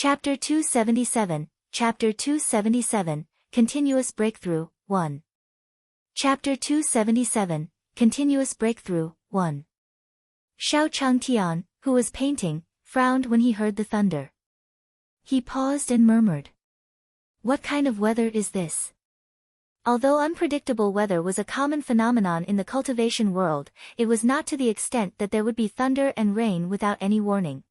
Chapter 277, Chapter 277, Continuous Breakthrough, 1. Chapter 277, Continuous Breakthrough, 1. Xiao Changtian, who was painting, frowned when he heard the thunder. He paused and murmured. What kind of weather is this? Although unpredictable weather was a common phenomenon in the cultivation world, it was not to the extent that there would be thunder and rain without any warning.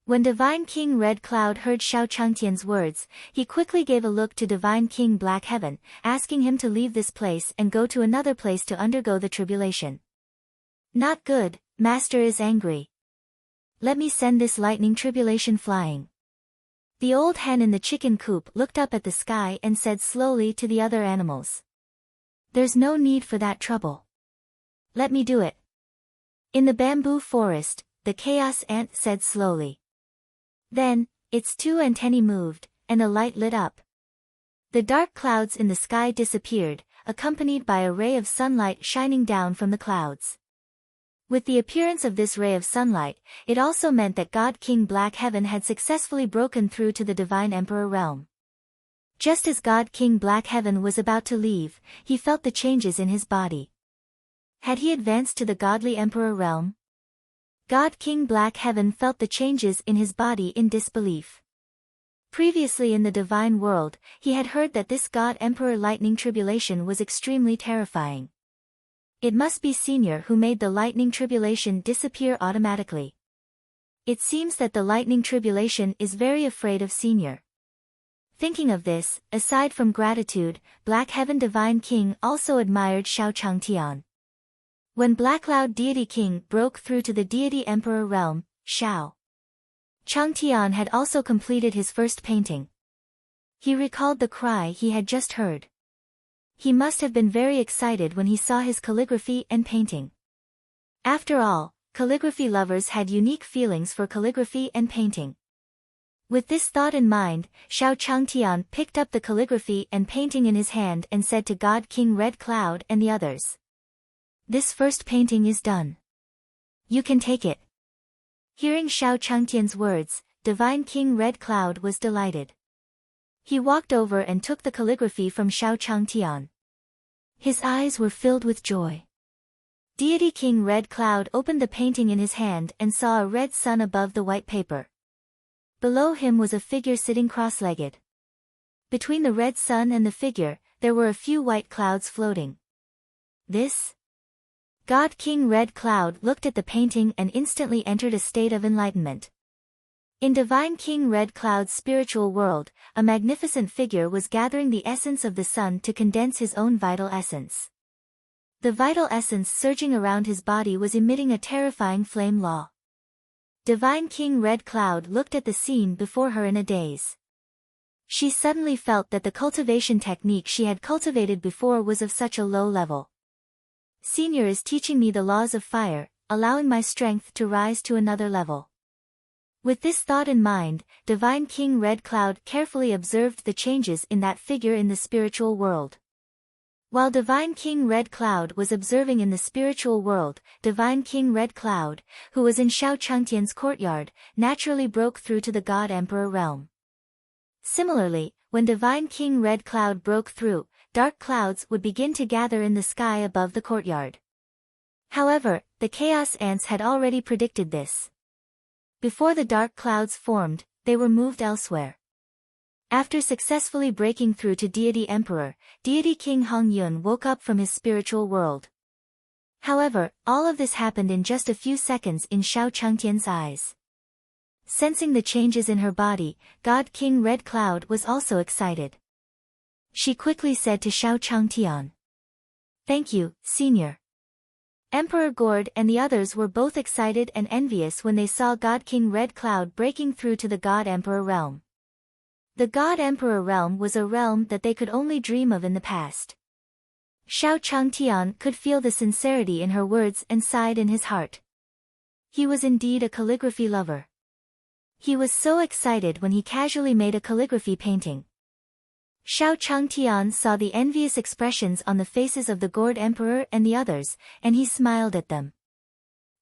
When Divine King Red Cloud heard Xiao Changtian's words, he quickly gave a look to Divine King Black Heaven, asking him to leave this place and go to another place to undergo the tribulation. Not good, Master is angry. Let me send this lightning tribulation flying. The old hen in the chicken coop looked up at the sky and said slowly to the other animals. There's no need for that trouble. Let me do it. In the bamboo forest, the chaos ant said slowly. Then, its two antennae moved, and a light lit up. The dark clouds in the sky disappeared, accompanied by a ray of sunlight shining down from the clouds. With the appearance of this ray of sunlight, it also meant that God King Black Heaven had successfully broken through to the Divine Emperor realm. Just as God King Black Heaven was about to leave, he felt the changes in his body. Had he advanced to the Godly Emperor realm? God King Black Heaven felt the changes in his body in disbelief. Previously in the divine world, he had heard that this God Emperor lightning tribulation was extremely terrifying. It must be Senior who made the lightning tribulation disappear automatically. It seems that the lightning tribulation is very afraid of Senior. Thinking of this, aside from gratitude, Black Heaven Divine King also admired Xiao Changtian. When Black Cloud Deity King broke through to the Deity Emperor realm, Xiao Changtian had also completed his first painting. He recalled the cry he had just heard. He must have been very excited when he saw his calligraphy and painting. After all, calligraphy lovers had unique feelings for calligraphy and painting. With this thought in mind, Xiao Changtian picked up the calligraphy and painting in his hand and said to God King Red Cloud and the others. This first painting is done. You can take it. Hearing Xiao Changtian's words, Divine King Red Cloud was delighted. He walked over and took the calligraphy from Xiao Changtian. His eyes were filled with joy. Deity King Red Cloud opened the painting in his hand and saw a red sun above the white paper. Below him was a figure sitting cross-legged. Between the red sun and the figure, there were a few white clouds floating. This? God King Red Cloud looked at the painting and instantly entered a state of enlightenment. In Divine King Red Cloud's spiritual world, a magnificent figure was gathering the essence of the sun to condense his own vital essence. The vital essence surging around his body was emitting a terrifying flame law. Divine King Red Cloud looked at the scene before her in a daze. She suddenly felt that the cultivation technique she had cultivated before was of such a low level. Senior is teaching me the laws of fire, allowing my strength to rise to another level. With this thought in mind, Divine King Red Cloud carefully observed the changes in that figure in the spiritual world. While Divine King Red Cloud was observing in the spiritual world, Divine King Red Cloud, who was in Xiao Changtian's courtyard, naturally broke through to the God Emperor realm. Similarly, when Divine King Red Cloud broke through, dark clouds would begin to gather in the sky above the courtyard. However, the chaos ants had already predicted this. Before the dark clouds formed, they were moved elsewhere. After successfully breaking through to Deity Emperor, Deity King Hongyun woke up from his spiritual world. However, all of this happened in just a few seconds in Xiao Changtian's eyes. Sensing the changes in her body, God King Red Cloud was also excited. She quickly said to Xiao Changtian. Thank you, Senior. Emperor Gord and the others were both excited and envious when they saw God King Red Cloud breaking through to the God Emperor realm. The God Emperor realm was a realm that they could only dream of in the past. Xiao Changtian could feel the sincerity in her words and sighed in his heart. He was indeed a calligraphy lover. He was so excited when he casually made a calligraphy painting. Xiao Changtian saw the envious expressions on the faces of the Gord Emperor and the others, and he smiled at them.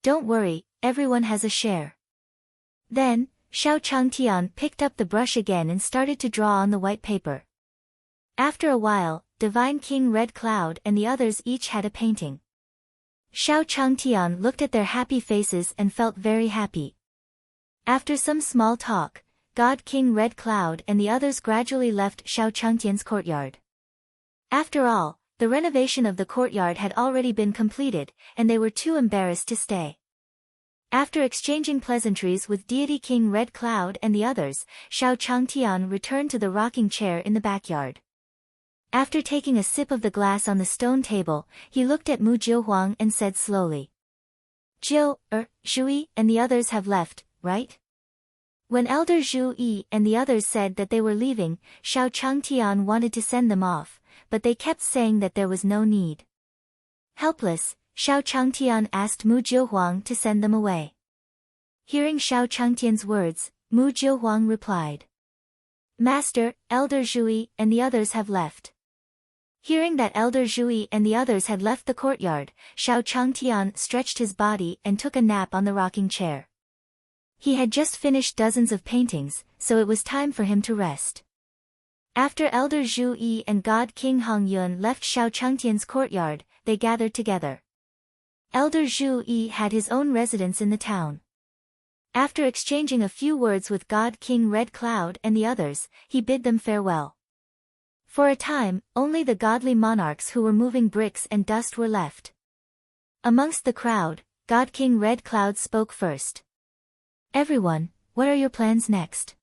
Don't worry, everyone has a share. Then, Xiao Changtian picked up the brush again and started to draw on the white paper. After a while, Divine King Red Cloud and the others each had a painting. Xiao Changtian looked at their happy faces and felt very happy. After some small talk, God King Red Cloud and the others gradually left Xiao Changtian's courtyard. After all, the renovation of the courtyard had already been completed, and they were too embarrassed to stay. After exchanging pleasantries with Deity King Red Cloud and the others, Xiao Changtian returned to the rocking chair in the backyard. After taking a sip of the glass on the stone table, he looked at Mu Wushuang and said slowly. Zhu and the others have left, right? When Elder Zhu Yi and the others said that they were leaving, Xiao Changtian wanted to send them off, but they kept saying that there was no need. Helpless, Xiao Changtian asked Mu Wushuang to send them away. Hearing Xiao Changtian's words, Mu Wushuang replied. Master, Elder Zhu Yi and the others have left. Hearing that Elder Zhu Yi and the others had left the courtyard, Xiao Changtian stretched his body and took a nap on the rocking chair. He had just finished dozens of paintings, so it was time for him to rest. After Elder Zhu Yi and God King Hongyun left Xiao Changtian's courtyard, they gathered together. Elder Zhu Yi had his own residence in the town. After exchanging a few words with God King Red Cloud and the others, he bid them farewell. For a time, only the godly monarchs who were moving bricks and dust were left. Amongst the crowd, God King Red Cloud spoke first. Everyone, what are your plans next?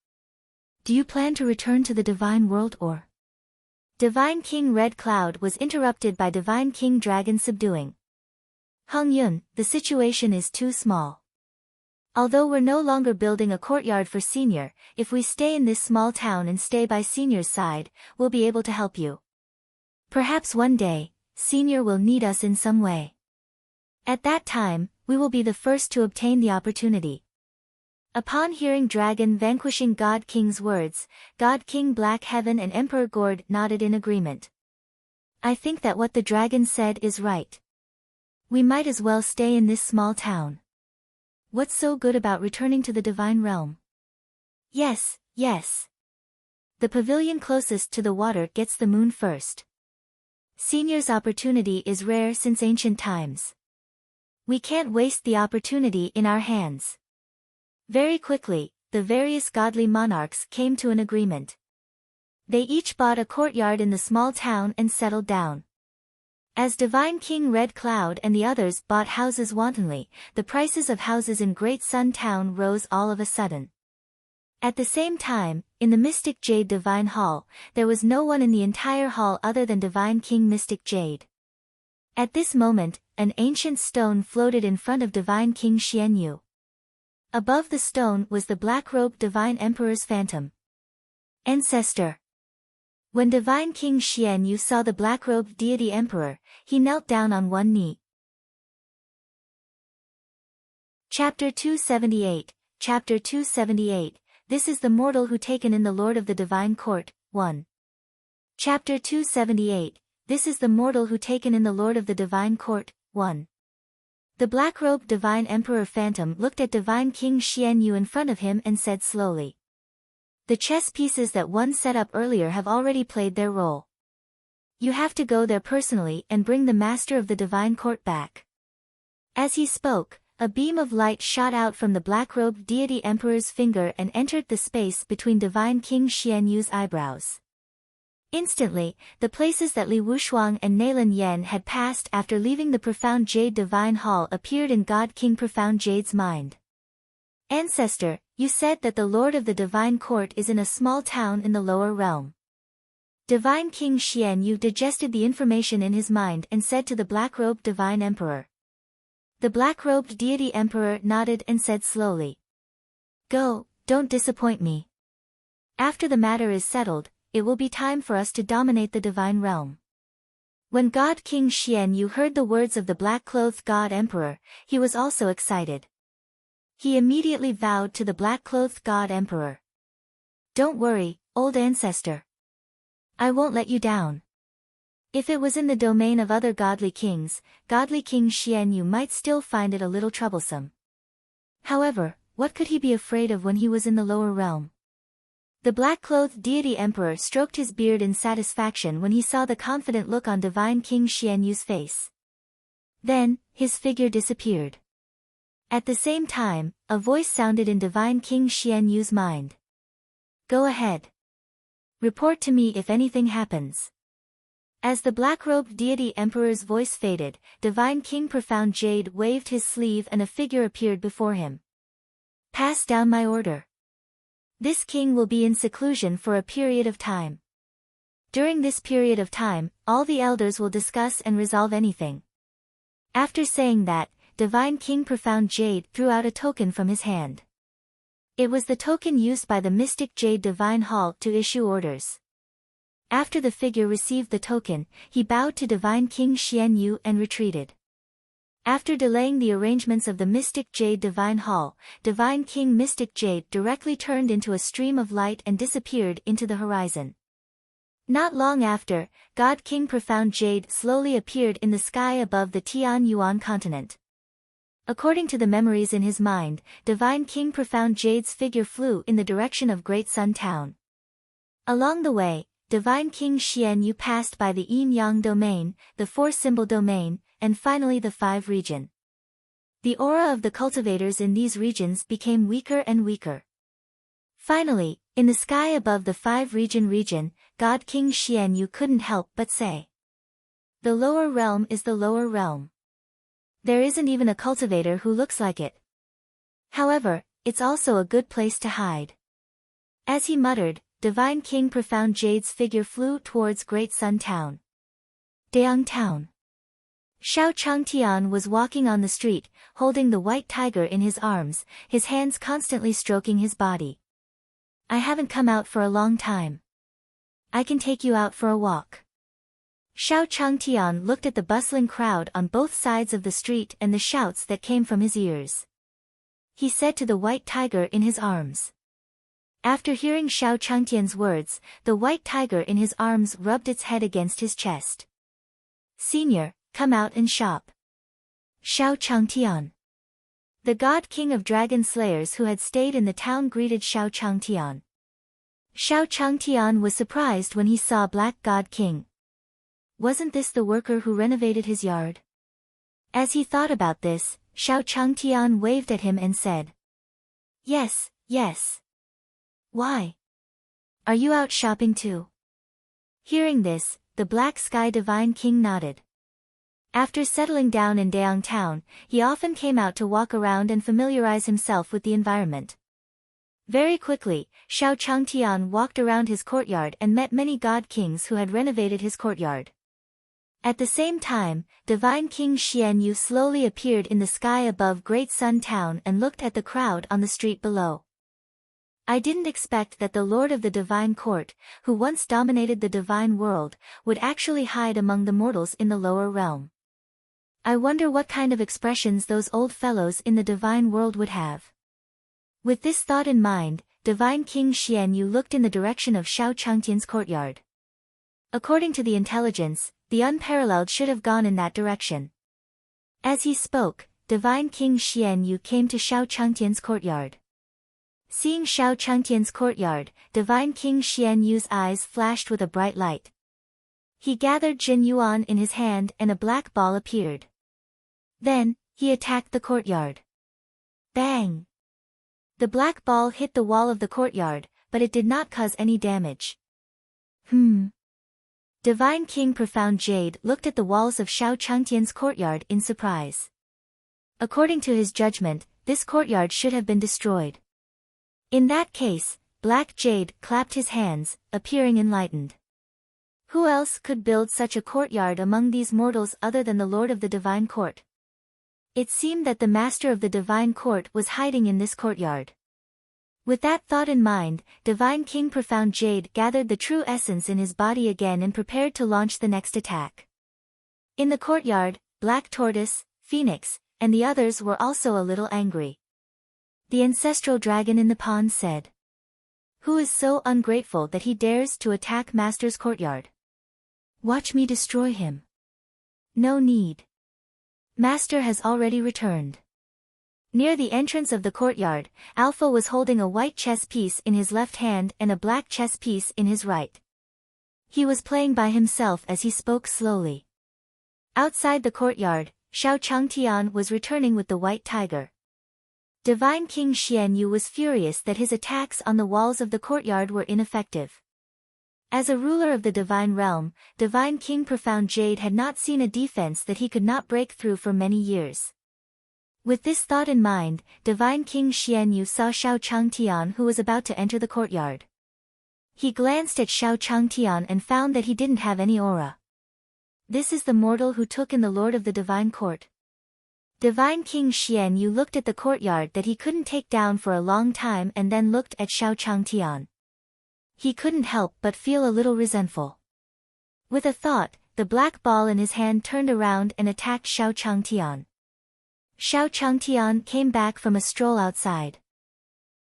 Do you plan to return to the divine world or? Divine King Red Cloud was interrupted by Divine King Dragon subduing. Hongyun, the situation is too small. Although we're no longer building a courtyard for Senior, if we stay in this small town and stay by Senior's side, we'll be able to help you. Perhaps one day, Senior will need us in some way. At that time, we will be the first to obtain the opportunity. Upon hearing Dragon vanquishing God King's words, God King Black Heaven and Emperor Gord nodded in agreement. I think that what the dragon said is right. We might as well stay in this small town. What's so good about returning to the divine realm? Yes. The pavilion closest to the water gets the moon first. Senior's opportunity is rare since ancient times. We can't waste the opportunity in our hands. Very quickly, the various godly monarchs came to an agreement. They each bought a courtyard in the small town and settled down. As Divine King Red Cloud and the others bought houses wantonly, the prices of houses in Great Sun Town rose all of a sudden. At the same time, in the Mystic Jade Divine Hall, there was no one in the entire hall other than Divine King Mystic Jade. At this moment, an ancient stone floated in front of Divine King Xianyu. Above the stone was the black-robed Divine Emperor's phantom. Ancestor. When Divine King Xianyu saw the black-robed deity emperor, he knelt down on one knee. Chapter 278, Chapter 278, This is the mortal who taken in the Lord of the Divine Court, 1. Chapter 278, This is the mortal who taken in the Lord of the Divine Court, 1. The black-robed Divine Emperor Phantom looked at Divine King Xianyu in front of him and said slowly. The chess pieces that one set up earlier have already played their role. You have to go there personally and bring the Master of the Divine Court back. As he spoke, a beam of light shot out from the black-robed deity emperor's finger and entered the space between Divine King Xianyu's eyebrows. Instantly, the places that Li Wushuang and Nailan Yen had passed after leaving the Profound Jade Divine Hall appeared in God King Profound Jade's mind. Ancestor, you said that the Lord of the Divine Court is in a small town in the lower realm. Divine King Xianyu digested the information in his mind and said to the black-robed Divine Emperor. The black-robed deity emperor nodded and said slowly. Go, don't disappoint me. After the matter is settled, it will be time for us to dominate the divine realm. When God King Xianyu heard the words of the black-clothed God Emperor, he was also excited. He immediately vowed to the black-clothed God Emperor. Don't worry, old ancestor. I won't let you down. If it was in the domain of other godly kings, godly King Xianyu might still find it a little troublesome. However, What could he be afraid of when he was in the lower realm? The black-clothed deity emperor stroked his beard in satisfaction when he saw the confident look on divine King Xianyu's face. Then, his figure disappeared. At the same time, a voice sounded in divine King Xianyu's mind. Go ahead. Report to me if anything happens. As the black-robed deity emperor's voice faded, divine King Profound Jade waved his sleeve and a figure appeared before him. Pass down my order. This king will be in seclusion for a period of time. During this period of time, all the elders will discuss and resolve anything. After saying that, divine King Profound Jade threw out a token from his hand. It was the token used by the mystic Jade Divine Hall to issue orders. After the figure received the token, he bowed to divine King Xianyu and retreated. After delaying the arrangements of the mystic Jade Divine Hall, divine King Mystic Jade directly turned into a stream of light and disappeared into the horizon. Not long after, God King Profound Jade slowly appeared in the sky above the Tianyuan continent. According to the memories in his mind, divine King Profound Jade's figure flew in the direction of Great Sun Town. Along the way, divine King Xianyu passed by the Yin-Yang domain, the four-symbol domain, and finally the 5 region. The aura of the cultivators in these regions became weaker and weaker. Finally, in the sky above the 5 region, God King Xianyu couldn't help but say. The lower realm is the lower realm. There isn't even a cultivator who looks like it. However, it's also a good place to hide. As he muttered, divine King Profound Jade's figure flew towards Great Sun Town. Daeang Town. Xiao Changtian was walking on the street, holding the white tiger in his arms, his hands constantly stroking his body. I haven't come out for a long time. I can take you out for a walk. Xiao Changtian looked at the bustling crowd on both sides of the street and the shouts that came from his ears. He said to the white tiger in his arms. After hearing Xiao Changtian's words, the white tiger in his arms rubbed its head against his chest. Senior, come out and shop. Xiao Changtian. The god king of dragon slayers who had stayed in the town greeted Xiao Changtian. Xiao Changtian was surprised when he saw Black God King. Wasn't this the worker who renovated his yard? As he thought about this, Xiao Changtian waved at him and said. Yes, yes. Why? Are you out shopping too? Hearing this, the Black Sky Divine King nodded. After settling down in Daeang Town, he often came out to walk around and familiarize himself with the environment. Very quickly, Xiao Changtian walked around his courtyard and met many god kings who had renovated his courtyard. At the same time, divine King Xianyu slowly appeared in the sky above Great Sun Town and looked at the crowd on the street below. I didn't expect that the Lord of the Divine Court, who once dominated the divine world, would actually hide among the mortals in the lower realm. I wonder what kind of expressions those old fellows in the divine world would have. With this thought in mind, divine King Xianyu looked in the direction of Xiao Changtian's courtyard. According to the intelligence, the unparalleled should have gone in that direction. As he spoke, divine King Xianyu came to Xiao Changtian's courtyard. Seeing Xiao Changtian's courtyard, divine King Xianyu's eyes flashed with a bright light. He gathered Jin Yuan in his hand and a black ball appeared. Then, he attacked the courtyard. Bang! The black ball hit the wall of the courtyard, but it did not cause any damage. Divine King Profound Jade looked at the walls of Xiao Changtian's courtyard in surprise. According to his judgment, this courtyard should have been destroyed. In that case, Black Jade clapped his hands, appearing enlightened. Who else could build such a courtyard among these mortals other than the Lord of the Divine Court? It seemed that the Master of the Divine Court was hiding in this courtyard. With that thought in mind, Divine King Profound Jade gathered the true essence in his body again and prepared to launch the next attack. In the courtyard, Black Tortoise, Phoenix, and the others were also a little angry. The ancestral dragon in the pond said. Who is so ungrateful that he dares to attack Master's courtyard? Watch me destroy him. No need. Master has already returned. Near the entrance of the courtyard, Alpha was holding a white chess piece in his left hand and a black chess piece in his right. He was playing by himself as he spoke slowly. Outside the courtyard, Xiao Changtian was returning with the white tiger. Divine King Xianyu was furious that his attacks on the walls of the courtyard were ineffective. As a ruler of the divine realm, Divine King Profound Jade had not seen a defense that he could not break through for many years. With this thought in mind, Divine King Xianyu saw Xiao Changtian who was about to enter the courtyard. He glanced at Xiao Changtian and found that he didn't have any aura. This is the mortal who took in the Lord of the Divine Court. Divine King Xianyu looked at the courtyard that he couldn't take down for a long time and then looked at Xiao Changtian. He couldn't help but feel a little resentful. With a thought, the black ball in his hand turned around and attacked Xiao Changtian. Xiao Changtian came back from a stroll outside.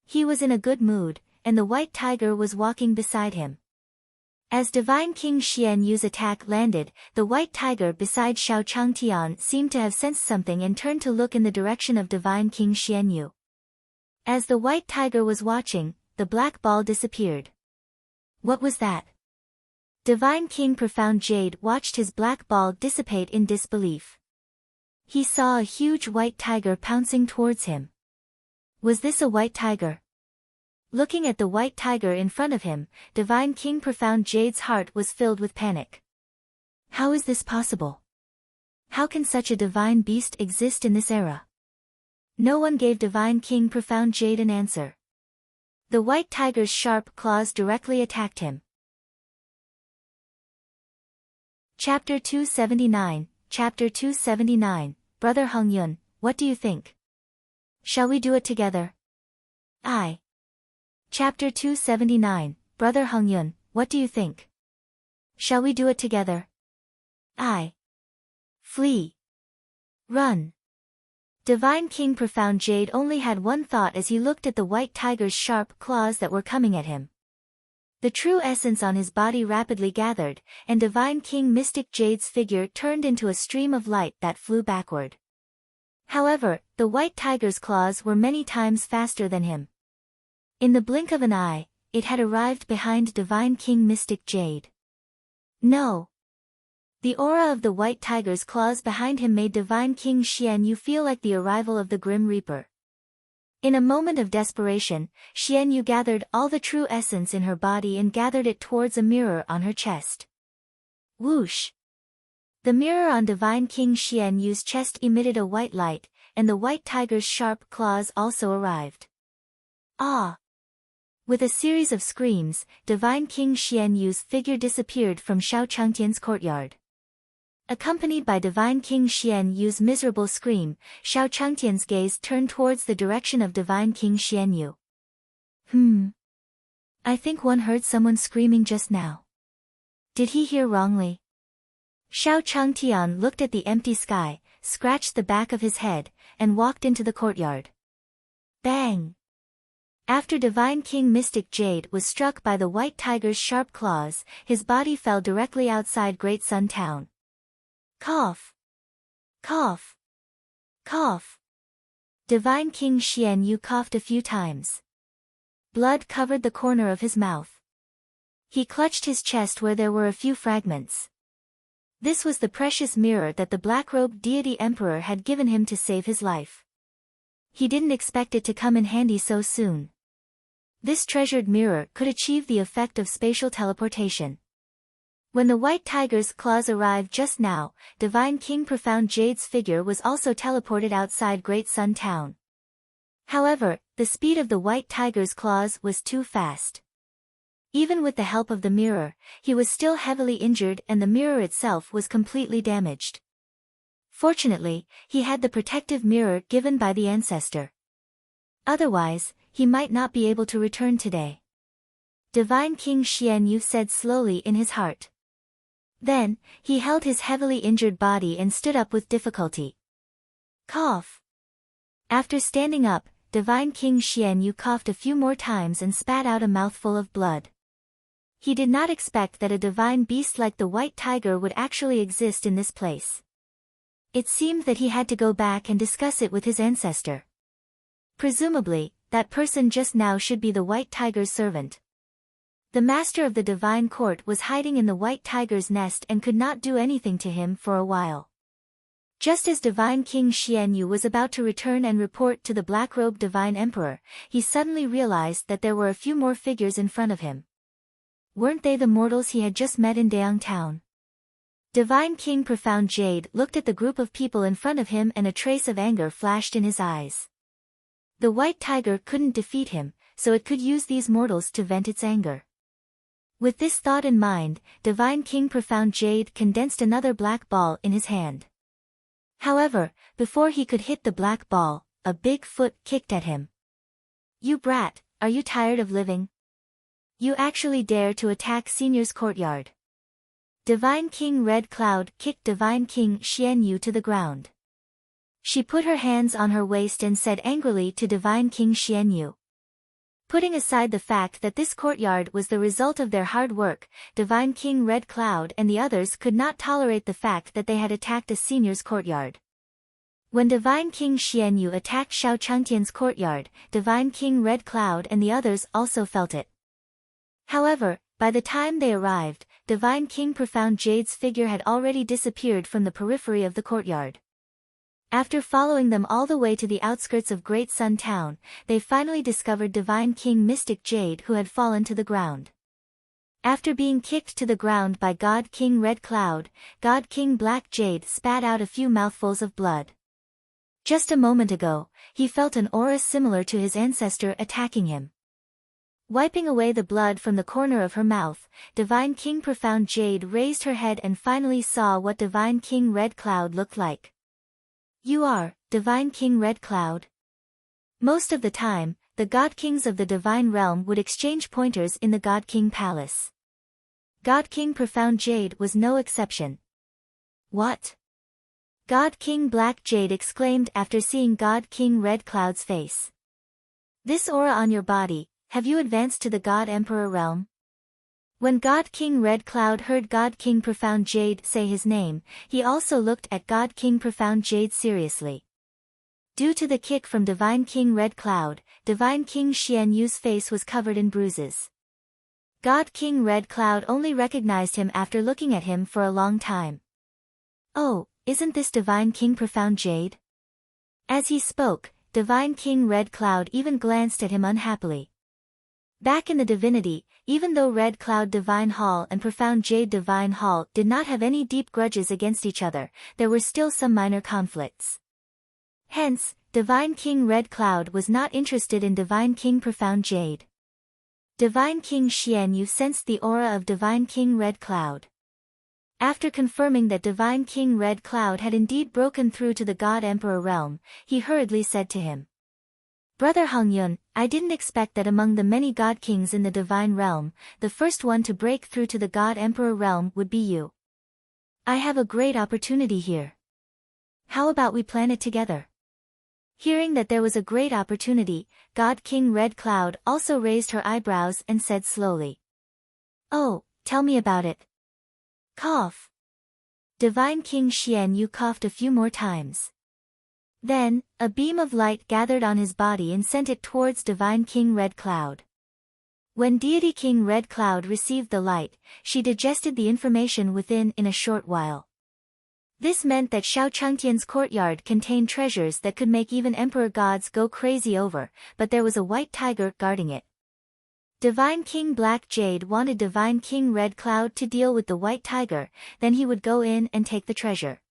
He was in a good mood, and the white tiger was walking beside him. As Divine King Xianyu's attack landed, the white tiger beside Xiao Changtian seemed to have sensed something and turned to look in the direction of Divine King Xianyu. As the white tiger was watching, the black ball disappeared. What was that? Divine King Profound Jade watched his black ball dissipate in disbelief. He saw a huge white tiger pouncing towards him. Was this a white tiger? Looking at the white tiger in front of him, Divine King Profound Jade's heart was filled with panic. How is this possible? How can such a divine beast exist in this era? No one gave Divine King Profound Jade an answer. The white tiger's sharp claws directly attacked him. Chapter 279, Chapter 279, Brother Hongyun, what do you think? Shall we do it together? I. Chapter 279, Brother Hongyun, what do you think? Shall we do it together? I. Flee. Run. Divine King Profound Jade only had one thought as he looked at the white tiger's sharp claws that were coming at him. The true essence on his body rapidly gathered, and Divine King Mystic Jade's figure turned into a stream of light that flew backward. However, the white tiger's claws were many times faster than him. In the blink of an eye, it had arrived behind Divine King Mystic Jade. No! The aura of the white tiger's claws behind him made Divine King Xianyu feel like the arrival of the Grim Reaper. In a moment of desperation, Xianyu gathered all the true essence in her body and gathered it towards a mirror on her chest. Whoosh! The mirror on Divine King Xianyu's chest emitted a white light, and the white tiger's sharp claws also arrived. Ah! With a series of screams, Divine King Xianyu's figure disappeared from Xiao Changtian's courtyard. Accompanied by Divine King Xianyu's miserable scream, Xiao Changtian's gaze turned towards the direction of Divine King Xianyu. I think one heard someone screaming just now. Did he hear wrongly? Xiao Changtian looked at the empty sky, scratched the back of his head, and walked into the courtyard. Bang! After Divine King Mystic Jade was struck by the white tiger's sharp claws, his body fell directly outside Great Sun Town. Cough! Cough! Cough! Divine King Xianyu coughed a few times. Blood covered the corner of his mouth. He clutched his chest where there were a few fragments. This was the precious mirror that the black-robed deity emperor had given him to save his life. He didn't expect it to come in handy so soon. This treasured mirror could achieve the effect of spatial teleportation. When the white tiger's claws arrived just now, Divine King Profound Jade's figure was also teleported outside Great Sun Town. However, the speed of the white tiger's claws was too fast. Even with the help of the mirror, he was still heavily injured and the mirror itself was completely damaged. Fortunately, he had the protective mirror given by the ancestor. Otherwise, he might not be able to return today. Divine King Xianyu said slowly in his heart. Then, he held his heavily injured body and stood up with difficulty. Cough! After standing up, Divine King Xianyu coughed a few more times and spat out a mouthful of blood. He did not expect that a divine beast like the white tiger would actually exist in this place. It seemed that he had to go back and discuss it with his ancestor. Presumably, that person just now should be the White Tiger's servant. The master of the divine court was hiding in the White Tiger's nest and could not do anything to him for a while. Just as Divine King Xianyu was about to return and report to the black-robed Divine Emperor, he suddenly realized that there were a few more figures in front of him. Weren't they the mortals he had just met in Daeang Town? Divine King Profound Jade looked at the group of people in front of him and a trace of anger flashed in his eyes. The White Tiger couldn't defeat him, so it could use these mortals to vent its anger. With this thought in mind, Divine King Profound Jade condensed another black ball in his hand. However, before he could hit the black ball, a big foot kicked at him. "You brat, are you tired of living? You actually dare to attack Senior's courtyard." Divine King Red Cloud kicked Divine King Xianyu to the ground. She put her hands on her waist and said angrily to Divine King Xianyu. Putting aside the fact that this courtyard was the result of their hard work, Divine King Red Cloud and the others could not tolerate the fact that they had attacked a senior's courtyard. When Divine King Xianyu attacked Xiao Chengtian's courtyard, Divine King Red Cloud and the others also felt it. However, by the time they arrived, Divine King Profound Jade's figure had already disappeared from the periphery of the courtyard. After following them all the way to the outskirts of Great Sun Town, they finally discovered Divine King Mystic Jade who had fallen to the ground. After being kicked to the ground by God King Red Cloud, God King Black Jade spat out a few mouthfuls of blood. Just a moment ago, he felt an aura similar to his ancestor attacking him. Wiping away the blood from the corner of her mouth, Divine King Profound Jade raised her head and finally saw what Divine King Red Cloud looked like. "You are, Divine King Red Cloud?" Most of the time, the God Kings of the Divine Realm would exchange pointers in the God King Palace. God King Profound Jade was no exception. "What?" God King Black Jade exclaimed after seeing God King Red Cloud's face. "This aura on your body, have you advanced to the God Emperor realm?" When God King Red Cloud heard God King Profound Jade say his name, he also looked at God King Profound Jade seriously. Due to the kick from Divine King Red Cloud, Divine King Xianyu's face was covered in bruises. God King Red Cloud only recognized him after looking at him for a long time. "Oh, isn't this Divine King Profound Jade?" As he spoke, Divine King Red Cloud even glanced at him unhappily. Back in the divinity, even though Red Cloud Divine Hall and Profound Jade Divine Hall did not have any deep grudges against each other, there were still some minor conflicts. Hence, Divine King Red Cloud was not interested in Divine King Profound Jade. Divine King Xianyu sensed the aura of Divine King Red Cloud. After confirming that Divine King Red Cloud had indeed broken through to the God Emperor realm, he hurriedly said to him, "Brother Hongyun, I didn't expect that among the many God Kings in the Divine Realm, the first one to break through to the God Emperor realm would be you. I have a great opportunity here. How about we plan it together?" Hearing that there was a great opportunity, God King Red Cloud also raised her eyebrows and said slowly, "Oh, tell me about it." Cough. Divine King Xianyu coughed a few more times. Then, a beam of light gathered on his body and sent it towards Divine King Red Cloud. When Deity King Red Cloud received the light, she digested the information within in a short while. This meant that Xiao Chengtian's courtyard contained treasures that could make even Emperor gods go crazy over, but there was a white tiger guarding it. Divine King Black Jade wanted Divine King Red Cloud to deal with the white tiger, then he would go in and take the treasure.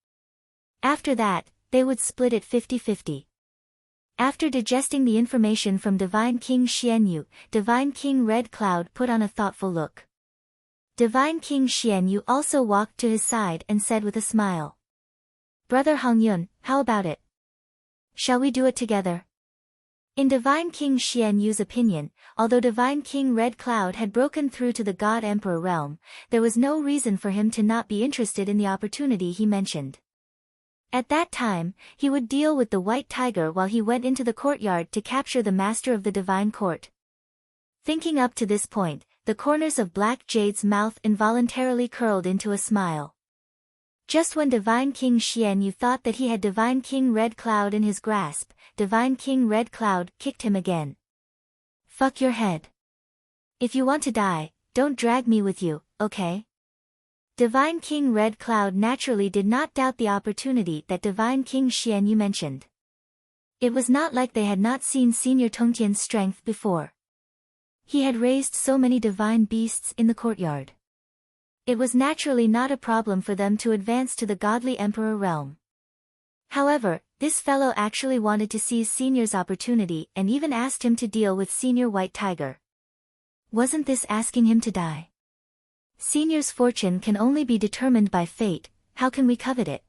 After that, they would split it 50-50. After digesting the information from Divine King Xianyu, Divine King Red Cloud put on a thoughtful look. Divine King Xianyu also walked to his side and said with a smile, "Brother Hongyun, how about it? Shall we do it together?" In Divine King Xianyu's opinion, although Divine King Red Cloud had broken through to the God Emperor realm, there was no reason for him to not be interested in the opportunity he mentioned. At that time, he would deal with the white tiger while he went into the courtyard to capture the master of the divine court. Thinking up to this point, the corners of Black Jade's mouth involuntarily curled into a smile. Just when Divine King Xianyu thought that he had Divine King Red Cloud in his grasp, Divine King Red Cloud kicked him again. Fuck your head. If you want to die, don't drag me with you, okay? Divine King Red Cloud naturally did not doubt the opportunity that Divine King Xianyu mentioned. It was not like they had not seen Senior Tongtian's strength before. He had raised so many divine beasts in the courtyard. It was naturally not a problem for them to advance to the godly emperor realm. However, this fellow actually wanted to seize Senior's opportunity and even asked him to deal with Senior White Tiger. Wasn't this asking him to die? Senior's fortune can only be determined by fate, how can we covet it?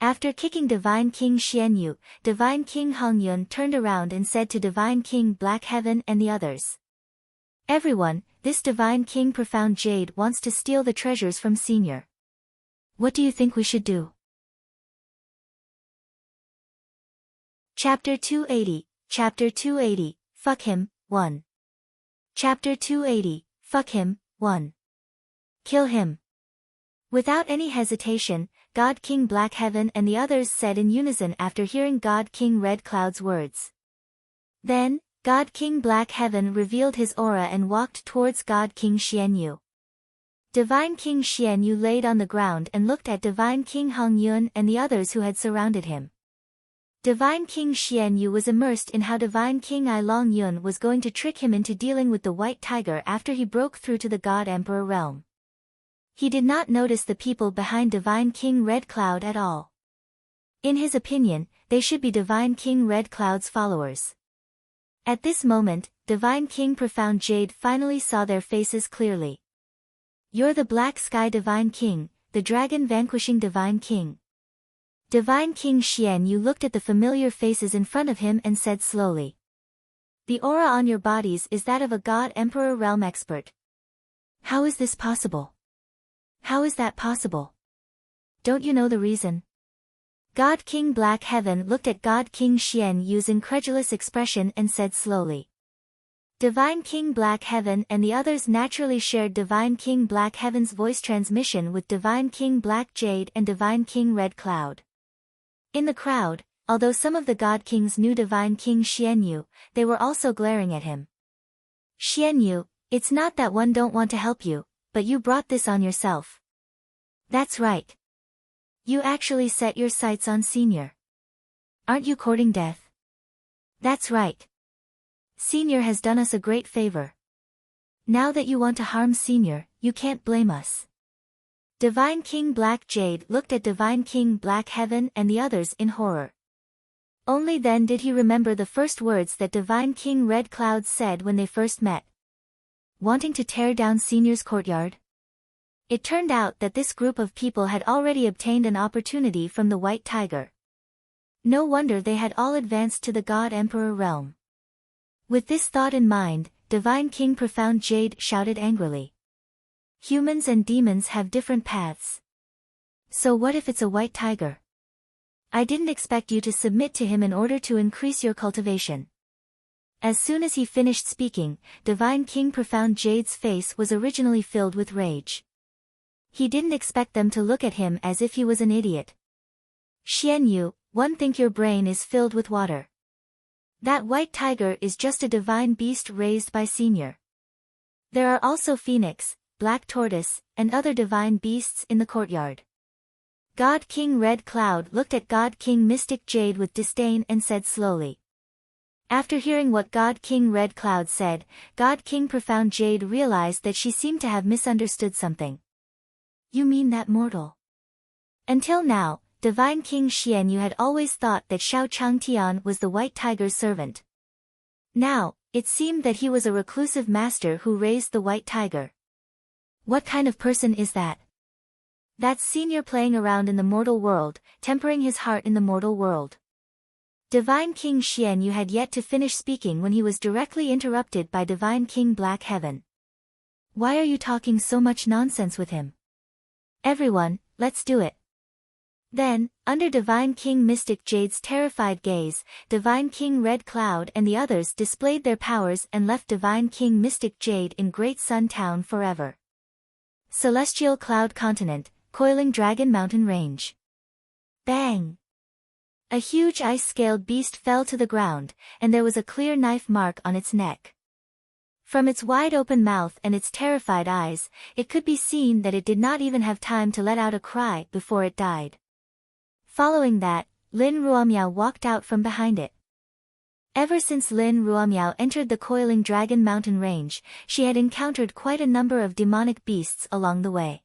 After kicking Divine King Xianyu, Divine King Hongyun turned around and said to Divine King Black Heaven and the others. Everyone, this Divine King Profound Jade wants to steal the treasures from Senior. What do you think we should do? Chapter 280, Fuck Him, 1. Chapter 280, Fuck Him, 1. Kill him. Without any hesitation, God King Black Heaven and the others said in unison after hearing God King Red Cloud's words. Then, God King Black Heaven revealed his aura and walked towards God King Xianyu. Divine King Xianyu laid on the ground and looked at Divine King Hongyun and the others who had surrounded him. Divine King Xianyu was immersed in how Divine King Longyun was going to trick him into dealing with the White Tiger after he broke through to the God Emperor realm. He did not notice the people behind Divine King Red Cloud at all. In his opinion, they should be Divine King Red Cloud's followers. At this moment, Divine King Profound Jade finally saw their faces clearly. You're the Black Sky Divine King, the Dragon Vanquishing Divine King. Divine King Xianyu looked at the familiar faces in front of him and said slowly. The aura on your bodies is that of a God Emperor realm expert. How is this possible? How is that possible? Don't you know the reason? God King Black Heaven looked at God King Xianyu's incredulous expression and said slowly. Divine King Black Heaven and the others naturally shared Divine King Black Heaven's voice transmission with Divine King Black Jade and Divine King Red Cloud. In the crowd, although some of the God Kings knew Divine King Xianyu, they were also glaring at him. Xianyu, it's not that one don't want to help you, but you brought this on yourself. That's right. You actually set your sights on Senior. Aren't you courting death? That's right. Senior has done us a great favor. Now that you want to harm Senior, you can't blame us. Divine King Black Jade looked at Divine King Black Heaven and the others in horror. Only then did he remember the first words that Divine King Red Cloud said when they first met. Wanting to tear down Senior's courtyard? It turned out that this group of people had already obtained an opportunity from the White Tiger. No wonder they had all advanced to the God Emperor realm. With this thought in mind, Divine King Profound Jade shouted angrily. Humans and demons have different paths. So what if it's a White Tiger? I didn't expect you to submit to him in order to increase your cultivation. As soon as he finished speaking, Divine King Profound Jade's face was originally filled with rage. He didn't expect them to look at him as if he was an idiot. Xianyu, one think your brain is filled with water. That White Tiger is just a divine beast raised by Senior. There are also Phoenix, Black Tortoise, and other divine beasts in the courtyard. God King Red Cloud looked at God King Mystic Jade with disdain and said slowly. After hearing what God King Red Cloud said, God King Profound Jade realized that she seemed to have misunderstood something. You mean that mortal? Until now, Divine King Xianyu had always thought that Xiao Changtian was the White Tiger's servant. Now, it seemed that he was a reclusive master who raised the White Tiger. What kind of person is that? That's Senior playing around in the mortal world, tempering his heart in the mortal world. Divine King Xianyu had yet to finish speaking when he was directly interrupted by Divine King Black Heaven. Why are you talking so much nonsense with him? Everyone, let's do it. Then, under Divine King Mystic Jade's terrified gaze, Divine King Red Cloud and the others displayed their powers and left Divine King Mystic Jade in Great Sun Town forever. Celestial Cloud Continent, Coiling Dragon Mountain Range. Bang! A huge ice-scaled beast fell to the ground, and there was a clear knife mark on its neck. From its wide-open mouth and its terrified eyes, it could be seen that it did not even have time to let out a cry before it died. Following that, Lin Ruomiao walked out from behind it. Ever since Lin Ruomiao entered the Coiling Dragon Mountain Range, she had encountered quite a number of demonic beasts along the way.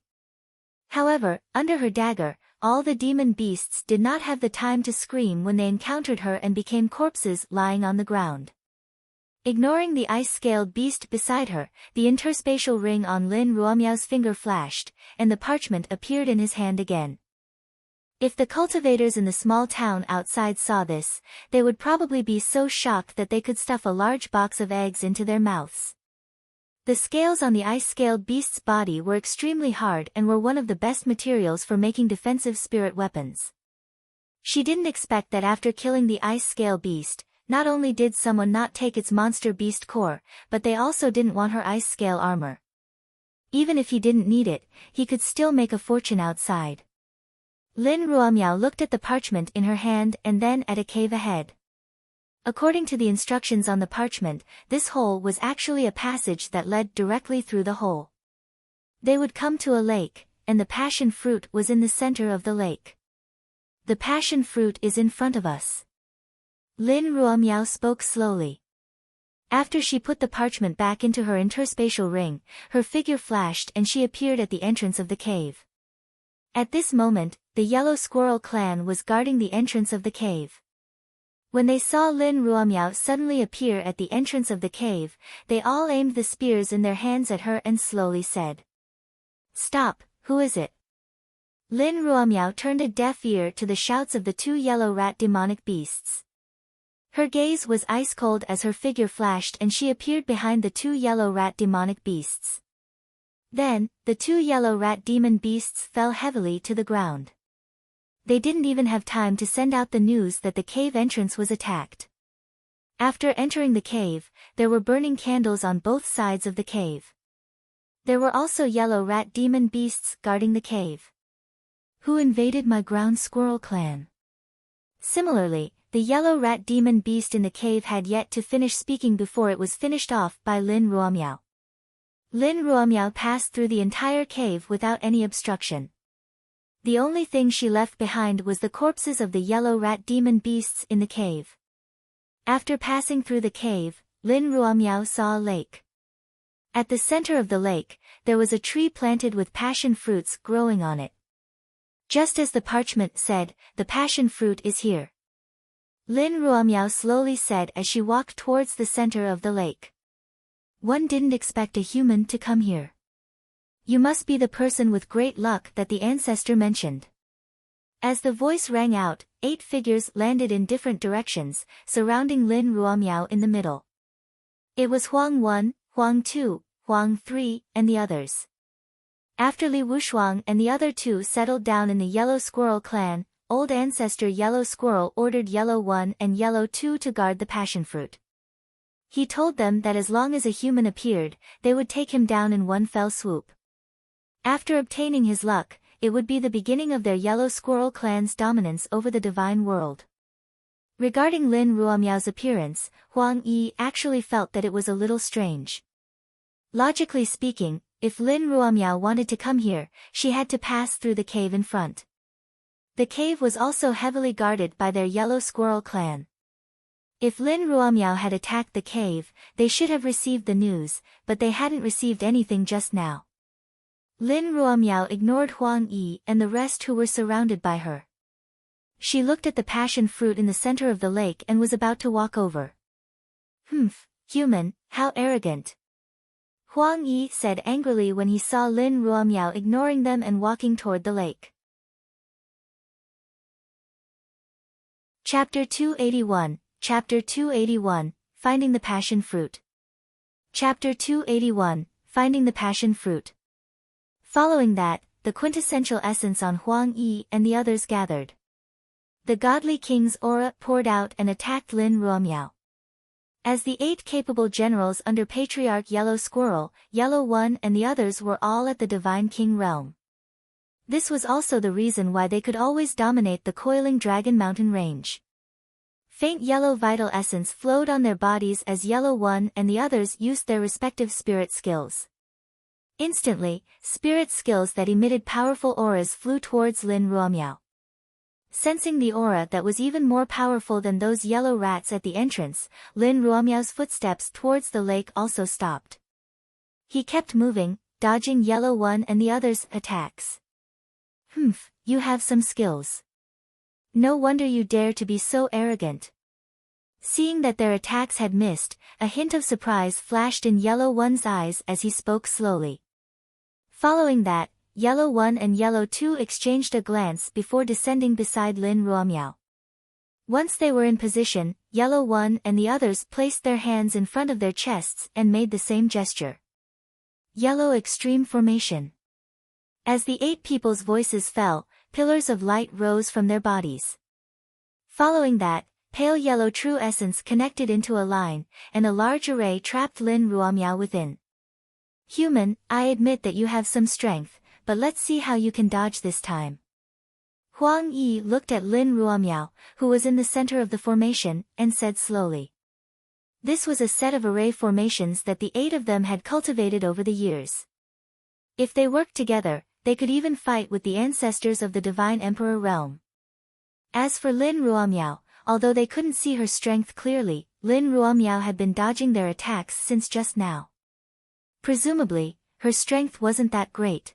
However, under her dagger, all the demon beasts did not have the time to scream when they encountered her and became corpses lying on the ground. Ignoring the ice-scaled beast beside her, the interspatial ring on Lin Ruomiao's finger flashed, and the parchment appeared in his hand again. If the cultivators in the small town outside saw this, they would probably be so shocked that they could stuff a large box of eggs into their mouths. The scales on the ice-scaled beast's body were extremely hard and were one of the best materials for making defensive spirit weapons. She didn't expect that after killing the ice-scale beast, not only did someone not take its monster beast core, but they also didn't want her ice-scale armor. Even if he didn't need it, he could still make a fortune outside. Lin Ruomiao looked at the parchment in her hand and then at a cave ahead. According to the instructions on the parchment, this hole was actually a passage that led directly through the hole. They would come to a lake, and the passion fruit was in the center of the lake. The passion fruit is in front of us. Lin Ruomiao spoke slowly. After she put the parchment back into her interspatial ring, her figure flashed and she appeared at the entrance of the cave. At this moment, the Yellow Squirrel clan was guarding the entrance of the cave. When they saw Lin Ruomiao suddenly appear at the entrance of the cave, they all aimed the spears in their hands at her and slowly said, "Stop, who is it?" Lin Ruomiao turned a deaf ear to the shouts of the two yellow rat demonic beasts. Her gaze was ice-cold as her figure flashed and she appeared behind the two yellow rat demonic beasts. Then, the two yellow rat demon beasts fell heavily to the ground. They didn't even have time to send out the news that the cave entrance was attacked. After entering the cave, there were burning candles on both sides of the cave. There were also yellow rat demon beasts guarding the cave. Who invaded my ground squirrel clan? Similarly, the yellow rat demon beast in the cave had yet to finish speaking before it was finished off by Lin Ruomiao. Lin Ruomiao passed through the entire cave without any obstruction. The only thing she left behind was the corpses of the yellow rat demon beasts in the cave. After passing through the cave, Lin Ruomiao saw a lake. At the center of the lake, there was a tree planted with passion fruits growing on it. Just as the parchment said, the passion fruit is here. Lin Ruomiao slowly said as she walked towards the center of the lake. One didn't expect a human to come here. You must be the person with great luck that the ancestor mentioned. As the voice rang out, 8 figures landed in different directions, surrounding Lin Ruomiao in the middle. It was Huang 1, Huang 2, Huang 3, and the others. After Li Wushuang and the other 2 settled down in the Yellow Squirrel clan, old ancestor Yellow Squirrel ordered Yellow 1 and Yellow 2 to guard the passion fruit. He told them that as long as a human appeared, they would take him down in one fell swoop. After obtaining his luck, it would be the beginning of their Yellow Squirrel clan's dominance over the divine world. Regarding Lin Ruomiao's appearance, Huang Yi actually felt that it was a little strange. Logically speaking, if Lin Ruomiao wanted to come here, she had to pass through the cave in front. The cave was also heavily guarded by their Yellow Squirrel clan. If Lin Ruomiao had attacked the cave, they should have received the news, but they hadn't received anything just now. Lin Ruomiao ignored Huang Yi and the rest who were surrounded by her. She looked at the passion fruit in the center of the lake and was about to walk over. "Humph, human, how arrogant," Huang Yi said angrily when he saw Lin Ruomiao ignoring them and walking toward the lake. Chapter 281, Chapter 281, Finding the Passion Fruit. Chapter 281, Finding the Passion Fruit. Following that, the quintessential essence on Huang Yi and the others gathered. The godly king's aura poured out and attacked Lin Ruomiao. As the 8 capable generals under Patriarch Yellow Squirrel, Yellow 1 and the others were all at the Divine King realm. This was also the reason why they could always dominate the coiling Dragon Mountain range. Faint yellow vital essence flowed on their bodies as Yellow One and the others used their respective spirit skills. Instantly, spirit skills that emitted powerful auras flew towards Lin Ruomiao. Sensing the aura that was even more powerful than those yellow rats at the entrance, Lin Ruomiao's footsteps towards the lake also stopped. He kept moving, dodging Yellow One and the others' attacks. "Humph, you have some skills. No wonder you dare to be so arrogant." Seeing that their attacks had missed, a hint of surprise flashed in Yellow One's eyes as he spoke slowly. Following that, Yellow One and Yellow Two exchanged a glance before descending beside Lin Ruomiao. Once they were in position, Yellow One and the others placed their hands in front of their chests and made the same gesture. Yellow Extreme Formation. As the 8 people's voices fell, pillars of light rose from their bodies. Following that, pale yellow true essence connected into a line, and a large array trapped Lin Ruomiao within. "Human, I admit that you have some strength, but let's see how you can dodge this time." Huang Yi looked at Lin Ruomiao, who was in the center of the formation, and said slowly. This was a set of array formations that the 8 of them had cultivated over the years. If they worked together, they could even fight with the ancestors of the Divine Emperor realm. As for Lin Ruomiao, although they couldn't see her strength clearly, Lin Ruomiao had been dodging their attacks since just now. Presumably, her strength wasn't that great.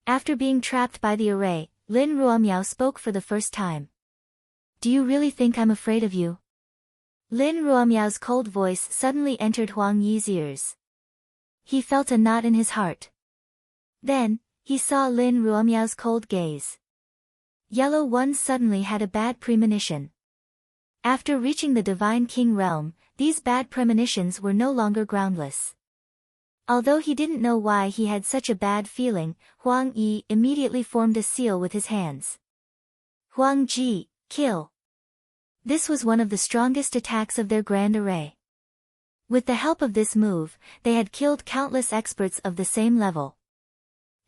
After being trapped by the array, Lin Ruomiao spoke for the first time. "Do you really think I'm afraid of you?" Lin Ruomiao's cold voice suddenly entered Huang Yi's ears. He felt a knot in his heart. Then, he saw Lin Ruomiao's cold gaze. Yellow One suddenly had a bad premonition. After reaching the Divine King realm, these bad premonitions were no longer groundless. Although he didn't know why he had such a bad feeling, Huang Yi immediately formed a seal with his hands. "Huang Ji, kill." This was one of the strongest attacks of their grand array. With the help of this move, they had killed countless experts of the same level.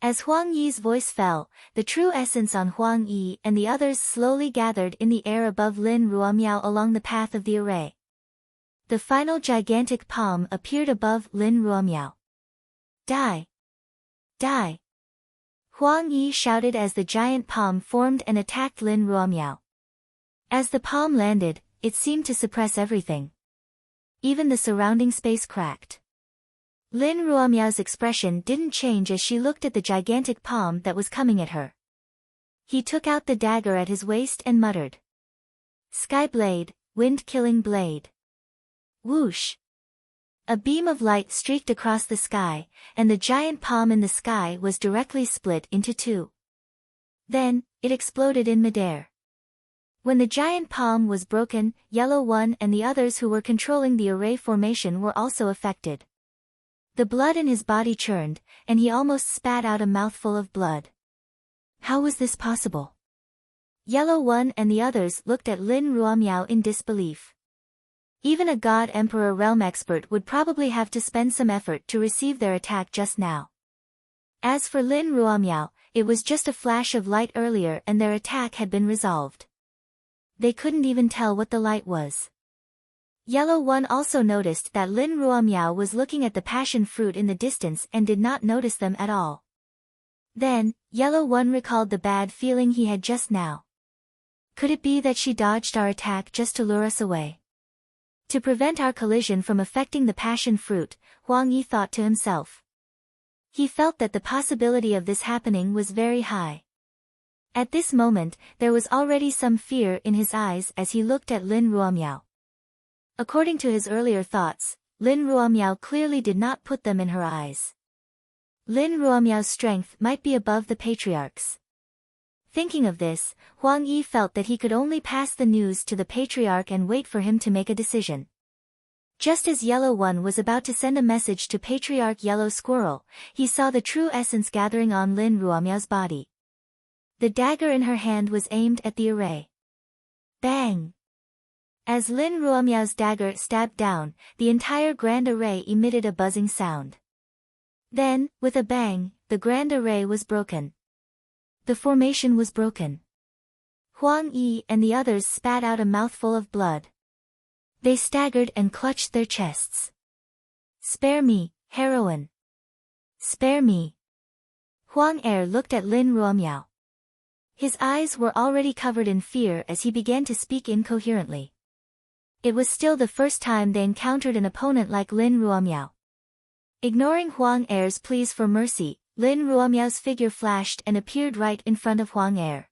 As Huang Yi's voice fell, the true essence on Huang Yi and the others slowly gathered in the air above Lin Ruomiao along the path of the array. The final gigantic palm appeared above Lin Ruomiao. "Die! Die!" Huang Yi shouted as the giant palm formed and attacked Lin Ruomiao. As the palm landed, it seemed to suppress everything. Even the surrounding space cracked. Lin Ruomiao's expression didn't change as she looked at the gigantic palm that was coming at her. He took out the dagger at his waist and muttered. "Sky Blade, Wind-Killing Blade." Whoosh! A beam of light streaked across the sky, and the giant palm in the sky was directly split into 2. Then, it exploded in midair. When the giant palm was broken, Yellow One and the others who were controlling the array formation were also affected. The blood in his body churned, and he almost spat out a mouthful of blood. How was this possible? Yellow One and the others looked at Lin Ruomiao in disbelief. Even a God Emperor realm expert would probably have to spend some effort to receive their attack just now. As for Lin Ruomiao, it was just a flash of light earlier and their attack had been resolved. They couldn't even tell what the light was. Yellow One also noticed that Lin Ruomiao was looking at the passion fruit in the distance and did not notice them at all. Then, Yellow One recalled the bad feeling he had just now. Could it be that she dodged our attack just to lure us away? To prevent our collision from affecting the passion fruit, Huang Yi thought to himself. He felt that the possibility of this happening was very high. At this moment, there was already some fear in his eyes as he looked at Lin Ruomiao. According to his earlier thoughts, Lin Ruomiao clearly did not put them in her eyes. Lin Ruomiao's strength might be above the Patriarch's. Thinking of this, Huang Yi felt that he could only pass the news to the Patriarch and wait for him to make a decision. Just as Yellow One was about to send a message to Patriarch Yellow Squirrel, he saw the true essence gathering on Lin Ruomiao's body. The dagger in her hand was aimed at the array. Bang! As Lin Ruomiao's dagger stabbed down, the entire grand array emitted a buzzing sound. Then, with a bang, the grand array was broken. The formation was broken. Huang Yi and the others spat out a mouthful of blood. They staggered and clutched their chests. "Spare me, heroine! Spare me!" Huang Er looked at Lin Ruomiao. His eyes were already covered in fear as he began to speak incoherently. It was still the first time they encountered an opponent like Lin Ruomiao. Ignoring Huang Er's pleas for mercy, Lin Ruomiao's figure flashed and appeared right in front of Huang Er.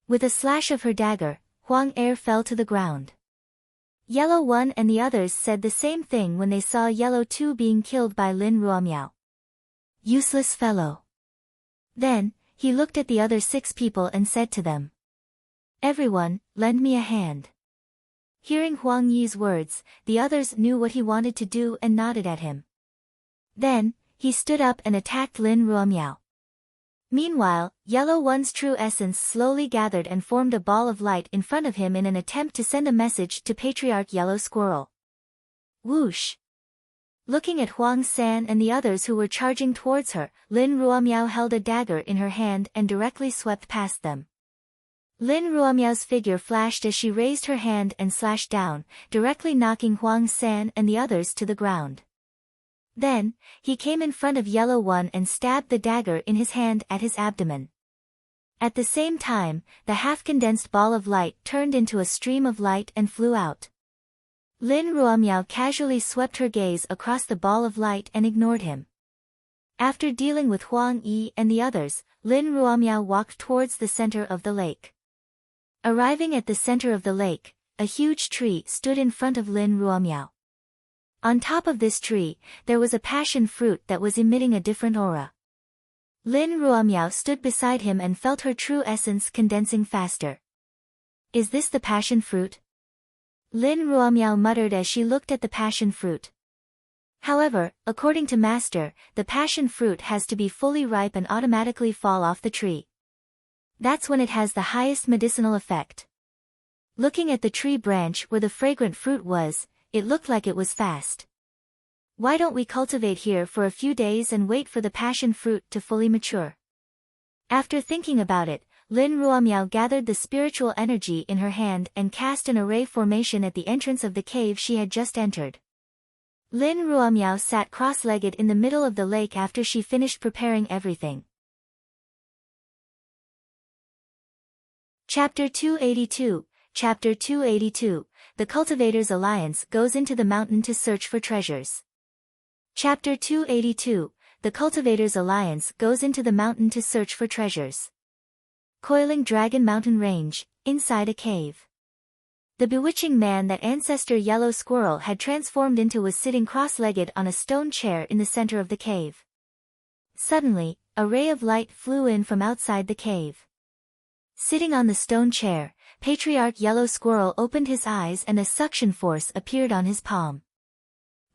With a slash of her dagger, Huang Er fell to the ground. Yellow 1 and the others said the same thing when they saw Yellow 2 being killed by Lin Ruomiao. Useless fellow. Then, he looked at the other 6 people and said to them, "Everyone, lend me a hand." Hearing Huang Yi's words, the others knew what he wanted to do and nodded at him. Then, he stood up and attacked Lin Ruomiao. Meanwhile, Yellow 1's true essence slowly gathered and formed a ball of light in front of him in an attempt to send a message to Patriarch Yellow Squirrel. Whoosh! Looking at Huang San and the others who were charging towards her, Lin Ruomiao held a dagger in her hand and directly swept past them. Lin Ruomiao's figure flashed as she raised her hand and slashed down, directly knocking Huang San and the others to the ground. Then, he came in front of Yellow 1 and stabbed the dagger in his hand at his abdomen. At the same time, the half-condensed ball of light turned into a stream of light and flew out. Lin Ruomiao casually swept her gaze across the ball of light and ignored him. After dealing with Huang Yi and the others, Lin Ruomiao walked towards the center of the lake. Arriving at the center of the lake, a huge tree stood in front of Lin Ruomiao. On top of this tree, there was a passion fruit that was emitting a different aura. Lin Ruomiao stood beside him and felt her true essence condensing faster. "Is this the passion fruit?" Lin Ruomiao muttered as she looked at the passion fruit. However, according to Master, the passion fruit has to be fully ripe and automatically fall off the tree. That's when it has the highest medicinal effect. Looking at the tree branch where the fragrant fruit was, it looked like it was fast. "Why don't we cultivate here for a few days and wait for the passion fruit to fully mature?" After thinking about it, Lin Ruomiao gathered the spiritual energy in her hand and cast an array formation at the entrance of the cave she had just entered. Lin Ruomiao sat cross-legged in the middle of the lake after she finished preparing everything. Chapter 282, Chapter 282, The Cultivators' Alliance goes into the mountain to search for treasures. Chapter 282, The Cultivators' Alliance goes into the mountain to search for treasures. Coiling Dragon Mountain Range, inside a cave. The bewitching man that ancestor Yellow Squirrel had transformed into was sitting cross-legged on a stone chair in the center of the cave. Suddenly, a ray of light flew in from outside the cave. Sitting on the stone chair, Patriarch Yellow Squirrel opened his eyes and a suction force appeared on his palm.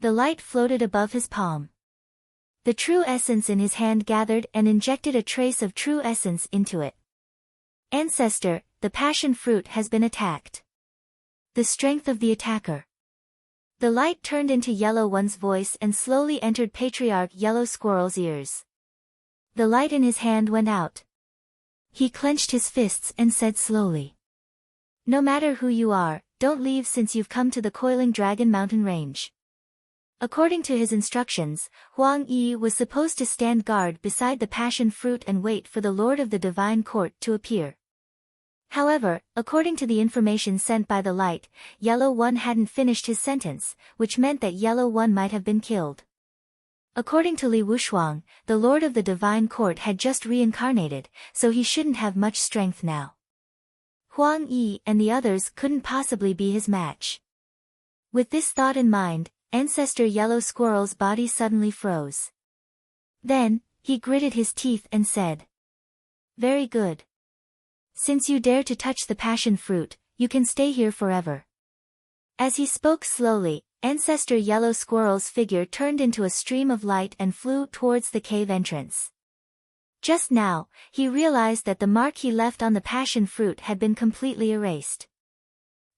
The light floated above his palm. The true essence in his hand gathered and injected a trace of true essence into it. "Ancestor, the passion fruit has been attacked." The strength of the attacker. The light turned into Yellow 1's voice and slowly entered Patriarch Yellow Squirrel's ears. The light in his hand went out. He clenched his fists and said slowly, "No matter who you are, don't leave since you've come to the Coiling Dragon Mountain Range." According to his instructions, Huang Yi was supposed to stand guard beside the passion fruit and wait for the Lord of the Divine Court to appear. However, according to the information sent by the light, Yellow 1 hadn't finished his sentence, which meant that Yellow 1 might have been killed. According to Li Wushuang, the Lord of the Divine Court had just reincarnated, so he shouldn't have much strength now. Huang Yi and the others couldn't possibly be his match. With this thought in mind, Ancestor Yellow Squirrel's body suddenly froze. Then, he gritted his teeth and said, "Very good. Since you dare to touch the passion fruit, you can stay here forever." As he spoke slowly, Ancestor Yellow Squirrel's figure turned into a stream of light and flew towards the cave entrance. Just now, he realized that the mark he left on the passion fruit had been completely erased.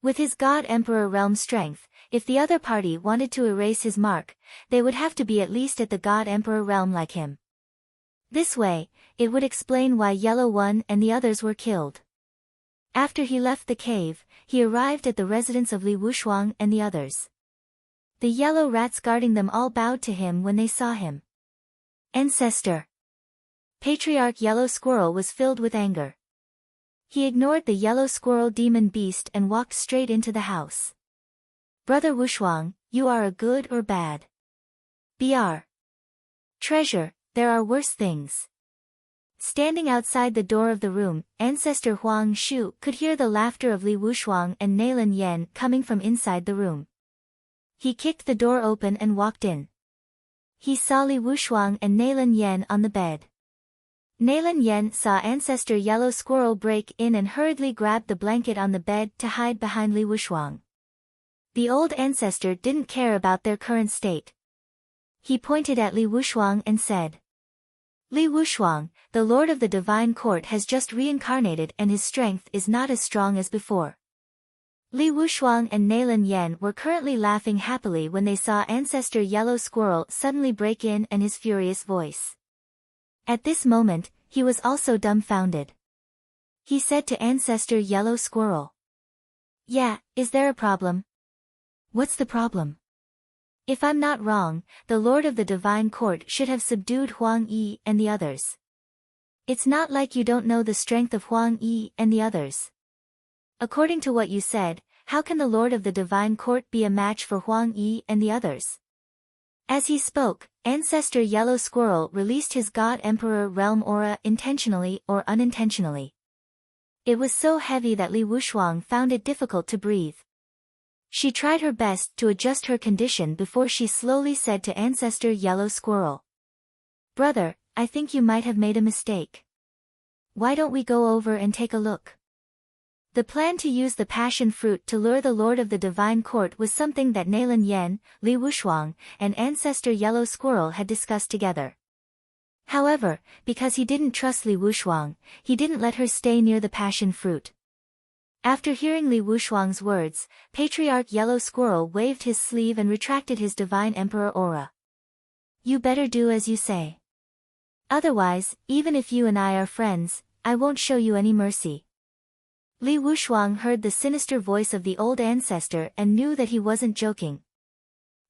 With his God Emperor realm strength, if the other party wanted to erase his mark, they would have to be at least at the God Emperor realm like him. This way, it would explain why Yellow One and the others were killed. After he left the cave, he arrived at the residence of Li Wushuang and the others. The yellow rats guarding them all bowed to him when they saw him. Ancestor. Patriarch Yellow Squirrel was filled with anger. He ignored the yellow squirrel demon beast and walked straight into the house. Brother Wushuang, you are a good or bad? Br. Treasure, there are worse things. Standing outside the door of the room, Ancestor Huang Shu could hear the laughter of Li Wushuang and Nailan Yen coming from inside the room. He kicked the door open and walked in. He saw Li Wushuang and Nailan Yen on the bed. Nailan Yen saw Ancestor Yellow Squirrel break in and hurriedly grabbed the blanket on the bed to hide behind Li Wushuang. The old ancestor didn't care about their current state. He pointed at Li Wushuang and said, Li Wushuang, the Lord of the Divine Court has just reincarnated and his strength is not as strong as before. Li Wushuang and Nailan Yen were currently laughing happily when they saw Ancestor Yellow Squirrel suddenly break in and his furious voice. At this moment, he was also dumbfounded. He said to Ancestor Yellow Squirrel, Yeah, is there a problem? What's the problem? If I'm not wrong, the Lord of the Divine Court should have subdued Huang Yi and the others. It's not like you don't know the strength of Huang Yi and the others. According to what you said, how can the Lord of the Divine Court be a match for Huang Yi and the others? As he spoke, Ancestor Yellow Squirrel released his God Emperor Realm aura intentionally or unintentionally. It was so heavy that Li Wushuang found it difficult to breathe. She tried her best to adjust her condition before she slowly said to Ancestor Yellow Squirrel, Brother, I think you might have made a mistake. Why don't we go over and take a look? The plan to use the passion fruit to lure the Lord of the Divine Court was something that Nailan Yen, Li Wushuang, and Ancestor Yellow Squirrel had discussed together. However, because he didn't trust Li Wushuang, he didn't let her stay near the passion fruit. After hearing Li Wushuang's words, Patriarch Yellow Squirrel waved his sleeve and retracted his Divine Emperor aura. You better do as you say. Otherwise, even if you and I are friends, I won't show you any mercy. Li Wushuang heard the sinister voice of the old ancestor and knew that he wasn't joking.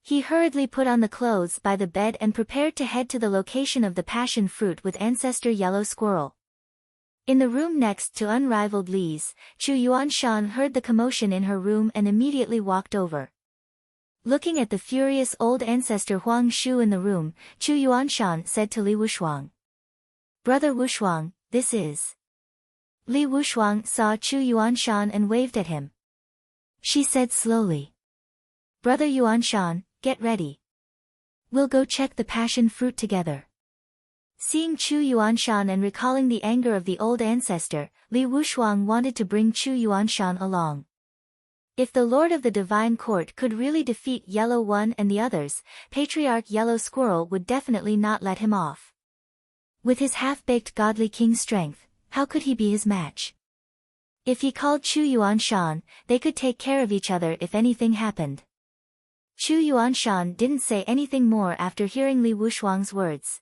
He hurriedly put on the clothes by the bed and prepared to head to the location of the passion fruit with Ancestor Yellow Squirrel. In the room next to Unrivaled Li's, Chu Yuanshan heard the commotion in her room and immediately walked over. Looking at the furious old ancestor Huang Shu in the room, Chu Yuanshan said to Li Wushuang, Brother Wushuang, this is... Li Wushuang saw Chu Yuanshan and waved at him. She said slowly, Brother Yuanshan, get ready. We'll go check the passion fruit together. Seeing Chu Yuanshan and recalling the anger of the old ancestor, Li Wushuang wanted to bring Chu Yuanshan along. If the Lord of the Divine Court could really defeat Yellow One and the others, Patriarch Yellow Squirrel would definitely not let him off. With his half-baked godly king strength, how could he be his match? If he called Chu Yuanshan, they could take care of each other if anything happened. Chu Yuanshan didn't say anything more after hearing Li Wushuang's words.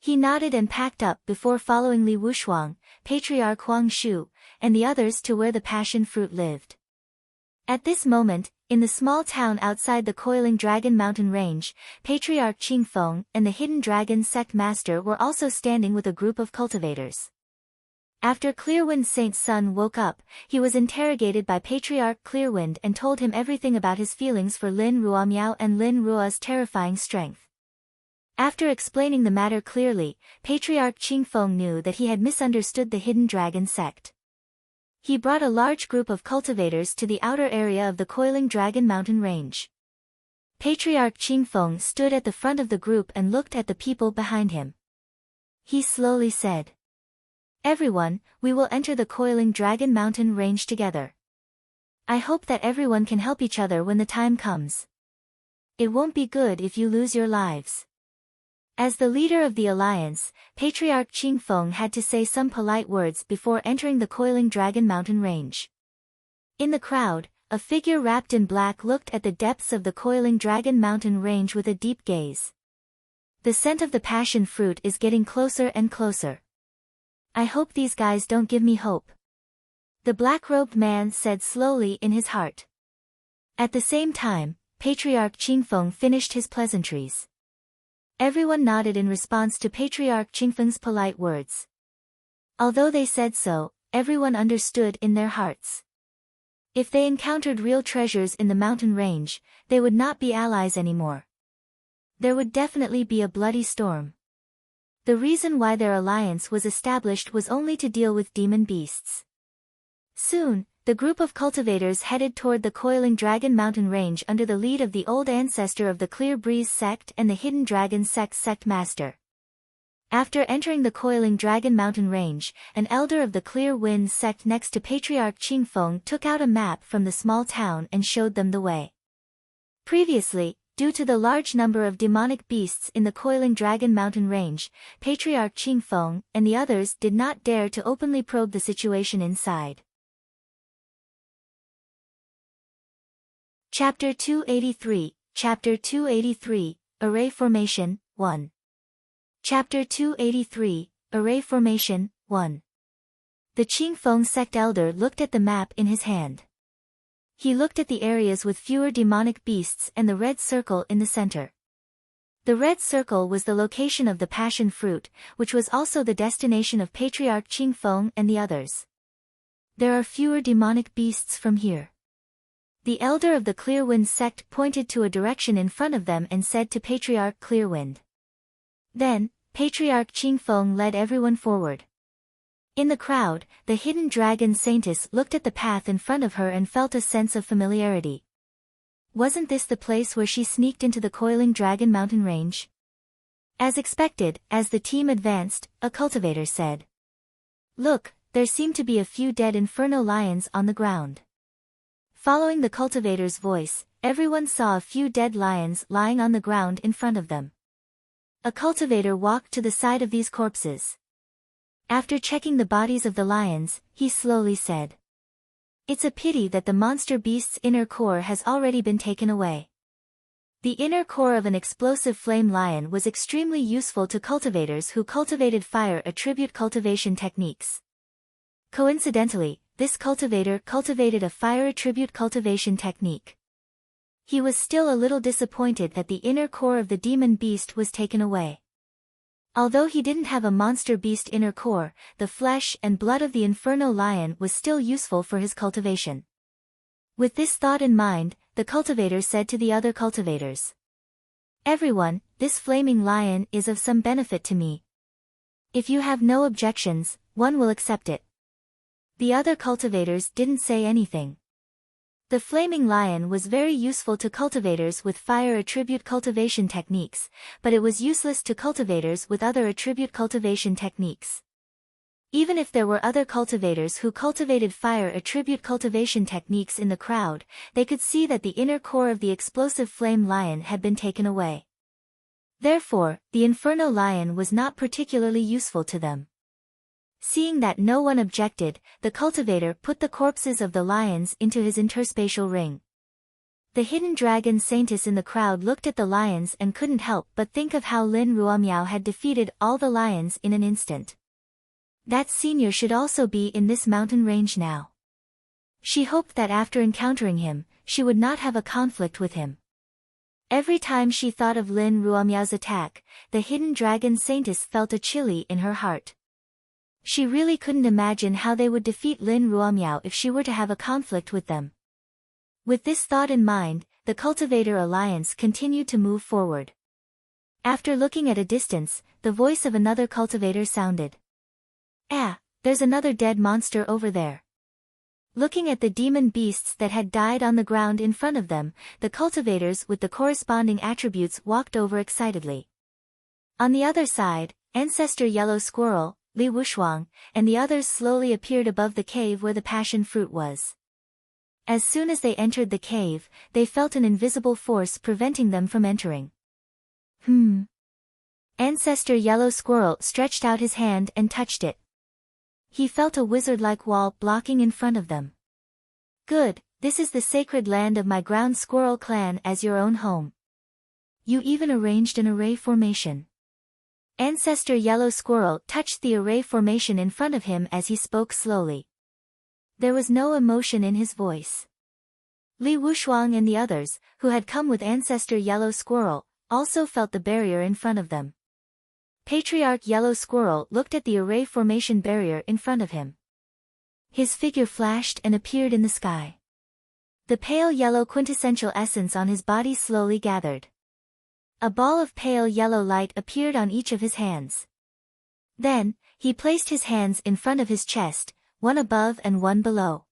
He nodded and packed up before following Li Wushuang, Patriarch Huang Shu, and the others to where the passion fruit lived. At this moment, in the small town outside the Coiling Dragon Mountain Range, Patriarch Qingfeng and the Hidden Dragon Sect Master were also standing with a group of cultivators. After Clearwind Saint's son woke up, he was interrogated by Patriarch Clearwind and told him everything about his feelings for Lin Ruomiao and Lin Ruo's terrifying strength. After explaining the matter clearly, Patriarch Qingfeng knew that he had misunderstood the Hidden Dragon Sect. He brought a large group of cultivators to the outer area of the Coiling Dragon Mountain Range. Patriarch Qingfeng stood at the front of the group and looked at the people behind him. He slowly said, Everyone, we will enter the Coiling Dragon Mountain Range together. I hope that everyone can help each other when the time comes. It won't be good if you lose your lives. As the leader of the alliance, Patriarch Qingfeng had to say some polite words before entering the Coiling Dragon Mountain Range. In the crowd, a figure wrapped in black looked at the depths of the Coiling Dragon Mountain Range with a deep gaze. The scent of the passion fruit is getting closer and closer. I hope these guys don't give me hope. The black-robed man said slowly in his heart. At the same time, Patriarch Qingfeng finished his pleasantries. Everyone nodded in response to Patriarch Qingfeng's polite words. Although they said so, everyone understood in their hearts. If they encountered real treasures in the mountain range, they would not be allies anymore. There would definitely be a bloody storm. The reason why their alliance was established was only to deal with demon beasts. Soon, the group of cultivators headed toward the Coiling Dragon Mountain Range under the lead of the old ancestor of the Clear Breeze Sect and the Hidden Dragon Sect Master. After entering the Coiling Dragon Mountain Range, an elder of the Clear Wind Sect next to Patriarch Qingfeng took out a map from the small town and showed them the way. Previously, due to the large number of demonic beasts in the Coiling Dragon Mountain Range, Patriarch Qingfeng and the others did not dare to openly probe the situation inside. Chapter 283, Chapter 283, Array Formation, 1. Chapter 283, Array Formation, 1. The Qingfeng sect elder looked at the map in his hand. He looked at the areas with fewer demonic beasts and the red circle in the center. The red circle was the location of the passion fruit, which was also the destination of Patriarch Qingfeng and the others. There are fewer demonic beasts from here. The elder of the Clearwind sect pointed to a direction in front of them and said to Patriarch Clearwind. Then, Patriarch Qingfeng led everyone forward. In the crowd, the hidden dragon Saintess looked at the path in front of her and felt a sense of familiarity. Wasn't this the place where she sneaked into the Coiling Dragon Mountain Range? As expected, as the team advanced, a cultivator said. Look, there seem to be a few dead inferno lions on the ground. Following the cultivator's voice, everyone saw a few dead lions lying on the ground in front of them. A cultivator walked to the side of these corpses. After checking the bodies of the lions, he slowly said. It's a pity that the monster beast's inner core has already been taken away. The inner core of an explosive flame lion was extremely useful to cultivators who cultivated fire attribute cultivation techniques. Coincidentally, this cultivator cultivated a fire attribute cultivation technique. He was still a little disappointed that the inner core of the demon beast was taken away. Although he didn't have a monster beast inner core, the flesh and blood of the inferno lion was still useful for his cultivation. With this thought in mind, the cultivator said to the other cultivators. Everyone, this flaming lion is of some benefit to me. If you have no objections, one will accept it. The other cultivators didn't say anything. The flaming lion was very useful to cultivators with fire attribute cultivation techniques, but it was useless to cultivators with other attribute cultivation techniques. Even if there were other cultivators who cultivated fire attribute cultivation techniques in the crowd, they could see that the inner core of the explosive flame lion had been taken away. Therefore, the inferno lion was not particularly useful to them. Seeing that no one objected, the cultivator put the corpses of the lions into his interspatial ring. The hidden dragon Saintess in the crowd looked at the lions and couldn't help but think of how Lin Ruomiao had defeated all the lions in an instant. That senior should also be in this mountain range now. She hoped that after encountering him, she would not have a conflict with him. Every time she thought of Lin Ruomiao's attack, the hidden dragon Saintess felt a chilly in her heart. She really couldn't imagine how they would defeat Lin Ruomiao if she were to have a conflict with them. With this thought in mind, the Cultivator Alliance continued to move forward. After looking at a distance, the voice of another cultivator sounded. Ah, there's another dead monster over there. Looking at the demon beasts that had died on the ground in front of them, the cultivators with the corresponding attributes walked over excitedly. On the other side, Ancestor Yellow Squirrel, Li Wushuang, and the others slowly appeared above the cave where the passion fruit was. As soon as they entered the cave, they felt an invisible force preventing them from entering. Ancestor Yellow Squirrel stretched out his hand and touched it. He felt a wizard-like wall blocking in front of them. Good, this is the sacred land of my ground squirrel clan as your own home. You even arranged an array formation. Ancestor Yellow Squirrel touched the array formation in front of him as he spoke slowly. There was no emotion in his voice. Li Wushuang and the others, who had come with Ancestor Yellow Squirrel, also felt the barrier in front of them. Patriarch Yellow Squirrel looked at the array formation barrier in front of him. His figure flashed and appeared in the sky. The pale yellow quintessential essence on his body slowly gathered. A ball of pale yellow light appeared on each of his hands. Then, he placed his hands in front of his chest, one above and one below.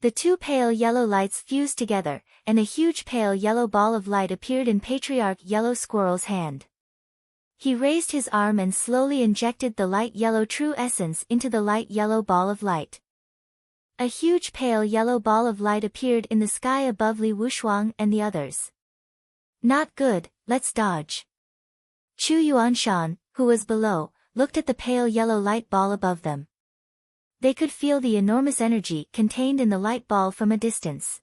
The two pale yellow lights fused together, and a huge pale yellow ball of light appeared in Patriarch Yellow Squirrel's hand. He raised his arm and slowly injected the light yellow true essence into the light yellow ball of light. A huge pale yellow ball of light appeared in the sky above Li Wushuang and the others. Not good, let's dodge. Chu Yuanshan, who was below, looked at the pale yellow light ball above them. They could feel the enormous energy contained in the light ball from a distance.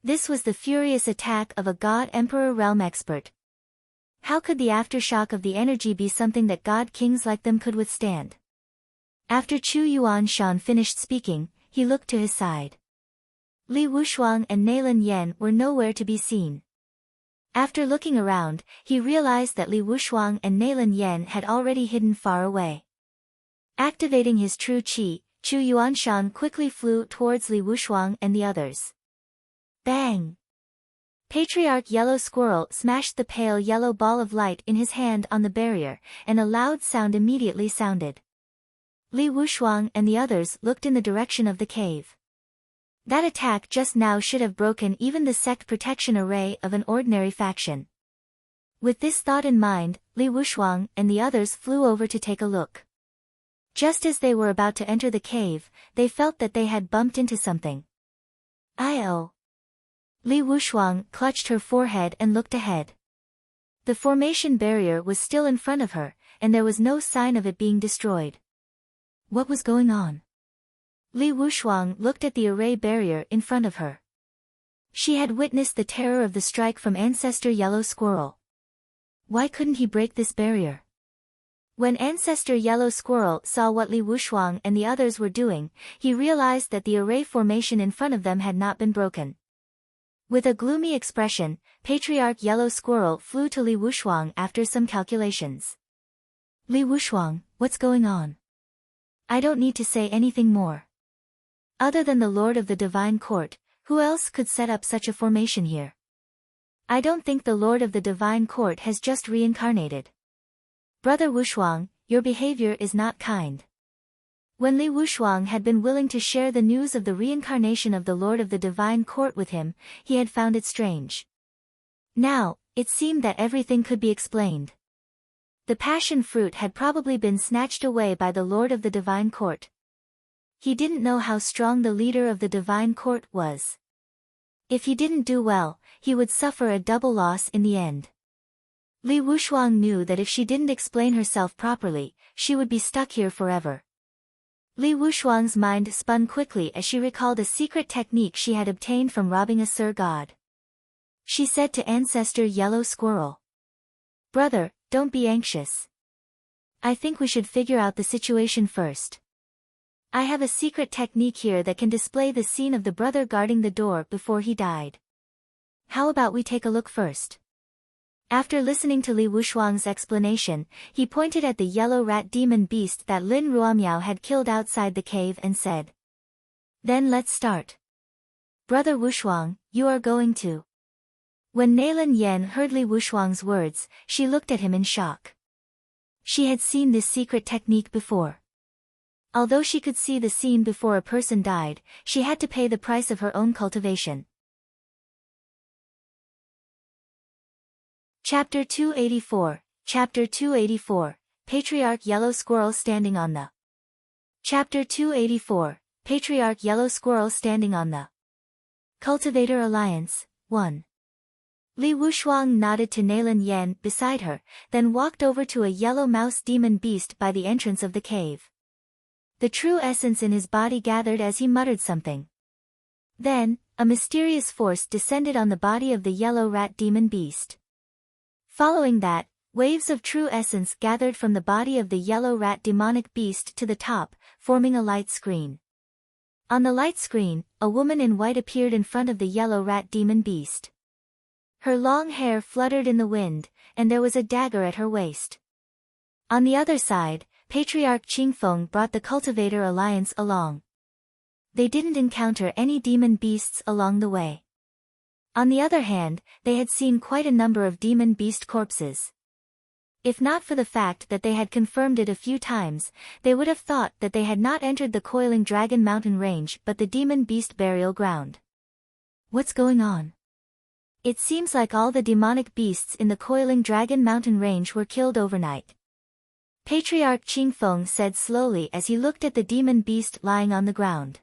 This was the furious attack of a God Emperor realm expert. How could the aftershock of the energy be something that God kings like them could withstand? After Chu Yuanshan finished speaking, he looked to his side. Li Wushuang and Nalin Yen were nowhere to be seen. After looking around, he realized that Li Wushuang and Nalin Yen had already hidden far away. Activating his true qi, Chu Yuanshan quickly flew towards Li Wushuang and the others. Bang! Patriarch Yellow Squirrel smashed the pale yellow ball of light in his hand on the barrier, and a loud sound immediately sounded. Li Wushuang and the others looked in the direction of the cave. That attack just now should have broken even the Sect protection array of an ordinary faction. With this thought in mind, Li Wushuang and the others flew over to take a look. Just as they were about to enter the cave, they felt that they had bumped into something. "I-oh." Li Wushuang clutched her forehead and looked ahead. The formation barrier was still in front of her, and there was no sign of it being destroyed. What was going on? Li Wushuang looked at the array barrier in front of her. She had witnessed the terror of the strike from Ancestor Yellow Squirrel. Why couldn't he break this barrier? When Ancestor Yellow Squirrel saw what Li Wushuang and the others were doing, he realized that the array formation in front of them had not been broken. With a gloomy expression, Patriarch Yellow Squirrel flew to Li Wushuang after some calculations. Li Wushuang, what's going on? I don't need to say anything more. Other than the Lord of the Divine Court, who else could set up such a formation here? I don't think the Lord of the Divine Court has just reincarnated. Brother Wushuang, your behavior is not kind. When Li Wushuang had been willing to share the news of the reincarnation of the Lord of the Divine Court with him, he had found it strange. Now, it seemed that everything could be explained. The passion fruit had probably been snatched away by the Lord of the Divine Court. He didn't know how strong the leader of the Divine Court was. If he didn't do well, he would suffer a double loss in the end. Li Wushuang knew that if she didn't explain herself properly, she would be stuck here forever. Li Wushuang's mind spun quickly as she recalled a secret technique she had obtained from robbing a Sir God. She said to Ancestor Yellow Squirrel, "Brother, don't be anxious. I think we should figure out the situation first. I have a secret technique here that can display the scene of the brother guarding the door before he died. How about we take a look first?" After listening to Li Wushuang's explanation, he pointed at the yellow rat demon beast that Lin Ruomiao had killed outside the cave and said, "Then let's start. Brother Wushuang, you are going to..." When Nalin Yen heard Li Wushuang's words, she looked at him in shock. She had seen this secret technique before. Although she could see the scene before a person died, she had to pay the price of her own cultivation. Chapter 284, Chapter 284, Patriarch Yellow Squirrel Standing on the Chapter 284, Patriarch Yellow Squirrel Standing on the Cultivator Alliance, 1. Li Wushuang nodded to Nalin Yen beside her, then walked over to a yellow mouse demon beast by the entrance of the cave. The true essence in his body gathered as he muttered something. Then, a mysterious force descended on the body of the yellow rat demon beast. Following that, Waves of true essence gathered from the body of the yellow rat demonic beast to the top, forming a light screen. On the light screen, a woman in white appeared in front of the yellow rat demon beast. Her long hair fluttered in the wind, and there was a dagger at her waist. On the other side, Patriarch Qingfeng brought the Cultivator Alliance along. They didn't encounter any demon beasts along the way. On the other hand, they had seen quite a number of demon beast corpses. If not for the fact that they had confirmed it a few times, they would have thought that they had not entered the Coiling Dragon Mountain range but the demon beast burial ground. What's going on? It seems like all the demonic beasts in the Coiling Dragon Mountain range were killed overnight. Patriarch Qingfeng said slowly as he looked at the demon beast lying on the ground.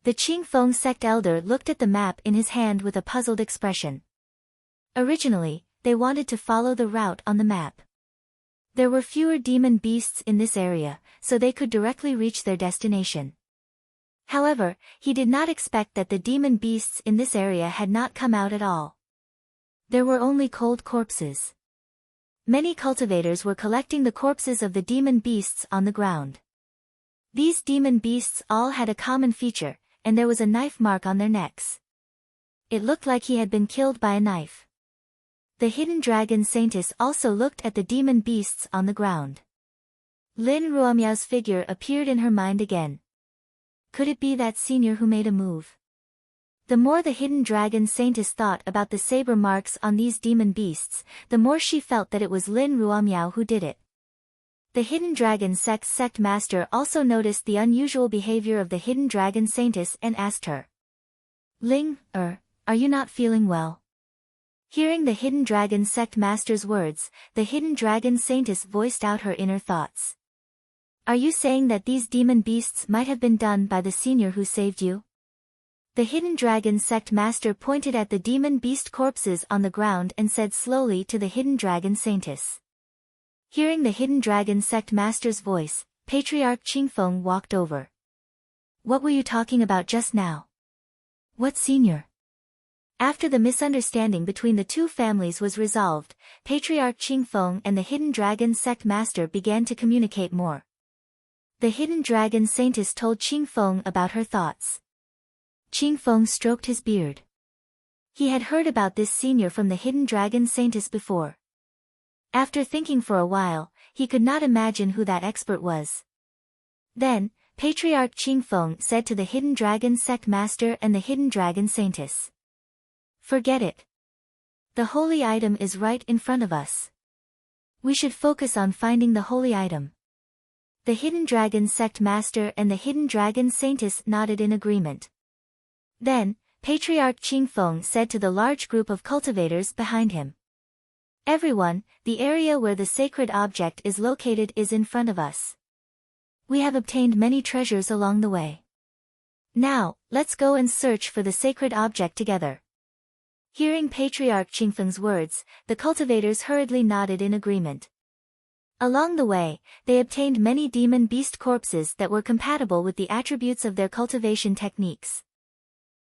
The Qingfeng sect elder looked at the map in his hand with a puzzled expression. Originally, they wanted to follow the route on the map. There were fewer demon beasts in this area, so they could directly reach their destination. However, he did not expect that the demon beasts in this area had not come out at all. There were only cold corpses. Many cultivators were collecting the corpses of the demon beasts on the ground. These demon beasts all had a common feature, and there was a knife mark on their necks. It looked like he had been killed by a knife. The hidden dragon Saintess also looked at the demon beasts on the ground. Lin Ruomiao's figure appeared in her mind again. Could it be that senior who made a move? The more the hidden dragon Saintess thought about the saber marks on these demon beasts, the more she felt that it was Lin Ruomiao who did it. The hidden dragon Sect's sect master also noticed the unusual behavior of the hidden dragon Saintess and asked her. Ling, are you not feeling well? Hearing the hidden dragon sect master's words, the hidden dragon Saintess voiced out her inner thoughts. Are you saying that these demon beasts might have been done by the senior who saved you? The hidden dragon sect master pointed at the demon beast corpses on the ground and said slowly to the hidden dragon Saintess. Hearing the hidden dragon sect master's voice, Patriarch Qingfeng walked over. What were you talking about just now? What senior? After the misunderstanding between the two families was resolved, Patriarch Qingfeng and the hidden dragon sect master began to communicate more. The hidden dragon Saintess told Qingfeng about her thoughts. Qingfeng stroked his beard. He had heard about this senior from the hidden dragon Saintess before. After thinking for a while, he could not imagine who that expert was. Then, Patriarch Qingfeng said to the hidden dragon sect master and the hidden dragon Saintess. Forget it. The holy item is right in front of us. We should focus on finding the holy item. The hidden dragon sect master and the hidden dragon Saintess nodded in agreement. Then, Patriarch Qingfeng said to the large group of cultivators behind him. Everyone, the area where the sacred object is located is in front of us. We have obtained many treasures along the way. Now, let's go and search for the sacred object together. Hearing Patriarch Qingfeng's words, the cultivators hurriedly nodded in agreement. Along the way, they obtained many demon beast corpses that were compatible with the attributes of their cultivation techniques.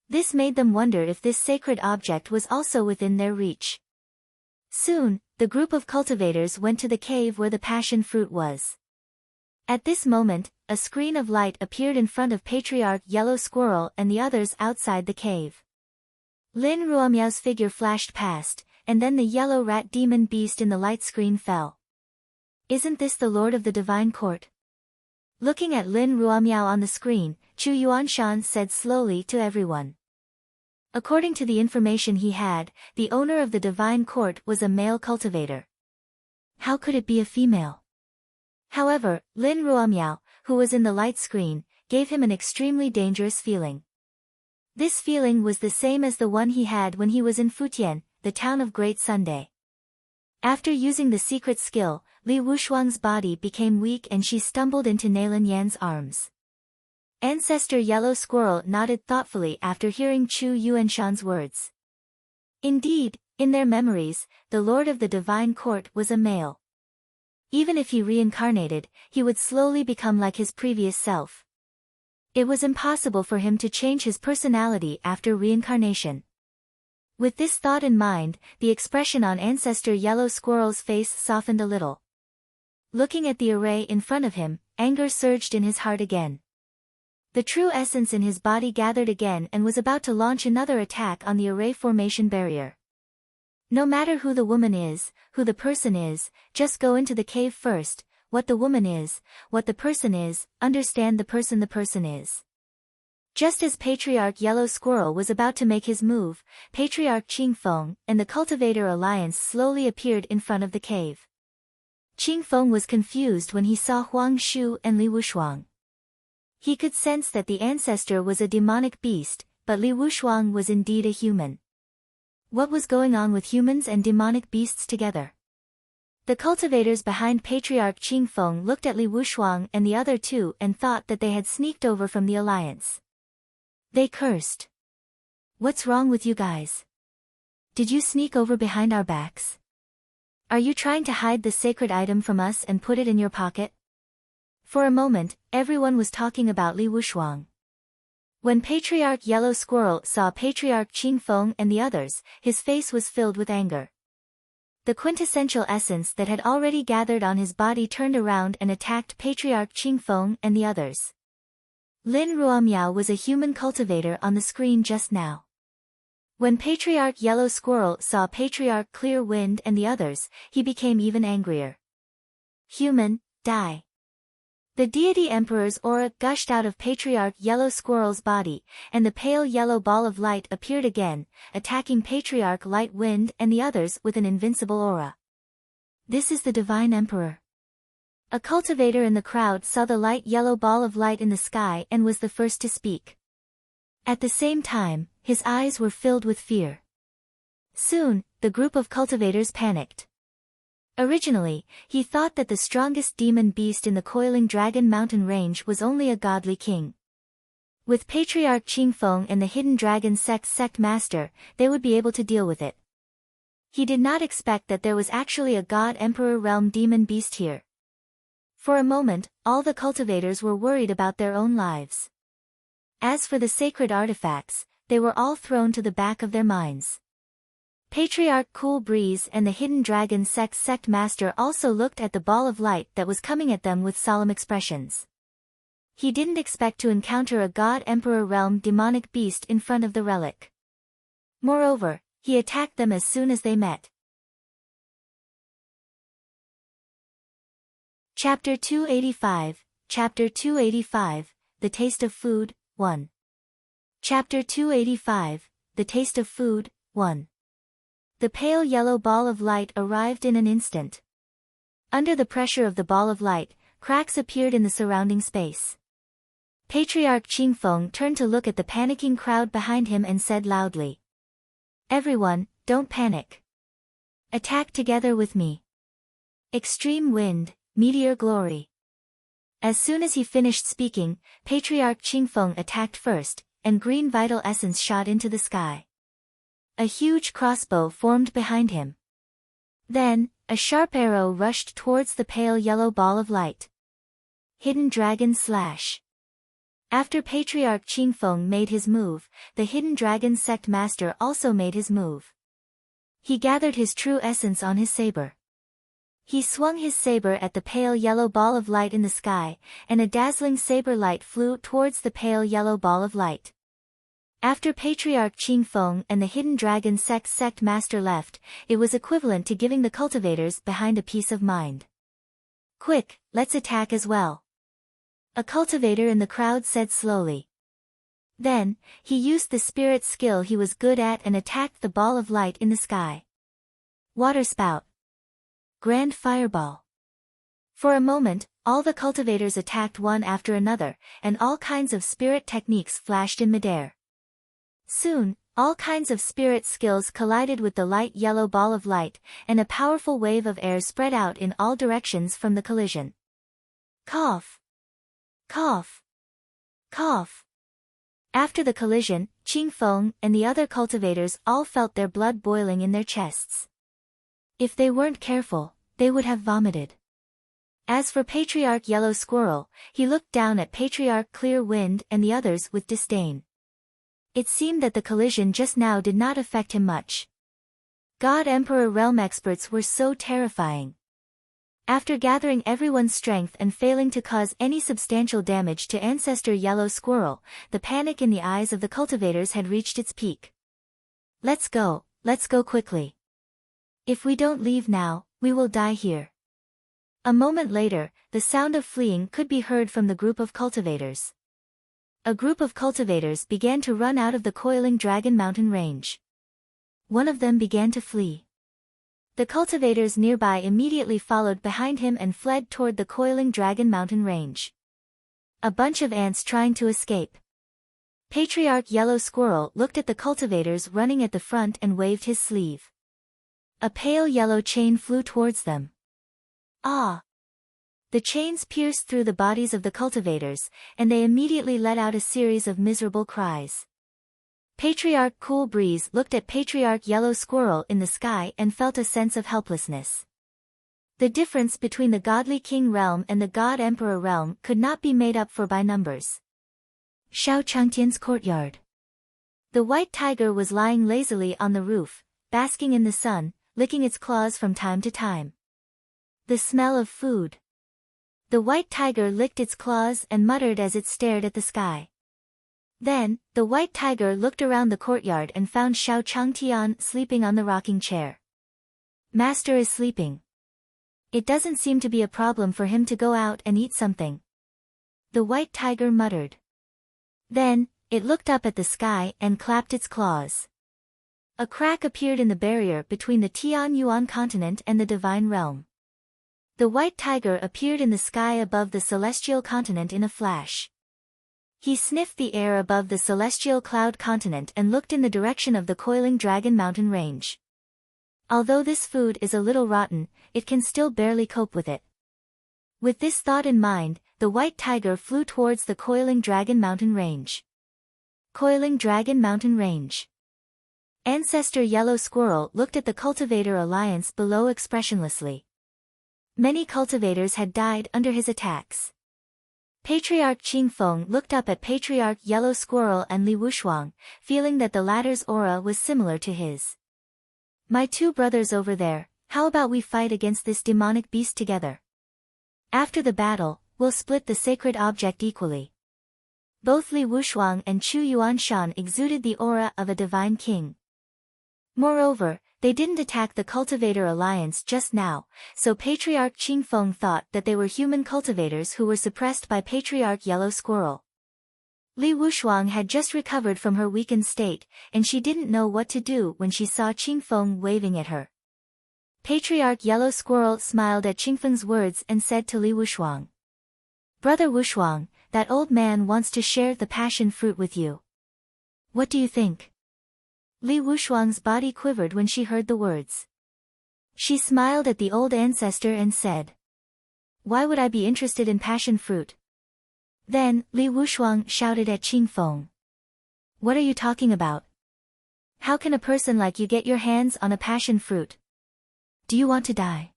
This made them wonder if this sacred object was also within their reach. Soon, the group of cultivators went to the cave where the passion fruit was. At this moment, a screen of light appeared in front of Patriarch Yellow Squirrel and the others outside the cave. Lin Ruomiao's figure flashed past, and then the yellow rat demon beast in the light screen fell. Isn't this the Lord of the Divine Court? Looking at Lin Ruomiao on the screen, Chu Yuanshan said slowly to everyone. According to the information he had, the owner of the Divine Court was a male cultivator. How could it be a female? However, Lin Ruomiao, who was in the light screen, gave him an extremely dangerous feeling. This feeling was the same as the one he had when he was in Futian, the town of Great Sunday. After using the secret skill, Li Wushuang's body became weak and she stumbled into Nailin Yan's arms. Ancestor Yellow Squirrel nodded thoughtfully after hearing Chu Yuanshan's words. Indeed, in their memories, the Lord of the Divine Court was a male. Even if he reincarnated, he would slowly become like his previous self. It was impossible for him to change his personality after reincarnation. With this thought in mind, the expression on Ancestor Yellow Squirrel's face softened a little. Looking at the array in front of him, anger surged in his heart again. The true essence in his body gathered again and was about to launch another attack on the array formation barrier. No matter who the woman is, who the person is, just go into the cave first, what the woman is, what the person is, understand the person is. Just as Patriarch Yellow Squirrel was about to make his move, Patriarch Qingfeng and the Cultivator Alliance slowly appeared in front of the cave. Qingfeng was confused when he saw Huang Shu and Li Wushuang. He could sense that the ancestor was a demonic beast, but Li Wushuang was indeed a human. What was going on with humans and demonic beasts together? The cultivators behind Patriarch Qingfeng looked at Li Wushuang and the other two and thought that they had sneaked over from the alliance. They cursed. What's wrong with you guys? Did you sneak over behind our backs? Are you trying to hide the sacred item from us and put it in your pocket? For a moment, everyone was talking about Li Wushuang. When Patriarch Yellow Squirrel saw Patriarch Qingfeng and the others, his face was filled with anger. The quintessential essence that had already gathered on his body turned around and attacked Patriarch Qingfeng and the others. Lin Ruomiao was a human cultivator on the screen just now. When Patriarch Yellow Squirrel saw Patriarch Clear Wind and the others, he became even angrier. Human, die. The Deity Emperor's aura gushed out of Patriarch Yellow Squirrel's body, and the pale yellow ball of light appeared again, attacking Patriarch Light Wind and the others with an invincible aura. This is the Divine Emperor. A cultivator in the crowd saw the light yellow ball of light in the sky and was the first to speak. At the same time, his eyes were filled with fear. Soon, the group of cultivators panicked. Originally, he thought that the strongest demon beast in the coiling dragon mountain range was only a godly king. With Patriarch Qingfeng and the hidden dragon Sect master, they would be able to deal with it. He did not expect that there was actually a god emperor realm demon beast here. For a moment, all the cultivators were worried about their own lives. As for the sacred artifacts, they were all thrown to the back of their minds. Patriarch Cool Breeze and the hidden dragon Sect master also looked at the ball of light that was coming at them with solemn expressions. He didn't expect to encounter a god emperor realm demonic beast in front of the relic. Moreover, he attacked them as soon as they met. Chapter 285, Chapter 285, The Taste of Food, 1. Chapter 285, The Taste of Food, 1. The pale yellow ball of light arrived in an instant. Under the pressure of the ball of light, cracks appeared in the surrounding space. Patriarch Qingfeng turned to look at the panicking crowd behind him and said loudly, "Everyone, don't panic. Attack together with me. Extreme Wind, Meteor Glory." As soon as he finished speaking, Patriarch Qingfeng attacked first, and green vital essence shot into the sky. A huge crossbow formed behind him. Then, a sharp arrow rushed towards the pale yellow ball of light. Hidden Dragon Slash. After Patriarch Qingfeng made his move, the Hidden Dragon Sect Master also made his move. He gathered his true essence on his saber. He swung his saber at the pale yellow ball of light in the sky, and a dazzling saber light flew towards the pale yellow ball of light. After Patriarch Qingfeng and the Hidden Dragon Sect Master left, it was equivalent to giving the cultivators behind a peace of mind. "Quick, let's attack as well," a cultivator in the crowd said slowly. Then, he used the spirit skill he was good at and attacked the ball of light in the sky. Water Spout. Grand Fireball. For a moment, all the cultivators attacked one after another, and all kinds of spirit techniques flashed in midair. Soon, all kinds of spirit skills collided with the light yellow ball of light, and a powerful wave of air spread out in all directions from the collision. Cough! Cough! Cough! After the collision, Qingfeng and the other cultivators all felt their blood boiling in their chests. If they weren't careful, they would have vomited. As for Patriarch Yellow Squirrel, he looked down at Patriarch Clear Wind and the others with disdain. It seemed that the collision just now did not affect him much. God Emperor Realm experts were so terrifying. After gathering everyone's strength and failing to cause any substantial damage to Ancestor Yellow Squirrel, the panic in the eyes of the cultivators had reached its peak. Let's go quickly. If we don't leave now, we will die here. A moment later, the sound of fleeing could be heard from the group of cultivators. A group of cultivators began to run out of the coiling Dragon Mountain range. One of them began to flee. The cultivators nearby immediately followed behind him and fled toward the coiling Dragon Mountain range. A bunch of ants trying to escape. Patriarch Yellow Squirrel looked at the cultivators running at the front and waved his sleeve. A pale yellow chain flew towards them. Ah! The chains pierced through the bodies of the cultivators, and they immediately let out a series of miserable cries. Patriarch Cool Breeze looked at Patriarch Yellow Squirrel in the sky and felt a sense of helplessness. The difference between the Godly King realm and the God Emperor realm could not be made up for by numbers. Xiao Changtian's courtyard. The white tiger was lying lazily on the roof, basking in the sun, licking its claws from time to time. The smell of food. The white tiger licked its claws and muttered as it stared at the sky. Then, the white tiger looked around the courtyard and found Xiao Changtian sleeping on the rocking chair. Master is sleeping. It doesn't seem to be a problem for him to go out and eat something. The white tiger muttered. Then, it looked up at the sky and clapped its claws. A crack appeared in the barrier between the Tian Yuan continent and the divine realm. The white tiger appeared in the sky above the celestial continent in a flash. He sniffed the air above the celestial cloud continent and looked in the direction of the coiling Dragon Mountain range. Although this food is a little rotten, it can still barely cope with it. With this thought in mind, the white tiger flew towards the coiling Dragon Mountain range. Coiling Dragon Mountain range. Ancestor Yellow Squirrel looked at the Cultivator Alliance below expressionlessly. Many cultivators had died under his attacks. Patriarch Qingfeng looked up at Patriarch Yellow Squirrel and Li Wushuang, feeling that the latter's aura was similar to his. My two brothers over there, how about we fight against this demonic beast together? After the battle, we'll split the sacred object equally. Both Li Wushuang and Chu Yuanshan exuded the aura of a divine king. Moreover, they didn't attack the Cultivator Alliance just now, so Patriarch Qingfeng thought that they were human cultivators who were suppressed by Patriarch Yellow Squirrel. Li Wushuang had just recovered from her weakened state, and she didn't know what to do when she saw Qingfeng waving at her. Patriarch Yellow Squirrel smiled at Qingfeng's words and said to Li Wushuang. Brother Wushuang, that old man wants to share the passion fruit with you. What do you think? Li Wushuang's body quivered when she heard the words. She smiled at the old ancestor and said. Why would I be interested in passion fruit? Then, Li Wushuang shouted at Qingfeng. What are you talking about? How can a person like you get your hands on a passion fruit? Do you want to die?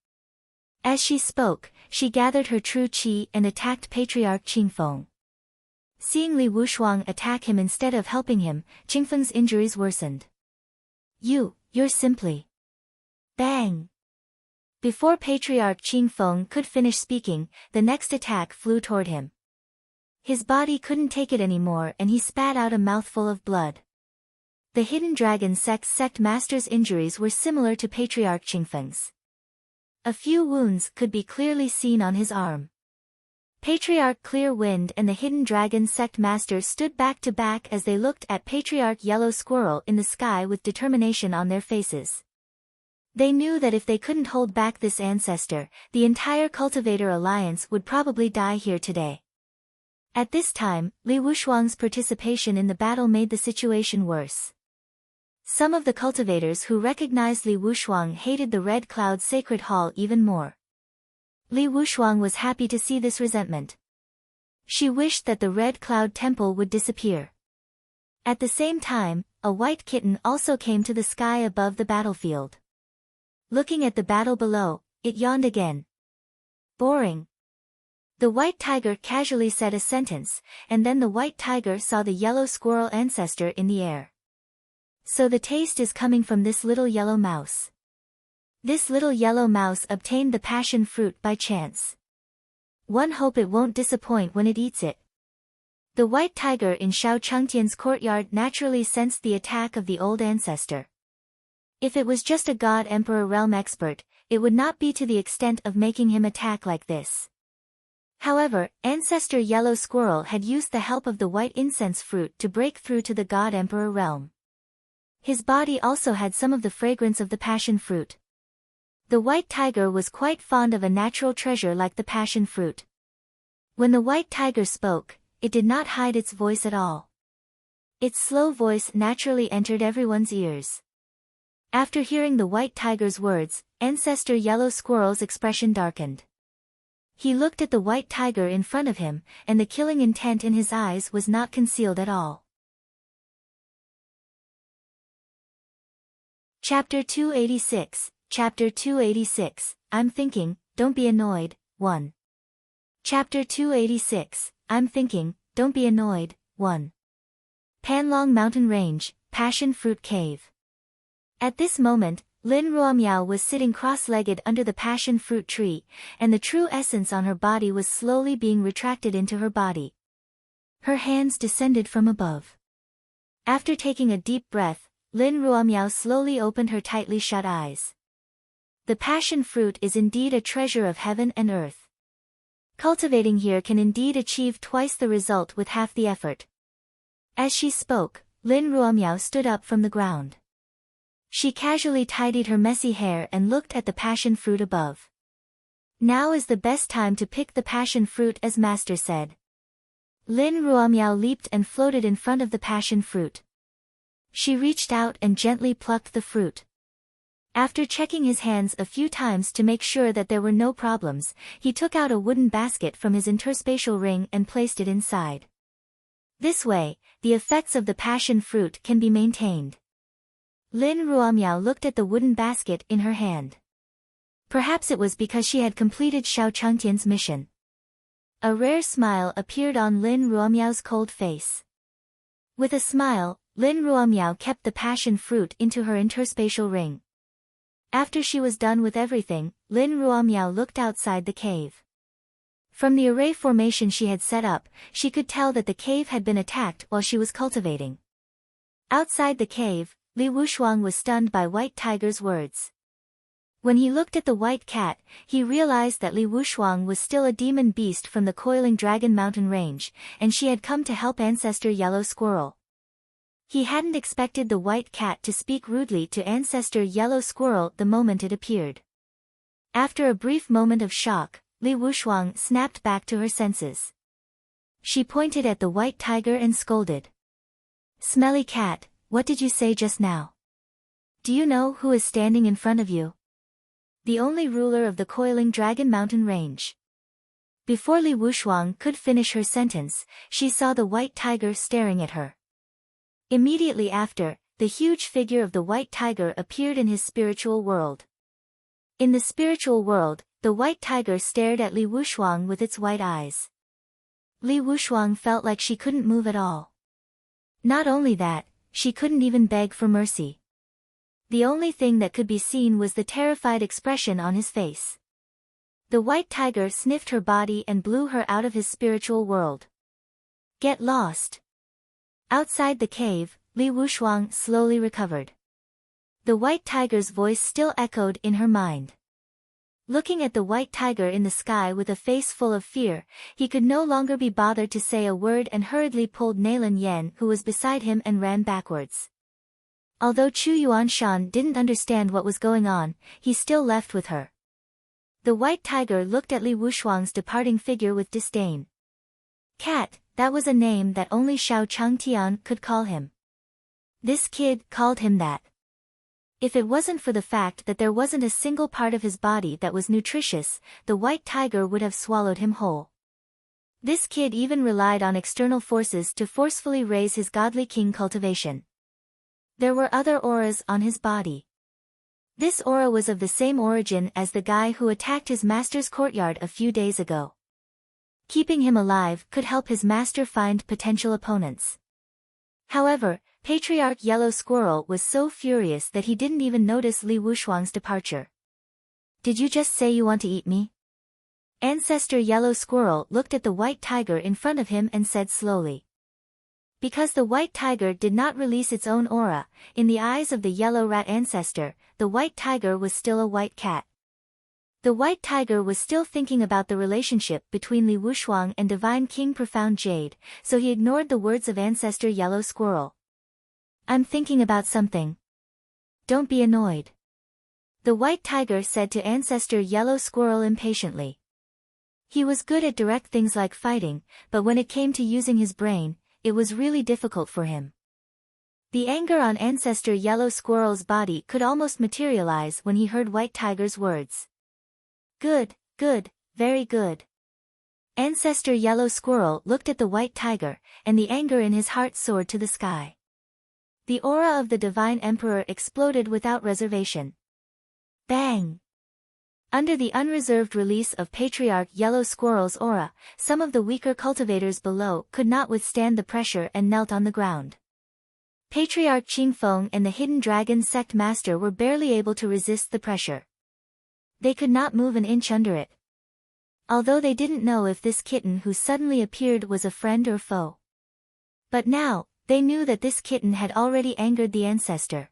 As she spoke, she gathered her true qi and attacked Patriarch Qingfeng. Seeing Li Wushuang attack him instead of helping him, Qingfeng's injuries worsened. You're simply... Bang! Before Patriarch Qingfeng could finish speaking, the next attack flew toward him. His body couldn't take it anymore and he spat out a mouthful of blood. The Hidden Dragon Sect's Sect Master's injuries were similar to Patriarch Qingfeng's. A few wounds could be clearly seen on his arm. Patriarch Clear Wind and the Hidden Dragon Sect Master stood back to back as they looked at Patriarch Yellow Squirrel in the sky with determination on their faces. They knew that if they couldn't hold back this ancestor, the entire Cultivator Alliance would probably die here today. At this time, Li Wushuang's participation in the battle made the situation worse. Some of the cultivators who recognized Li Wushuang hated the Red Cloud Sacred Hall even more. Li Wushuang was happy to see this resentment. She wished that the Red Cloud Temple would disappear. At the same time, a white kitten also came to the sky above the battlefield. Looking at the battle below, it yawned again. Boring. The white tiger casually said a sentence, and then the white tiger saw the yellow squirrel ancestor in the air. So the taste is coming from this little yellow mouse. This little yellow mouse obtained the passion fruit by chance. One hope it won't disappoint when it eats it. The white tiger in Xiao Chengtian's courtyard naturally sensed the attack of the old ancestor. If it was just a god emperor realm expert, it would not be to the extent of making him attack like this. However, Ancestor Yellow Squirrel had used the help of the white incense fruit to break through to the God Emperor realm. His body also had some of the fragrance of the passion fruit. The white tiger was quite fond of a natural treasure like the passion fruit. When the white tiger spoke, it did not hide its voice at all. Its slow voice naturally entered everyone's ears. After hearing the white tiger's words, Ancestor Yellow Squirrel's expression darkened. He looked at the white tiger in front of him, and the killing intent in his eyes was not concealed at all. Chapter 286, Chapter 286, I'm thinking, don't be annoyed, 1. Chapter 286, I'm thinking, don't be annoyed, 1. Panlong Mountain Range, Passion Fruit Cave. At this moment, Lin Ruomiao was sitting cross-legged under the passion fruit tree, and the true essence on her body was slowly being retracted into her body. Her hands descended from above. After taking a deep breath, Lin Ruomiao slowly opened her tightly shut eyes. The passion fruit is indeed a treasure of heaven and earth. Cultivating here can indeed achieve twice the result with half the effort. As she spoke, Lin Ruomiao stood up from the ground. She casually tidied her messy hair and looked at the passion fruit above. Now is the best time to pick the passion fruit, as master said. Lin Ruomiao leaped and floated in front of the passion fruit. She reached out and gently plucked the fruit. After checking his hands a few times to make sure that there were no problems, he took out a wooden basket from his interspatial ring and placed it inside. This way, the effects of the passion fruit can be maintained. Lin Ruomiao looked at the wooden basket in her hand. Perhaps it was because she had completed Xiao Chengtian's mission. A rare smile appeared on Lin Ruomiao's cold face. With a smile, Lin Ruomiao kept the passion fruit into her interspatial ring. After she was done with everything, Lin Ruomiao looked outside the cave. From the array formation she had set up, she could tell that the cave had been attacked while she was cultivating. Outside the cave, Li Wushuang was stunned by White Tiger's words. When he looked at the white cat, he realized that Li Wushuang was still a demon beast from the Coiling Dragon Mountain Range, and she had come to help Ancestor Yellow Squirrel. He hadn't expected the white cat to speak rudely to Ancestor Yellow Squirrel the moment it appeared. After a brief moment of shock, Li Wushuang snapped back to her senses. She pointed at the white tiger and scolded. "Smelly cat, what did you say just now? Do you know who is standing in front of you? The only ruler of the Coiling Dragon Mountain Range." Before Li Wushuang could finish her sentence, she saw the white tiger staring at her. Immediately after, the huge figure of the white tiger appeared in his spiritual world. In the spiritual world, the white tiger stared at Li Wushuang with its white eyes. Li Wushuang felt like she couldn't move at all. Not only that, she couldn't even beg for mercy. The only thing that could be seen was the terrified expression on his face. The white tiger sniffed her body and blew her out of his spiritual world. "Get lost." Outside the cave, Li Wushuang slowly recovered. The white tiger's voice still echoed in her mind. Looking at the white tiger in the sky with a face full of fear, he could no longer be bothered to say a word and hurriedly pulled Nailin Yan, who was beside him, and ran backwards. Although Chu Yuanshan didn't understand what was going on, he still left with her. The white tiger looked at Li Wushuang's departing figure with disdain. "Cat," that was a name that only Xiao Chengtian could call him. This kid called him that. If it wasn't for the fact that there wasn't a single part of his body that was nutritious, the white tiger would have swallowed him whole. This kid even relied on external forces to forcefully raise his godly king cultivation. There were other auras on his body. This aura was of the same origin as the guy who attacked his master's courtyard a few days ago. Keeping him alive could help his master find potential opponents. However, Patriarch Yellow Squirrel was so furious that he didn't even notice Li Wushuang's departure. Did you just say you want to eat me? Ancestor Yellow Squirrel looked at the white tiger in front of him and said slowly. Because the white tiger did not release its own aura, in the eyes of the yellow rat ancestor, the white tiger was still a white cat. The white tiger was still thinking about the relationship between Li Wushuang and Divine King Profound Jade, so he ignored the words of Ancestor Yellow Squirrel. I'm thinking about something. Don't be annoyed. The white tiger said to Ancestor Yellow Squirrel impatiently. He was good at direct things like fighting, but when it came to using his brain, it was really difficult for him. The anger on Ancestor Yellow Squirrel's body could almost materialize when he heard White Tiger's words. Good, good, very good. Ancestor Yellow Squirrel looked at the white tiger, and the anger in his heart soared to the sky. The aura of the Divine Emperor exploded without reservation. Bang! Under the unreserved release of Patriarch Yellow Squirrel's aura, some of the weaker cultivators below could not withstand the pressure and knelt on the ground. Patriarch Qingfeng and the Hidden Dragon Sect Master were barely able to resist the pressure. They could not move an inch under it. Although they didn't know if this kitten who suddenly appeared was a friend or foe. But now, they knew that this kitten had already angered the ancestor.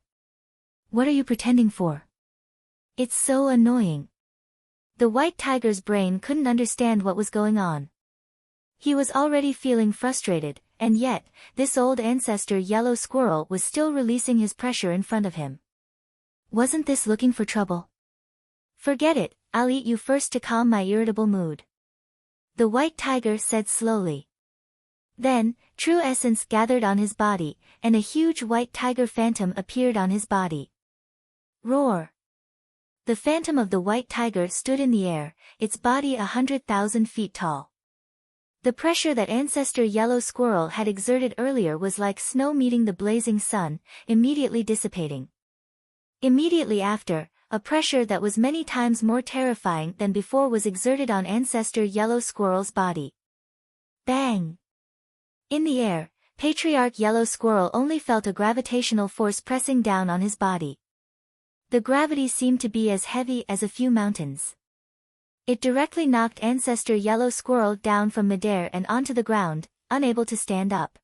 What are you pretending for? It's so annoying. The white tiger's brain couldn't understand what was going on. He was already feeling frustrated, and yet, this old ancestor Yellow Squirrel was still releasing his pressure in front of him. Wasn't this looking for trouble? Forget it, I'll eat you first to calm my irritable mood. The white tiger said slowly. Then, true essence gathered on his body, and a huge white tiger phantom appeared on his body. Roar! The phantom of the white tiger stood in the air, its body 100,000 feet tall. The pressure that Ancestor Yellow Squirrel had exerted earlier was like snow meeting the blazing sun, immediately dissipating. Immediately after, a pressure that was many times more terrifying than before was exerted on Ancestor Yellow Squirrel's body. Bang! In the air, Patriarch Yellow Squirrel only felt a gravitational force pressing down on his body. The gravity seemed to be as heavy as a few mountains. It directly knocked Ancestor Yellow Squirrel down from midair and onto the ground, unable to stand up.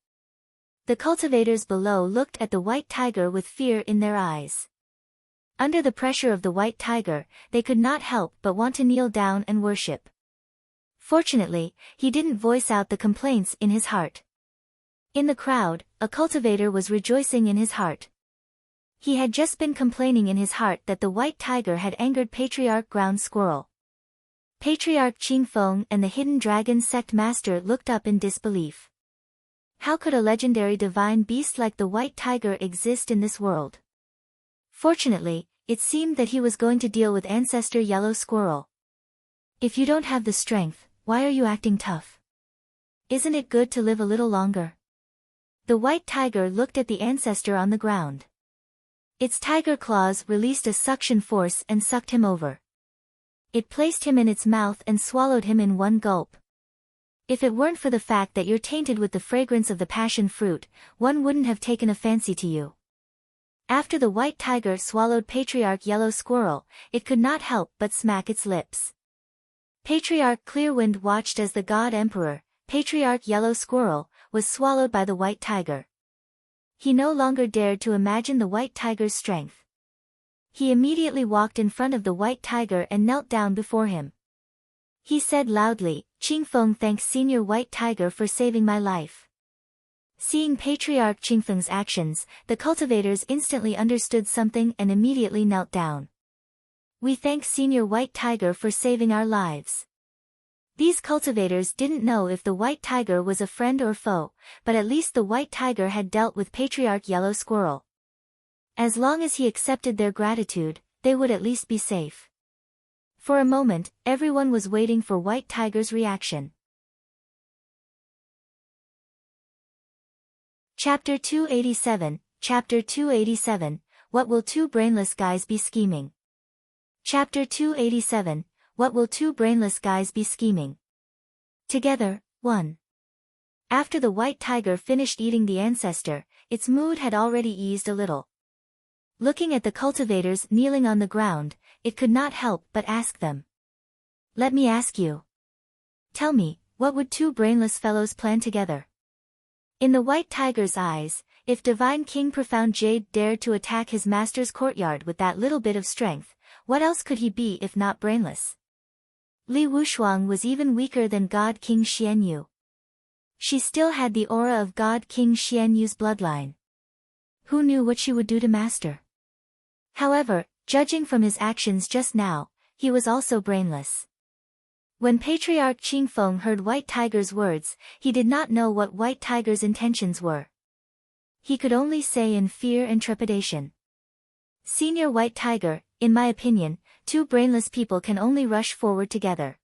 The cultivators below looked at the white tiger with fear in their eyes. Under the pressure of the white tiger, they could not help but want to kneel down and worship. Fortunately, he didn't voice out the complaints in his heart. In the crowd, a cultivator was rejoicing in his heart. He had just been complaining in his heart that the white tiger had angered Patriarch Ground Squirrel. Patriarch Qingfeng and the Hidden Dragon Sect Master looked up in disbelief. How could a legendary divine beast like the white tiger exist in this world? Fortunately, it seemed that he was going to deal with Ancestor Yellow Squirrel. If you don't have the strength, why are you acting tough? Isn't it good to live a little longer? The white tiger looked at the ancestor on the ground. Its tiger claws released a suction force and sucked him over. It placed him in its mouth and swallowed him in one gulp. If it weren't for the fact that you're tainted with the fragrance of the passion fruit, one wouldn't have taken a fancy to you. After the white tiger swallowed Patriarch Yellow Squirrel, it could not help but smack its lips. Patriarch Clearwind watched as the God Emperor, Patriarch Yellow Squirrel, was swallowed by the white tiger. He no longer dared to imagine the white tiger's strength. He immediately walked in front of the white tiger and knelt down before him. He said loudly, "Qingfeng thanks Senior White Tiger for saving my life." Seeing Patriarch Qingfeng's actions, the cultivators instantly understood something and immediately knelt down. "We thank Senior White Tiger for saving our lives." These cultivators didn't know if the white tiger was a friend or foe, but at least the white tiger had dealt with Patriarch Yellow Squirrel. As long as he accepted their gratitude, they would at least be safe. For a moment, everyone was waiting for White Tiger's reaction. Chapter 287, Chapter 287, What will two brainless guys be scheming? Chapter 287, What will two brainless guys be scheming? Together, 1. After the white tiger finished eating the ancestor, its mood had already eased a little. Looking at the cultivators kneeling on the ground, it could not help but ask them. Let me ask you. Tell me, what would two brainless fellows plan together? In the white tiger's eyes, if Divine King Profound Jade dared to attack his master's courtyard with that little bit of strength, what else could he be if not brainless? Li Wushuang was even weaker than God King Xianyu. She still had the aura of God King Xianyu's bloodline. Who knew what she would do to master? However, judging from his actions just now, he was also brainless. When Patriarch Qingfeng heard White Tiger's words, he did not know what White Tiger's intentions were. He could only say in fear and trepidation. Senior White Tiger, in my opinion, two brainless people can only rush forward together.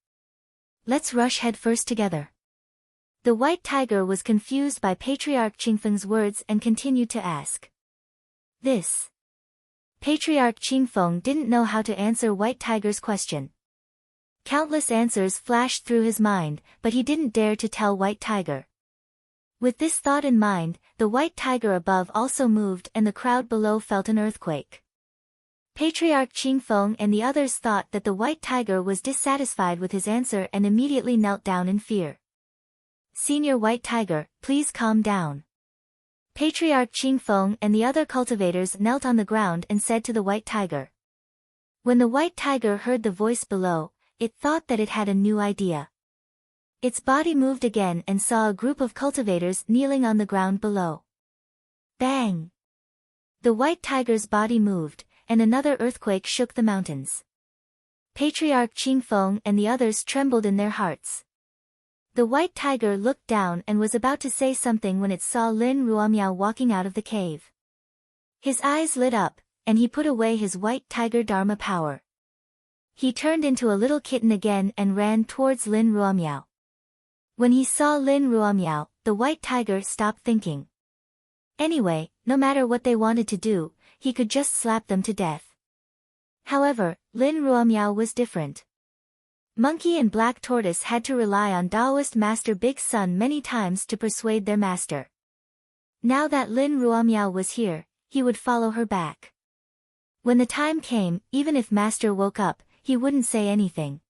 Let's rush headfirst together. The White Tiger was confused by Patriarch Qingfeng's words and continued to ask. This. Patriarch Qingfeng didn't know how to answer White Tiger's question. Countless answers flashed through his mind, but he didn't dare to tell White Tiger. With this thought in mind, the White Tiger above also moved and the crowd below felt an earthquake. Patriarch Qingfeng and the others thought that the White Tiger was dissatisfied with his answer and immediately knelt down in fear. Senior White Tiger, please calm down. Patriarch Qingfeng and the other cultivators knelt on the ground and said to the White Tiger. When the White Tiger heard the voice below, it thought that it had a new idea. Its body moved again and saw a group of cultivators kneeling on the ground below. Bang! The White Tiger's body moved, and another earthquake shook the mountains. Patriarch Qingfeng and the others trembled in their hearts. The White Tiger looked down and was about to say something when it saw Lin Ruomiao walking out of the cave. His eyes lit up, and he put away his White Tiger Dharma power. He turned into a little kitten again and ran towards Lin Ruomiao. When he saw Lin Ruomiao, the White Tiger stopped thinking. Anyway, no matter what they wanted to do, he could just slap them to death. However, Lin Ruomiao was different. Monkey and Black Tortoise had to rely on Taoist Master Big Sun many times to persuade their master. Now that Lin Ruomiao was here, he would follow her back. When the time came, even if Master woke up, he wouldn't say anything.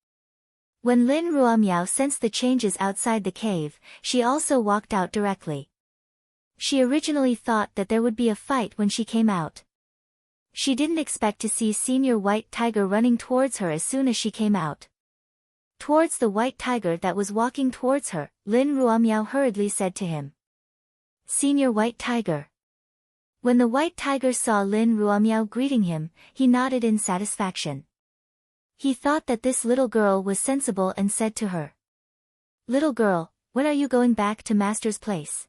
When Lin Ruomiao sensed the changes outside the cave, she also walked out directly. She originally thought that there would be a fight when she came out. She didn't expect to see Senior White Tiger running towards her as soon as she came out. Towards the White Tiger that was walking towards her, Lin Ruomiao hurriedly said to him. Senior White Tiger. When the White Tiger saw Lin Ruomiao greeting him, he nodded in satisfaction. He thought that this little girl was sensible and said to her. Little girl, when are you going back to Master's place?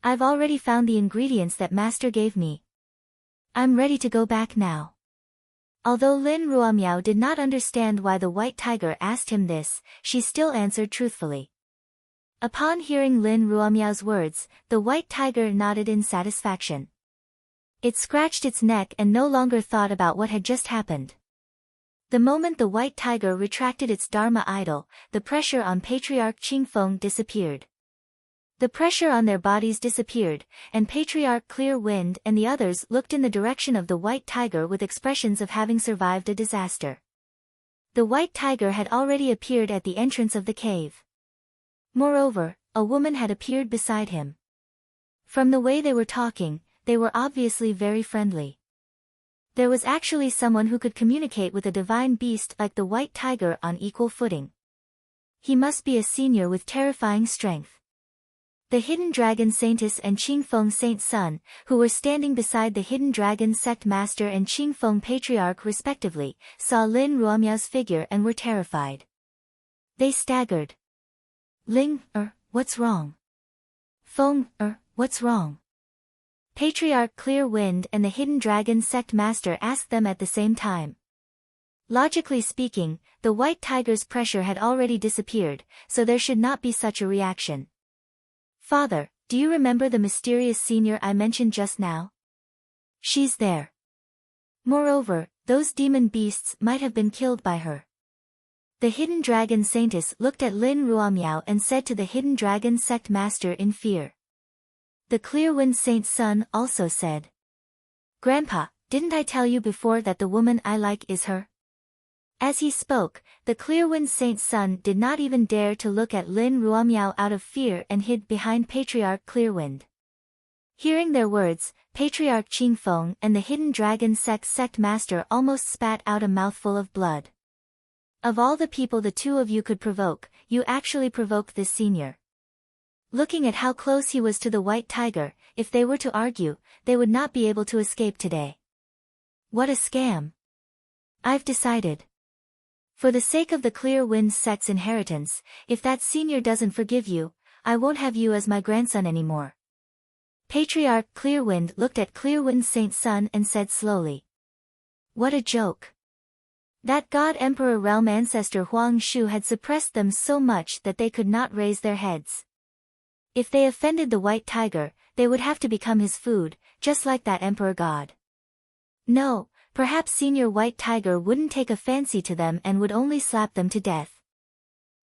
I've already found the ingredients that Master gave me. I'm ready to go back now. Although Lin Ruomiao did not understand why the White Tiger asked him this, she still answered truthfully. Upon hearing Lin Ruomiao's words, the White Tiger nodded in satisfaction. It scratched its neck and no longer thought about what had just happened. The moment the White Tiger retracted its Dharma idol, the pressure on Patriarch Qingfeng disappeared. The pressure on their bodies disappeared, and Patriarch Clear Wind and the others looked in the direction of the White Tiger with expressions of having survived a disaster. The White Tiger had already appeared at the entrance of the cave. Moreover, a woman had appeared beside him. From the way they were talking, they were obviously very friendly. There was actually someone who could communicate with a divine beast like the White Tiger on equal footing. He must be a senior with terrifying strength. The Hidden Dragon Saintess and Qingfeng Saint Sun, who were standing beside the Hidden Dragon Sect Master and Qingfeng Patriarch respectively, saw Lin Ruomiao's figure and were terrified. They staggered. Ling, what's wrong? Feng, what's wrong? Patriarch Clear Wind and the Hidden Dragon Sect Master asked them at the same time. Logically speaking, the White Tiger's pressure had already disappeared, so there should not be such a reaction. Father, do you remember the mysterious senior I mentioned just now? She's there. Moreover, those demon beasts might have been killed by her. The Hidden Dragon Saintess looked at Lin Ruomiao and said to the Hidden Dragon Sect Master in fear. The Clear Wind Saint's son also said, "Grandpa, didn't I tell you before that the woman I like is her?" As he spoke, the Clear Wind Saint's son did not even dare to look at Lin Ruomiao out of fear and hid behind Patriarch Clearwind. Hearing their words, Patriarch Qingfeng and the Hidden Dragon Sect Master almost spat out a mouthful of blood. Of all the people the two of you could provoke, you actually provoked this senior. Looking at how close he was to the White Tiger, if they were to argue, they would not be able to escape today. What a scam. I've decided. For the sake of the Clear Wind Sect's inheritance, if that senior doesn't forgive you, I won't have you as my grandson anymore. Patriarch Clearwind looked at Clearwind Saint's son and said slowly. What a joke. That God Emperor Realm ancestor Huang Shu had suppressed them so much that they could not raise their heads. If they offended the White Tiger, they would have to become his food, just like that Emperor God. No, perhaps Senior White Tiger wouldn't take a fancy to them and would only slap them to death.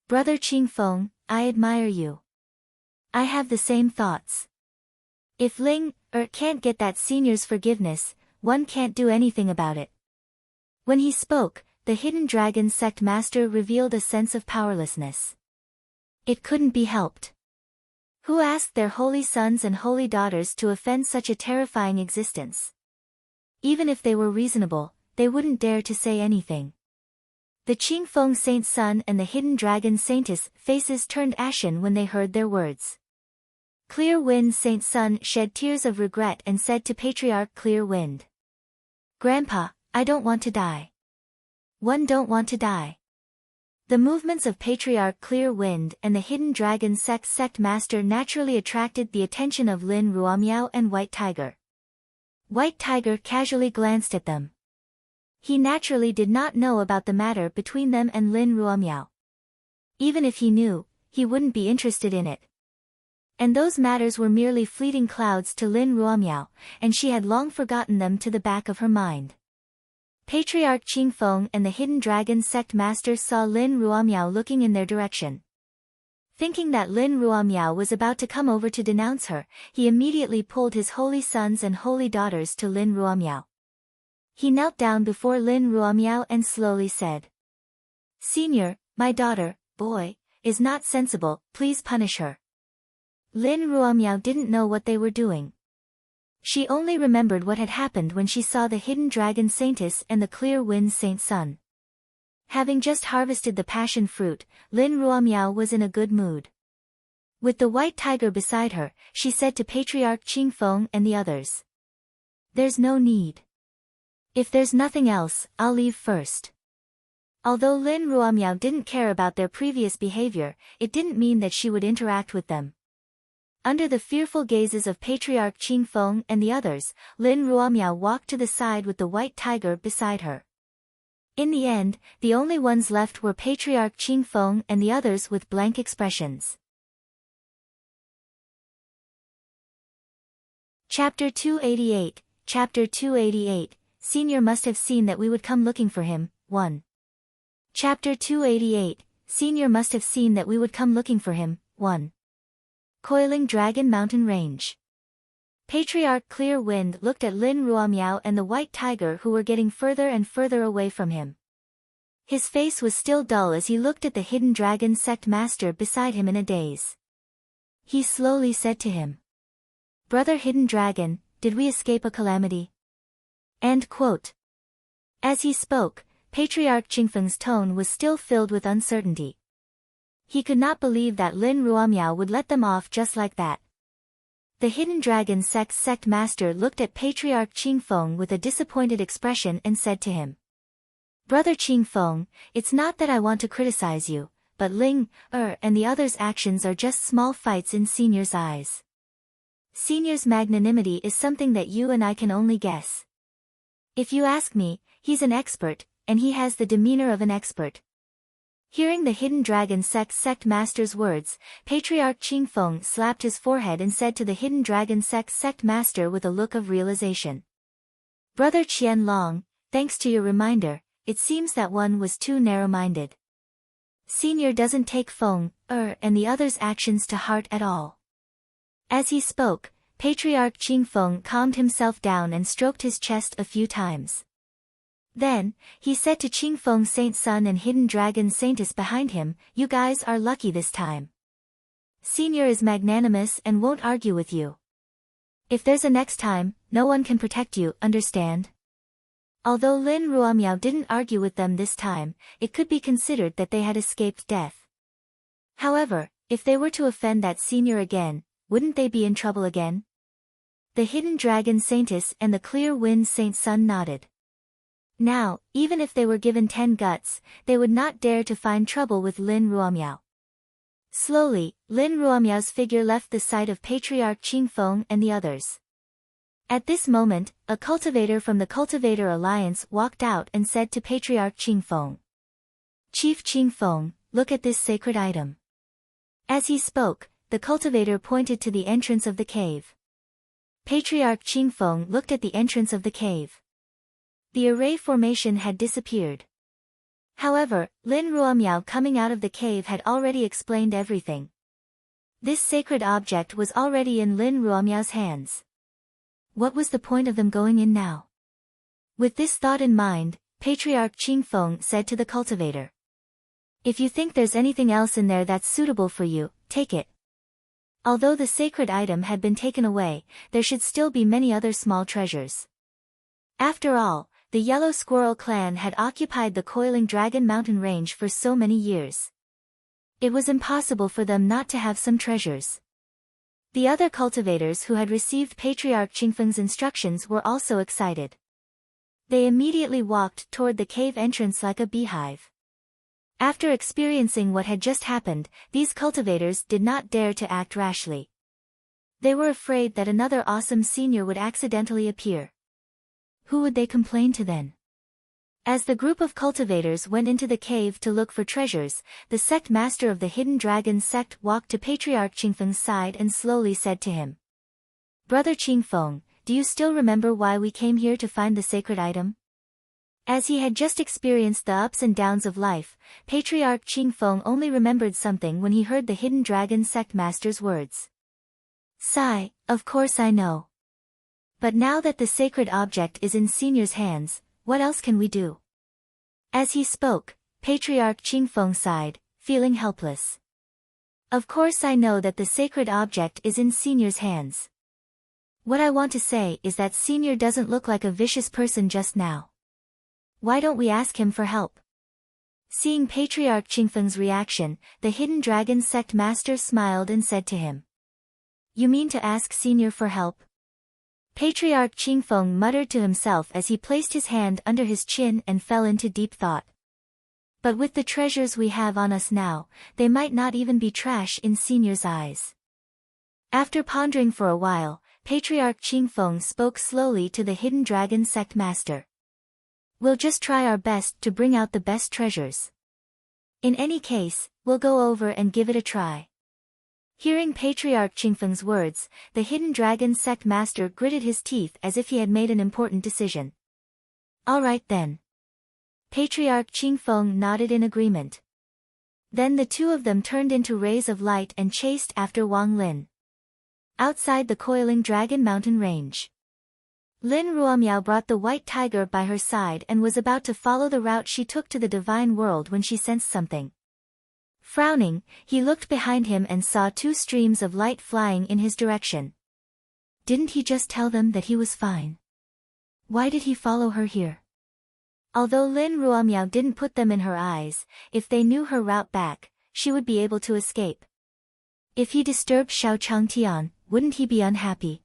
Brother Qingfeng, I admire you. I have the same thoughts. If Ling can't get that senior's forgiveness, one can't do anything about it. When he spoke, the Hidden Dragon Sect Master revealed a sense of powerlessness. It couldn't be helped. Who asked their holy sons and holy daughters to offend such a terrifying existence? Even if they were reasonable, they wouldn't dare to say anything. The Qingfeng Saint's son and the Hidden Dragon Saintess faces turned ashen when they heard their words. Clear Wind Saint's son shed tears of regret and said to Patriarch Clear Wind, Grandpa, I don't want to die. One don't want to die. The movements of Patriarch Clear Wind and the Hidden Dragon Sect Master naturally attracted the attention of Lin Ruomiao and White Tiger. White Tiger casually glanced at them. He naturally did not know about the matter between them and Lin Ruomiao. Even if he knew, he wouldn't be interested in it. And those matters were merely fleeting clouds to Lin Ruomiao, and she had long forgotten them to the back of her mind. Patriarch Qingfeng and the Hidden Dragon Sect Master saw Lin Ruomiao looking in their direction. Thinking that Lin Ruomiao was about to come over to denounce her, he immediately pulled his holy sons and holy daughters to Lin Ruomiao. He knelt down before Lin Ruomiao and slowly said, Senior, my daughter, boy, is not sensible, please punish her. Lin Ruomiao didn't know what they were doing. She only remembered what had happened when she saw the Hidden Dragon Saintess and the Clear Wind Saint's son. Having just harvested the passion fruit, Lin Ruomiao was in a good mood. With the White Tiger beside her, she said to Patriarch Qingfeng and the others, There's no need. If there's nothing else, I'll leave first. Although Lin Ruomiao didn't care about their previous behavior, it didn't mean that she would interact with them. Under the fearful gazes of Patriarch Qingfeng and the others, Lin Ruomiao walked to the side with the White Tiger beside her. In the end, the only ones left were Patriarch Qingfeng and the others with blank expressions. Chapter 288, Chapter 288, Senior must have seen that we would come looking for him, 1. Chapter 288, Senior must have seen that we would come looking for him, 1. Coiling Dragon Mountain Range. Patriarch Clear Wind looked at Lin Ruomiao and the White Tiger who were getting further and further away from him. His face was still dull as he looked at the Hidden Dragon Sect Master beside him in a daze. He slowly said to him, Brother Hidden Dragon, did we escape a calamity? End quote. As he spoke, Patriarch Qingfeng's tone was still filled with uncertainty. He could not believe that Lin Ruomiao would let them off just like that. The Hidden Dragon Sect Master looked at Patriarch Qingfeng with a disappointed expression and said to him, Brother Qingfeng, it's not that I want to criticize you, but Ling, and the others' actions are just small fights in Senior's eyes. Senior's magnanimity is something that you and I can only guess. If you ask me, he's an expert, and he has the demeanor of an expert. Hearing the Hidden Dragon Sect Master's words, Patriarch Qingfeng slapped his forehead and said to the Hidden Dragon Sect Master with a look of realization. Brother Qianlong, thanks to your reminder, it seems that one was too narrow-minded. Senior doesn't take Feng, and the others' actions to heart at all. As he spoke, Patriarch Qingfeng calmed himself down and stroked his chest a few times. Then, he said to Qingfeng Saint Sun and Hidden Dragon Saintess behind him, "You guys are lucky this time. Senior is magnanimous and won't argue with you. If there's a next time, no one can protect you, understand?" Although Lin Ruomiao didn't argue with them this time, it could be considered that they had escaped death. However, if they were to offend that senior again, wouldn't they be in trouble again? The Hidden Dragon Saintess and the Clear Wind Saint Sun nodded. Now, even if they were given 10 guts, they would not dare to find trouble with Lin Ruomiao. Slowly, Lin Ruomiao's figure left the sight of Patriarch Qingfeng and the others. At this moment, a cultivator from the Cultivator Alliance walked out and said to Patriarch Qingfeng, "Chief Qingfeng, look at this sacred item." As he spoke, the cultivator pointed to the entrance of the cave. Patriarch Qingfeng looked at the entrance of the cave. The array formation had disappeared. However, Lin Ruomiao coming out of the cave had already explained everything. This sacred object was already in Lin Ruomiao's hands. What was the point of them going in now? With this thought in mind, Patriarch Qingfeng said to the cultivator, "If you think there's anything else in there that's suitable for you, take it." Although the sacred item had been taken away, there should still be many other small treasures. After all, the Yellow Squirrel clan had occupied the Coiling Dragon Mountain range for so many years. It was impossible for them not to have some treasures. The other cultivators who had received Patriarch Qingfeng's instructions were also excited. They immediately walked toward the cave entrance like a beehive. After experiencing what had just happened, these cultivators did not dare to act rashly. They were afraid that another awesome senior would accidentally appear. Who would they complain to then? As the group of cultivators went into the cave to look for treasures, the sect master of the Hidden Dragon sect walked to Patriarch Qingfeng's side and slowly said to him, "Brother Qingfeng, do you still remember why we came here to find the sacred item?" As he had just experienced the ups and downs of life, Patriarch Qingfeng only remembered something when he heard the Hidden Dragon sect master's words. "Sigh, of course I know. But now that the sacred object is in Senior's hands, what else can we do?" As he spoke, Patriarch Qingfeng sighed, feeling helpless. "Of course I know that the sacred object is in Senior's hands. What I want to say is that Senior doesn't look like a vicious person just now. Why don't we ask him for help?" Seeing Patriarch Qingfeng's reaction, the Hidden Dragon sect master smiled and said to him, "You mean to ask Senior for help?" Patriarch Qingfeng muttered to himself as he placed his hand under his chin and fell into deep thought. But with the treasures we have on us now, they might not even be trash in Senior's eyes. After pondering for a while, Patriarch Qingfeng spoke slowly to the Hidden Dragon sect master. "We'll just try our best to bring out the best treasures. In any case, we'll go over and give it a try." Hearing Patriarch Qingfeng's words, the Hidden Dragon sect master gritted his teeth as if he had made an important decision. "All right then." Patriarch Qingfeng nodded in agreement. Then the two of them turned into rays of light and chased after Wang Lin. Outside the Coiling Dragon Mountain range, Lin Ruomiao brought the white tiger by her side and was about to follow the route she took to the divine world when she sensed something. Frowning, he looked behind him and saw 2 streams of light flying in his direction. Didn't he just tell them that he was fine? Why did he follow her here? Although Lin Ruomiao didn't put them in her eyes, if they knew her route back, she would be able to escape. If he disturbed Xiao Changtian, wouldn't he be unhappy?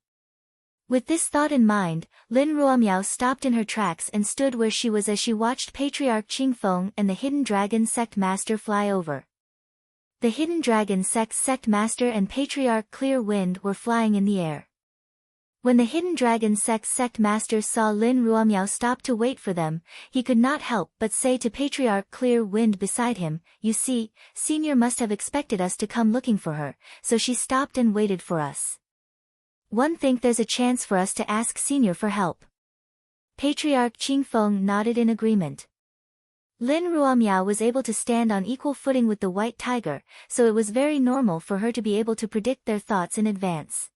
With this thought in mind, Lin Ruomiao stopped in her tracks and stood where she was as she watched Patriarch Qingfeng and the Hidden Dragon sect master fly over. The Hidden Dragon sect master and Patriarch Clear Wind were flying in the air. When the Hidden Dragon sect master saw Lin Ruomiao stop to wait for them, he could not help but say to Patriarch Clear Wind beside him, "You see, Senior must have expected us to come looking for her, so she stopped and waited for us. One think there's a chance for us to ask Senior for help." Patriarch Qingfeng nodded in agreement. Lin Ruomiao was able to stand on equal footing with the white tiger, so it was very normal for her to be able to predict their thoughts in advance.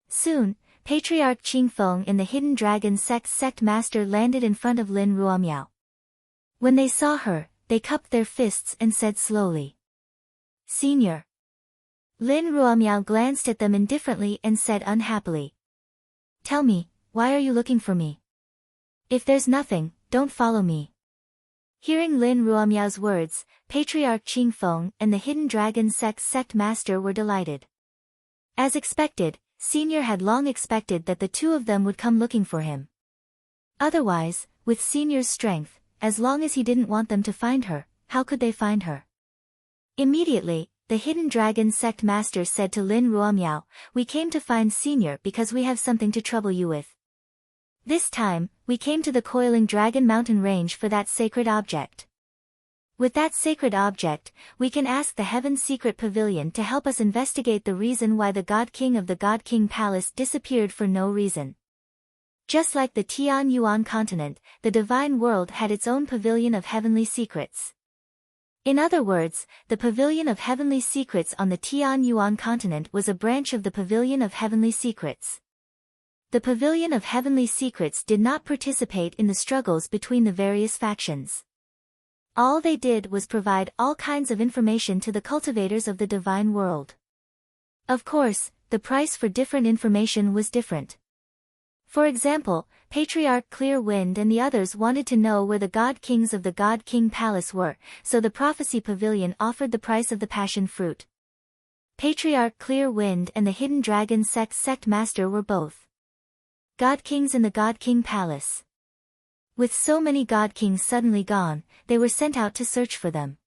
Soon, Patriarch Qingfeng and the Hidden Dragon Sect Master landed in front of Lin Ruomiao. When they saw her, they cupped their fists and said slowly, "Senior." Lin Ruomiao glanced at them indifferently and said unhappily, "Tell me, why are you looking for me? If there's nothing, don't follow me." Hearing Lin Ruomiao's words, Patriarch Qingfeng and the Hidden Dragon Sect Master were delighted. As expected, Senior had long expected that the two of them would come looking for him. Otherwise, with Senior's strength, as long as he didn't want them to find her, how could they find her? Immediately, the Hidden Dragon Sect Master said to Lin Ruomiao, "We came to find Senior because we have something to trouble you with. This time, we came to the Coiling Dragon Mountain Range for that sacred object. With that sacred object, we can ask the Heaven's Secret Pavilion to help us investigate the reason why the God King of the God King Palace disappeared for no reason." Just like the Tian Yuan continent, the Divine World had its own Pavilion of Heavenly Secrets. In other words, the Pavilion of Heavenly Secrets on the Tian Yuan continent was a branch of the Pavilion of Heavenly Secrets. The Pavilion of Heavenly Secrets did not participate in the struggles between the various factions. All they did was provide all kinds of information to the cultivators of the Divine World. Of course, the price for different information was different. For example, Patriarch Clear Wind and the others wanted to know where the God Kings of the God King Palace were, so the Prophecy Pavilion offered the price of the passion fruit. Patriarch Clear Wind and the Hidden Dragon Sect Master were both God Kings in the God King Palace. With so many God Kings suddenly gone, they were sent out to search for them.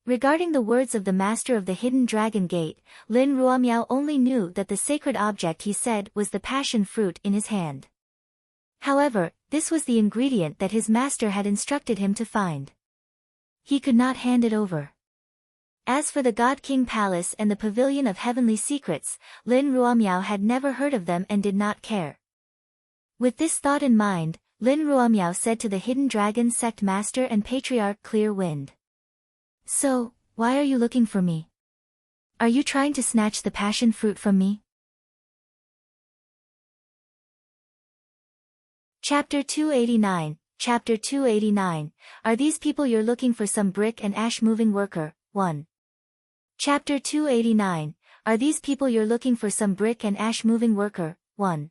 Regarding the words of the Master of the Hidden Dragon Gate, Lin Ruomiao only knew that the sacred object he said was the passion fruit in his hand. However, this was the ingredient that his master had instructed him to find. He could not hand it over. As for the God King Palace and the Pavilion of Heavenly Secrets, Lin Ruomiao had never heard of them and did not care. With this thought in mind, Lin Ruomiao said to the Hidden Dragon Sect Master and Patriarch Clear Wind, "So, why are you looking for me? Are you trying to snatch the passion fruit from me?" Chapter 289, Chapter 289, Are these people you're looking for some brick and ash moving worker? 1. Chapter 289, Are these people you're looking for some brick and ash moving worker? 1.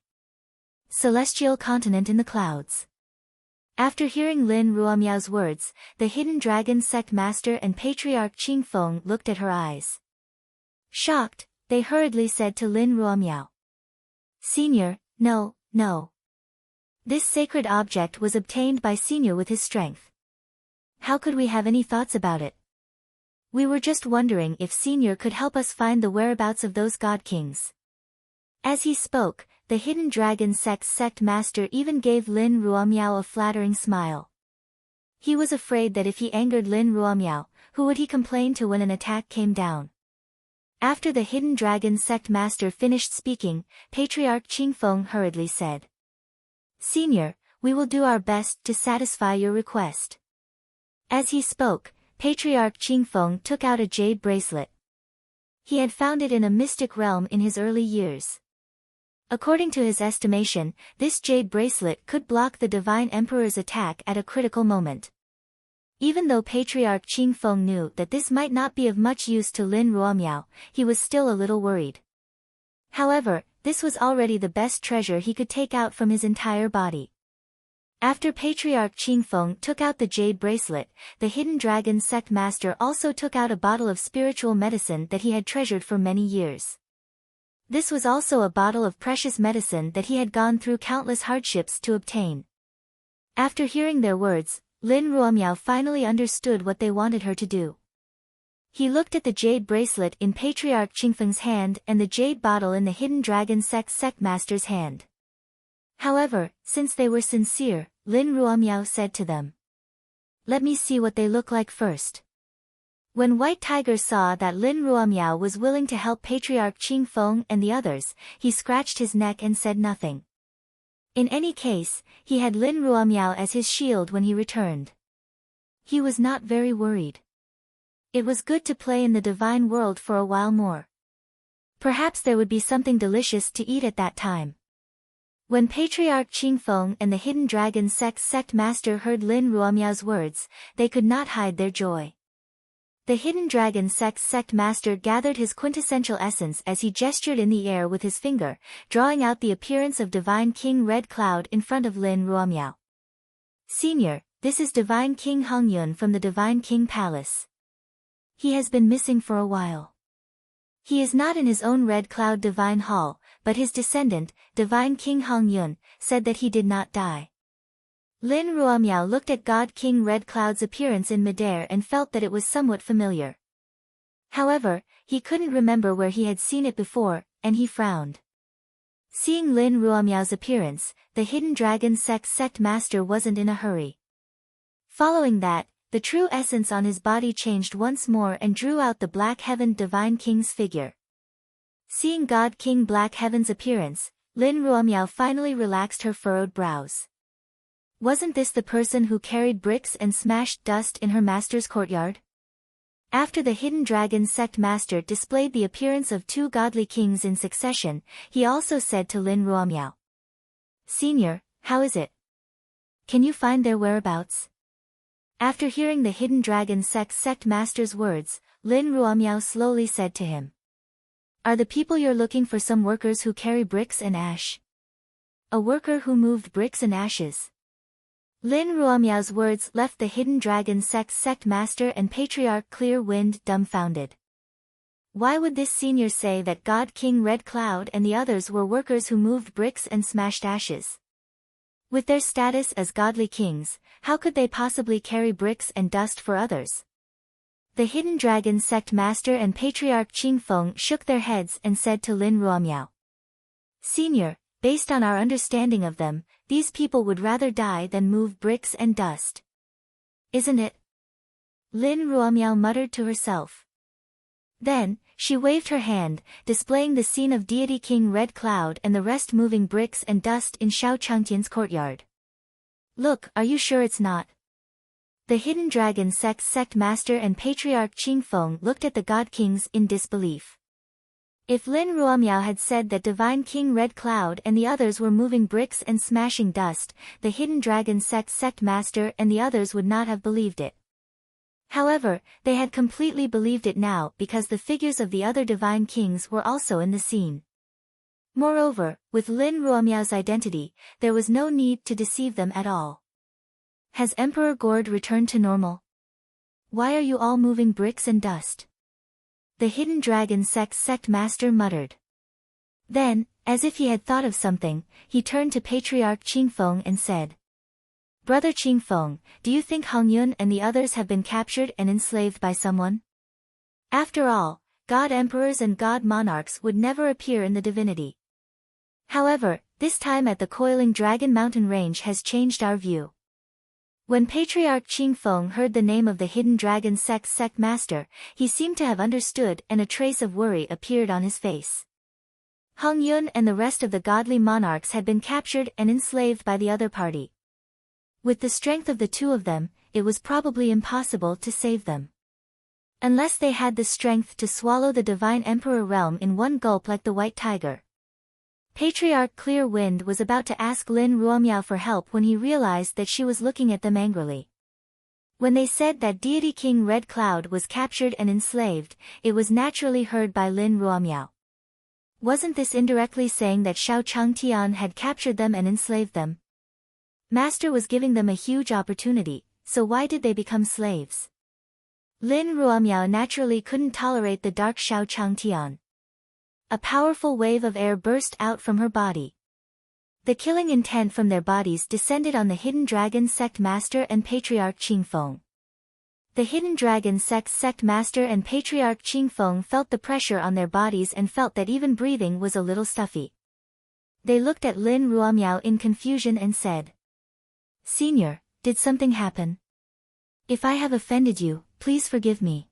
Celestial Continent in the Clouds. After hearing Lin Ruomiao's words, the Hidden Dragon Sect Master and Patriarch Qingfeng looked at her eyes. Shocked, they hurriedly said to Lin Ruomiao, "Senior, no, no. This sacred object was obtained by Senior with his strength. How could we have any thoughts about it? We were just wondering if Senior could help us find the whereabouts of those God Kings." As he spoke, the Hidden Dragon Sect Master even gave Lin Ruomiao a flattering smile. He was afraid that if he angered Lin Ruomiao, who would he complain to when an attack came down? After the Hidden Dragon Sect Master finished speaking, Patriarch Qingfeng hurriedly said, "Senior, we will do our best to satisfy your request." As he spoke, Patriarch Qingfeng took out a jade bracelet. He had found it in a mystic realm in his early years. According to his estimation, this jade bracelet could block the Divine Emperor's attack at a critical moment. Even though Patriarch Qingfeng knew that this might not be of much use to Lin Ruomiao, he was still a little worried. However, this was already the best treasure he could take out from his entire body. After Patriarch Qingfeng took out the jade bracelet, the Hidden Dragon Sect Master also took out a bottle of spiritual medicine that he had treasured for many years. This was also a bottle of precious medicine that he had gone through countless hardships to obtain. After hearing their words, Lin Ruomiao finally understood what they wanted her to do. He looked at the jade bracelet in Patriarch Qingfeng's hand and the jade bottle in the Hidden Dragon Sect Master's hand. However, since they were sincere, Lin Ruomiao said to them, "Let me see what they look like first." When White Tiger saw that Lin Ruomiao was willing to help Patriarch Qingfeng and the others, he scratched his neck and said nothing. In any case, he had Lin Ruomiao as his shield when he returned. He was not very worried. It was good to play in the divine world for a while more. Perhaps there would be something delicious to eat at that time. When Patriarch Qingfeng and the Hidden Dragon Sect's sect master heard Lin Ruomiao's words, they could not hide their joy. The Hidden Dragon Sect's sect master gathered his quintessential essence as he gestured in the air with his finger, drawing out the appearance of Divine King Red Cloud in front of Lin Ruomiao. Senior, this is Divine King Hongyun from the Divine King Palace. He has been missing for a while. He is not in his own Red Cloud Divine Hall, but his descendant, Divine King Hongyun, said that he did not die. Lin Ruomiao looked at God King Red Cloud's appearance in midair and felt that it was somewhat familiar. However, he couldn't remember where he had seen it before, and he frowned. Seeing Lin Ruomiao's appearance, the Hidden Dragon sect master wasn't in a hurry. Following that, the true essence on his body changed once more and drew out the Black Heaven Divine King's figure. Seeing God King Black Heaven's appearance, Lin Ruomiao finally relaxed her furrowed brows. Wasn't this the person who carried bricks and smashed dust in her master's courtyard? After the Hidden Dragon sect master displayed the appearance of two godly kings in succession, he also said to Lin Ruomiao, "Senior, how is it? Can you find their whereabouts?" After hearing the Hidden Dragon sect master's words, Lin Ruomiao slowly said to him, "Are the people you're looking for some workers who carry bricks and ash?" "A worker who moved bricks and ashes." Lin Ruomiao's words left the Hidden Dragon sect master and Patriarch Clear Wind dumbfounded. Why would this senior say that God King Red Cloud and the others were workers who moved bricks and smashed ashes? With their status as godly kings, how could they possibly carry bricks and dust for others? The Hidden Dragon sect master and Patriarch Qingfeng shook their heads and said to Lin Ruomiao, "Senior, based on our understanding of them, these people would rather die than move bricks and dust. Isn't it?" Lin Ruomiao muttered to herself. Then, she waved her hand, displaying the scene of Deity King Red Cloud and the rest moving bricks and dust in Shao Changtian's courtyard. "Look, are you sure it's not?" The Hidden Dragon sect master and Patriarch Qingfeng looked at the God Kings in disbelief. If Lin Ruomiao had said that Divine King Red Cloud and the others were moving bricks and smashing dust, the Hidden Dragon sect master and the others would not have believed it. However, they had completely believed it now because the figures of the other Divine Kings were also in the scene. Moreover, with Lin Ruomiao's identity, there was no need to deceive them at all. "Has Emperor Gord returned to normal? Why are you all moving bricks and dust?" The Hidden Dragon sect master muttered. Then, as if he had thought of something, he turned to Patriarch Qingfeng and said, "Brother Qingfeng, do you think Hongyun and the others have been captured and enslaved by someone? After all, god emperors and god monarchs would never appear in the divinity. However, this time at the Coiling Dragon Mountain Range has changed our view." When Patriarch Qingfeng heard the name of the Hidden Dragon sect master, he seemed to have understood and a trace of worry appeared on his face. Hongyun and the rest of the godly monarchs had been captured and enslaved by the other party. With the strength of the two of them, it was probably impossible to save them. Unless they had the strength to swallow the Divine Emperor realm in one gulp like the White Tiger. Patriarch Clear Wind was about to ask Lin Ruomiao for help when he realized that she was looking at them angrily. When they said that Deity King Red Cloud was captured and enslaved, it was naturally heard by Lin Ruomiao. Wasn't this indirectly saying that Shao Changtian had captured them and enslaved them? Master was giving them a huge opportunity, so why did they become slaves? Lin Ruomiao naturally couldn't tolerate the dark Shao Changtian. A powerful wave of air burst out from her body. The killing intent from their bodies descended on the Hidden Dragon sect master and Patriarch Qingfeng. The Hidden Dragon sect master and Patriarch Qingfeng felt the pressure on their bodies and felt that even breathing was a little stuffy. They looked at Lin Ruomiao in confusion and said, "Senior, did something happen? If I have offended you, please forgive me."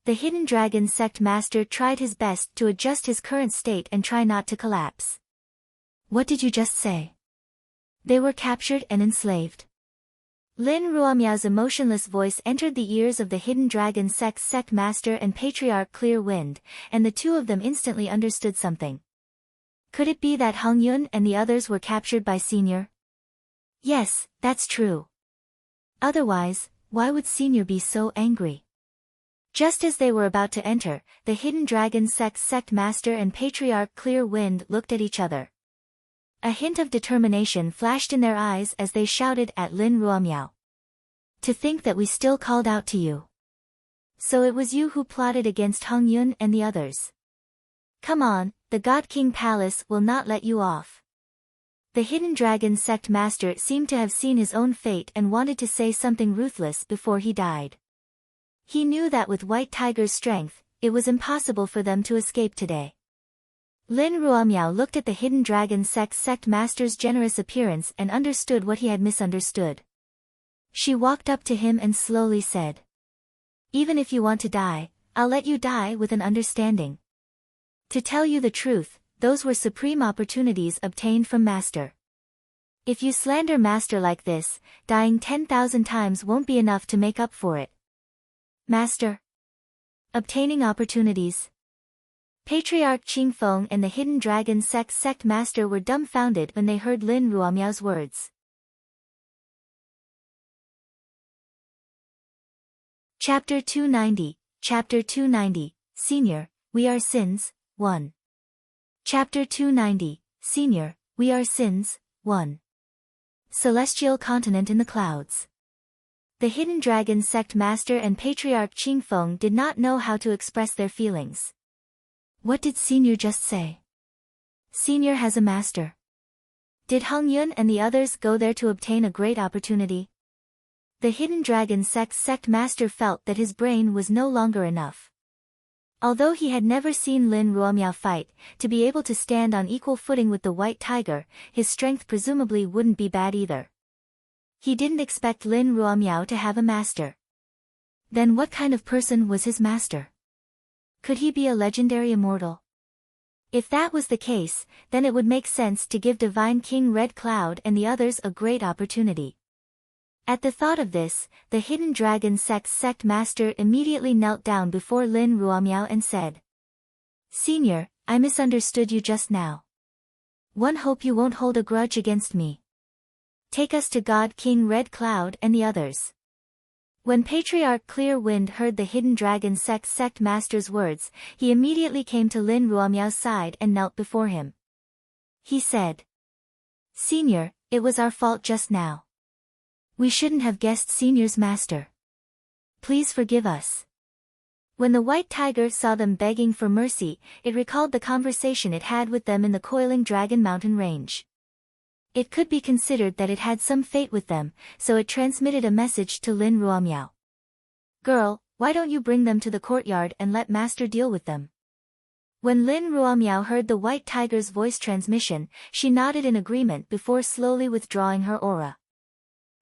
The Hidden Dragon sect master tried his best to adjust his current state and try not to collapse. "What did you just say?" "They were captured and enslaved." Lin Ruomiao's emotionless voice entered the ears of the Hidden Dragon Sect's Sect Master and Patriarch Clear Wind, and the two of them instantly understood something. Could it be that Hongyun and the others were captured by Senior? Yes, that's true. Otherwise, why would Senior be so angry? Just as they were about to enter, the Hidden Dragon Sect's Sect Master and Patriarch Clear Wind looked at each other. A hint of determination flashed in their eyes as they shouted at Lin Ruomiao. To think that we still called out to you. So it was you who plotted against Hongyun and the others. Come on, the God King Palace will not let you off. The Hidden Dragon Sect Master seemed to have seen his own fate and wanted to say something ruthless before he died. He knew that with White Tiger's strength, it was impossible for them to escape today. Lin Ruomiao looked at the Hidden Dragon Sect's Sect Master's generous appearance and understood what he had misunderstood. She walked up to him and slowly said, "Even if you want to die, I'll let you die with an understanding. To tell you the truth, those were supreme opportunities obtained from Master. If you slander Master like this, dying 10,000 times won't be enough to make up for it." Master. Obtaining opportunities. Patriarch Qingfeng and the Hidden Dragon Sect's Sect Master were dumbfounded when they heard Lin Ruomiao's words. Chapter 290, Chapter 290, Senior, We Are Sins, 1. Chapter 290, Senior, We Are Sins, 1. Celestial Continent in the Clouds. The Hidden Dragon Sect Master and Patriarch Qingfeng did not know how to express their feelings. What did Senior just say? Senior has a master. Did Hongyun and the others go there to obtain a great opportunity? The Hidden Dragon Sect's Sect Master felt that his brain was no longer enough. Although he had never seen Lin Ruomiao fight, to be able to stand on equal footing with the White Tiger, his strength presumably wouldn't be bad either. He didn't expect Lin Ruomiao to have a master. Then what kind of person was his master? Could he be a legendary immortal? If that was the case, then it would make sense to give Divine King Red Cloud and the others a great opportunity. At the thought of this, the Hidden Dragon Sect's Sect Master immediately knelt down before Lin Ruomiao and said, "Senior, I misunderstood you just now. One hope you won't hold a grudge against me. Take us to God King Red Cloud and the others." When Patriarch Clear Wind heard the Hidden Dragon Sect's Sect Master's words, he immediately came to Lin Ruomiao's side and knelt before him. He said, "Senior, it was our fault just now. We shouldn't have guessed Senior's master. Please forgive us." When the White Tiger saw them begging for mercy, it recalled the conversation it had with them in the coiling Dragon Mountain range. It could be considered that it had some fate with them, so it transmitted a message to Lin Ruomiao. "Girl, why don't you bring them to the courtyard and let Master deal with them?" When Lin Ruomiao heard the White Tiger's voice transmission, she nodded in agreement before slowly withdrawing her aura.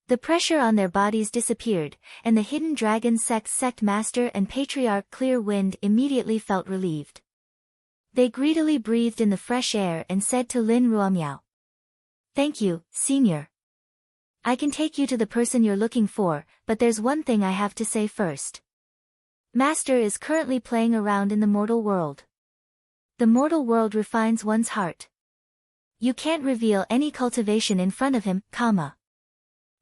The pressure on their bodies disappeared, and the Hidden Dragon Sect's Sect Master and Patriarch Clear Wind immediately felt relieved. They greedily breathed in the fresh air and said to Lin Ruomiao, "Thank you, Senior. I can take you to the person you're looking for, but there's one thing I have to say first. Master is currently playing around in the mortal world. The mortal world refines one's heart. You can't reveal any cultivation in front of him,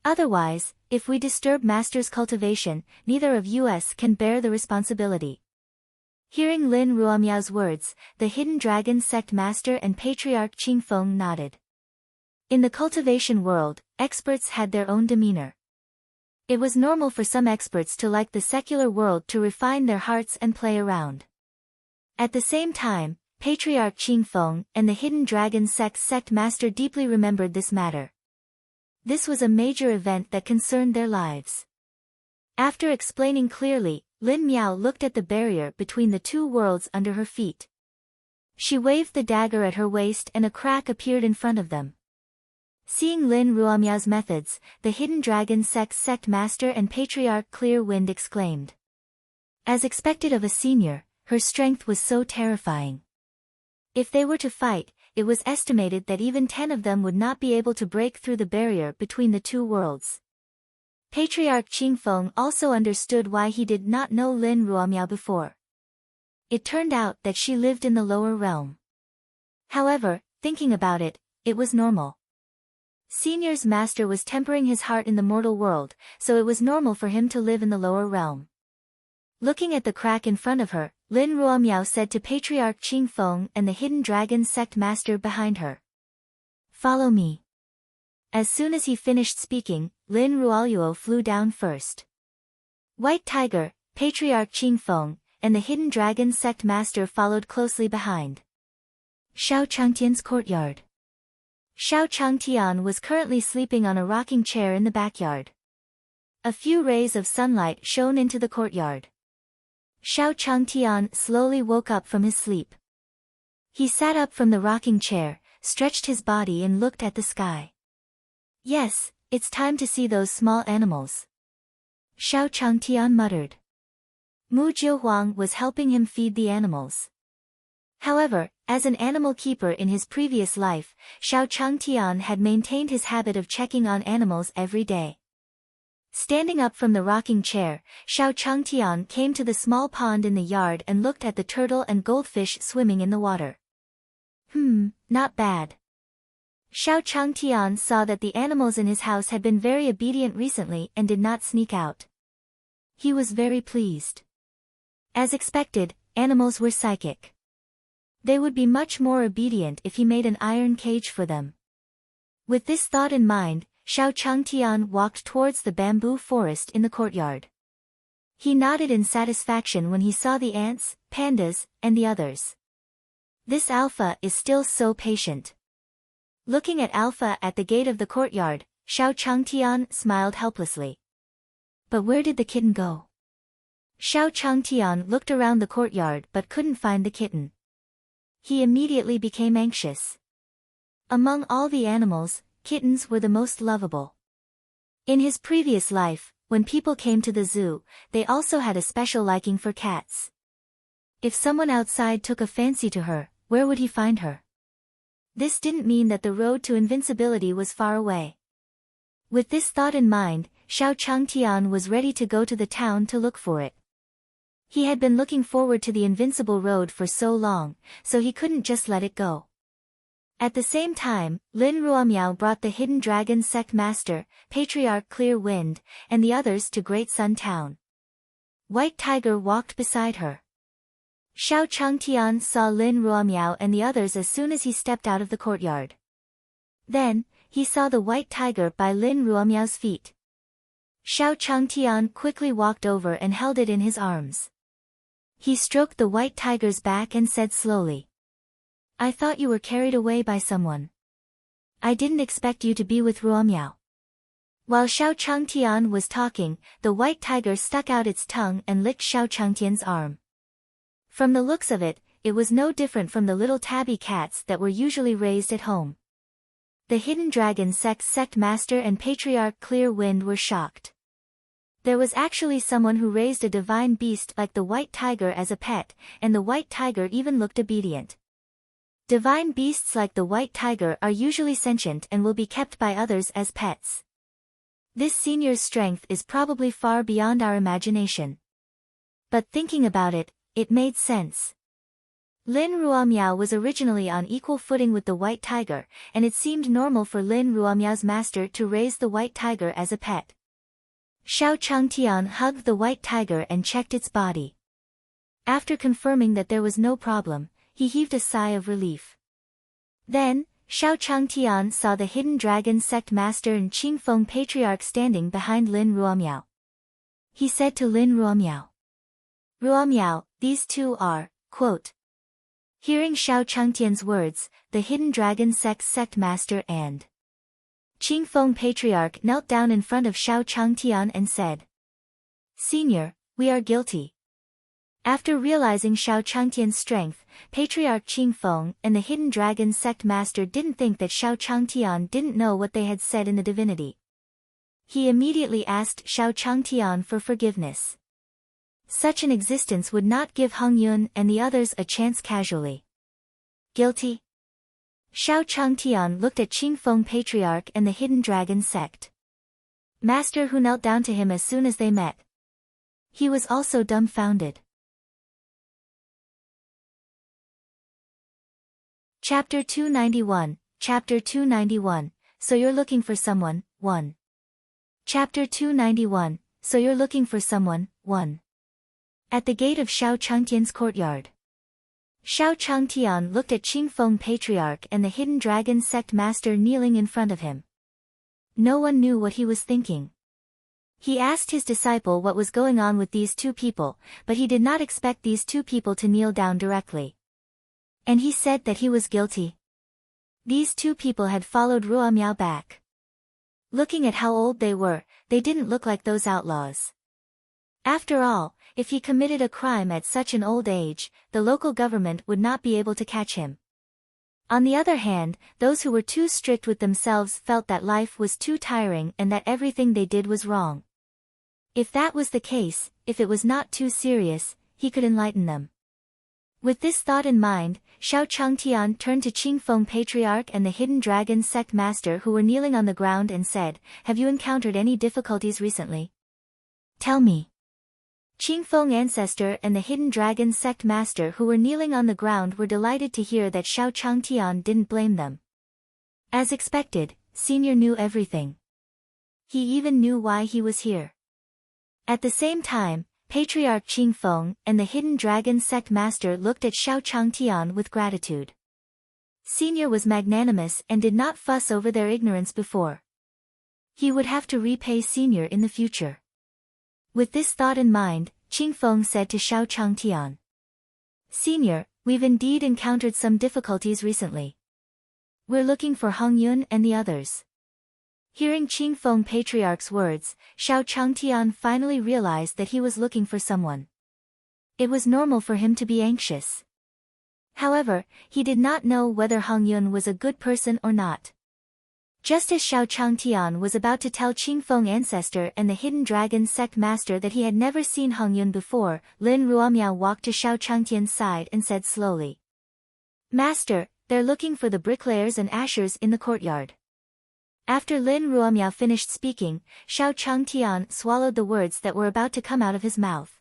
Otherwise, if we disturb Master's cultivation, neither of us can bear the responsibility." Hearing Lin Ruomiao's words, the Hidden Dragon Sect Master and Patriarch Qingfeng nodded. In the cultivation world, experts had their own demeanor. It was normal for some experts to like the secular world to refine their hearts and play around. At the same time, Patriarch Qingfeng and the Hidden Dragon Sect's Sect Master deeply remembered this matter. This was a major event that concerned their lives. After explaining clearly, Lin Miao looked at the barrier between the two worlds under her feet. She waved the dagger at her waist and a crack appeared in front of them. Seeing Lin Ruomiao's methods, the Hidden Dragon Sect's Sect Master and Patriarch Clear Wind exclaimed. As expected of a senior, her strength was so terrifying. If they were to fight, it was estimated that even 10 of them would not be able to break through the barrier between the two worlds. Patriarch Qingfeng also understood why he did not know Lin Ruomiao before. It turned out that she lived in the lower realm. However, thinking about it, it was normal. Senior's master was tempering his heart in the mortal world, so it was normal for him to live in the lower realm. Looking at the crack in front of her, Lin Ruomiao said to Patriarch Qingfeng and the hidden dragon sect master behind her. "Follow me." As soon as he finished speaking, Lin Ruoyuo flew down first. White Tiger, Patriarch Qingfeng, and the hidden dragon sect master followed closely behind. Xiao Changtian's courtyard. Xiao Changtian was currently sleeping on a rocking chair in the backyard. A few rays of sunlight shone into the courtyard. Xiao Changtian slowly woke up from his sleep. He sat up from the rocking chair, stretched his body and looked at the sky. "Yes, it's time to see those small animals," Xiao Changtian muttered. Mu Jiuhuang was helping him feed the animals. However, as an animal keeper in his previous life, Xiao Changtian had maintained his habit of checking on animals every day. Standing up from the rocking chair, Xiao Changtian came to the small pond in the yard and looked at the turtle and goldfish swimming in the water. Not bad. Xiao Changtian saw that the animals in his house had been very obedient recently and did not sneak out. He was very pleased. As expected, animals were psychic. They would be much more obedient if he made an iron cage for them. With this thought in mind, Xiao Changtian walked towards the bamboo forest in the courtyard. He nodded in satisfaction when he saw the ants, pandas, and the others. This Alpha is still so patient. Looking at Alpha at the gate of the courtyard, Xiao Changtian smiled helplessly. But where did the kitten go? Xiao Changtian looked around the courtyard but couldn't find the kitten. He immediately became anxious. Among all the animals, kittens were the most lovable. In his previous life, when people came to the zoo, they also had a special liking for cats. If someone outside took a fancy to her, where would he find her? This didn't mean that the road to invincibility was far away. With this thought in mind, Xiao Changtian was ready to go to the town to look for it. He had been looking forward to the invincible road for so long, so he couldn't just let it go. At the same time, Lin Ruomiao brought the hidden dragon sect master, Patriarch Clear Wind, and the others to Great Sun Town. White Tiger walked beside her. Xiao Changtian saw Lin Ruomiao and the others as soon as he stepped out of the courtyard. Then, he saw the white tiger by Lin Ruomiao's feet. Xiao Changtian quickly walked over and held it in his arms. He stroked the white tiger's back and said slowly, "I thought you were carried away by someone. I didn't expect you to be with Ruomiao." While Xiao Changtian was talking, the white tiger stuck out its tongue and licked Xiao Changtian's arm. From the looks of it, it was no different from the little tabby cats that were usually raised at home. The hidden dragon sect master and Patriarch Clear Wind were shocked. There was actually someone who raised a divine beast like the white tiger as a pet, and the white tiger even looked obedient. Divine beasts like the white tiger are usually sentient and will be kept by others as pets. This senior's strength is probably far beyond our imagination. But thinking about it, it made sense. Lin Ruomiao was originally on equal footing with the white tiger, and it seemed normal for Lin Ruomiao's master to raise the white tiger as a pet. Xiao Changtian hugged the white tiger and checked its body. After confirming that there was no problem, he heaved a sigh of relief. Then, Xiao Changtian saw the hidden dragon sect master and Qingfeng Patriarch standing behind Lin Ruomiao. He said to Lin Ruomiao, "Ruomiao, these two are, quote." Hearing Xiao Changtian's words, the hidden dragon sect master and Qingfeng Patriarch knelt down in front of Xiao Changtian and said, "Senior, we are guilty." After realizing Xiao Changtian's strength, Patriarch Qingfeng and the hidden dragon sect master didn't think that Xiao Changtian didn't know what they had said in the divinity. He immediately asked Xiao Changtian for forgiveness. Such an existence would not give Hongyun and the others a chance casually. Guilty? Xiao Changtian looked at Qingfeng Patriarch and the hidden dragon sect. master who knelt down to him as soon as they met. He was also dumbfounded. Chapter 291, Chapter 291, So You're Looking for Someone, 1. Chapter 291, So You're Looking for Someone, 1. At the gate of Shao Changtian's courtyard. Shao Changtian looked at Qingfeng Patriarch and the Hidden Dragon Sect Master kneeling in front of him. No one knew what he was thinking. He asked his disciple what was going on with these two people, but he did not expect these two people to kneel down directly. And he said that he was guilty. These two people had followed Ruomiao back. Looking at how old they were, they didn't look like those outlaws. After all, if he committed a crime at such an old age, the local government would not be able to catch him. On the other hand, those who were too strict with themselves felt that life was too tiring and that everything they did was wrong. If that was the case, if it was not too serious, he could enlighten them. With this thought in mind, Shao Changtian turned to Qingfeng Patriarch and the Hidden Dragon Sect Master who were kneeling on the ground and said, "Have you encountered any difficulties recently? Tell me." Qingfeng Ancestor and the Hidden Dragon Sect Master who were kneeling on the ground were delighted to hear that Shao Changtian didn't blame them. As expected, Senior knew everything. He even knew why he was here. At the same time, Patriarch Qingfeng and the Hidden Dragon Sect Master looked at Shao Changtian with gratitude. Senior was magnanimous and did not fuss over their ignorance before. He would have to repay Senior in the future. With this thought in mind, Qingfeng said to Shao Changtian, "Senior, we've indeed encountered some difficulties recently. We're looking for Hongyun and the others." Hearing Qingfeng Patriarch's words, Shao Changtian finally realized that he was looking for someone. It was normal for him to be anxious. However, he did not know whether Hongyun was a good person or not. Just as Shao Changtian was about to tell Qingfeng Ancestor and the Hidden Dragon Sect Master that he had never seen Hongyun before, Lin Ruomiao walked to Shao Changtian's side and said slowly, "Master, they're looking for the bricklayers and ashers in the courtyard." After Lin Ruomiao finished speaking, Shao Changtian swallowed the words that were about to come out of his mouth.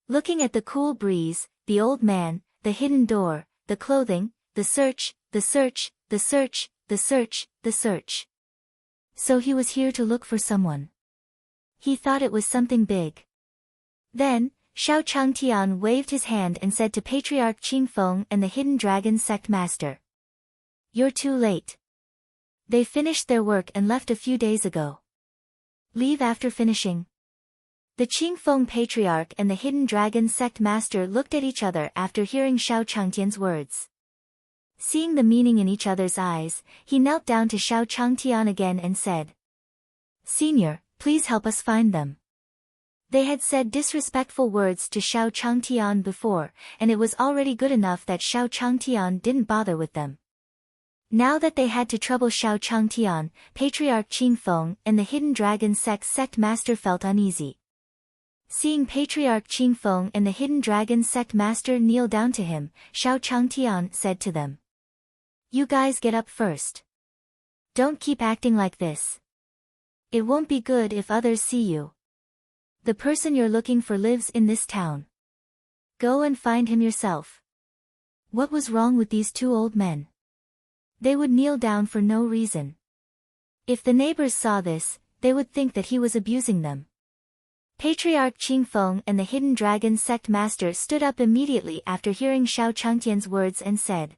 Looking at the cool breeze, the old man, the hidden door, the clothing, the search, the search, the search, the search, the search. So he was here to look for someone. He thought it was something big. Then, Shao Changtian waved his hand and said to Patriarch Qingfeng and the Hidden Dragon Sect Master, "You're too late. They finished their work and left a few days ago. Leave after finishing." The Qingfeng Patriarch and the Hidden Dragon Sect Master looked at each other after hearing Shao Changtian's words. Seeing the meaning in each other's eyes, he knelt down to Shao Changtian again and said, "Senior, please help us find them." They had said disrespectful words to Shao Changtian before, and it was already good enough that Shao Changtian didn't bother with them. Now that they had to trouble Shao Changtian, Patriarch Qingfeng and the Hidden Dragon Sect Master felt uneasy. Seeing Patriarch Qingfeng and the Hidden Dragon Sect Master kneel down to him, Shao Changtian said to them, "You guys get up first. Don't keep acting like this. It won't be good if others see you. The person you're looking for lives in this town. Go and find him yourself." What was wrong with these two old men? They would kneel down for no reason. If the neighbors saw this, they would think that he was abusing them. Patriarch Qingfeng and the Hidden Dragon Sect Master stood up immediately after hearing Shao Changtian's words and said,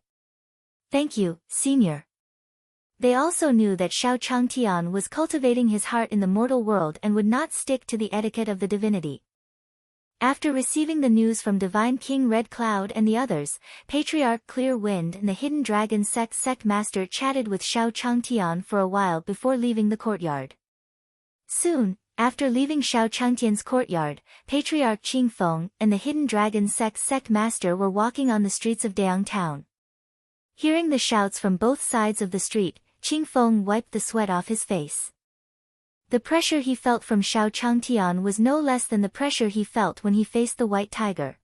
"Thank you, Senior." They also knew that Shao Changtian was cultivating his heart in the mortal world and would not stick to the etiquette of the divinity. After receiving the news from Divine King Red Cloud and the others, Patriarch Clear Wind and the Hidden Dragon Sect Master chatted with Shao Changtian for a while before leaving the courtyard. Soon, after leaving Shao Changtian's courtyard, Patriarch Qingfeng and the Hidden Dragon Sect Master were walking on the streets of Dayang Town. Hearing the shouts from both sides of the street, Qingfeng wiped the sweat off his face. The pressure he felt from Shao Changtian was no less than the pressure he felt when he faced the White Tiger.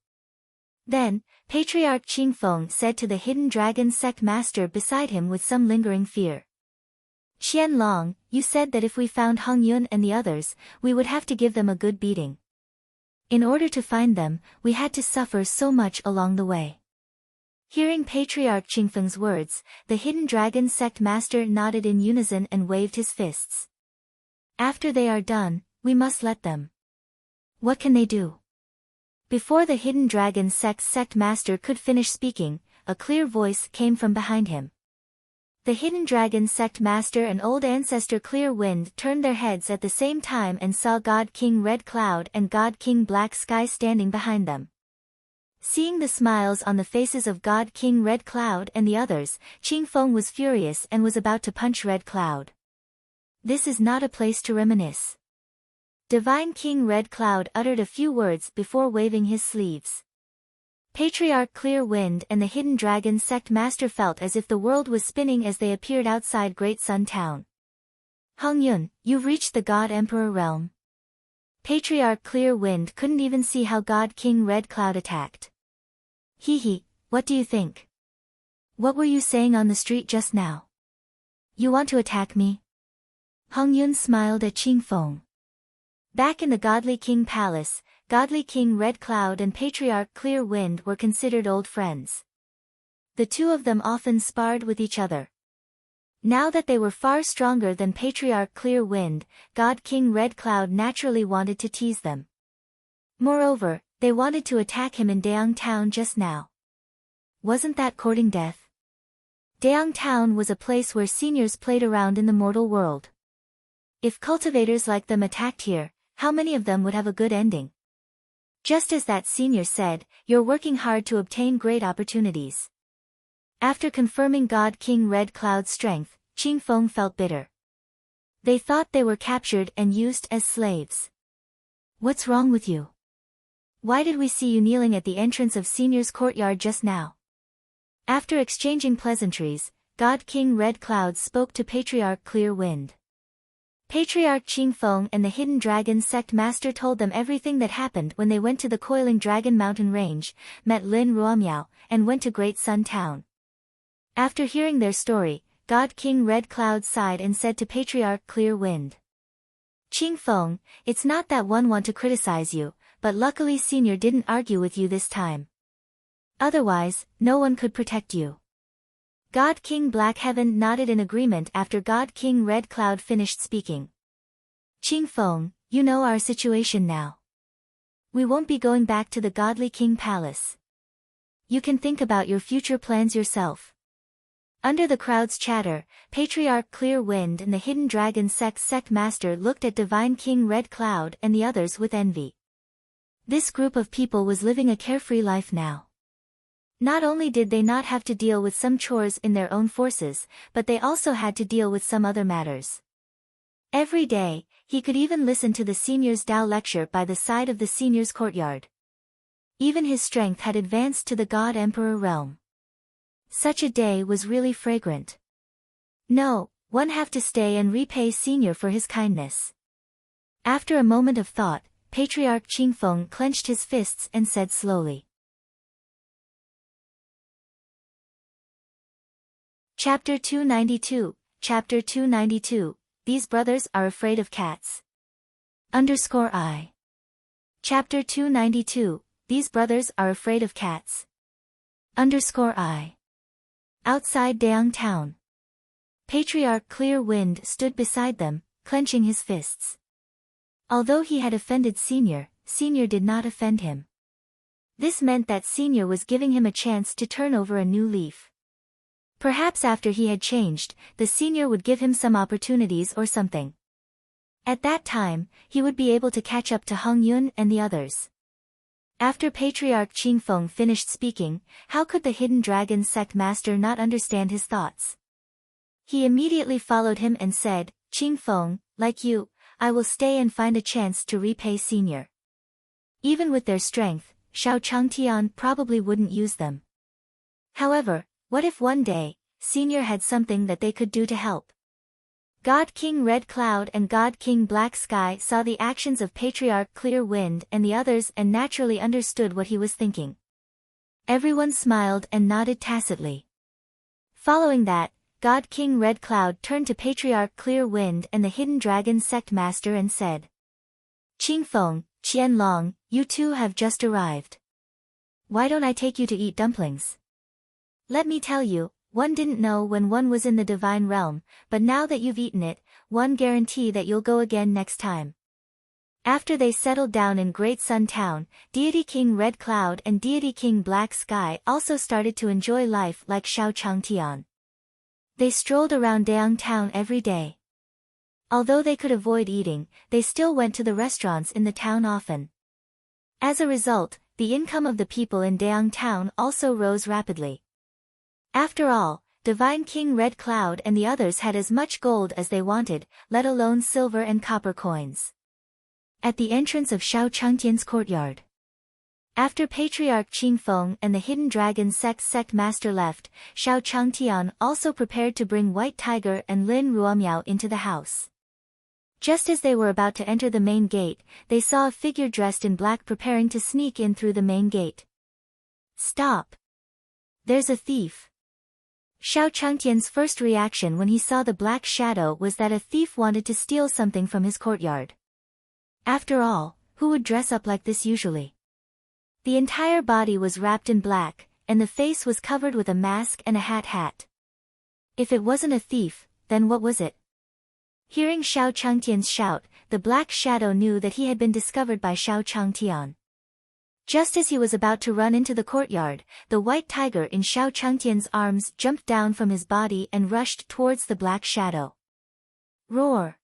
Then, Patriarch Qingfeng said to the Hidden Dragon Sect Master beside him with some lingering fear, Qianlong, you said that if we found Hongyun and the others, we would have to give them a good beating. In order to find them, we had to suffer so much along the way. Hearing Patriarch Qingfeng's words, the Hidden Dragon Sect Master nodded in unison and waved his fists. After they are done, we must let them. What can they do? Before the Hidden Dragon Sect Master could finish speaking, a clear voice came from behind him. The Hidden Dragon Sect Master and Old Ancestor Clear Wind turned their heads at the same time and saw God King Red Cloud and God King Black Sky standing behind them. Seeing the smiles on the faces of God King Red Cloud and the others, Qingfeng was furious and was about to punch Red Cloud. This is not a place to reminisce. Divine King Red Cloud uttered a few words before waving his sleeves. Patriarch Clear Wind and the Hidden Dragon Sect Master felt as if the world was spinning as they appeared outside Great Sun Town. Hongyun, you've reached the God Emperor realm. Patriarch Clear Wind couldn't even see how God King Red Cloud attacked. Hee, what do you think? What were you saying on the street just now? You want to attack me? Hongyun smiled at Qingfeng. Back in the Godly King Palace, Godly King Red Cloud and Patriarch Clear Wind were considered old friends. The two of them often sparred with each other. Now that they were far stronger than Patriarch Clear Wind, God King Red Cloud naturally wanted to tease them. Moreover, they wanted to attack him in Daong Town just now. Wasn't that courting death? Daong Town was a place where seniors played around in the mortal world. If cultivators like them attacked here, how many of them would have a good ending? Just as that senior said, you're working hard to obtain great opportunities. After confirming God King Red Cloud's strength, Qingfeng felt bitter. They thought they were captured and used as slaves. What's wrong with you? Why did we see you kneeling at the entrance of Senior's courtyard just now? After exchanging pleasantries, God King Red Cloud spoke to Patriarch Clear Wind. Patriarch Qingfeng and the Hidden Dragon Sect Master told them everything that happened when they went to the Coiling Dragon Mountain Range, met Lin Ruomiao, and went to Great Sun Town. After hearing their story, God King Red Cloud sighed and said to Patriarch Clear Wind. Qingfeng, it's not that one want to criticize you, but luckily Senior didn't argue with you this time. Otherwise, no one could protect you. God King Black Heaven nodded in agreement after God King Red Cloud finished speaking. Qingfeng, you know our situation now. We won't be going back to the Godly King Palace. You can think about your future plans yourself. Under the crowd's chatter, Patriarch Clear Wind and the Hidden Dragon Sect Master looked at Divine King Red Cloud and the others with envy. This group of people was living a carefree life now. Not only did they not have to deal with some chores in their own forces, but they also had to deal with some other matters. Every day, he could even listen to the senior's Dao lecture by the side of the senior's courtyard. Even his strength had advanced to the God Emperor realm. Such a day was really fragrant. No, one have to stay and repay senior for his kindness. After a moment of thought, Patriarch Qingfeng clenched his fists and said slowly. Chapter 292, Chapter 292, These brothers are afraid of cats. I. Chapter 292, These brothers are afraid of cats. I. Outside Daong Town. Patriarch Clear Wind stood beside them, clenching his fists. Although he had offended Senior, Senior did not offend him. This meant that Senior was giving him a chance to turn over a new leaf. Perhaps after he had changed, the senior would give him some opportunities or something. At that time, he would be able to catch up to Hongyun and the others. After Patriarch Qingfeng finished speaking, how could the Hidden Dragon Sect Master not understand his thoughts? He immediately followed him and said, Qingfeng, like you, I will stay and find a chance to repay Senior. Even with their strength, Shao Changtian probably wouldn't use them. However, what if one day, Senior had something that they could do to help? God King Red Cloud and God King Black Sky saw the actions of Patriarch Clear Wind and the others and naturally understood what he was thinking. Everyone smiled and nodded tacitly. Following that, God King Red Cloud turned to Patriarch Clear Wind and the Hidden Dragon Sect Master and said, Qingfeng, Qianlong, you two have just arrived. Why don't I take you to eat dumplings? Let me tell you, one didn't know when one was in the divine realm, but now that you've eaten it, one guarantee that you'll go again next time. After they settled down in Great Sun Town, Deity King Red Cloud and Deity King Black Sky also started to enjoy life like Xiao Changtian. They strolled around Daang Town every day. Although they could avoid eating, they still went to the restaurants in the town often. As a result, the income of the people in Daang Town also rose rapidly. After all, Divine King Red Cloud and the others had as much gold as they wanted, let alone silver and copper coins. At the entrance of Xiao Changtian's courtyard. After Patriarch Qingfeng and the Hidden Dragon Sect Master left, Xiao Changtian also prepared to bring White Tiger and Lin Ruomiao into the house. Just as they were about to enter the main gate, they saw a figure dressed in black preparing to sneak in through the main gate. Stop! There's a thief! Xiao Changtian's first reaction when he saw the black shadow was that a thief wanted to steal something from his courtyard. After all, who would dress up like this usually? The entire body was wrapped in black, and the face was covered with a mask and a hat. If it wasn't a thief, then what was it? Hearing Xiao Changtian's shout, the black shadow knew that he had been discovered by Xiao Changtian. Just as he was about to run into the courtyard, the white tiger in Xiao Changtian's arms jumped down from his body and rushed towards the black shadow. Roar!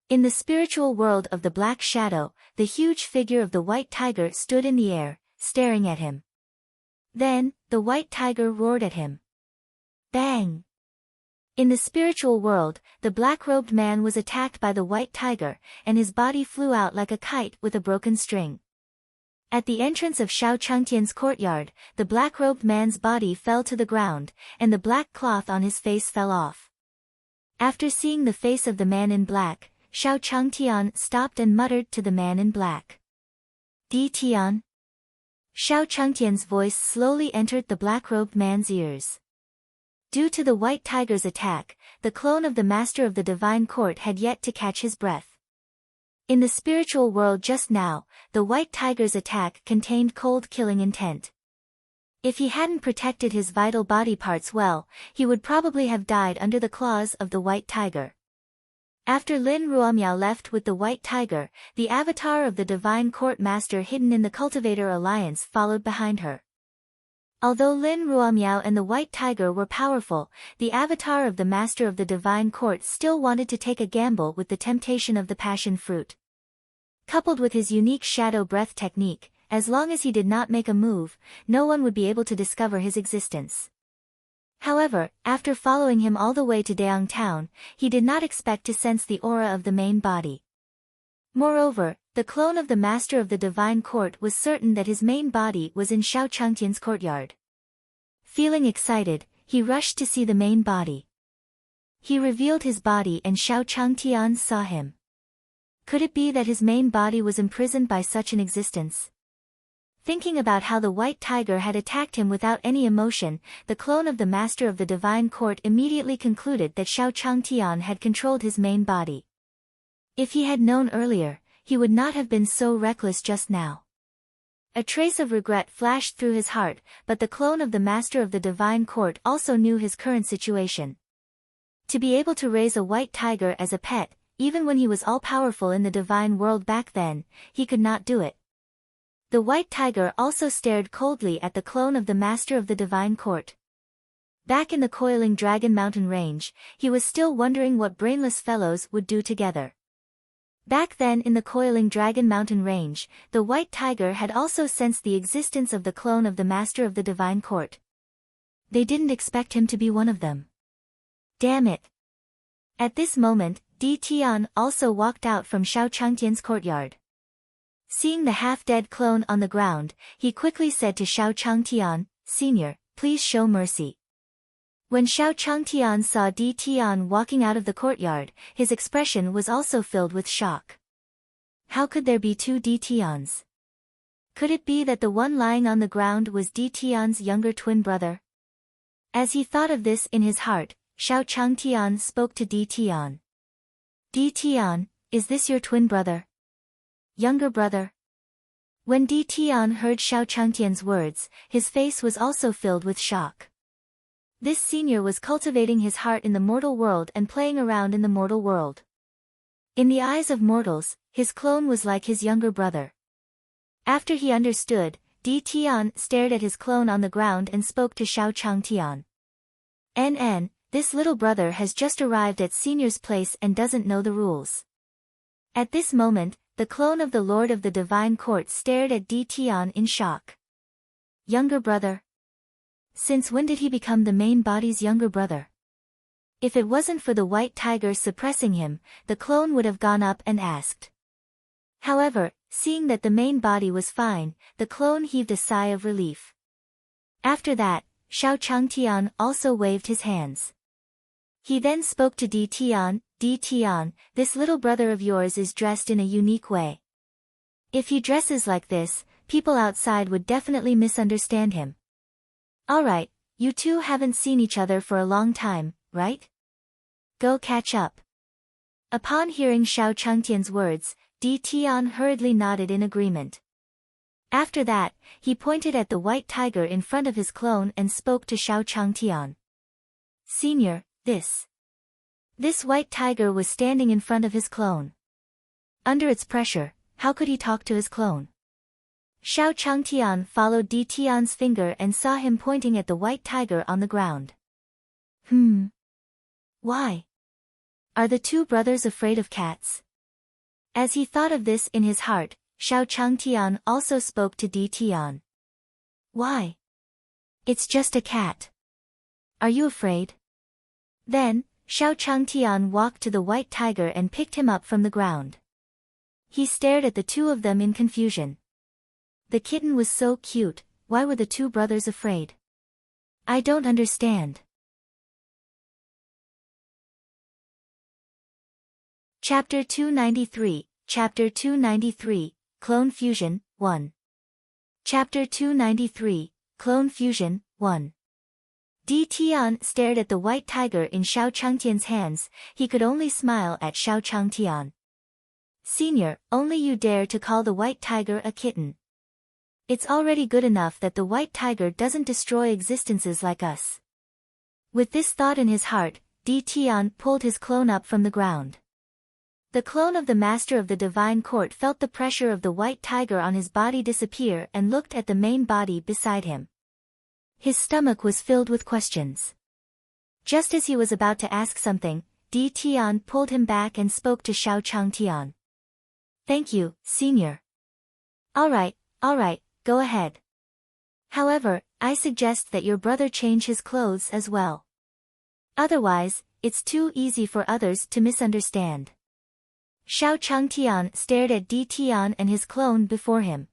In the spiritual world of the black shadow, the huge figure of the white tiger stood in the air, staring at him. Then, the white tiger roared at him. Bang! In the spiritual world, the black-robed man was attacked by the white tiger, and his body flew out like a kite with a broken string. At the entrance of Xiao Changtian's courtyard, the black-robed man's body fell to the ground, and the black cloth on his face fell off. After seeing the face of the man in black, Xiao Changtian stopped and muttered to the man in black. Di Tian? Xiao Changtian's voice slowly entered the black-robed man's ears. Due to the white tiger's attack, the clone of the master of the divine court had yet to catch his breath. In the spiritual world just now, the white tiger's attack contained cold killing intent. If he hadn't protected his vital body parts well, he would probably have died under the claws of the white tiger. After Lin Ruomiao left with the white tiger, the avatar of the divine court master hidden in the Cultivator alliance followed behind her. Although Lin Ruomiao and the white tiger were powerful, the avatar of the master of the divine court still wanted to take a gamble with the temptation of the passion fruit. Coupled with his unique shadow breath technique, as long as he did not make a move, no one would be able to discover his existence. However, after following him all the way to Daang Town, he did not expect to sense the aura of the main body. Moreover, the clone of the master of the divine court was certain that his main body was in Xiao Changtian's courtyard. Feeling excited, he rushed to see the main body. He revealed his body and Xiao Changtian saw him. Could it be that his main body was imprisoned by such an existence? Thinking about how the white tiger had attacked him without any emotion, the clone of the master of the divine court immediately concluded that Xiao Changtian had controlled his main body. If he had known earlier, he would not have been so reckless just now. A trace of regret flashed through his heart, but the clone of the master of the divine court also knew his current situation. To be able to raise a white tiger as a pet, even when he was all-powerful in the divine world back then, he could not do it. The white tiger also stared coldly at the clone of the master of the divine court. Back in the coiling Dragon Mountain range, he was still wondering what brainless fellows would do together. Back then in the coiling Dragon Mountain range, the white tiger had also sensed the existence of the clone of the master of the divine court. They didn't expect him to be one of them. Damn it! At this moment, Di Tian also walked out from Xiao Changtian's courtyard. Seeing the half-dead clone on the ground, he quickly said to Xiao Changtian, "Senior, please show mercy." When Xiao Changtian saw Di Tian walking out of the courtyard, his expression was also filled with shock. How could there be two Di Tians? Could it be that the one lying on the ground was Di Tian's younger twin brother? As he thought of this in his heart, Xiao Changtian spoke to Deity. Deity, is this your twin brother? Younger brother? When Deity heard Xiao Changtian's words, his face was also filled with shock. This senior was cultivating his heart in the mortal world and playing around in the mortal world. In the eyes of mortals, his clone was like his younger brother. After he understood, Deity stared at his clone on the ground and spoke to Xiao Changtian. This little brother has just arrived at senior's place and doesn't know the rules. At this moment, the clone of the Lord of the Divine Court stared at Deity in shock. Younger brother? Since when did he become the main body's younger brother? If it wasn't for the white tiger suppressing him, the clone would have gone up and asked. However, seeing that the main body was fine, the clone heaved a sigh of relief. After that, Xiao Changtian also waved his hands. He then spoke to Deity. Deity, this little brother of yours is dressed in a unique way. If he dresses like this, people outside would definitely misunderstand him. Alright, you two haven't seen each other for a long time, right? Go catch up. Upon hearing Xiao Changtian's words, Deity hurriedly nodded in agreement. After that, he pointed at the white tiger in front of his clone and spoke to Xiao Changtian. Senior, This white tiger was standing in front of his clone. Under its pressure, how could he talk to his clone? Xiao Changtian followed Deity's finger and saw him pointing at the white tiger on the ground. Why? Are the two brothers afraid of cats? As he thought of this in his heart, Xiao Changtian also spoke to Deity. Why? It's just a cat. Are you afraid? Then, Xiao Changtian walked to the white tiger and picked him up from the ground. He stared at the two of them in confusion. The kitten was so cute, why were the two brothers afraid? I don't understand. Chapter 293, Chapter 293, Clone Fusion, 1. Chapter 293, Clone Fusion, 1. Deity stared at the white tiger in Xiao Changtian's hands, he could only smile at Xiao Changtian. Senior, only you dare to call the white tiger a kitten. It's already good enough that the white tiger doesn't destroy existences like us. With this thought in his heart, Deity pulled his clone up from the ground. The clone of the Master of the Divine Court felt the pressure of the white tiger on his body disappear and looked at the main body beside him. His stomach was filled with questions. Just as he was about to ask something, Deity pulled him back and spoke to Xiao Changtian. Thank you, Senior. Alright, go ahead. However, I suggest that your brother change his clothes as well. Otherwise, it's too easy for others to misunderstand. Xiao Changtian stared at Deity and his clone before him.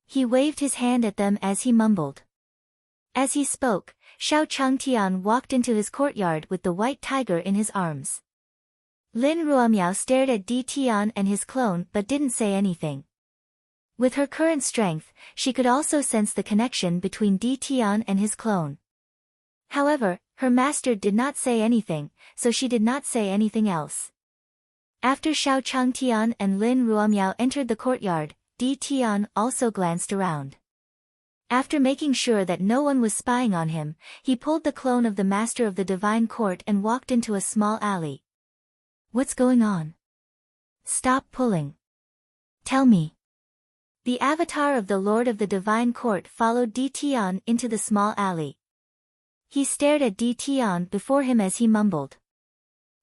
He waved his hand at them as he mumbled. As he spoke, Xiao Changtian walked into his courtyard with the white tiger in his arms. Lin Ruomiao stared at Deity and his clone but didn't say anything. With her current strength, she could also sense the connection between Deity and his clone. However, her master did not say anything, so she did not say anything else. After Xiao Changtian and Lin Ruomiao entered the courtyard, Deity also glanced around. After making sure that no one was spying on him, he pulled the clone of the Master of the Divine Court and walked into a small alley. What's going on? Stop pulling. Tell me. The avatar of the Lord of the Divine Court followed Deity into the small alley. He stared at Deity before him as he mumbled.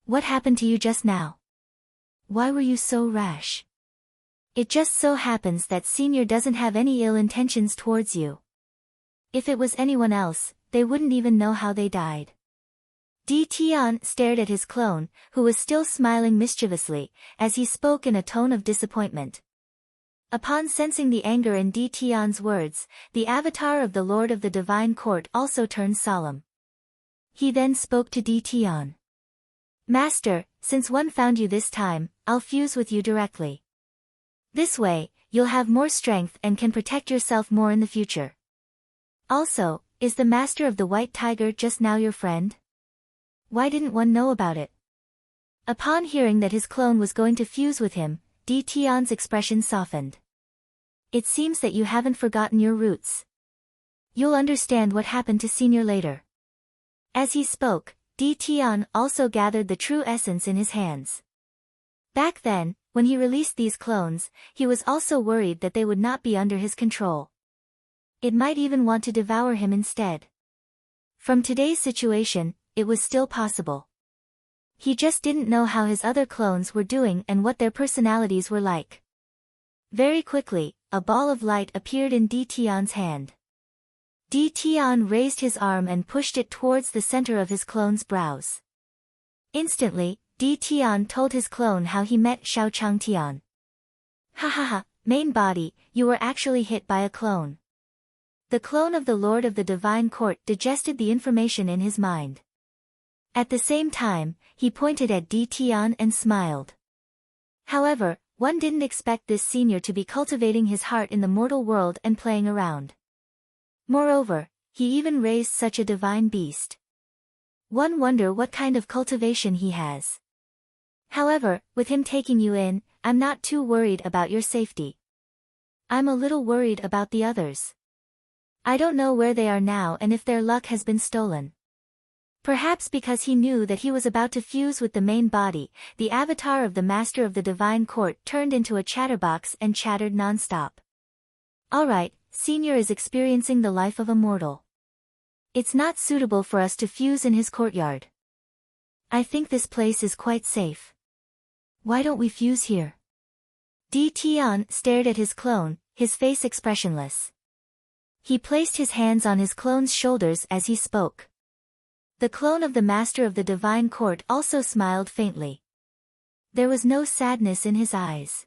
What happened to you just now? Why were you so rash? It just so happens that Senior doesn't have any ill intentions towards you. If it was anyone else, they wouldn't even know how they died. Deity stared at his clone, who was still smiling mischievously, as he spoke in a tone of disappointment. Upon sensing the anger in Deity's words, the avatar of the Lord of the Divine Court also turned solemn. He then spoke to Deity. Master, since one found you this time, I'll fuse with you directly. This way, you'll have more strength and can protect yourself more in the future. Also, is the Master of the White Tiger just now your friend? Why didn't one know about it? Upon hearing that his clone was going to fuse with him, Deityan's expression softened. It seems that you haven't forgotten your roots. You'll understand what happened to Senior later. As he spoke, Deityan also gathered the true essence in his hands. Back then, when he released these clones, he was also worried that they would not be under his control. It might even want to devour him instead. From today's situation, it was still possible. He just didn't know how his other clones were doing and what their personalities were like. Very quickly, a ball of light appeared in Deityan's hand. Deityan raised his arm and pushed it towards the center of his clone's brows. Instantly, Deityan told his clone how he met Xiao Changtian. Ha ha ha, main body, you were actually hit by a clone. The clone of the Lord of the Divine Court digested the information in his mind. At the same time, he pointed at Deityan and smiled. However, one didn't expect this senior to be cultivating his heart in the mortal world and playing around. Moreover, he even raised such a divine beast. One wonder what kind of cultivation he has. However, with him taking you in, I'm not too worried about your safety. I'm a little worried about the others. I don't know where they are now and if their luck has been stolen. Perhaps because he knew that he was about to fuse with the main body, the avatar of the Master of the Divine Court turned into a chatterbox and chattered non-stop. Alright, Senior is experiencing the life of a mortal. It's not suitable for us to fuse in his courtyard. I think this place is quite safe. Why don't we fuse here? Deityan stared at his clone, his face expressionless. He placed his hands on his clone's shoulders as he spoke. The clone of the Master of the Divine Court also smiled faintly. There was no sadness in his eyes.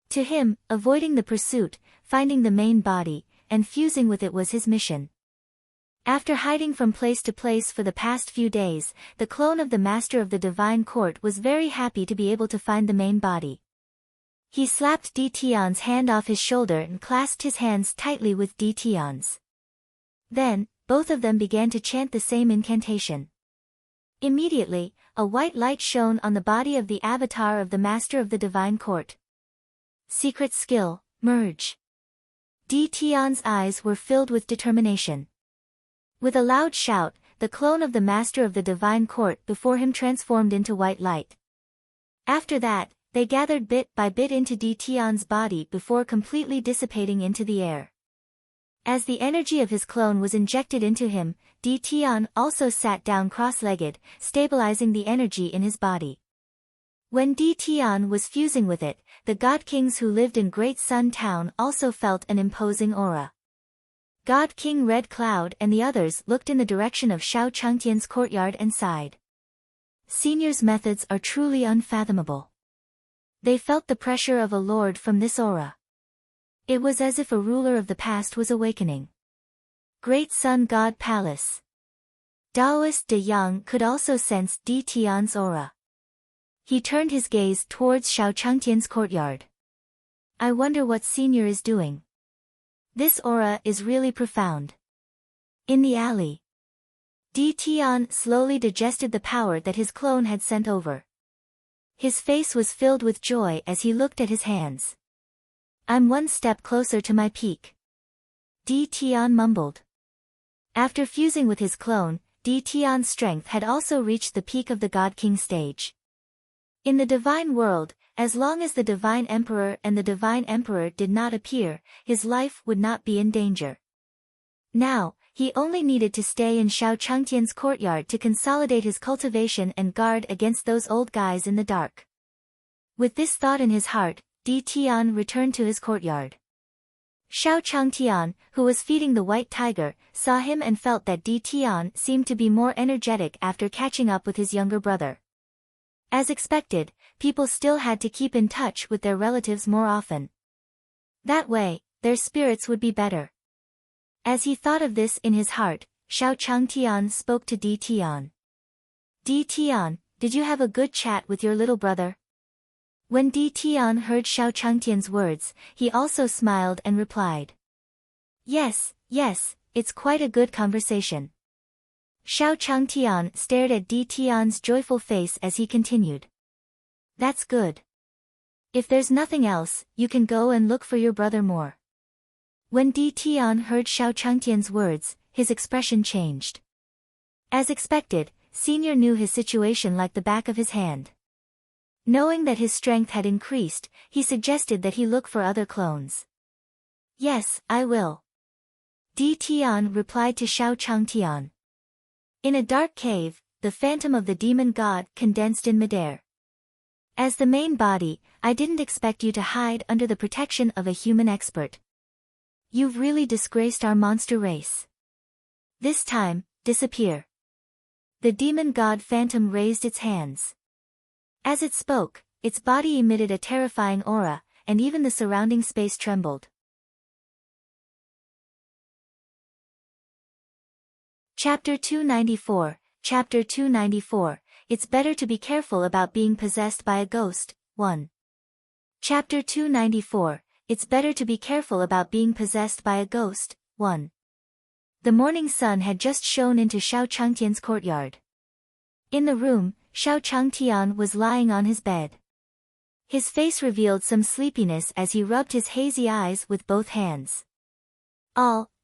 To him, avoiding the pursuit, finding the main body, and fusing with it was his mission. After hiding from place to place for the past few days, the clone of the Master of the Divine Court was very happy to be able to find the main body. He slapped Deityan's hand off his shoulder and clasped his hands tightly with Deityan's. Then, both of them began to chant the same incantation. Immediately, a white light shone on the body of the avatar of the Master of the Divine Court. Secret skill, merge. Deityan's eyes were filled with determination. With a loud shout, the clone of the Master of the Divine Court before him transformed into white light. After that, they gathered bit by bit into Deityan's body before completely dissipating into the air. As the energy of his clone was injected into him, Deityan also sat down cross-legged, stabilizing the energy in his body. When Deityan was fusing with it, the God Kings who lived in Great Sun Town also felt an imposing aura. God King Red Cloud and the others looked in the direction of Xiao Changtian's courtyard and sighed. Senior's methods are truly unfathomable. They felt the pressure of a lord from this aura. It was as if a ruler of the past was awakening. Great Sun God Palace. Taoist De Yang could also sense Deityan's aura. He turned his gaze towards Xiao Changtian's courtyard. I wonder what Senior is doing. This aura is really profound. In the alley, Deityan slowly digested the power that his clone had sent over. His face was filled with joy as he looked at his hands. I'm one step closer to my peak. Deityan mumbled. After fusing with his clone, Deityan's strength had also reached the peak of the God King stage. In the divine world, as long as the Divine Emperor and the Divine Emperor did not appear, his life would not be in danger. Now, he only needed to stay in Xiao Changtian's courtyard to consolidate his cultivation and guard against those old guys in the dark. With this thought in his heart, Deityan returned to his courtyard. Xiao Changtian, who was feeding the white tiger, saw him and felt that Deityan seemed to be more energetic after catching up with his younger brother. As expected, people still had to keep in touch with their relatives more often. That way, their spirits would be better. As he thought of this in his heart, Xiao Changtian spoke to Deityan. Deityan, did you have a good chat with your little brother? When Deityan heard Xiao Changtian's words, he also smiled and replied. Yes, it's quite a good conversation. Xiao Changtian stared at Di Tian's joyful face as he continued. That's good. If there's nothing else, you can go and look for your brother more. When Di Tian heard Xiao Changtian's words, his expression changed. As expected, Senior knew his situation like the back of his hand. Knowing that his strength had increased, he suggested that he look for other clones. Yes, I will. Di Tian replied to Xiao Changtian. In a dark cave, the phantom of the demon god condensed in midair. As the main body, I didn't expect you to hide under the protection of a human expert. You've really disgraced our monster race. This time, disappear. The demon god phantom raised its hands. As it spoke, its body emitted a terrifying aura, and even the surrounding space trembled. Chapter 294, Chapter 294, It's better to be careful about being possessed by a ghost, 1. Chapter 294, It's better to be careful about being possessed by a ghost, 1. The morning sun had just shone into Xiao Changtian's courtyard. In the room, Xiao Changtian was lying on his bed. His face revealed some sleepiness as he rubbed his hazy eyes with both hands.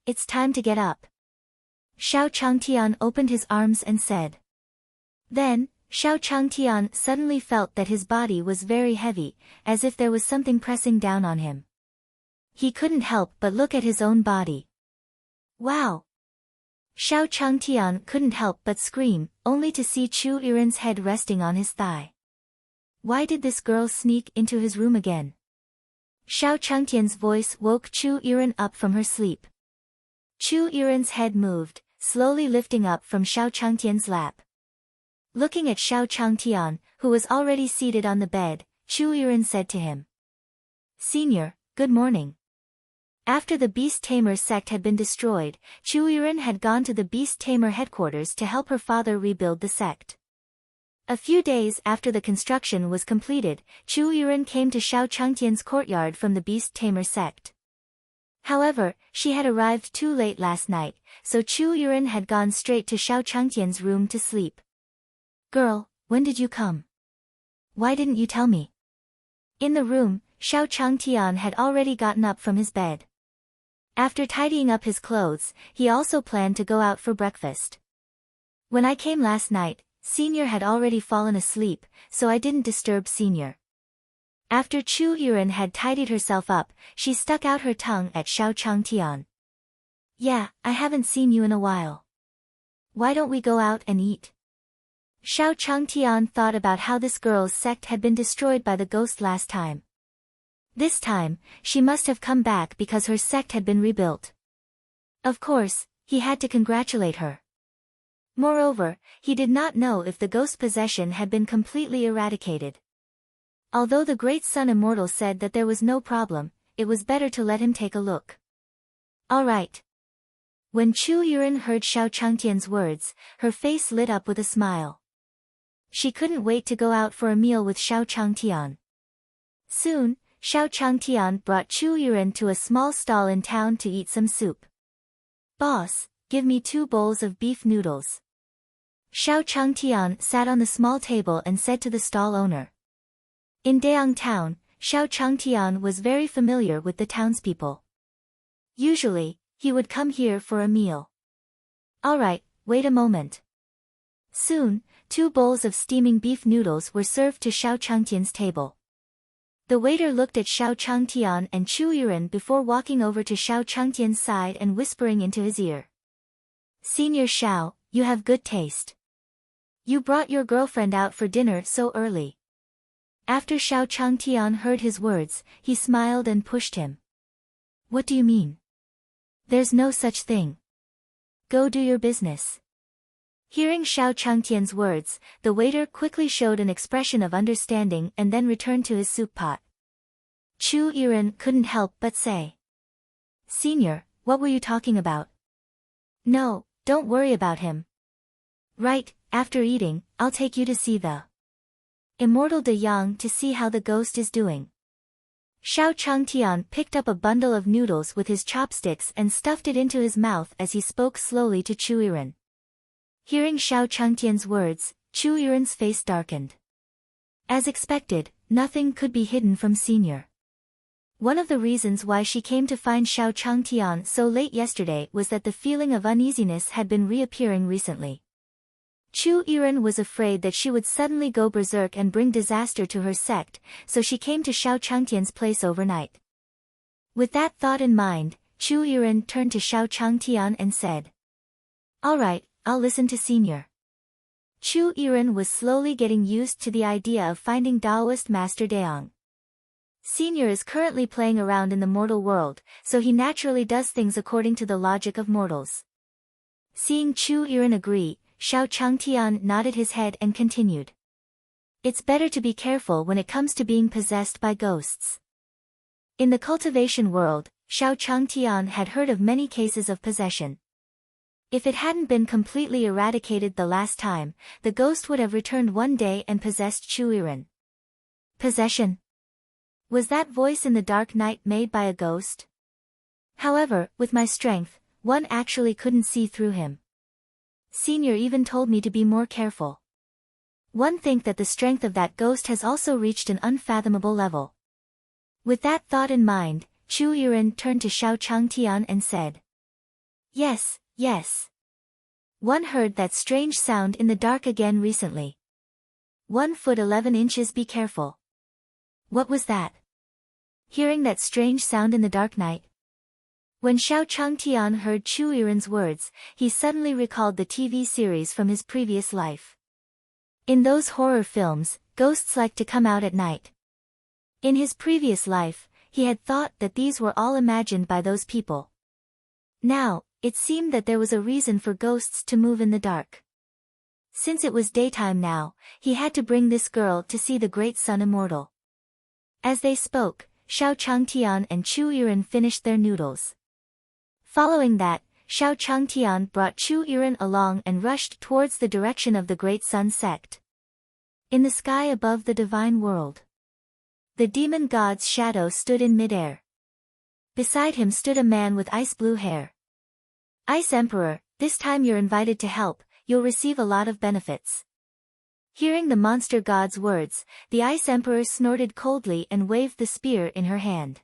It's time to get up. Xiao Changtian opened his arms and said. Then, Xiao Changtian suddenly felt that his body was very heavy, as if there was something pressing down on him. He couldn't help but look at his own body. Wow! Xiao Changtian couldn't help but scream, only to see Chu Yiren's head resting on his thigh. Why did this girl sneak into his room again? Xiao Changtian's voice woke Chu Yiren up from her sleep. Chu Yiren's head moved, slowly lifting up from Xiao Changtian's lap. Looking at Xiao Changtian, who was already seated on the bed, Chu Yiren said to him. Senior, good morning. After the Beast Tamer sect had been destroyed, Chu Yiren had gone to the Beast Tamer headquarters to help her father rebuild the sect. A few days after the construction was completed, Chu Yiren came to Xiao Changtian's courtyard from the Beast Tamer sect. However, she had arrived too late last night, so Chu Yiren had gone straight to Xiao Changtian's room to sleep. Girl, when did you come? Why didn't you tell me? In the room, Xiao Changtian had already gotten up from his bed. After tidying up his clothes, he also planned to go out for breakfast. When I came last night, Senior had already fallen asleep, so I didn't disturb Senior. After Chu Yiren had tidied herself up, she stuck out her tongue at Xiao Changtian. Yeah, I haven't seen you in a while. Why don't we go out and eat? Xiao Changtian thought about how this girl's sect had been destroyed by the ghost last time. This time, she must have come back because her sect had been rebuilt. Of course, he had to congratulate her. Moreover, he did not know if the ghost possession had been completely eradicated. Although the Great Sun Immortal said that there was no problem, it was better to let him take a look. All right. When Chu Yiren heard Xiao Changtian's words, her face lit up with a smile. She couldn't wait to go out for a meal with Xiao Changtian. Soon, Xiao Changtian brought Chu Yiren to a small stall in town to eat some soup. Boss, give me 2 bowls of beef noodles. Xiao Changtian sat on the small table and said to the stall owner. In Deang town, Xiao Changtian was very familiar with the townspeople. Usually, he would come here for a meal. Alright, wait a moment. Soon, 2 bowls of steaming beef noodles were served to Xiao Changtian's table. The waiter looked at Xiao Changtian and Chu Yiren before walking over to Xiao Changtian's side and whispering into his ear. Senior Xiao, you have good taste. You brought your girlfriend out for dinner so early. After Xiao Changtian heard his words, he smiled and pushed him. What do you mean? There's no such thing. Go do your business. Hearing Xiao Changtian's words, the waiter quickly showed an expression of understanding and then returned to his soup pot. Chu Yiren couldn't help but say. Senior, what were you talking about? No, don't worry about him. Right, after eating, I'll take you to see the Immortal De Yang to see how the ghost is doing. Xiao Changtian picked up a bundle of noodles with his chopsticks and stuffed it into his mouth as he spoke slowly to Chu Yiren. Hearing Xiao Changtian's words, Chu Yuren's face darkened. As expected, nothing could be hidden from Senior. One of the reasons why she came to find Xiao Changtian so late yesterday was that the feeling of uneasiness had been reappearing recently. Chu Yuren was afraid that she would suddenly go berserk and bring disaster to her sect, so she came to Xiao Changtian's place overnight. With that thought in mind, Chu Yuren turned to Xiao Changtian and said, "Alright, I'll listen to Senior." Chu Yuren was slowly getting used to the idea of finding Taoist Master Deong. Senior is currently playing around in the mortal world, so he naturally does things according to the logic of mortals. Seeing Chu Yuren agree, Xiao Changtian nodded his head and continued. It's better to be careful when it comes to being possessed by ghosts. In the cultivation world, Xiao Changtian had heard of many cases of possession. If it hadn't been completely eradicated the last time, the ghost would have returned one day and possessed Chu Yuren. Possession? Was that voice in the dark night made by a ghost? However, with my strength, one actually couldn't see through him. Senior even told me to be more careful. One think that the strength of that ghost has also reached an unfathomable level. With that thought in mind, Chu Yuren turned to Xiao Changtian and said, Yes, yes. One heard that strange sound in the dark again recently. 1 foot 11 inches, be careful. What was that? Hearing that strange sound in the dark night? When Xiao Changtian heard Chu Yuren's words, he suddenly recalled the TV series from his previous life. In those horror films, ghosts like to come out at night. In his previous life, he had thought that these were all imagined by those people. Now, it seemed that there was a reason for ghosts to move in the dark. Since it was daytime now, he had to bring this girl to see the great sun immortal. As they spoke, Xiao Changtian and Chu Yuren finished their noodles. Following that, Xiao Changtian brought Chu Yuren along and rushed towards the direction of the great sun sect. In the sky above the divine world, the demon god's shadow stood in midair. Beside him stood a man with ice-blue hair. Ice Emperor, this time you're invited to help, you'll receive a lot of benefits. Hearing the monster god's words, the Ice Emperor snorted coldly and waved the spear in her hand.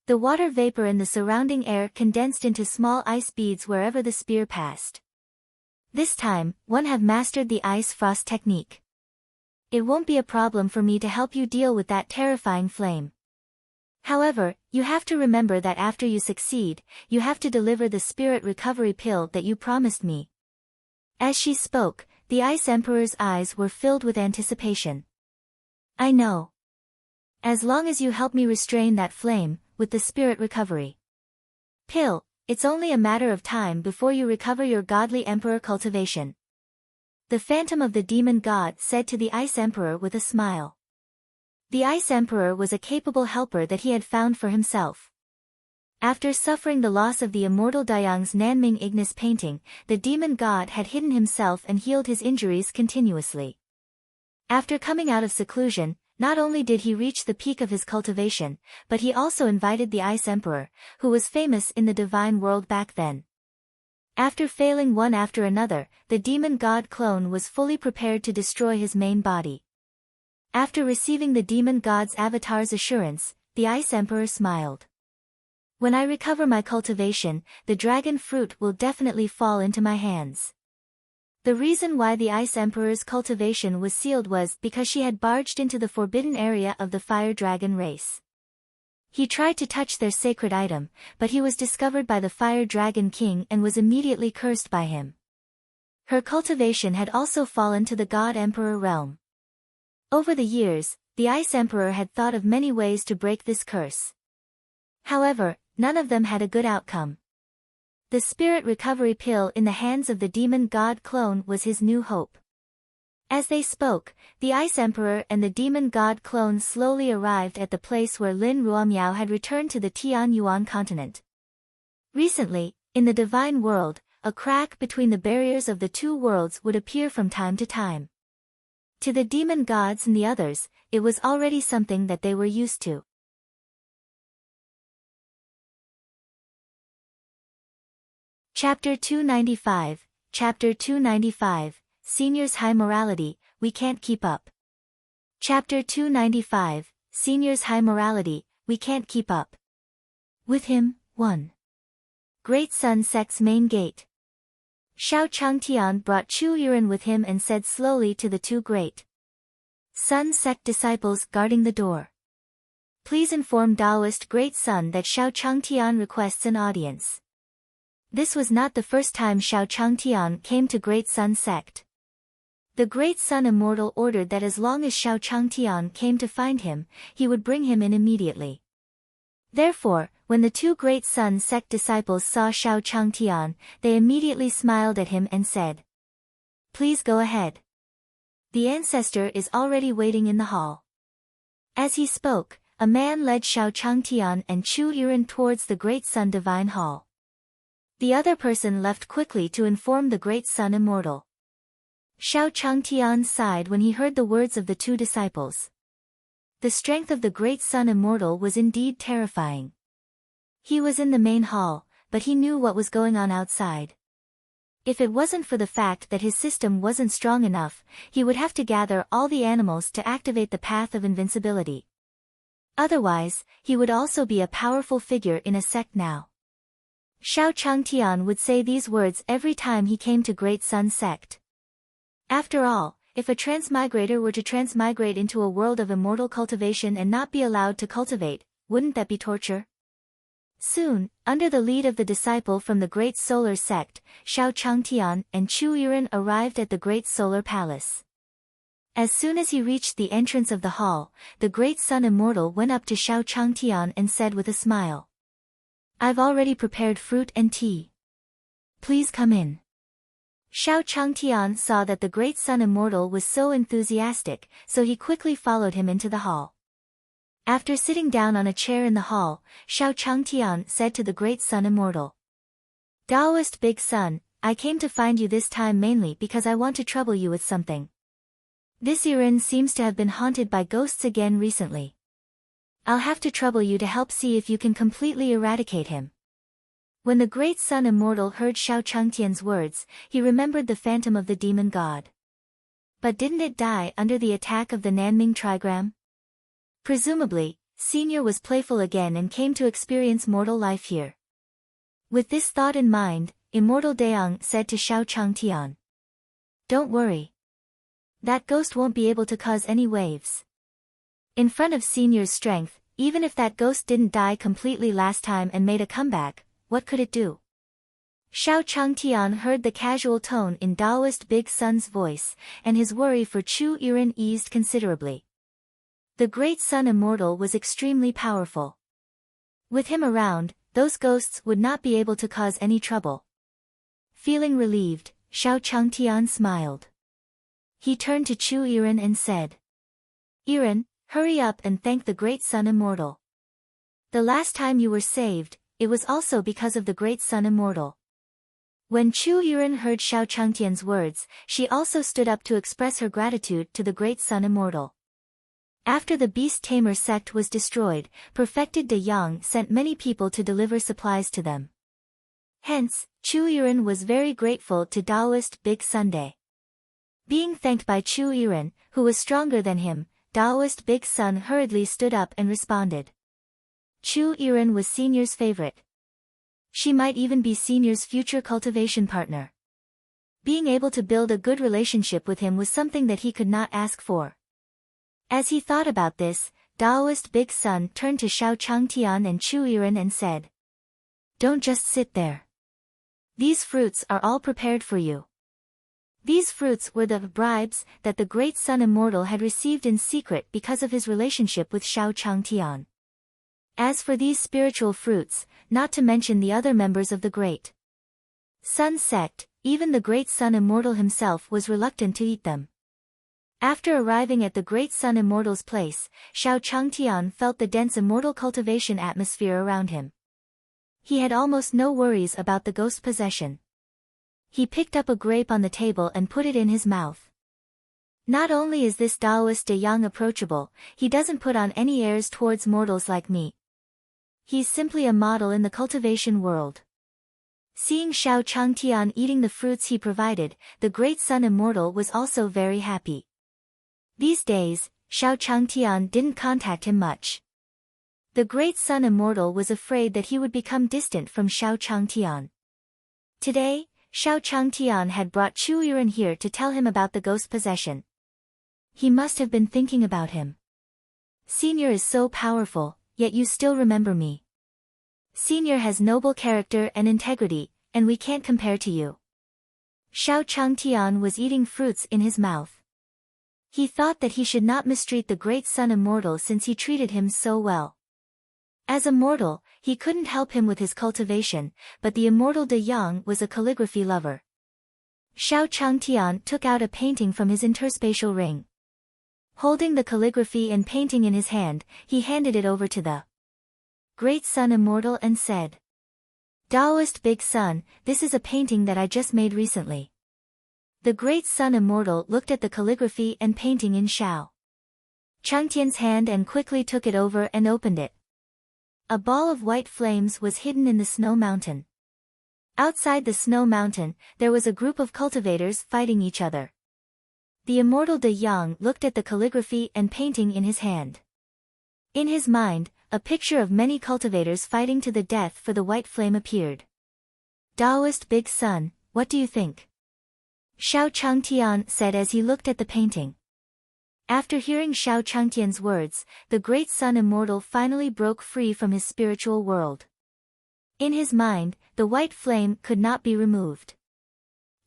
The water vapor in the surrounding air condensed into small ice beads wherever the spear passed. This time, one have mastered the ice frost technique. It won't be a problem for me to help you deal with that terrifying flame. However, you have to remember that after you succeed, you have to deliver the spirit recovery pill that you promised me. As she spoke, the Ice Emperor's eyes were filled with anticipation. I know. As long as you help me restrain that flame, with the spirit recovery pill, it's only a matter of time before you recover your godly emperor cultivation. The phantom of the demon god said to the Ice Emperor with a smile. The Ice Emperor was a capable helper that he had found for himself. After suffering the loss of the immortal Dayang's Nanming Ignis painting, the demon god had hidden himself and healed his injuries continuously. After coming out of seclusion, not only did he reach the peak of his cultivation, but he also invited the Ice Emperor, who was famous in the divine world back then. After failing one after another, the demon god clone was fully prepared to destroy his main body. After receiving the demon god's avatar's assurance, the Ice Emperor smiled. When I recover my cultivation, the dragon fruit will definitely fall into my hands. The reason why the Ice Emperor's cultivation was sealed was because she had barged into the forbidden area of the fire dragon race. He tried to touch their sacred item, but he was discovered by the fire dragon king and was immediately cursed by him. Her cultivation had also fallen to the god emperor realm. Over the years, the Ice Emperor had thought of many ways to break this curse. However, none of them had a good outcome. The spirit recovery pill in the hands of the demon god clone was his new hope. As they spoke, the Ice Emperor and the demon god clone slowly arrived at the place where Lin Ruomiao had returned to the Tian Yuan continent. Recently, in the divine world, a crack between the barriers of the two worlds would appear from time to time. To the demon gods and the others, it was already something that they were used to. Chapter 295, Chapter 295, Senior's High Morality, We Can't Keep Up. Chapter 295, Senior's High Morality, We Can't Keep Up. With him, 1. Great Sun Sect's Main Gate. Xiao Changtian brought Chu Yuren with him and said slowly to the 2 Great Sun Sect disciples guarding the door. Please inform Taoist Great Sun that Xiao Changtian requests an audience. This was not the first time Xiao Changtian came to Great Sun Sect. The Great Sun Immortal ordered that as long as Xiao Changtian came to find him, he would bring him in immediately. Therefore, when the 2 Great Sun Sect disciples saw Xiao Changtian, they immediately smiled at him and said, "Please go ahead. The ancestor is already waiting in the hall." As he spoke, a man led Xiao Changtian and Chu Yuren towards the Great Sun Divine Hall. The other person left quickly to inform the Great Sun Immortal. Xiao Changtian sighed when he heard the words of the 2 disciples. The strength of the Great Sun Immortal was indeed terrifying. He was in the main hall, but he knew what was going on outside. If it wasn't for the fact that his system wasn't strong enough, he would have to gather all the animals to activate the path of invincibility. Otherwise, he would also be a powerful figure in a sect now. Xiao Changtian would say these words every time he came to Great Sun Sect. After all, if a transmigrator were to transmigrate into a world of immortal cultivation and not be allowed to cultivate, wouldn't that be torture? Soon, under the lead of the disciple from the Great Solar Sect, Xiao Changtian and Chu Yuren arrived at the Great Solar Palace. As soon as he reached the entrance of the hall, the Great Sun Immortal went up to Xiao Changtian and said with a smile, "I've already prepared fruit and tea. Please come in." Xiao Changtian saw that the Great Sun Immortal was so enthusiastic, so he quickly followed him into the hall. After sitting down on a chair in the hall, Xiao Changtian said to the Great Sun Immortal, "Taoist Big Sun, I came to find you this time mainly because I want to trouble you with something. This Yuren seems to have been haunted by ghosts again recently. I'll have to trouble you to help see if you can completely eradicate him." When the Great Sun Immortal heard Xiao Changtian's words, he remembered the phantom of the demon god. But didn't it die under the attack of the Nanming trigram? Presumably, Senior was playful again and came to experience mortal life here. With this thought in mind, Immortal Deang said to Xiao Changtian, "Don't worry. That ghost won't be able to cause any waves. In front of Senior's strength, even if that ghost didn't die completely last time and made a comeback, what could it do?" Xiao Changtian heard the casual tone in Taoist Big Sun's voice, and his worry for Chu Yuren eased considerably. The Great Sun Immortal was extremely powerful. With him around, those ghosts would not be able to cause any trouble. Feeling relieved, Xiao Changtian smiled. He turned to Chu Yuren and said, "Yuren, hurry up and thank the Great Sun Immortal. The last time you were saved, it was also because of the Great Sun Immortal." When Chu Yuren heard Xiao Changtian's words, she also stood up to express her gratitude to the Great Sun Immortal. After the Beast Tamer sect was destroyed, Perfected De Yang sent many people to deliver supplies to them. Hence, Chu Yuren was very grateful to Taoist Big Sunday. Being thanked by Chu Yuren, who was stronger than him, Taoist Big Sun hurriedly stood up and responded. Chu Yuren was Senior's favorite. She might even be Senior's future cultivation partner. Being able to build a good relationship with him was something that he could not ask for. As he thought about this, Taoist Big Sun turned to Xiao Changtian and Chu Yuren and said, "Don't just sit there. These fruits are all prepared for you." These fruits were the bribes that the Great Sun Immortal had received in secret because of his relationship with Xiao Changtian. As for these spiritual fruits, not to mention the other members of the Great Sun Sect, even the Great Sun Immortal himself was reluctant to eat them. After arriving at the Great Sun Immortal's place, Xiao Changtian felt the dense immortal cultivation atmosphere around him. He had almost no worries about the ghost possession. He picked up a grape on the table and put it in his mouth. Not only is this Taoist De Yang approachable, he doesn't put on any airs towards mortals like me. He's simply a model in the cultivation world. Seeing Xiao Changtian eating the fruits he provided, the Great Sun Immortal was also very happy. These days, Xiao Changtian didn't contact him much. The Great Sun Immortal was afraid that he would become distant from Xiao Changtian. Today, Xiao Changtian had brought Chu Yuren here to tell him about the ghost possession. He must have been thinking about him. Senior is so powerful, yet you still remember me. Senior has noble character and integrity, and we can't compare to you. Xiao Changtian was eating fruits in his mouth. He thought that he should not mistreat the Great Sun Immortal since he treated him so well. As a mortal, he couldn't help him with his cultivation, but the immortal De Yang was a calligraphy lover. Xiao Changtian took out a painting from his interspatial ring. Holding the calligraphy and painting in his hand, he handed it over to the Great Sun Immortal and said, "Taoist Big Sun, this is a painting that I just made recently." The Great Sun Immortal looked at the calligraphy and painting in Xiao Changtian's hand and quickly took it over and opened it. A ball of white flames was hidden in the snow mountain. Outside the snow mountain, there was a group of cultivators fighting each other. The immortal De Yang looked at the calligraphy and painting in his hand. In his mind, a picture of many cultivators fighting to the death for the white flame appeared. "Taoist Big Sun, what do you think?" Xiao Changtian said as he looked at the painting. After hearing Xiao Changtian's words, the Great Sun Immortal finally broke free from his spiritual world. In his mind, the white flame could not be removed.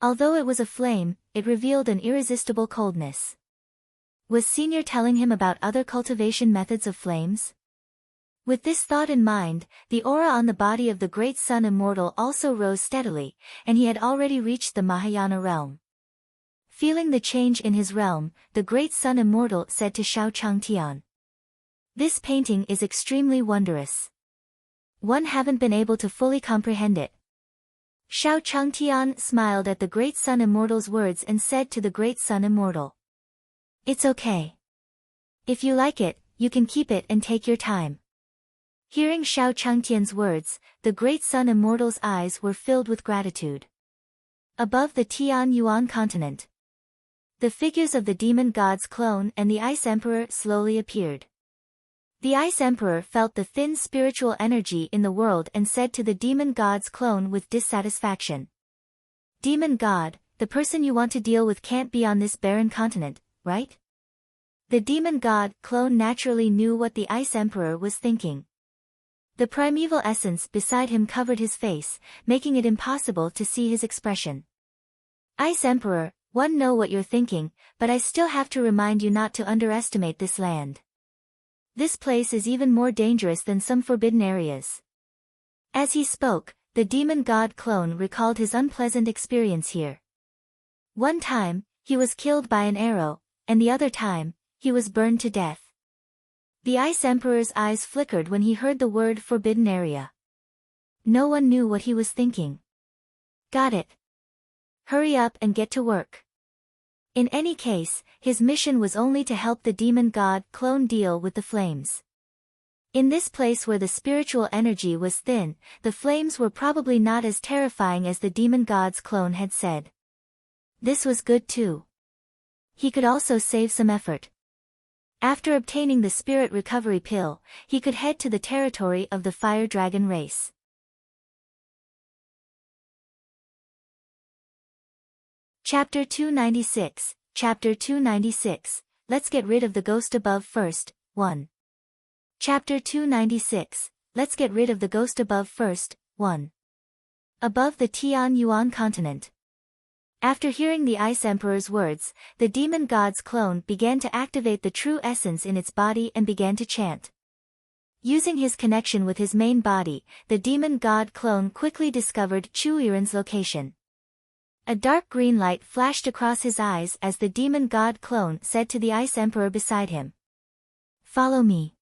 Although it was a flame, it revealed an irresistible coldness. Was Senior telling him about other cultivation methods of flames? With this thought in mind, the aura on the body of the Great Sun Immortal also rose steadily, and he had already reached the Mahayana realm. Feeling the change in his realm, the Great Sun Immortal said to Xiao Changtian, "This painting is extremely wondrous. One haven't been able to fully comprehend it." Xiao Changtian smiled at the Great Sun Immortal's words and said to the Great Sun Immortal, "It's okay. If you like it, you can keep it and take your time." Hearing Xiao Changtian's words, the Great Sun Immortal's eyes were filled with gratitude. Above the Tian Yuan continent, the figures of the demon god's clone and the Ice Emperor slowly appeared. The Ice Emperor felt the thin spiritual energy in the world and said to the demon god's clone with dissatisfaction, "Demon god, the person you want to deal with can't be on this barren continent, right?" The demon god clone naturally knew what the Ice Emperor was thinking. The primeval essence beside him covered his face, making it impossible to see his expression. "Ice Emperor, one know what you're thinking, but I still have to remind you not to underestimate this land. This place is even more dangerous than some forbidden areas." As he spoke, the demon god clone recalled his unpleasant experience here. One time, he was killed by an arrow, and the other time, he was burned to death. The Ice Emperor's eyes flickered when he heard the word forbidden area. No one knew what he was thinking. "Got it. Hurry up and get to work." In any case, his mission was only to help the demon god clone deal with the flames. In this place where the spiritual energy was thin, the flames were probably not as terrifying as the demon god's clone had said. This was good too. He could also save some effort. After obtaining the spirit recovery pill, he could head to the territory of the fire dragon race. Chapter 296, Chapter 296, Let's get rid of the ghost above first, 1. Chapter 296, Let's get rid of the ghost above first, 1. Above the Tian Yuan continent. After hearing the Ice Emperor's words, the demon god's clone began to activate the true essence in its body and began to chant. Using his connection with his main body, the demon god clone quickly discovered Chu Yuren's location. A dark green light flashed across his eyes as the demon god clone said to the Ice Emperor beside him, "Follow me."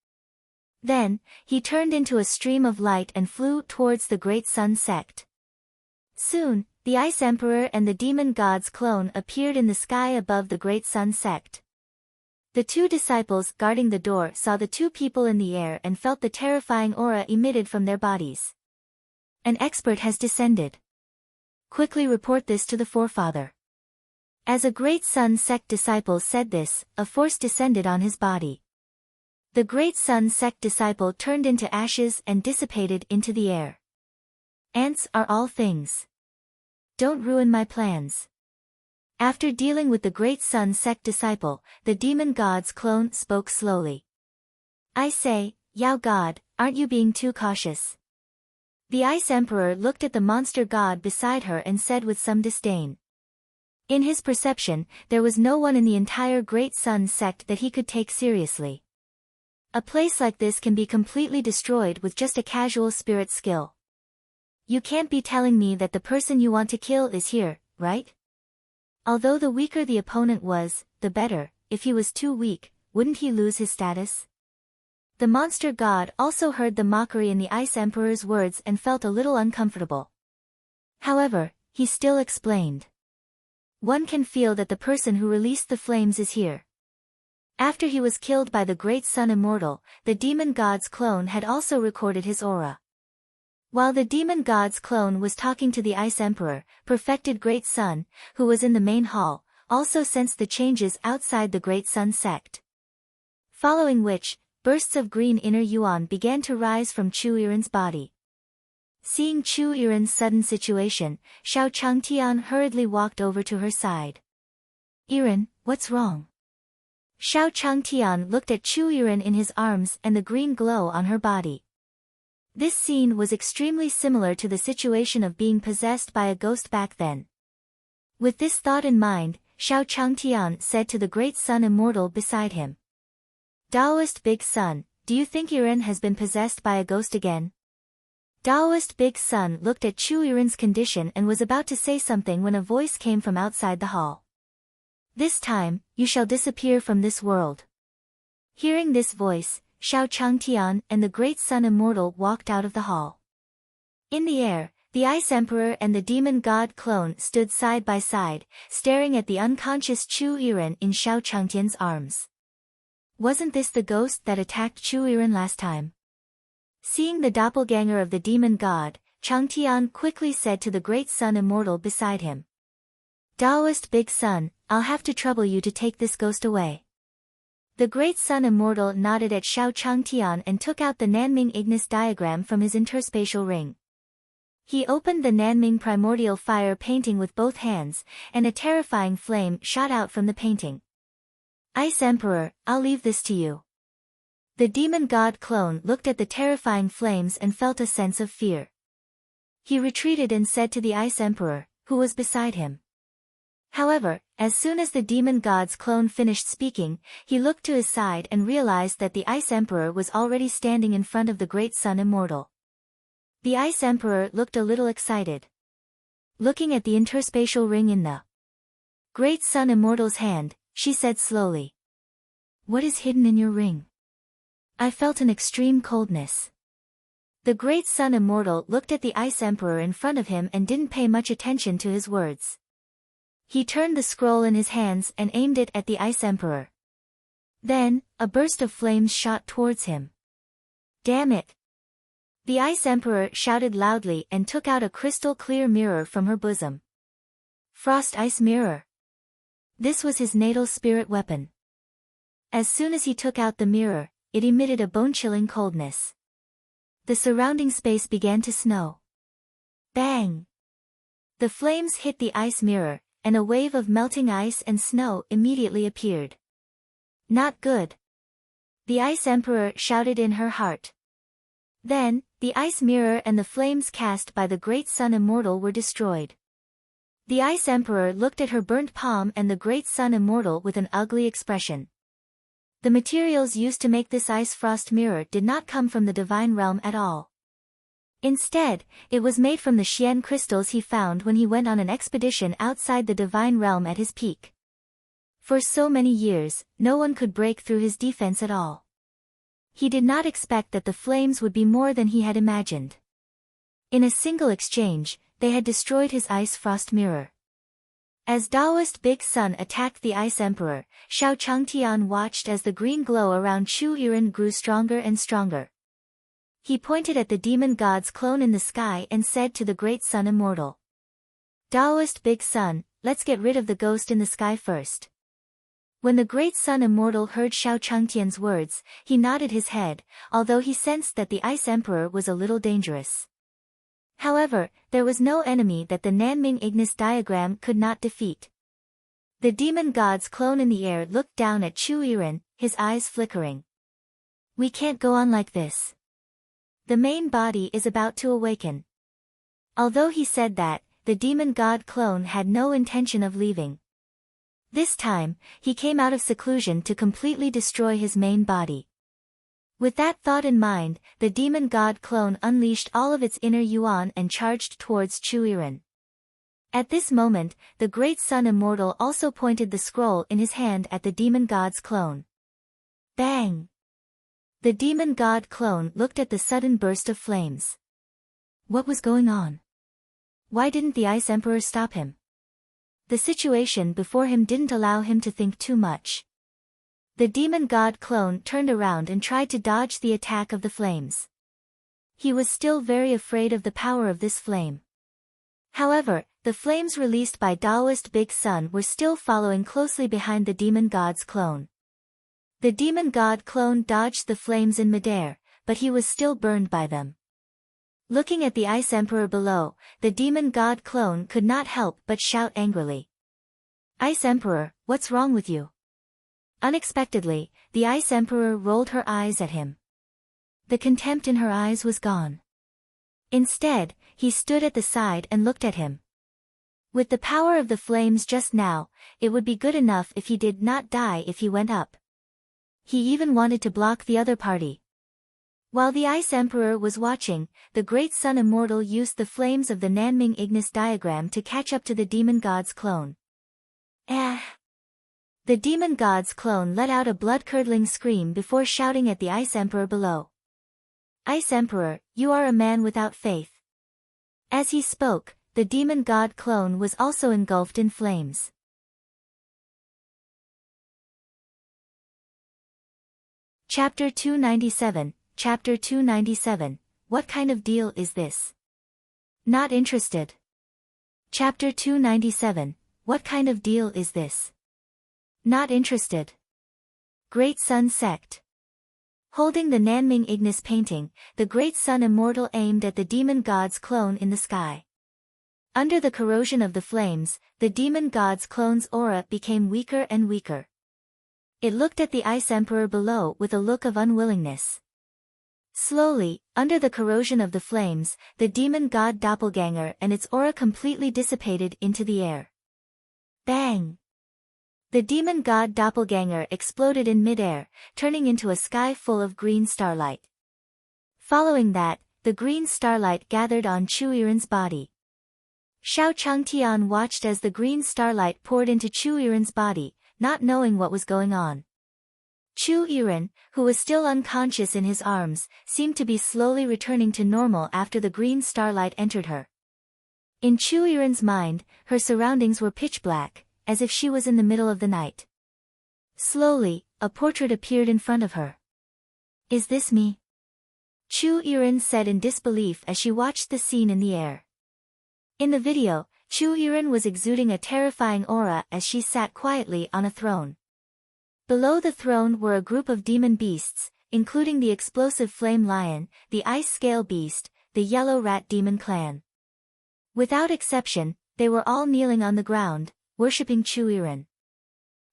Then, he turned into a stream of light and flew towards the Great Sun Sect. Soon, the Ice Emperor and the demon god's clone appeared in the sky above the Great Sun Sect. The two disciples guarding the door saw the two people in the air and felt the terrifying aura emitted from their bodies. An expert has descended. quickly report this to the forefather. As a great sun sect disciple said this, a force descended on his body. The great sun sect disciple turned into ashes and dissipated into the air. Ants are all things. Don't ruin my plans. After dealing with the great sun sect disciple, the demon god's clone spoke slowly. I say, Yao God, aren't you being too cautious? The Ice Emperor looked at the monster god beside her and said with some disdain. In his perception, there was no one in the entire Great Sun sect that he could take seriously. A place like this can be completely destroyed with just a casual spirit skill. You can't be telling me that the person you want to kill is here, right? Although the weaker the opponent was, the better. If he was too weak, wouldn't he lose his status? The monster god also heard the mockery in the Ice Emperor's words and felt a little uncomfortable. However, he still explained. One can feel that the person who released the flames is here. After he was killed by the Great Sun Immortal, the demon god's clone had also recorded his aura. While the demon god's clone was talking to the Ice Emperor, Perfected Great Sun, who was in the main hall, also sensed the changes outside the Great Sun sect. Following which, bursts of green inner yuan began to rise from Chu Yiren's body. Seeing Chu Yiren's sudden situation, Xiao Changtian hurriedly walked over to her side. Yiren, what's wrong? Xiao Changtian looked at Chu Yiren in his arms and the green glow on her body. This scene was extremely similar to the situation of being possessed by a ghost back then. With this thought in mind, Xiao Changtian said to the Great Sun Immortal beside him. Daoist Big Sun, do you think Yiren has been possessed by a ghost again? Daoist Big Sun looked at Chu Yiren's condition and was about to say something when a voice came from outside the hall. This time, you shall disappear from this world. Hearing this voice, Xiao Changtian and the Great Sun Immortal walked out of the hall. In the air, the Ice Emperor and the demon god clone stood side by side, staring at the unconscious Chu Yiren in Xiao Changtian's arms. Wasn't this the ghost that attacked Chu Yiren last time? Seeing the doppelganger of the demon god, Changtian quickly said to the Great Sun Immortal beside him. Daoist Big Sun, I'll have to trouble you to take this ghost away. The Great Sun Immortal nodded at Xiao Changtian and took out the Nanming Ignis diagram from his interspatial ring. He opened the Nanming primordial fire painting with both hands, and a terrifying flame shot out from the painting. Ice Emperor, I'll leave this to you. The demon god clone looked at the terrifying flames and felt a sense of fear. He retreated and said to the Ice Emperor, who was beside him. However, as soon as the demon god's clone finished speaking, he looked to his side and realized that the Ice Emperor was already standing in front of the Great Sun Immortal. The Ice Emperor looked a little excited. Looking at the interspatial ring in the Great Sun Immortal's hand, she said slowly. What is hidden in your ring? I felt an extreme coldness. The Great Sun Immortal looked at the Ice Emperor in front of him and didn't pay much attention to his words. He turned the scroll in his hands and aimed it at the Ice Emperor. Then, a burst of flames shot towards him. Damn it! The Ice Emperor shouted loudly and took out a crystal-clear mirror from her bosom. Frost Ice Mirror. This was his natal spirit weapon. As soon as he took out the mirror, it emitted a bone-chilling coldness. The surrounding space began to snow. Bang! The flames hit the ice mirror, and a wave of melting ice and snow immediately appeared. Not good. The Ice Emperor shouted in her heart. Then, the ice mirror and the flames cast by the Great Sun Immortal were destroyed. The Ice Emperor looked at her burnt palm and the Great Sun Immortal with an ugly expression. The materials used to make this ice frost mirror did not come from the divine realm at all. Instead, it was made from the Xian crystals he found when he went on an expedition outside the divine realm at his peak. For so many years, no one could break through his defense at all. He did not expect that the flames would be more than he had imagined. In a single exchange, they had destroyed his ice frost mirror. As Daoist Big Sun attacked the Ice Emperor, Xiao Changtian watched as the green glow around Chu Yiren grew stronger and stronger. He pointed at the demon god's clone in the sky and said to the Great Sun Immortal. Taoist Big Sun, let's get rid of the ghost in the sky first. When the great sun immortal heard Xiao Changtian's words, he nodded his head, although he sensed that the Ice Emperor was a little dangerous. However, there was no enemy that the Nanming Ignis diagram could not defeat. The demon god's clone in the air looked down at Chu Yiren, his eyes flickering. We can't go on like this. The main body is about to awaken. Although he said that, the demon god clone had no intention of leaving. This time, he came out of seclusion to completely destroy his main body. With that thought in mind, the demon god clone unleashed all of its inner yuan and charged towards Chu Yiren. At this moment, the great sun immortal also pointed the scroll in his hand at the demon god's clone. Bang! The demon god clone looked at the sudden burst of flames. What was going on? Why didn't the Ice Emperor stop him? The situation before him didn't allow him to think too much. The demon god clone turned around and tried to dodge the attack of the flames. He was still very afraid of the power of this flame. However, the flames released by Taoist Big Sun were still following closely behind the demon god's clone. The demon god clone dodged the flames in midair, but he was still burned by them. Looking at the Ice Emperor below, the demon god clone could not help but shout angrily. Ice Emperor, what's wrong with you? Unexpectedly, the Ice Emperor rolled her eyes at him. The contempt in her eyes was gone. Instead, he stood at the side and looked at him. With the power of the flames just now, it would be good enough if he did not die if he went up. He even wanted to block the other party. While the Ice Emperor was watching, the great sun immortal used the flames of the Nanming Ignis diagram to catch up to the demon god's clone. The demon god's clone let out a blood-curdling scream before shouting at the Ice Emperor below. Ice Emperor, you are a man without faith. As he spoke, the demon god clone was also engulfed in flames. Chapter 297, Chapter 297, What kind of deal is this? Not interested. Chapter 297, What kind of deal is this? Not interested. Great Sun Sect. Holding the Nanming Ignis painting, the Great Sun Immortal aimed at the demon god's clone in the sky. Under the corrosion of the flames, the demon god's clone's aura became weaker and weaker. It looked at the Ice Emperor below with a look of unwillingness. Slowly, under the corrosion of the flames, the demon god doppelganger and its aura completely dissipated into the air. Bang! The demon god doppelganger exploded in midair, turning into a sky full of green starlight. Following that, the green starlight gathered on Chu Yiren's body. Xiao Changtian watched as the green starlight poured into Chu Yiren's body, not knowing what was going on. Chu Yiren, who was still unconscious in his arms, seemed to be slowly returning to normal after the green starlight entered her. In Chu Yiren's mind, her surroundings were pitch black, as if she was in the middle of the night. Slowly, a portrait appeared in front of her. Is this me? Chu Yiren said in disbelief as she watched the scene in the air. In the video, Chu Yiren was exuding a terrifying aura as she sat quietly on a throne. Below the throne were a group of demon beasts, including the explosive flame lion, the ice scale beast, the yellow rat demon clan. Without exception, they were all kneeling on the ground, worshipping Chu Yiren.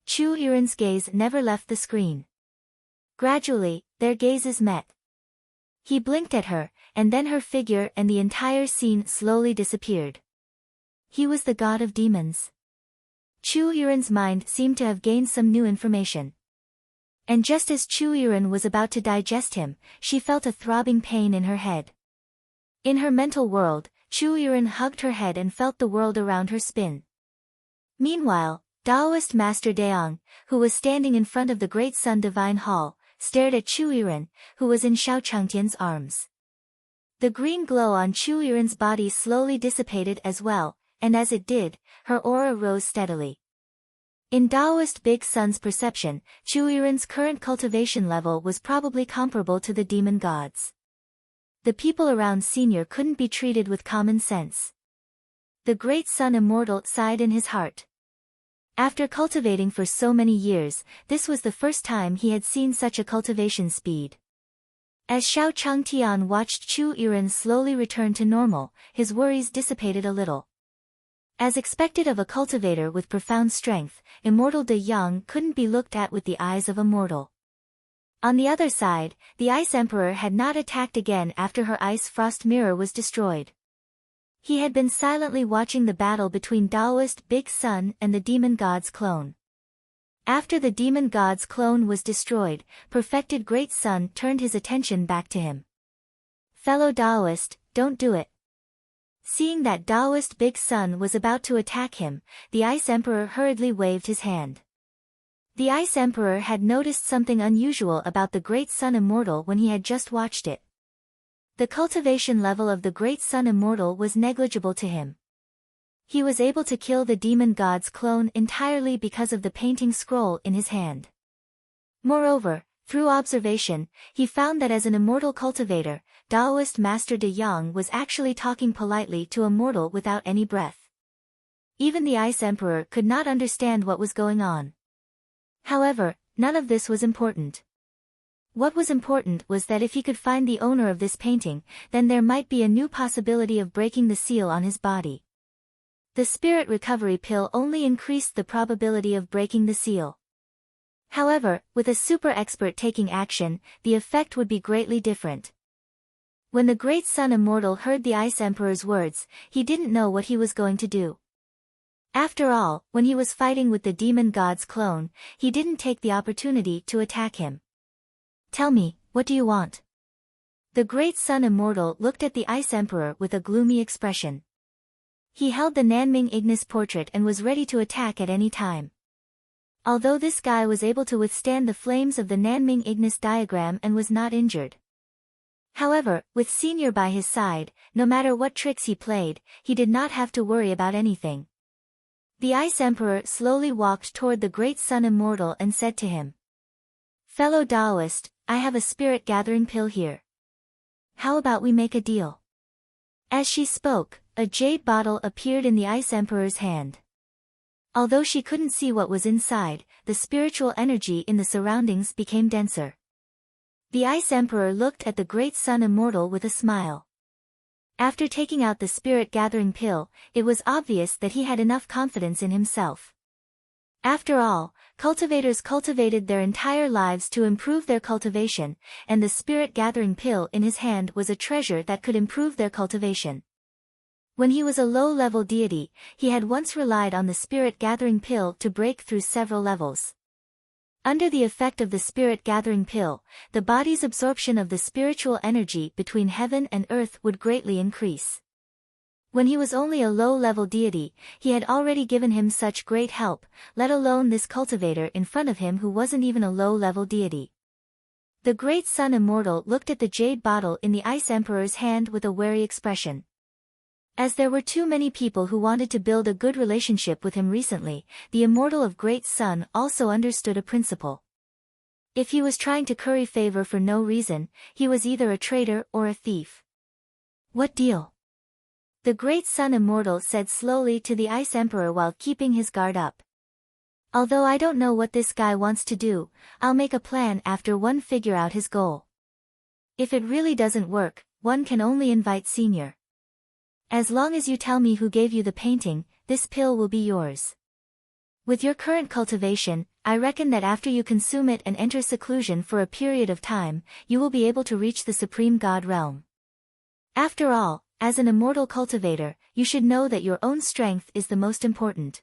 Chu Yiren's gaze never left the screen. Gradually, their gazes met. He blinked at her, and then her figure and the entire scene slowly disappeared. He was the god of demons. Chu Yiren's mind seemed to have gained some new information. And just as Chu Yiren was about to digest him, she felt a throbbing pain in her head. In her mental world, Chu Yiren hugged her head and felt the world around her spin. Meanwhile, Taoist Master Deong, who was standing in front of the Great Sun Divine Hall, stared at Chu Yiren, who was in Xiao Changtian's arms. The green glow on Chu Yiren's body slowly dissipated as well, and as it did, her aura rose steadily. In Taoist Big Sun's perception, Chu Yiren's current cultivation level was probably comparable to the demon gods. The people around Senior couldn't be treated with common sense. The great Sun Immortal sighed in his heart. After cultivating for so many years, this was the first time he had seen such a cultivation speed. As Xiao Changtian watched Chu Yiren slowly return to normal, his worries dissipated a little. As expected of a cultivator with profound strength, Immortal De Yang couldn't be looked at with the eyes of a mortal. On the other side, the Ice Emperor had not attacked again after her Ice Frost Mirror was destroyed. He had been silently watching the battle between Taoist Big Sun and the Demon God's clone. After the Demon God's clone was destroyed, Perfected Great Sun turned his attention back to him. Fellow Taoist, don't do it. Seeing that Taoist Big Sun was about to attack him, the Ice Emperor hurriedly waved his hand. The Ice Emperor had noticed something unusual about the Great Sun Immortal when he had just watched it. The cultivation level of the Great Sun Immortal was negligible to him. He was able to kill the Demon God's clone entirely because of the painting scroll in his hand. Moreover, through observation, he found that as an immortal cultivator, Taoist Master De Yang was actually talking politely to a mortal without any breath. Even the Ice Emperor could not understand what was going on. However, none of this was important. What was important was that if he could find the owner of this painting, then there might be a new possibility of breaking the seal on his body. The spirit recovery pill only increased the probability of breaking the seal. However, with a super expert taking action, the effect would be greatly different. When the Great Sun Immortal heard the Ice Emperor's words, he didn't know what he was going to do. After all, when he was fighting with the Demon God's clone, he didn't take the opportunity to attack him. Tell me, what do you want? The Great Sun Immortal looked at the Ice Emperor with a gloomy expression. He held the Nanming Ignis portrait and was ready to attack at any time. Although this guy was able to withstand the flames of the Nanming Ignis diagram and was not injured. However, with Senior by his side, no matter what tricks he played, he did not have to worry about anything. The Ice Emperor slowly walked toward the Great Sun Immortal and said to him, "Fellow Taoist, I have a spirit gathering pill here. How about we make a deal?" As she spoke, a jade bottle appeared in the Ice Emperor's hand. Although she couldn't see what was inside, the spiritual energy in the surroundings became denser. The Ice Emperor looked at the Great Sun Immortal with a smile. After taking out the spirit gathering pill, it was obvious that he had enough confidence in himself. After all, cultivators cultivated their entire lives to improve their cultivation, and the spirit gathering pill in his hand was a treasure that could improve their cultivation. When he was a low-level deity, he had once relied on the spirit gathering pill to break through several levels. Under the effect of the spirit gathering pill, the body's absorption of the spiritual energy between heaven and earth would greatly increase. When he was only a low-level deity, he had already given him such great help, let alone this cultivator in front of him who wasn't even a low-level deity. The Great Sun Immortal looked at the jade bottle in the Ice Emperor's hand with a wary expression. As there were too many people who wanted to build a good relationship with him recently, the Immortal of Great Sun also understood a principle. If he was trying to curry favor for no reason, he was either a traitor or a thief. What deal? The Great Sun Immortal said slowly to the Ice Emperor while keeping his guard up. Although I don't know what this guy wants to do, I'll make a plan after one figure out his goal. If it really doesn't work, one can only invite Senior. As long as you tell me who gave you the painting, this pill will be yours. With your current cultivation, I reckon that after you consume it and enter seclusion for a period of time, you will be able to reach the Supreme God realm. After all, as an immortal cultivator, you should know that your own strength is the most important.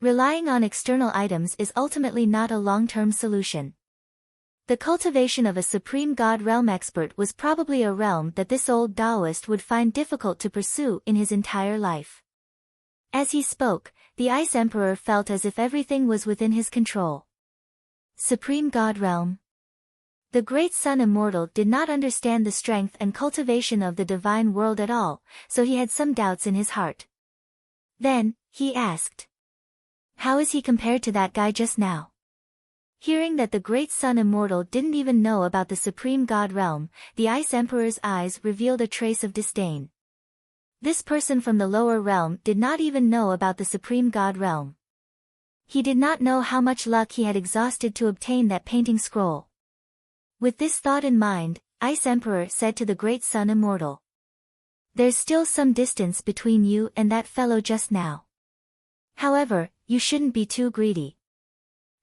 Relying on external items is ultimately not a long-term solution. The cultivation of a Supreme God realm expert was probably a realm that this old Taoist would find difficult to pursue in his entire life. As he spoke, the Ice Emperor felt as if everything was within his control. Supreme God realm. The Great Sun Immortal did not understand the strength and cultivation of the divine world at all, so he had some doubts in his heart. Then, he asked, "How is he compared to that guy just now?" Hearing that the Great Sun Immortal didn't even know about the Supreme God realm, the Ice Emperor's eyes revealed a trace of disdain. This person from the lower realm did not even know about the Supreme God realm. He did not know how much luck he had exhausted to obtain that painting scroll. With this thought in mind, Ice Emperor said to the Great Sun Immortal. There's still some distance between you and that fellow just now. However, you shouldn't be too greedy.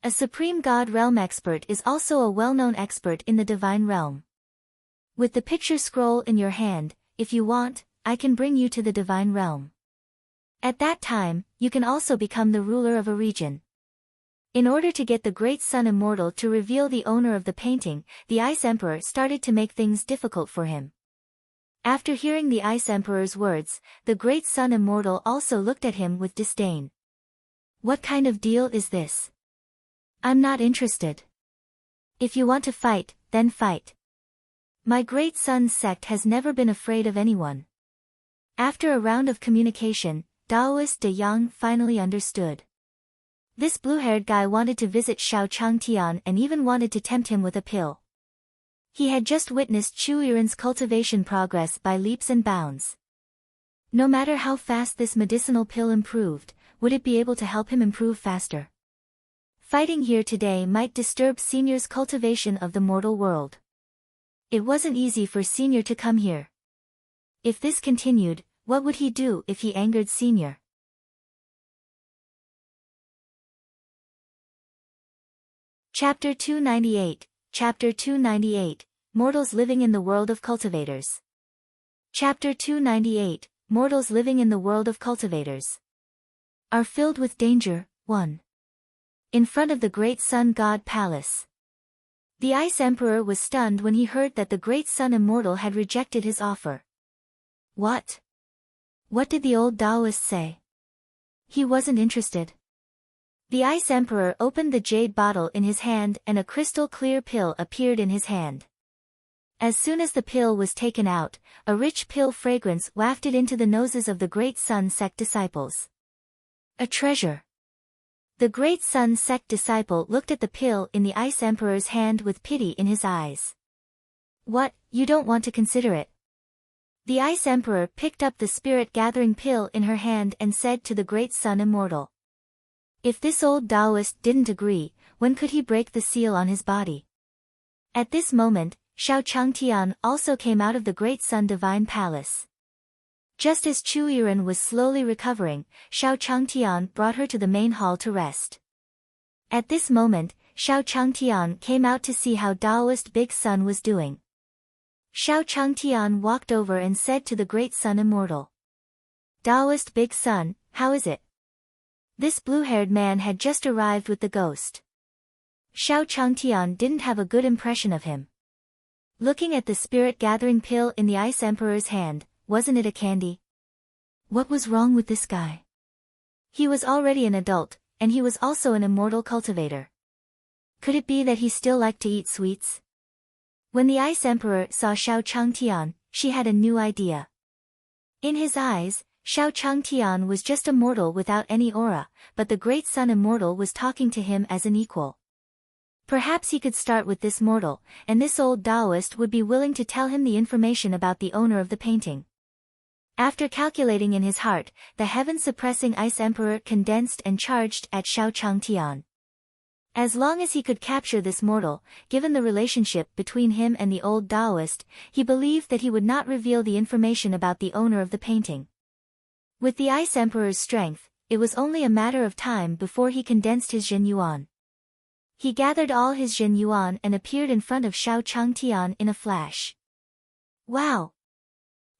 A Supreme God realm expert is also a well-known expert in the divine realm. With the picture scroll in your hand, if you want, I can bring you to the divine realm. At that time, you can also become the ruler of a region. In order to get the Great Sun Immortal to reveal the owner of the painting, the Ice Emperor started to make things difficult for him. After hearing the Ice Emperor's words, the Great Sun Immortal also looked at him with disdain. What kind of deal is this? I'm not interested. If you want to fight, then fight. My Great Sun's sect has never been afraid of anyone. After a round of communication, Taoist De Yang finally understood. This blue-haired guy wanted to visit Xiao Changtian and even wanted to tempt him with a pill. He had just witnessed Chu Yiren's cultivation progress by leaps and bounds. No matter how fast this medicinal pill improved, would it be able to help him improve faster? Fighting here today might disturb Senior's cultivation of the mortal world. It wasn't easy for Senior to come here. If this continued, what would he do if he angered Senior? Chapter 298, Chapter 298, Mortals Living in the World of Cultivators. Chapter 298, Mortals Living in the World of Cultivators. Are filled with danger, 1. In front of the Great Sun God Palace. The Ice Emperor was stunned when he heard that the Great Sun Immortal had rejected his offer. What? What did the old Taoist say? He wasn't interested. The Ice Emperor opened the jade bottle in his hand and a crystal-clear pill appeared in his hand. As soon as the pill was taken out, a rich pill fragrance wafted into the noses of the Great Sun Sect disciples. A treasure. The Great Sun Sect disciple looked at the pill in the Ice Emperor's hand with pity in his eyes. What, you don't want to consider it? The Ice Emperor picked up the spirit-gathering pill in her hand and said to the Great Sun Immortal. If this old Taoist didn't agree, when could he break the seal on his body? At this moment, Xiao Changtian also came out of the Great Sun Divine Palace. Just as Chu Yiren was slowly recovering, Xiao Changtian brought her to the main hall to rest. At this moment, Xiao Changtian came out to see how Taoist Big Sun was doing. Xiao Changtian walked over and said to the Great Sun Immortal. Taoist Big Sun, how is it? This blue-haired man had just arrived with the ghost. Xiao Changtian didn't have a good impression of him. Looking at the spirit-gathering pill in the Ice Emperor's hand, wasn't it a candy? What was wrong with this guy? He was already an adult, and he was also an immortal cultivator. Could it be that he still liked to eat sweets? When the Ice Emperor saw Xiao Changtian, she had a new idea. In his eyes, Xiao Changtian was just a mortal without any aura, but the Great Sun Immortal was talking to him as an equal. Perhaps he could start with this mortal, and this old Taoist would be willing to tell him the information about the owner of the painting. After calculating in his heart, the heaven-suppressing Ice Emperor condensed and charged at Xiao Changtian. As long as he could capture this mortal, given the relationship between him and the old Taoist, he believed that he would not reveal the information about the owner of the painting. With the Ice Emperor's strength, it was only a matter of time before he condensed his Jin Yuan. He gathered all his Jin Yuan and appeared in front of Xiao Changtian in a flash. Wow!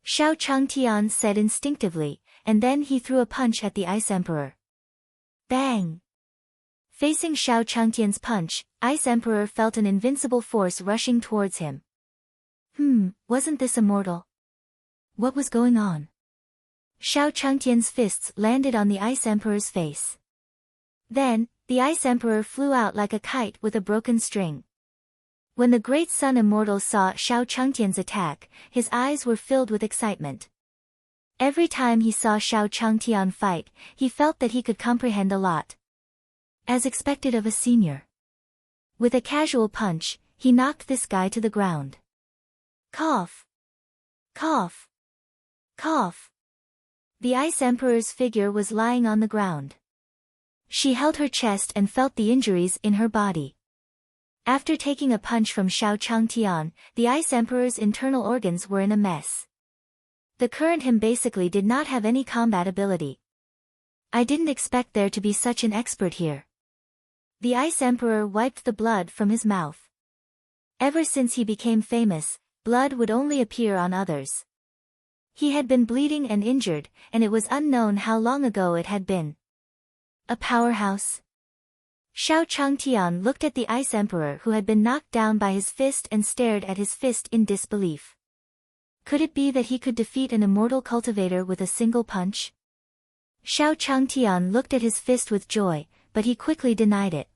Xiao Changtian said instinctively, and then he threw a punch at the Ice Emperor. Bang! Facing Xiao Changtian's punch, Ice Emperor felt an invincible force rushing towards him. Wasn't this a mortal? What was going on? Xiao Changtian's fists landed on the Ice Emperor's face. Then, the Ice Emperor flew out like a kite with a broken string. When the Great Sun Immortal saw Xiao Changtian's attack, his eyes were filled with excitement. Every time he saw Xiao Changtian fight, he felt that he could comprehend a lot. As expected of a senior. With a casual punch, he knocked this guy to the ground. Cough! Cough! Cough! The Ice Emperor's figure was lying on the ground. She held her chest and felt the injuries in her body. After taking a punch from Xiao Changtian, the Ice Emperor's internal organs were in a mess. The current him basically did not have any combat ability. I didn't expect there to be such an expert here. The Ice Emperor wiped the blood from his mouth. Ever since he became famous, blood would only appear on others. He had been bleeding and injured, and it was unknown how long ago it had been. A powerhouse? Xiao Changtian looked at the Ice Emperor who had been knocked down by his fist and stared at his fist in disbelief. Could it be that he could defeat an immortal cultivator with a single punch? Xiao Changtian looked at his fist with joy, but he quickly denied it.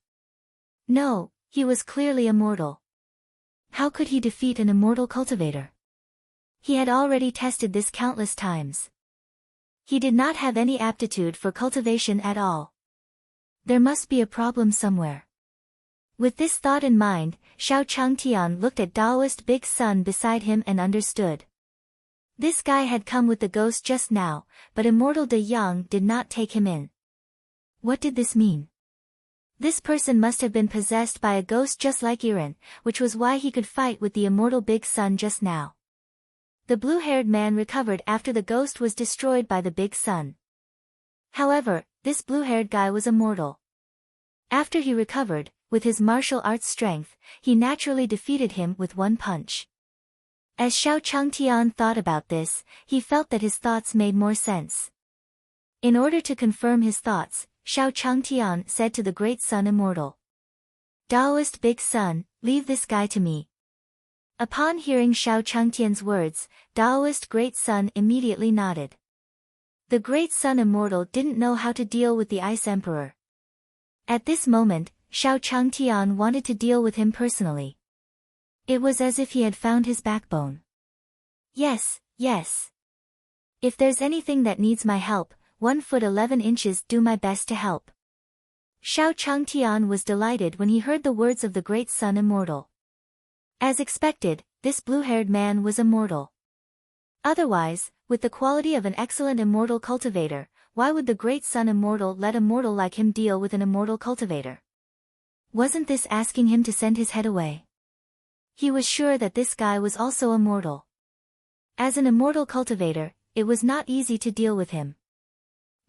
No, he was clearly immortal. How could he defeat an immortal cultivator? He had already tested this countless times. He did not have any aptitude for cultivation at all. There must be a problem somewhere. With this thought in mind, Xiao Changtian looked at Taoist Big Sun beside him and understood. This guy had come with the ghost just now, but Immortal De Yang did not take him in. What did this mean? This person must have been possessed by a ghost just like Iran, which was why he could fight with the Immortal Big Sun just now. The blue-haired man recovered after the ghost was destroyed by the Big Sun. However, this blue-haired guy was immortal. After he recovered, with his martial arts strength, he naturally defeated him with one punch. As Xiao Changtian thought about this, he felt that his thoughts made more sense. In order to confirm his thoughts, Xiao Changtian said to the Great Sun Immortal. Taoist Big Sun, leave this guy to me. Upon hearing Xiao Changtian's words, Taoist Great Sun immediately nodded. The Great Sun Immortal didn't know how to deal with the Ice Emperor. At this moment, Xiao Changtian wanted to deal with him personally. It was as if he had found his backbone. Yes, yes. If there's anything that needs my help, 1 foot 11 inches do my best to help. Xiao Changtian was delighted when he heard the words of the Great Sun Immortal. As expected, this blue-haired man was immortal. Otherwise, with the quality of an excellent immortal cultivator, why would the Great Sun Immortal let a mortal like him deal with an immortal cultivator? Wasn't this asking him to send his head away? He was sure that this guy was also immortal. As an immortal cultivator, it was not easy to deal with him.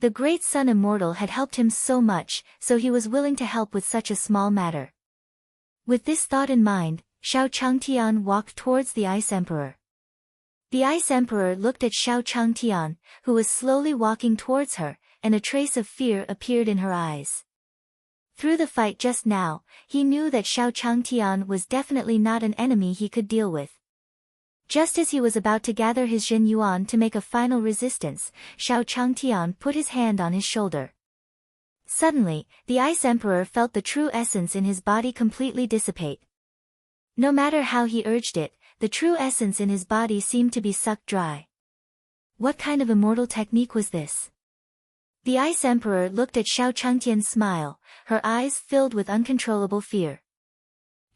The Great Sun Immortal had helped him so much, so he was willing to help with such a small matter. With this thought in mind, Xiao Changtian walked towards the Ice Emperor. The Ice Emperor looked at Xiao Changtian, who was slowly walking towards her, and a trace of fear appeared in her eyes. Through the fight just now, he knew that Xiao Changtian was definitely not an enemy he could deal with. Just as he was about to gather his Jin Yuan to make a final resistance, Xiao Changtian put his hand on his shoulder. Suddenly, the Ice Emperor felt the true essence in his body completely dissipate. No matter how he urged it, the true essence in his body seemed to be sucked dry. What kind of immortal technique was this? The Ice Emperor looked at Xiao Changtian's smile, her eyes filled with uncontrollable fear.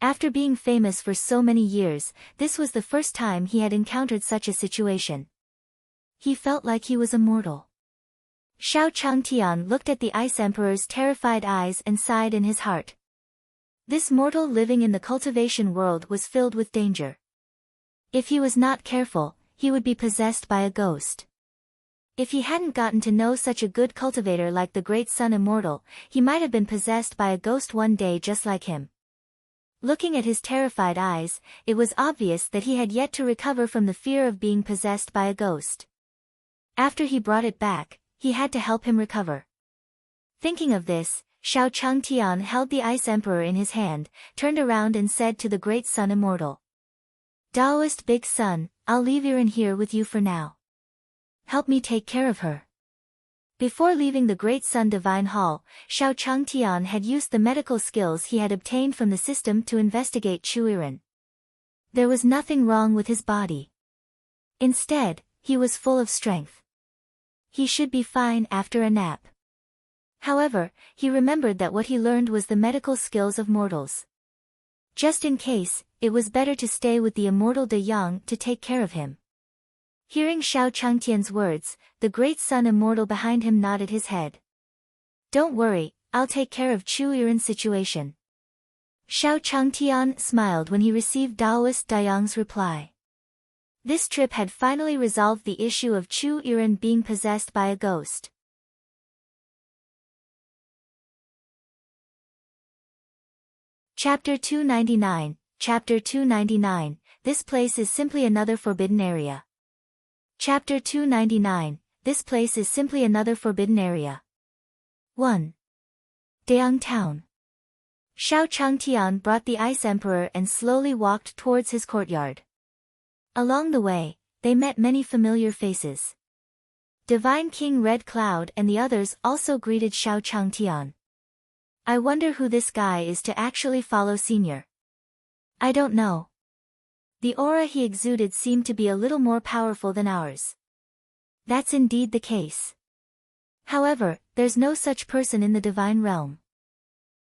After being famous for so many years, this was the first time he had encountered such a situation. He felt like he was immortal. Xiao Changtian looked at the Ice Emperor's terrified eyes and sighed in his heart. This mortal living in the cultivation world was filled with danger. If he was not careful, he would be possessed by a ghost. If he hadn't gotten to know such a good cultivator like the Great Sun Immortal, he might have been possessed by a ghost one day just like him. Looking at his terrified eyes, it was obvious that he had yet to recover from the fear of being possessed by a ghost. After he brought it back, he had to help him recover. Thinking of this, Xiao Changtian held the Ice Emperor in his hand, turned around and said to the Great Sun Immortal. Taoist Big Sun, I'll leave Iran here with you for now. Help me take care of her. Before leaving the Great Sun Divine Hall, Xiao Changtian had used the medical skills he had obtained from the system to investigate Chu Iran. There was nothing wrong with his body. Instead, he was full of strength. He should be fine after a nap. However, he remembered that what he learned was the medical skills of mortals. Just in case, it was better to stay with the immortal De Yang to take care of him. Hearing Xiao Changtian's words, the great sun immortal behind him nodded his head. Don't worry, I'll take care of Chu Yiren's situation. Xiao Changtian smiled when he received Daoist Dayang's reply. This trip had finally resolved the issue of Chu Yiren being possessed by a ghost. Chapter 299, Chapter 299, This place is simply another forbidden area. Chapter 299, This place is simply another forbidden area. 1. Dayang Town. Xiao Changtian brought the Ice Emperor and slowly walked towards his courtyard. Along the way, they met many familiar faces. Divine King Red Cloud and the others also greeted Xiao Changtian. I wonder who this guy is to actually follow Senior. I don't know. The aura he exuded seemed to be a little more powerful than ours. That's indeed the case. However, there's no such person in the divine realm.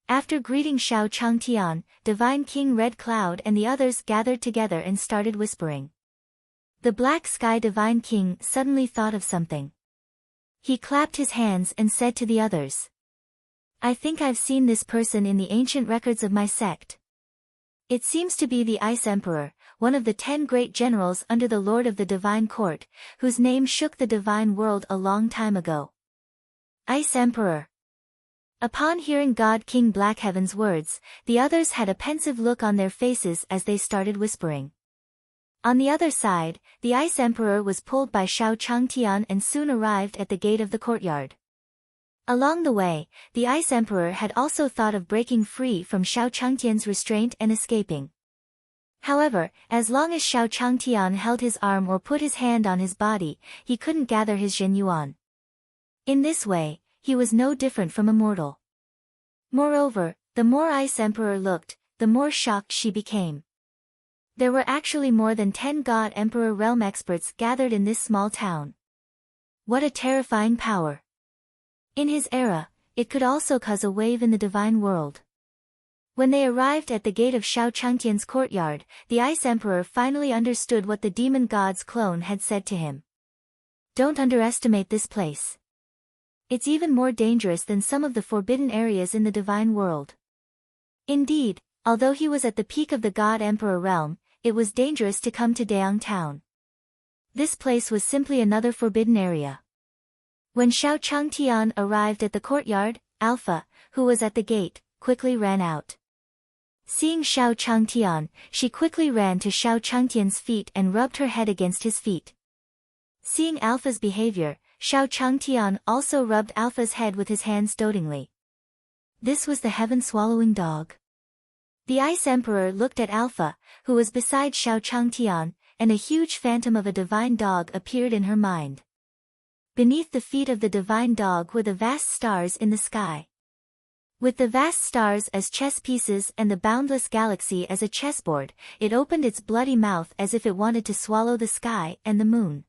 After greeting Xiao Changtian, Divine King Red Cloud and the others gathered together and started whispering. The Black Sky Divine King suddenly thought of something. He clapped his hands and said to the others. I think I've seen this person in the ancient records of my sect. It seems to be the Ice Emperor, one of the 10 great generals under the Lord of the Divine Court, whose name shook the divine world a long time ago. Ice Emperor. Upon hearing God King Blackheaven's words, the others had a pensive look on their faces as they started whispering. On the other side, the Ice Emperor was pulled by Xiao Changtian and soon arrived at the gate of the courtyard. Along the way, the Ice Emperor had also thought of breaking free from Xiao Changtian's restraint and escaping. However, as long as Xiao Changtian held his arm or put his hand on his body, he couldn't gather his Zhenyuan. In this way, he was no different from a mortal. Moreover, the more Ice Emperor looked, the more shocked she became. There were actually more than 10 God Emperor realm experts gathered in this small town. What a terrifying power! In his era, it could also cause a wave in the divine world. When they arrived at the gate of Xiao Changtian's courtyard, the Ice Emperor finally understood what the demon god's clone had said to him. Don't underestimate this place. It's even more dangerous than some of the forbidden areas in the divine world. Indeed, although he was at the peak of the God Emperor realm, it was dangerous to come to Dayang Town. This place was simply another forbidden area. When Xiao Changtian arrived at the courtyard, Alpha, who was at the gate, quickly ran out. Seeing Xiao Changtian, she quickly ran to Xiao Changtian's feet and rubbed her head against his feet. Seeing Alpha's behavior, Xiao Changtian also rubbed Alpha's head with his hands dotingly. This was the heaven-swallowing dog. The Ice Emperor looked at Alpha, who was beside Xiao Changtian, and a huge phantom of a divine dog appeared in her mind. Beneath the feet of the divine dog were the vast stars in the sky. With the vast stars as chess pieces and the boundless galaxy as a chessboard, it opened its bloody mouth as if it wanted to swallow the sky and the moon.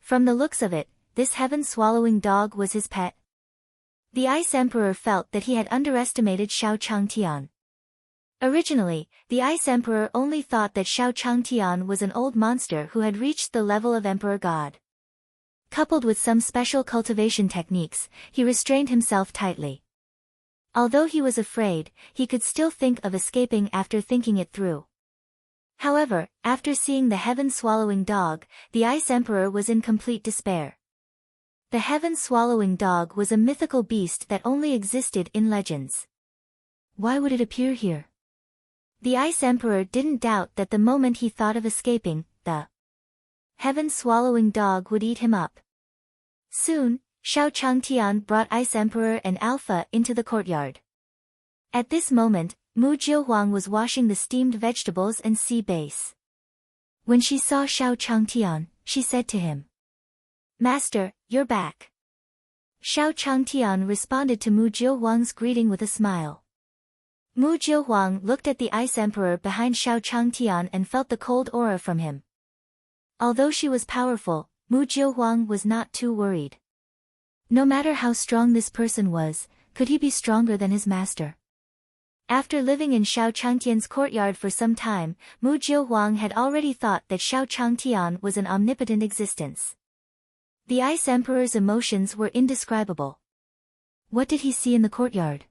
From the looks of it, this heaven-swallowing dog was his pet. The Ice Emperor felt that he had underestimated Xiao Changtian. Originally, the Ice Emperor only thought that Xiao Changtian was an old monster who had reached the level of Emperor God. Coupled with some special cultivation techniques, he restrained himself tightly. Although he was afraid, he could still think of escaping after thinking it through. However, after seeing the heaven-swallowing dog, the Ice Emperor was in complete despair. The heaven-swallowing dog was a mythical beast that only existed in legends. Why would it appear here? The Ice Emperor didn't doubt that the moment he thought of escaping, the heaven-swallowing dog would eat him up. Soon, Xiao Changtian brought Ice Emperor and Alpha into the courtyard. At this moment, Mu Jiohuang was washing the steamed vegetables and sea base. When she saw Xiao Changtian, she said to him, Master, you're back. Xiao Changtian responded to Mu Jiohuang's greeting with a smile. Mu Jiohuang looked at the Ice Emperor behind Xiao Changtian and felt the cold aura from him. Although she was powerful, Mu Jiohuang was not too worried. No matter how strong this person was, could he be stronger than his master? After living in Xiao Changtian's courtyard for some time, Mu Jiuhuang had already thought that Xiao Changtian was an omnipotent existence. The Ice Emperor's emotions were indescribable. What did he see in the courtyard?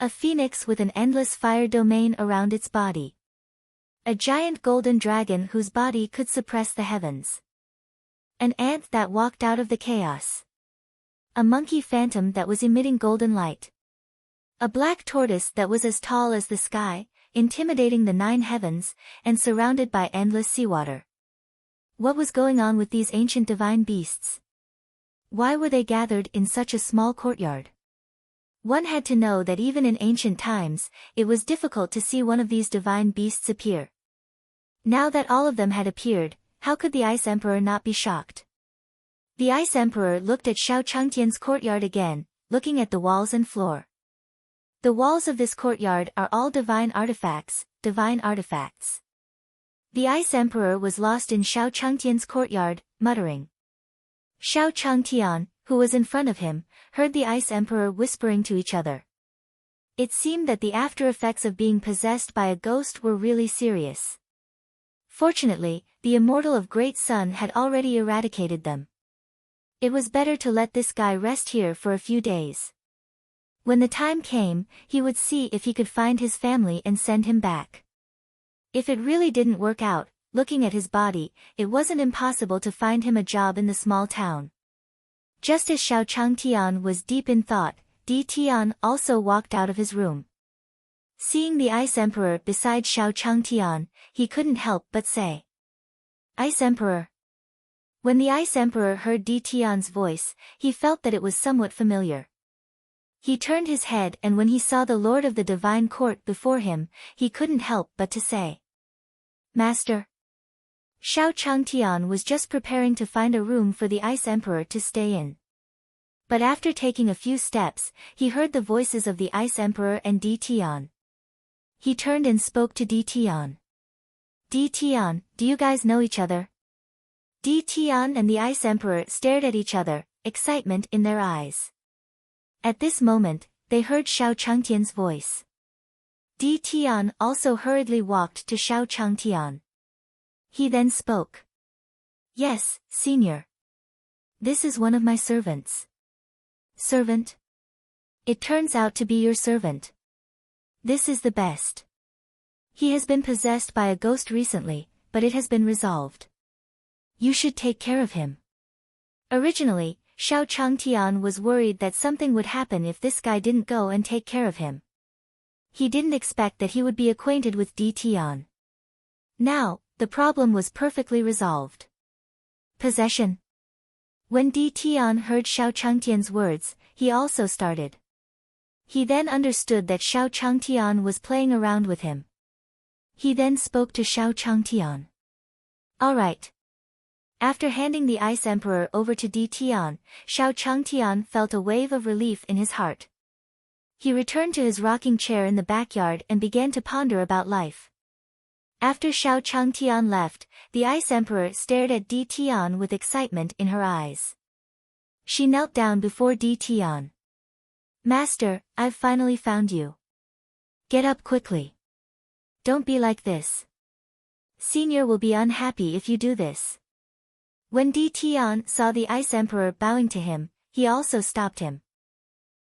A phoenix with an endless fire domain around its body. A giant golden dragon whose body could suppress the heavens. An ant that walked out of the chaos. A monkey phantom that was emitting golden light. A black tortoise that was as tall as the sky, intimidating the 9 heavens, and surrounded by endless seawater. What was going on with these ancient divine beasts? Why were they gathered in such a small courtyard? One had to know that even in ancient times, it was difficult to see one of these divine beasts appear. Now that all of them had appeared, how could the Ice Emperor not be shocked? The Ice Emperor looked at Xiao Changtian's courtyard again, looking at the walls and floor. The walls of this courtyard are all divine artifacts, divine artifacts. The Ice Emperor was lost in Xiao Changtian's courtyard, muttering. Xiao Changtian, who was in front of him, heard the Ice Emperor whispering to each other. It seemed that the after effects of being possessed by a ghost were really serious. Fortunately, the immortal of Great Sun had already eradicated them. It was better to let this guy rest here for a few days. When the time came, he would see if he could find his family and send him back. If it really didn't work out, looking at his body, it wasn't impossible to find him a job in the small town. Just as Xiao Changtian was deep in thought, Di Tian also walked out of his room. Seeing the Ice Emperor beside Xiao Changtian, he couldn't help but say. Ice Emperor. When the Ice Emperor heard Di Tian's voice, he felt that it was somewhat familiar. He turned his head and when he saw the Lord of the Divine Court before him, he couldn't help but to say. Master. Xiao Changtian was just preparing to find a room for the Ice Emperor to stay in. But after taking a few steps, he heard the voices of the Ice Emperor and Di Tian. He turned and spoke to Di Tian. Di Tian, do you guys know each other? Di Tian and the Ice Emperor stared at each other, excitement in their eyes. At this moment, they heard Xiao Changtian's voice. Di Tian also hurriedly walked to Xiao Changtian. He then spoke. Yes, Senior. This is one of my servants. Servant? It turns out to be your servant. This is the best. He has been possessed by a ghost recently, but it has been resolved. You should take care of him. Originally, Xiao Changtian was worried that something would happen if this guy didn't go and take care of him. He didn't expect that he would be acquainted with Di Tian. Now, the problem was perfectly resolved. Possession. When Di Tian heard Xiao Changtian's words, he also started. He then understood that Xiao Changtian was playing around with him. He then spoke to Xiao Changtian. All right. After handing the Ice Emperor over to Di Tian, Xiao Changtian felt a wave of relief in his heart. He returned to his rocking chair in the backyard and began to ponder about life. After Xiao Changtian left, the Ice Emperor stared at Di Tian with excitement in her eyes. She knelt down before Di Tian. Master, I've finally found you. Get up quickly. Don't be like this. Senior will be unhappy if you do this. When Di Tian saw the Ice Emperor bowing to him, he also stopped him.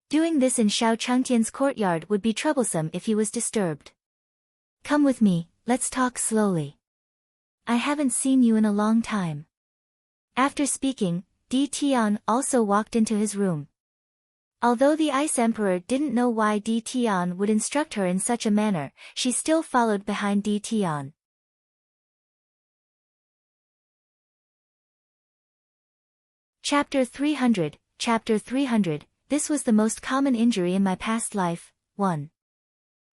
Doing this in Xiao Changtian's courtyard would be troublesome if he was disturbed. Come with me, let's talk slowly. I haven't seen you in a long time. After speaking, Di Tian also walked into his room. Although the Ice Emperor didn't know why Di Tian would instruct her in such a manner, she still followed behind Di Tian. Chapter 300, This was the most common injury in my past life, 1.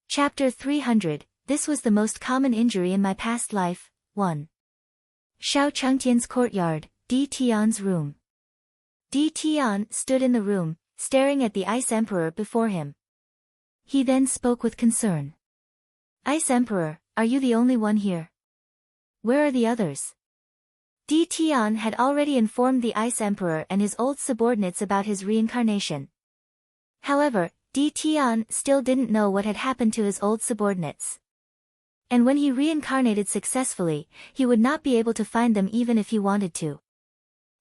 Chapter 300, This was the most common injury in my past life, 1. Xiao Changtian's courtyard, Di Tian's room. Di Tian stood in the room, staring at the Ice Emperor before him. He then spoke with concern. Ice Emperor, are you the only one here? Where are the others? Di Tian had already informed the Ice Emperor and his old subordinates about his reincarnation. However, Di Tian still didn't know what had happened to his old subordinates. And when he reincarnated successfully, he would not be able to find them even if he wanted to.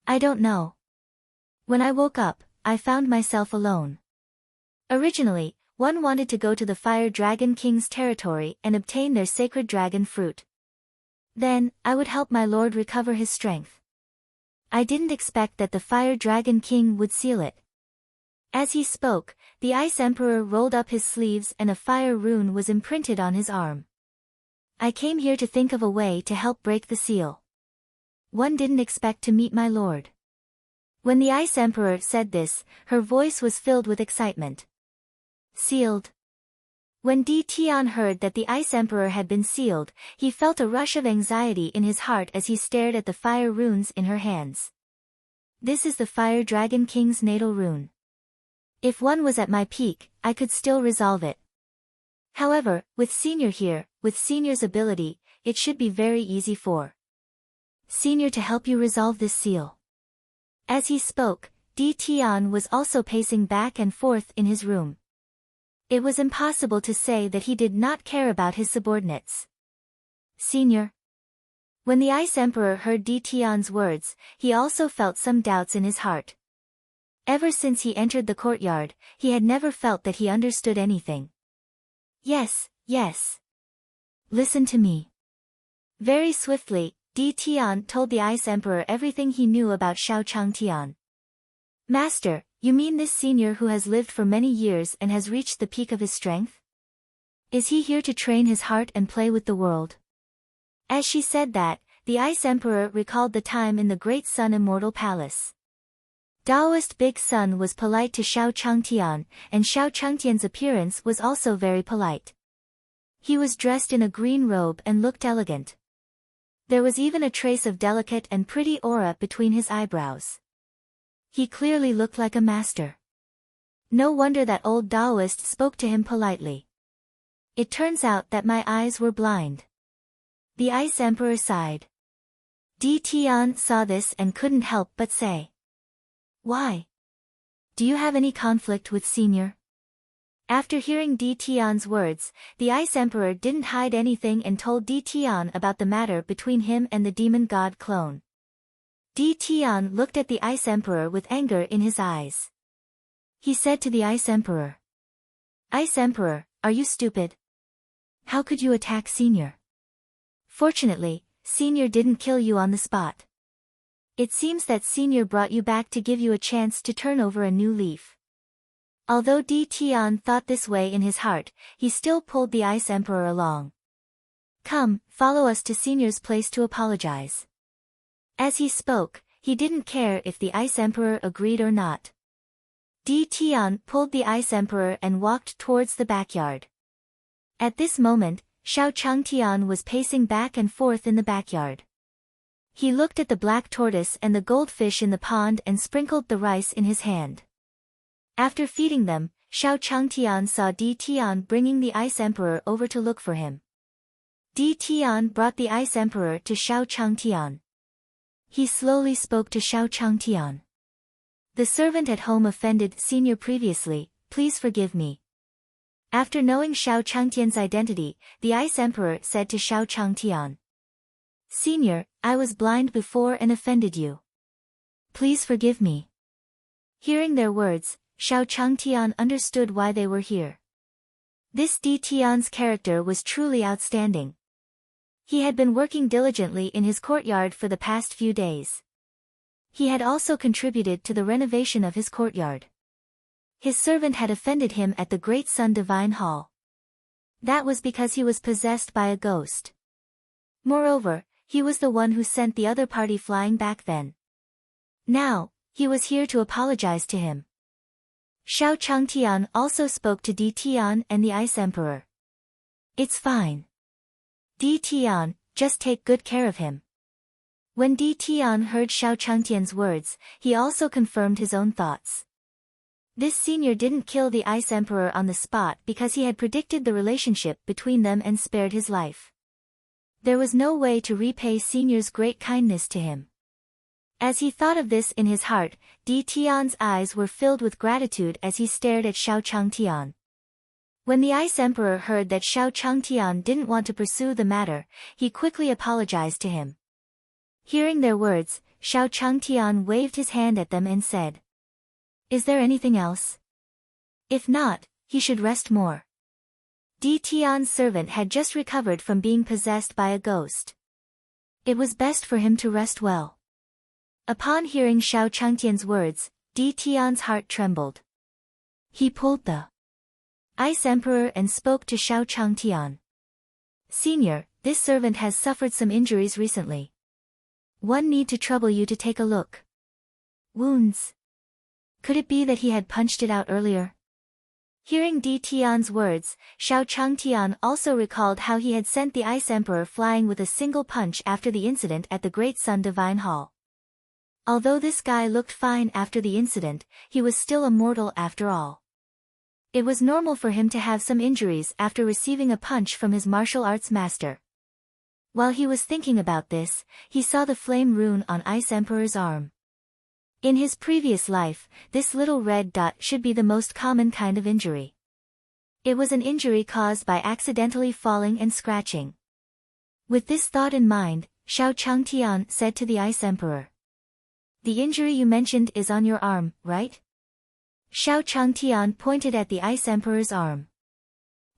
I don't know. When I woke up, I found myself alone. Originally, one wanted to go to the Fire Dragon King's territory and obtain their sacred dragon fruit. Then, I would help my lord recover his strength. I didn't expect that the Fire Dragon King would seal it. As he spoke, the Ice Emperor rolled up his sleeves and a fire rune was imprinted on his arm. I came here to think of a way to help break the seal. One didn't expect to meet my lord. When the Ice Emperor said this, her voice was filled with excitement. Sealed. When Di Tian heard that the Ice Emperor had been sealed, he felt a rush of anxiety in his heart as he stared at the fire runes in her hands. This is the Fire Dragon King's natal rune. If one was at my peak, I could still resolve it. However, with Senior here, with Senior's ability, it should be very easy for Senior to help you resolve this seal. As he spoke, Di Tian was also pacing back and forth in his room. It was impossible to say that he did not care about his subordinates. Senior. When the Ice Emperor heard Di Tian's words, he also felt some doubts in his heart. Ever since he entered the courtyard, he had never felt that he understood anything. Yes, yes. Listen to me. Very swiftly, Di Tian told the Ice Emperor everything he knew about Xiao Changtian. Master, you mean this senior who has lived for many years and has reached the peak of his strength? Is he here to train his heart and play with the world? As she said that, the Ice Emperor recalled the time in the Great Sun Immortal Palace. Taoist Big Sun was polite to Xiao Changtian, and Xiao Changtian's appearance was also very polite. He was dressed in a green robe and looked elegant. There was even a trace of delicate and pretty aura between his eyebrows. He clearly looked like a master. No wonder that old Taoist spoke to him politely. It turns out that my eyes were blind. The Ice Emperor sighed. Di Tian saw this and couldn't help but say. Why? Do you have any conflict with Senior? After hearing Di Tian's words, the Ice Emperor didn't hide anything and told Di Tian about the matter between him and the demon god clone. Di Tian looked at the Ice Emperor with anger in his eyes. He said to the Ice Emperor. Ice Emperor, are you stupid? How could you attack Senior? Fortunately, Senior didn't kill you on the spot. It seems that Senior brought you back to give you a chance to turn over a new leaf. Although Di Tian thought this way in his heart, he still pulled the Ice Emperor along. Come, follow us to Senior's place to apologize. As he spoke, he didn't care if the Ice Emperor agreed or not. Di Tian pulled the Ice Emperor and walked towards the backyard. At this moment, Xiao Changtian was pacing back and forth in the backyard. He looked at the black tortoise and the goldfish in the pond and sprinkled the rice in his hand. After feeding them, Xiao Changtian saw Di Tian bringing the Ice Emperor over to look for him. Di Tian brought the Ice Emperor to Xiao Changtian. He slowly spoke to Xiao Changtian. The servant at home offended Senior previously, please forgive me. After knowing Xiao Changtian's identity, the Ice Emperor said to Xiao Changtian. Senior, I was blind before and offended you. Please forgive me. Hearing their words, Xiao Changtian understood why they were here. This Di Tian's character was truly outstanding. He had been working diligently in his courtyard for the past few days. He had also contributed to the renovation of his courtyard. His servant had offended him at the Great Sun Divine Hall. That was because he was possessed by a ghost. Moreover, he was the one who sent the other party flying back then. Now, he was here to apologize to him. Xiao Changtian also spoke to Di Tian and the Ice Emperor. It's fine. Di Tian, just take good care of him. When Di Tian heard Xiao Changtian's words, he also confirmed his own thoughts. This senior didn't kill the Ice Emperor on the spot because he had predicted the relationship between them and spared his life. There was no way to repay Senior's great kindness to him. As he thought of this in his heart, Di Tian's eyes were filled with gratitude as he stared at Xiao Changtian. When the Ice Emperor heard that Xiao Changtian didn't want to pursue the matter, he quickly apologized to him. Hearing their words, Xiao Changtian waved his hand at them and said, "Is there anything else? If not, he should rest more." Di Tian's servant had just recovered from being possessed by a ghost. It was best for him to rest well. Upon hearing Xiao Changtian's words, Di Tian's heart trembled. He pulled the Ice Emperor and spoke to Xiao Changtian. "Senior, this servant has suffered some injuries recently. One need to trouble you to take a look." Wounds? Could it be that he had punched it out earlier? Hearing Di Tian's words, Xiao Changtian also recalled how he had sent the Ice Emperor flying with a single punch after the incident at the Great Sun Divine Hall. Although this guy looked fine after the incident, he was still a mortal after all. It was normal for him to have some injuries after receiving a punch from his martial arts master. While he was thinking about this, he saw the flame rune on Ice Emperor's arm. In his previous life, this little red dot should be the most common kind of injury. It was an injury caused by accidentally falling and scratching. With this thought in mind, Xiao Changtian said to the Ice Emperor, "The injury you mentioned is on your arm, right?" Xiao Changtian pointed at the Ice Emperor's arm.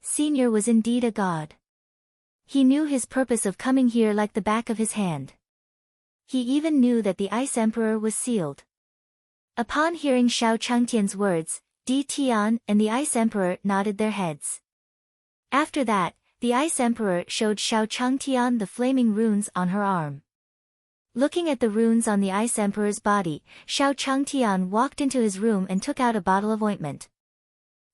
Senior was indeed a god. He knew his purpose of coming here like the back of his hand. He even knew that the Ice Emperor was sealed. Upon hearing Xiao Changtian's words, Di Tian and the Ice Emperor nodded their heads. After that, the Ice Emperor showed Xiao Changtian the flaming runes on her arm. Looking at the runes on the Ice Emperor's body, Xiao Changtian walked into his room and took out a bottle of ointment.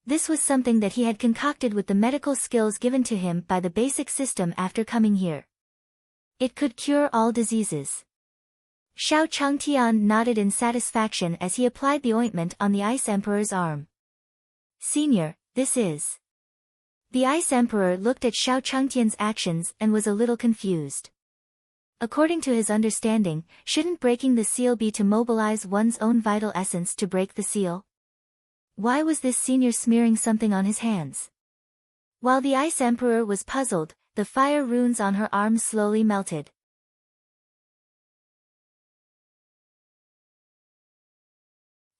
This was something that he had concocted with the medical skills given to him by the basic system after coming here. It could cure all diseases. Xiao Changtian nodded in satisfaction as he applied the ointment on the Ice Emperor's arm. "Senior, this is..." The Ice Emperor looked at Xiao Changtian's actions and was a little confused. According to his understanding, shouldn't breaking the seal be to mobilize one's own vital essence to break the seal? Why was this senior smearing something on his hands? While the Ice Emperor was puzzled, the fire runes on her arm slowly melted.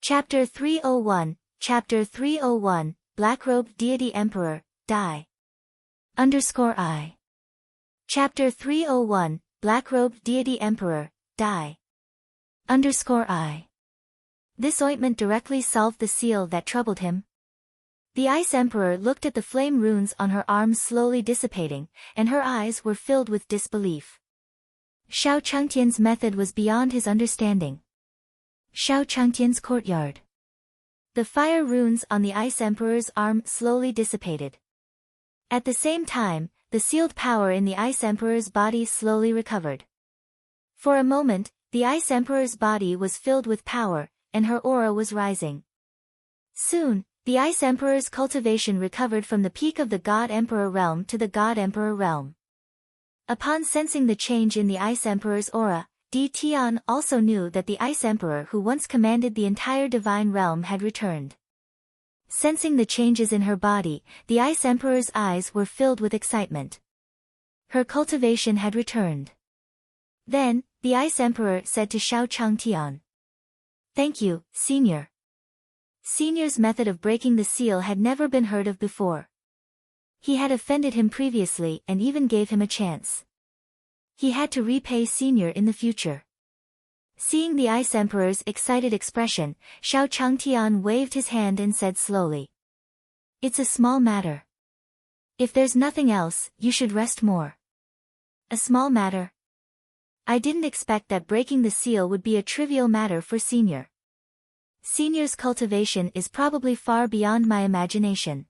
Chapter 301, Chapter 301, Black-Robed Deity Emperor, Die. _I. Chapter 301, Black-Robed Deity Emperor, Die. _I. This ointment directly solved the seal that troubled him. The Ice Emperor looked at the flame runes on her arms slowly dissipating, and her eyes were filled with disbelief. Xiao Changtian's method was beyond his understanding. Xiao Changtian's courtyard. The fire runes on the Ice Emperor's arm slowly dissipated. At the same time, the sealed power in the Ice Emperor's body slowly recovered. For a moment, the Ice Emperor's body was filled with power, and her aura was rising. Soon, the Ice Emperor's cultivation recovered from the peak of the God Emperor realm to the God Emperor realm. Upon sensing the change in the Ice Emperor's aura, Di Tian also knew that the Ice Emperor who once commanded the entire divine realm had returned. Sensing the changes in her body, the Ice Emperor's eyes were filled with excitement. Her cultivation had returned. Then, the Ice Emperor said to Xiao Changtian, "Thank you, Senior." Senior's method of breaking the seal had never been heard of before. He had offended him previously and even gave him a chance. He had to repay Senior in the future. Seeing the Ice Emperor's excited expression, Xiao Changtian waved his hand and said slowly, "It's a small matter. If there's nothing else, you should rest more." A small matter? I didn't expect that breaking the seal would be a trivial matter for Senior. Senior's cultivation is probably far beyond my imagination.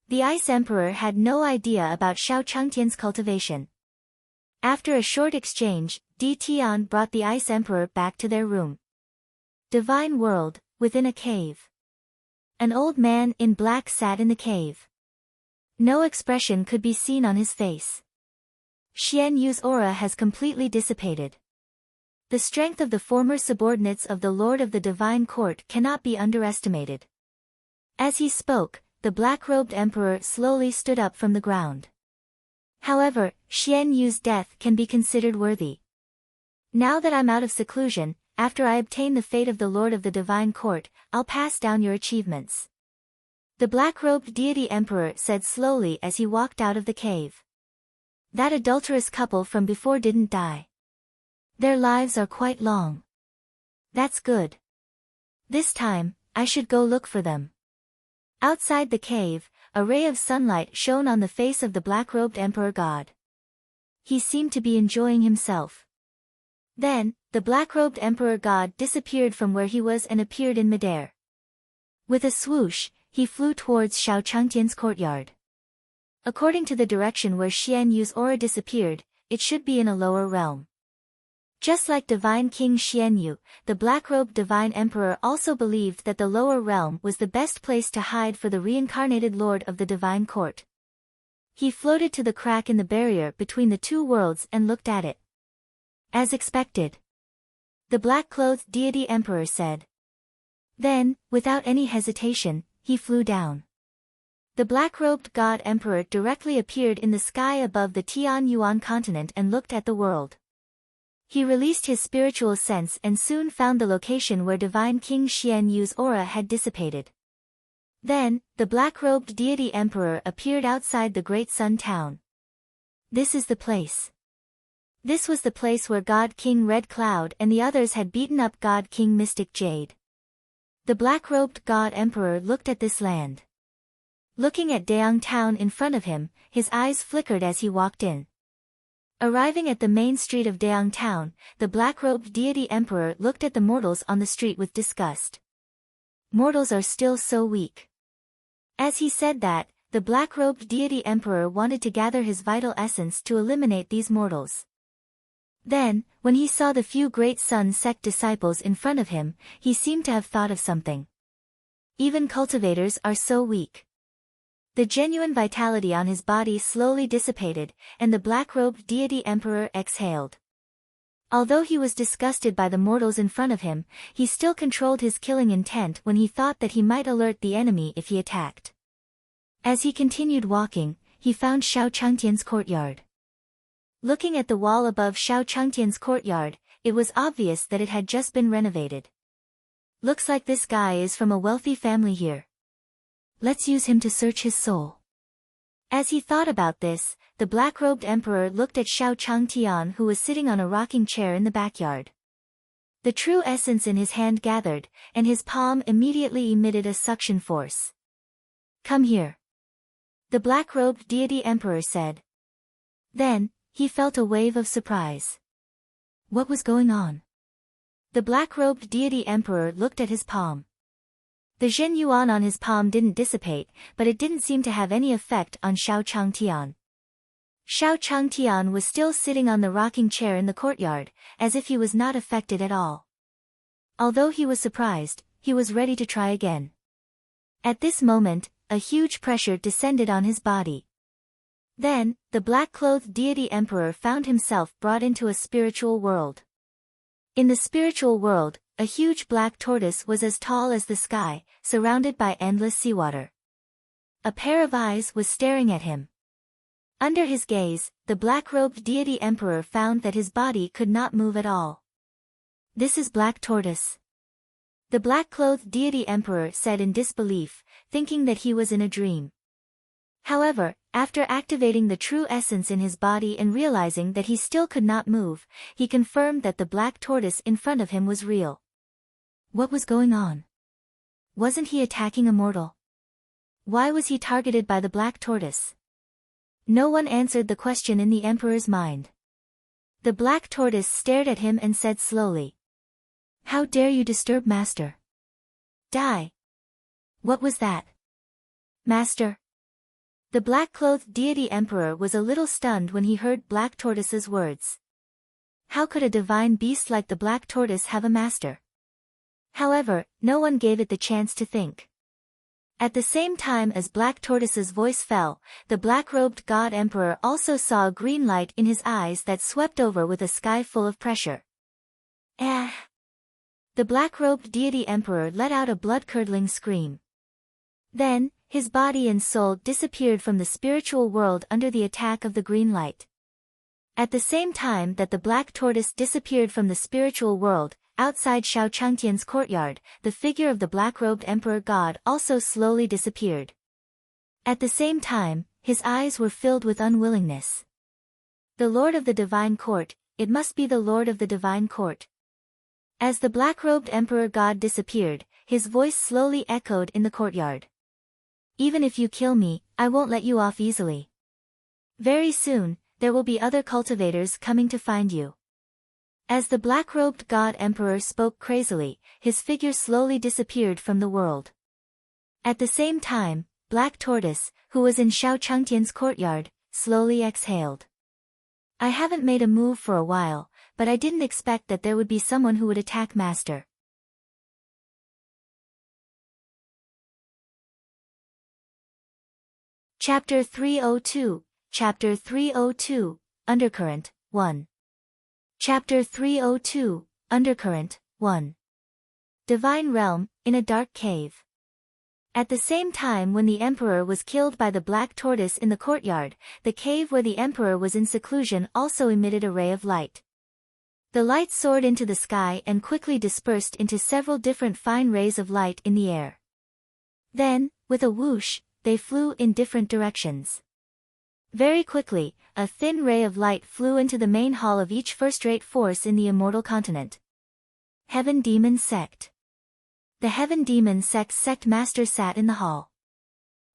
The Ice Emperor had no idea about Xiao Changtian's cultivation. After a short exchange, Di Tian brought the Ice Emperor back to their room. Divine world, within a cave. An old man in black sat in the cave. No expression could be seen on his face. Xian Yu's aura has completely dissipated. The strength of the former subordinates of the Lord of the Divine Court cannot be underestimated. As he spoke, the black-robed emperor slowly stood up from the ground. However, Xian Yu's death can be considered worthy. Now that I'm out of seclusion, after I obtain the fate of the Lord of the Divine Court, I'll pass down your achievements. The black-robed deity emperor said slowly as he walked out of the cave. That adulterous couple from before didn't die. Their lives are quite long. That's good. This time, I should go look for them. Outside the cave, a ray of sunlight shone on the face of the black-robed emperor god. He seemed to be enjoying himself. Then, the black-robed emperor god disappeared from where he was and appeared in midair. With a swoosh, he flew towards Xiao Changtian's courtyard. According to the direction where Xian Yu's aura disappeared, it should be in a lower realm. Just like Divine King Xian Yu, the black-robed Divine Emperor also believed that the lower realm was the best place to hide for the reincarnated Lord of the Divine Court. He floated to the crack in the barrier between the two worlds and looked at it. As expected. The black-clothed deity emperor said. Then, without any hesitation, he flew down. The black-robed god emperor directly appeared in the sky above the Tianyuan continent and looked at the world. He released his spiritual sense and soon found the location where Divine King Xian Yu's aura had dissipated. Then, the black-robed deity emperor appeared outside the Great Sun Town. This is the place. This was the place where God King Red Cloud and the others had beaten up God King Mystic Jade. The black-robed god emperor looked at this land. Looking at Daeong Town in front of him, his eyes flickered as he walked in. Arriving at the main street of Daeong Town, the black-robed deity emperor looked at the mortals on the street with disgust. Mortals are still so weak. As he said that, the black-robed deity emperor wanted to gather his vital essence to eliminate these mortals. Then, when he saw the few Great Sun Sect disciples in front of him, he seemed to have thought of something. Even cultivators are so weak. The genuine vitality on his body slowly dissipated, and the black-robed deity emperor exhaled. Although he was disgusted by the mortals in front of him, he still controlled his killing intent when he thought that he might alert the enemy if he attacked. As he continued walking, he found Xiao Changtian's courtyard. Looking at the wall above Xiao Changtian's courtyard, it was obvious that it had just been renovated. Looks like this guy is from a wealthy family here. Let's use him to search his soul. As he thought about this, the black-robed emperor looked at Xiao Changtian who was sitting on a rocking chair in the backyard. The true essence in his hand gathered, and his palm immediately emitted a suction force. Come here. The black-robed deity emperor said. Then, he felt a wave of surprise. What was going on? The black-robed deity emperor looked at his palm. The Zhen Yuan on his palm didn't dissipate, but it didn't seem to have any effect on Xiao Changtian. Xiao Changtian was still sitting on the rocking chair in the courtyard, as if he was not affected at all. Although he was surprised, he was ready to try again. At this moment, a huge pressure descended on his body. Then, the black-clothed deity emperor found himself brought into a spiritual world. In the spiritual world, a huge black tortoise was as tall as the sky, surrounded by endless seawater. A pair of eyes was staring at him. Under his gaze, the black-robed deity emperor found that his body could not move at all. This is Black Tortoise. The black-clothed deity emperor said in disbelief, thinking that he was in a dream. However, after activating the true essence in his body and realizing that he still could not move, he confirmed that the black tortoise in front of him was real. What was going on? Wasn't he attacking a mortal? Why was he targeted by the black tortoise? No one answered the question in the emperor's mind. The black tortoise stared at him and said slowly. How dare you disturb Master? Die! What was that? Master? The black-clothed deity emperor was a little stunned when he heard Black Tortoise's words. How could a divine beast like the black tortoise have a master? However, no one gave it the chance to think. At the same time as Black Tortoise's voice fell, the black-robed god emperor also saw a green light in his eyes that swept over with a sky full of pressure. Ah! The black-robed deity emperor let out a blood-curdling scream. Then, his body and soul disappeared from the spiritual world under the attack of the green light. At the same time that the black tortoise disappeared from the spiritual world, outside Shao Changtian's courtyard, the figure of the black-robed emperor god also slowly disappeared. At the same time, his eyes were filled with unwillingness. The Lord of the Divine Court, it must be the Lord of the Divine Court. As the black-robed emperor god disappeared, his voice slowly echoed in the courtyard. Even if you kill me, I won't let you off easily. Very soon, there will be other cultivators coming to find you. As the black-robed god emperor spoke crazily, his figure slowly disappeared from the world. At the same time, Black Tortoise, who was in Shao Changtian's courtyard, slowly exhaled. I haven't made a move for a while, but I didn't expect that there would be someone who would attack Master. Chapter 302, Chapter 302, Undercurrent, 1. Chapter 302, Undercurrent, 1. Divine Realm, in a dark cave. At the same time when the Emperor was killed by the Black Tortoise in the courtyard, the cave where the Emperor was in seclusion also emitted a ray of light. The light soared into the sky and quickly dispersed into several different fine rays of light in the air. Then, with a whoosh, they flew in different directions. Very quickly, a thin ray of light flew into the main hall of each first-rate force in the immortal continent. Heaven Demon Sect. The Heaven Demon Sect Master sat in the hall.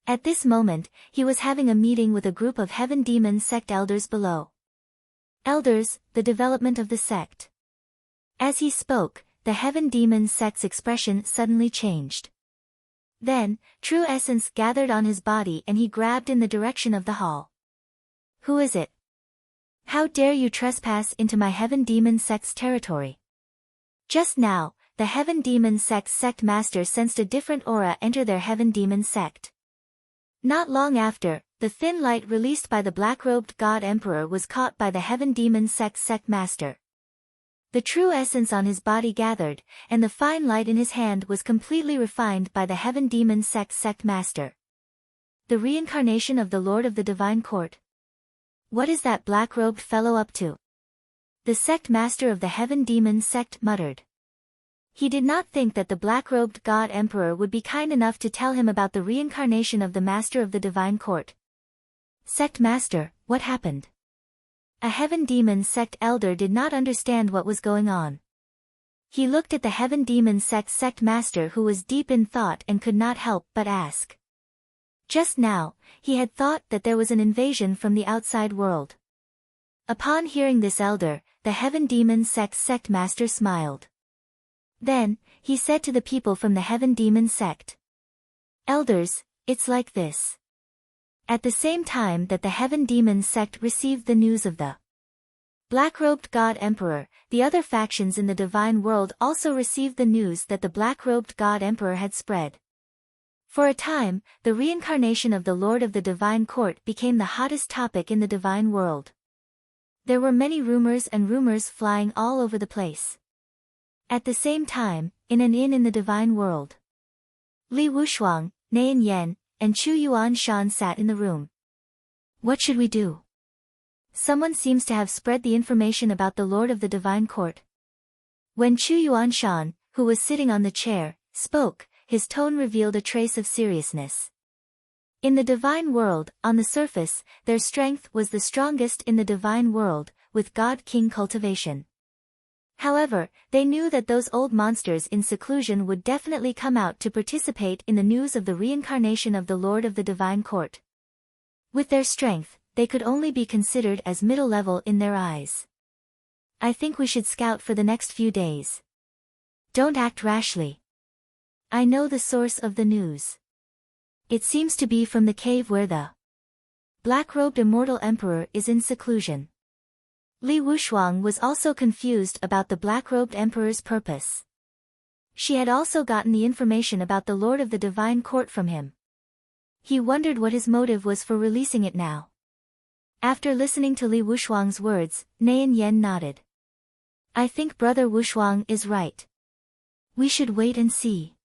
At this moment, he was having a meeting with a group of Heaven Demon Sect elders below. Elders, the development of the sect. As he spoke, the Heaven Demon Sect's expression suddenly changed. Then, true essence gathered on his body and he grabbed in the direction of the hall. Who is it? How dare you trespass into my Heaven Demon Sect's territory? Just now, the Heaven Demon Sect's Sect Master sensed a different aura enter their Heaven Demon Sect. Not long after, the thin light released by the black-robed God Emperor was caught by the Heaven Demon Sect's Sect Master. The true essence on his body gathered, and the fine light in his hand was completely refined by the Heaven Demon Sect's Sect Master. The reincarnation of the Lord of the Divine Court. What is that black-robed fellow up to? The Sect Master of the Heaven Demon Sect muttered. He did not think that the black-robed God Emperor would be kind enough to tell him about the reincarnation of the Master of the Divine Court. Sect Master, what happened? A Heaven Demon Sect elder did not understand what was going on. He looked at the Heaven Demon Sect Master who was deep in thought and could not help but ask. Just now, he had thought that there was an invasion from the outside world. Upon hearing this elder, the Heaven Demon Sect Master smiled. Then, he said to the people from the Heaven Demon Sect. Elders, it's like this. At the same time that the Heaven Demon Sect received the news of the black-robed God Emperor, the other factions in the divine world also received the news that the black-robed God Emperor had spread. For a time, the reincarnation of the Lord of the Divine Court became the hottest topic in the divine world. There were many rumors and rumors flying all over the place. At the same time, in an inn in the divine world, Li Wushuang, Nian Yan, and Chu Yuan Shan sat in the room. What should we do? Someone seems to have spread the information about the Lord of the Divine Court. When Chu Yuan Shan, who was sitting on the chair, spoke, his tone revealed a trace of seriousness. In the divine world, on the surface, their strength was the strongest in the divine world, with God King cultivation. However, they knew that those old monsters in seclusion would definitely come out to participate in the news of the reincarnation of the Lord of the Divine Court. With their strength, they could only be considered as middle level in their eyes. I think we should scout for the next few days. Don't act rashly. I know the source of the news. It seems to be from the cave where the black-robed immortal emperor is in seclusion. Li Wushuang was also confused about the black-robed emperor's purpose. She had also gotten the information about the Lord of the Divine Court from him. He wondered what his motive was for releasing it now. After listening to Li Wushuang's words, Nian Yan nodded. I think Brother Wushuang is right. We should wait and see.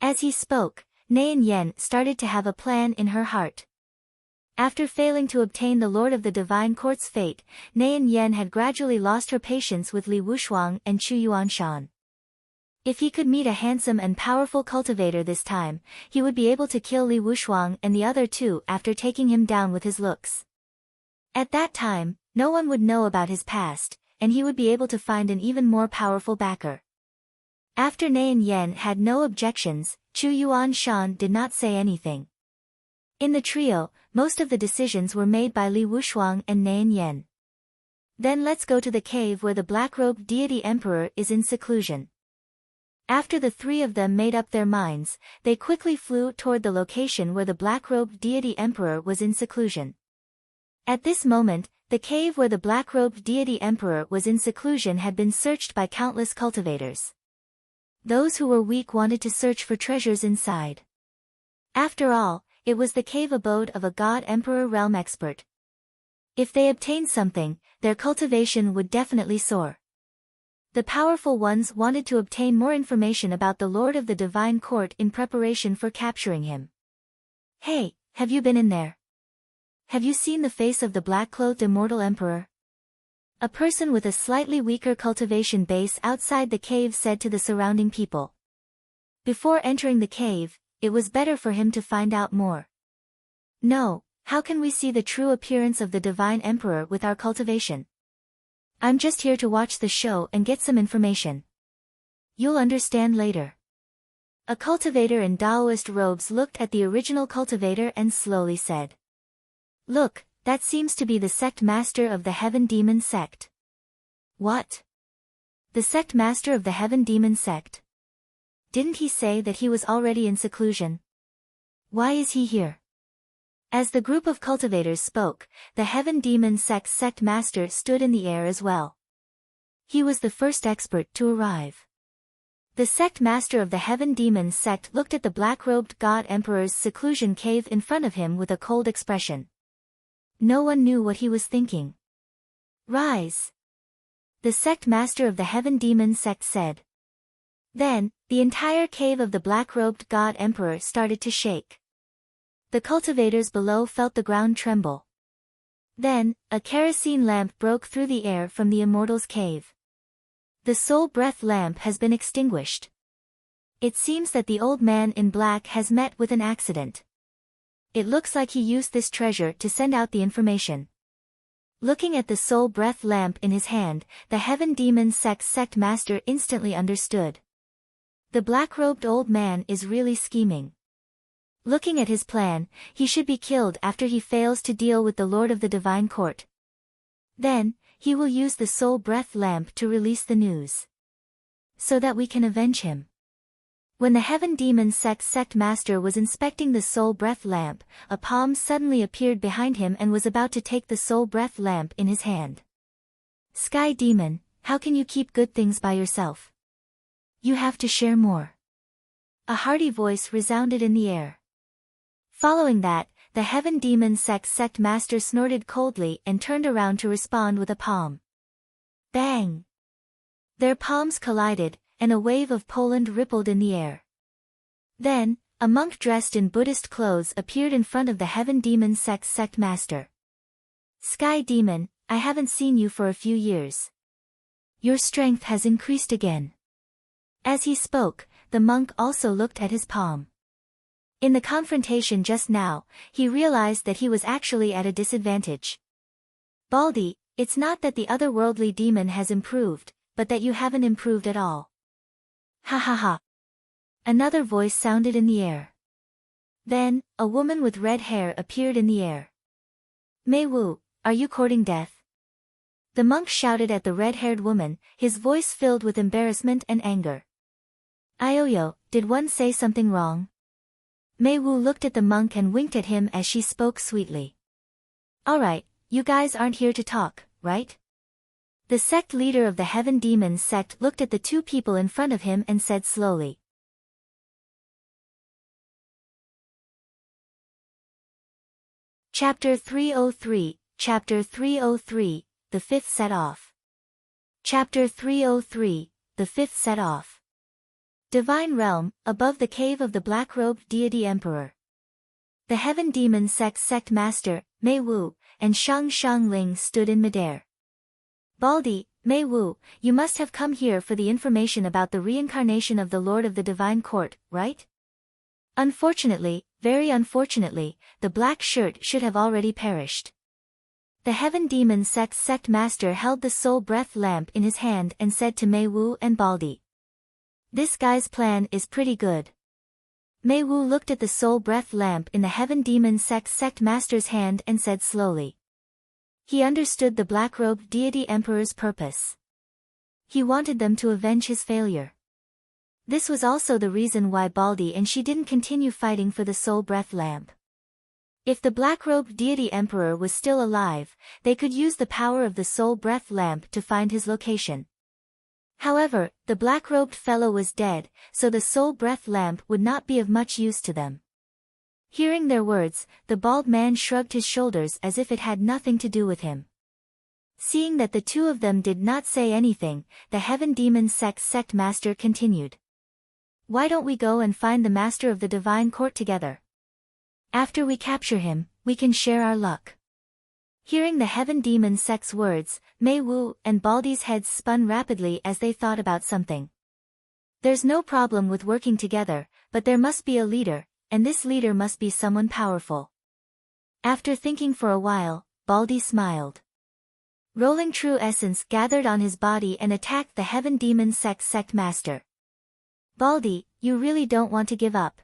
As he spoke, Nayan Yen started to have a plan in her heart. After failing to obtain the Lord of the Divine Court's fate, Nayan Yen had gradually lost her patience with Li Wushuang and Chu Yuanshan. If he could meet a handsome and powerful cultivator this time, he would be able to kill Li Wushuang and the other two after taking him down with his looks. At that time, no one would know about his past, and he would be able to find an even more powerful backer. After Nayan Yen had no objections, Chu Yuanshan did not say anything. In the trio, most of the decisions were made by Li Wushuang and Nayan Yen. Then let's go to the cave where the black-robed deity emperor is in seclusion. After the three of them made up their minds, they quickly flew toward the location where the black-robed deity emperor was in seclusion. At this moment, the cave where the black-robed deity emperor was in seclusion had been searched by countless cultivators. Those who were weak wanted to search for treasures inside. After all, it was the cave abode of a god-emperor realm expert. If they obtained something, their cultivation would definitely soar. The powerful ones wanted to obtain more information about the Lord of the Divine Court in preparation for capturing him. Hey, have you been in there? Have you seen the face of the black-clothed immortal emperor? A person with a slightly weaker cultivation base outside the cave said to the surrounding people. Before entering the cave, it was better for him to find out more. No, how can we see the true appearance of the Divine Emperor with our cultivation? I'm just here to watch the show and get some information. You'll understand later. A cultivator in Taoist robes looked at the original cultivator and slowly said. Look, that seems to be the sect master of the Heaven Demon Sect. What? The sect master of the Heaven Demon Sect? Didn't he say that he was already in seclusion? Why is he here? As the group of cultivators spoke, the Heaven Demon Sect's sect master stood in the air as well. He was the first expert to arrive. The sect master of the Heaven Demon Sect looked at the black-robed god emperor's seclusion cave in front of him with a cold expression. No one knew what he was thinking. Rise! The sect master of the Heaven Demon Sect said. Then, the entire cave of the black-robed god emperor started to shake. The cultivators below felt the ground tremble. Then, a kerosene lamp broke through the air from the immortal's cave. The soul breath lamp has been extinguished. It seems that the old man in black has met with an accident. It looks like he used this treasure to send out the information. Looking at the soul breath lamp in his hand, the Heaven Demon Sect's sect master instantly understood. The black-robed old man is really scheming. Looking at his plan, he should be killed after he fails to deal with the Lord of the Divine Court. Then, he will use the soul breath lamp to release the news. So that we can avenge him. When the Heaven Demon Sect's sect master was inspecting the soul breath lamp, a palm suddenly appeared behind him and was about to take the soul breath lamp in his hand. Sky Demon, how can you keep good things by yourself? You have to share more. A hearty voice resounded in the air. Following that, the Heaven Demon Sect's sect master snorted coldly and turned around to respond with a palm. Bang! Their palms collided, and a wave of Poland rippled in the air. Then, a monk dressed in Buddhist clothes appeared in front of the Heaven Demon Sect's sect master. Sky Demon, I haven't seen you for a few years. Your strength has increased again. As he spoke, the monk also looked at his palm. In the confrontation just now, he realized that he was actually at a disadvantage. Baldy, it's not that the otherworldly demon has improved, but that you haven't improved at all. Ha ha ha. Another voice sounded in the air. Then, a woman with red hair appeared in the air. Mei Wu, are you courting death? The monk shouted at the red-haired woman, his voice filled with embarrassment and anger. Ioyo, did one say something wrong? Mei Wu looked at the monk and winked at him as she spoke sweetly. Alright, you guys aren't here to talk, right? The sect leader of the Heaven Demon Sect looked at the two people in front of him and said slowly. Chapter 303, Chapter 303, The Fifth Set Off. Chapter 303, The Fifth Set Off. Divine Realm, above the cave of the black-robed deity emperor. The heaven demon Sect master, Mei Wu, and Shang Ling stood in midair. Baldy, Mei Wu, you must have come here for the information about the reincarnation of the Lord of the Divine Court, right? Unfortunately, very unfortunately, the black shirt should have already perished. The heaven demon Sect master held the soul breath lamp in his hand and said to Mei Wu and Baldy. This guy's plan is pretty good. Mei Wu looked at the soul breath lamp in the heaven demon Sect master's hand and said slowly. He understood the black-robed deity emperor's purpose. He wanted them to avenge his failure. This was also the reason why Baldy and she didn't continue fighting for the soul breath lamp. If the black-robed deity emperor was still alive, they could use the power of the soul breath lamp to find his location. However, the black-robed fellow was dead, so the soul breath lamp would not be of much use to them. Hearing their words, the bald man shrugged his shoulders as if it had nothing to do with him. Seeing that the two of them did not say anything, the heaven demon Sect master continued. Why don't we go and find the master of the divine court together? After we capture him, we can share our luck. Hearing the heaven demon Sect's words, Mei Wu and Baldy's heads spun rapidly as they thought about something. There's no problem with working together, but there must be a leader, and this leader must be someone powerful. After thinking for a while, Baldy smiled. Rolling true essence gathered on his body and attacked the heaven demon Sect master. Baldy, you really don't want to give up.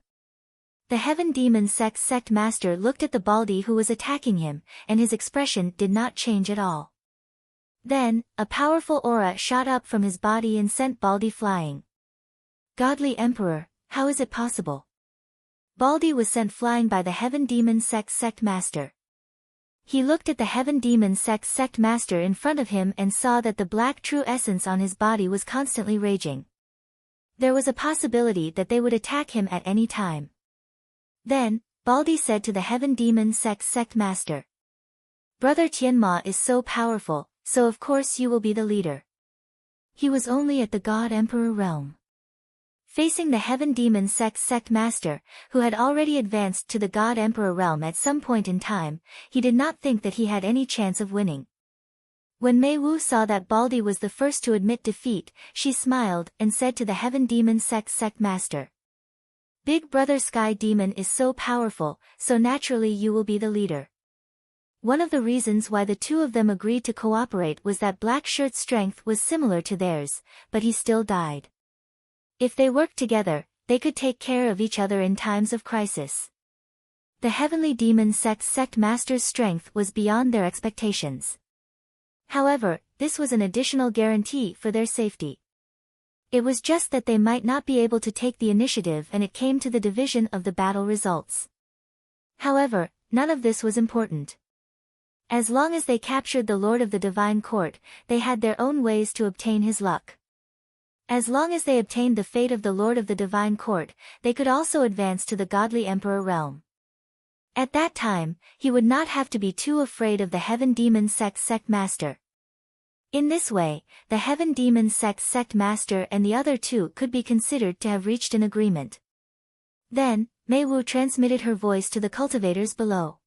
The heaven demon Sect master looked at the Baldy who was attacking him, and his expression did not change at all. Then, a powerful aura shot up from his body and sent Baldy flying. Godly Emperor, how is it possible? Baldy was sent flying by the heaven demon Sect master. He looked at the heaven demon Sect master in front of him and saw that the black true essence on his body was constantly raging. There was a possibility that they would attack him at any time. Then, Baldy said to the heaven demon Sect master. Brother Tianma is so powerful, so of course you will be the leader. He was only at the God Emperor realm. Facing the heaven demon Sect master, who had already advanced to the God Emperor realm at some point in time, he did not think that he had any chance of winning. When Mei Wu saw that Baldy was the first to admit defeat, she smiled and said to the heaven demon Sect master. Big brother Sky Demon is so powerful, so naturally you will be the leader. One of the reasons why the two of them agreed to cooperate was that Black Shirt's strength was similar to theirs, but he still died. If they worked together, they could take care of each other in times of crisis. The heavenly demon Sect master's strength was beyond their expectations. However, this was an additional guarantee for their safety. It was just that they might not be able to take the initiative and it came to the division of the battle results. However, none of this was important. As long as they captured the Lord of the Divine Court, they had their own ways to obtain his luck. As long as they obtained the fate of the Lord of the Divine Court, they could also advance to the Godly Emperor realm. At that time, he would not have to be too afraid of the heaven demon Sect master. In this way, the heaven demon Sect master and the other two could be considered to have reached an agreement. Then, Mei Wu transmitted her voice to the cultivators below.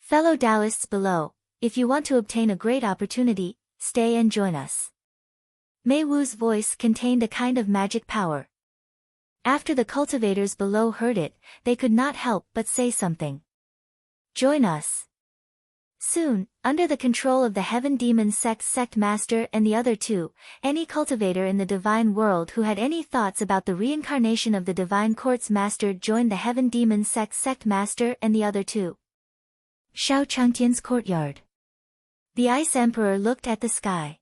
Fellow Taoists below, if you want to obtain a great opportunity, stay and join us. Mei Wu's voice contained a kind of magic power. After the cultivators below heard it, they could not help but say something. Join us. Soon, under the control of the heaven demon Sect master and the other two, any cultivator in the divine world who had any thoughts about the reincarnation of the divine court's master joined the heaven demon Sect master and the other two. Shao Changtian's courtyard. The Ice Emperor looked at the sky.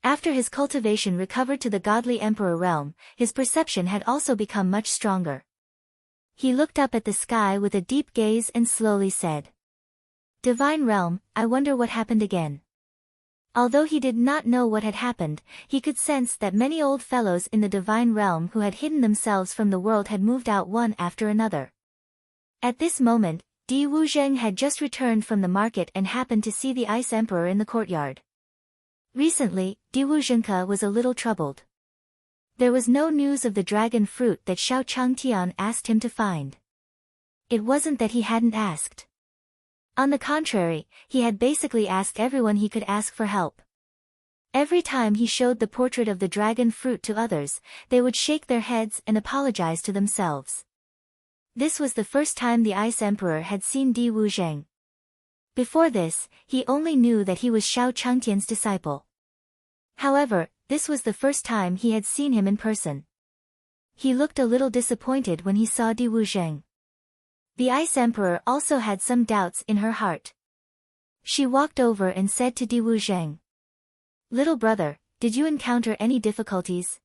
After his cultivation recovered to the godly emperor realm, his perception had also become much stronger. He looked up at the sky with a deep gaze and slowly said, Divine Realm, I wonder what happened again. Although he did not know what had happened, he could sense that many old fellows in the Divine Realm who had hidden themselves from the world had moved out one after another. At this moment, Di Wuzheng had just returned from the market and happened to see the Ice Emperor in the courtyard. Recently, Diwuzhenka was a little troubled. There was no news of the dragon fruit that Xiao Changtian asked him to find. It wasn't that he hadn't asked. On the contrary, he had basically asked everyone he could ask for help. Every time he showed the portrait of the dragon fruit to others, they would shake their heads and apologize to themselves. This was the first time the Ice Emperor had seen Di Wuzheng. Before this, he only knew that he was Xiao Changtian's disciple. However, this was the first time he had seen him in person. He looked a little disappointed when he saw Di Wuzheng. The Ice Emperor also had some doubts in her heart. She walked over and said to Di Wuzheng, "Little brother, did you encounter any difficulties?"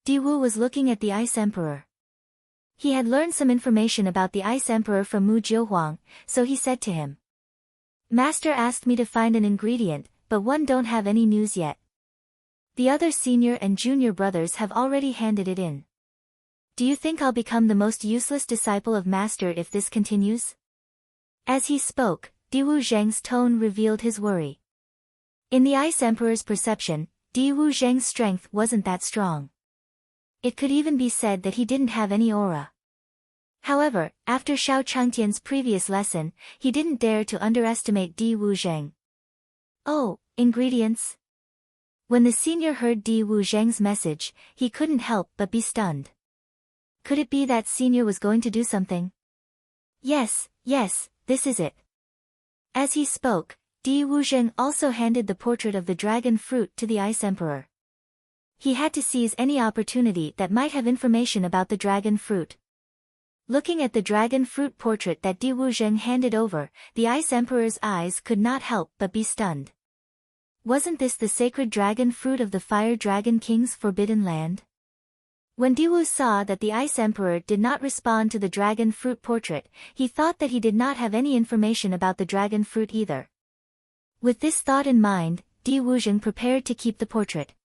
Di Wu was looking at the Ice Emperor. He had learned some information about the Ice Emperor from Mu Jiuhuang, so he said to him, "Master asked me to find an ingredient, but one don't have any news yet. The other senior and junior brothers have already handed it in. Do you think I'll become the most useless disciple of Master if this continues?" As he spoke, Di Wuzheng's tone revealed his worry. In the Ice Emperor's perception, Di Wuzheng's strength wasn't that strong. It could even be said that he didn't have any aura. However, after Xiao Changtian's previous lesson, he didn't dare to underestimate Di Wuzheng. "Oh, ingredients?" When the senior heard Di Wuzheng's message, he couldn't help but be stunned. Could it be that senior was going to do something? Yes, this is it." As he spoke, Di Wuzheng also handed the portrait of the dragon fruit to the Ice Emperor. He had to seize any opportunity that might have information about the dragon fruit. Looking at the dragon fruit portrait that Di Wuzheng handed over, the Ice Emperor's eyes could not help but be stunned. Wasn't this the sacred dragon fruit of the Fire Dragon King's forbidden land? When Di Wu saw that the Ice Emperor did not respond to the dragon fruit portrait, he thought that he did not have any information about the dragon fruit either. With this thought in mind, Di Wuzheng prepared to keep the portrait.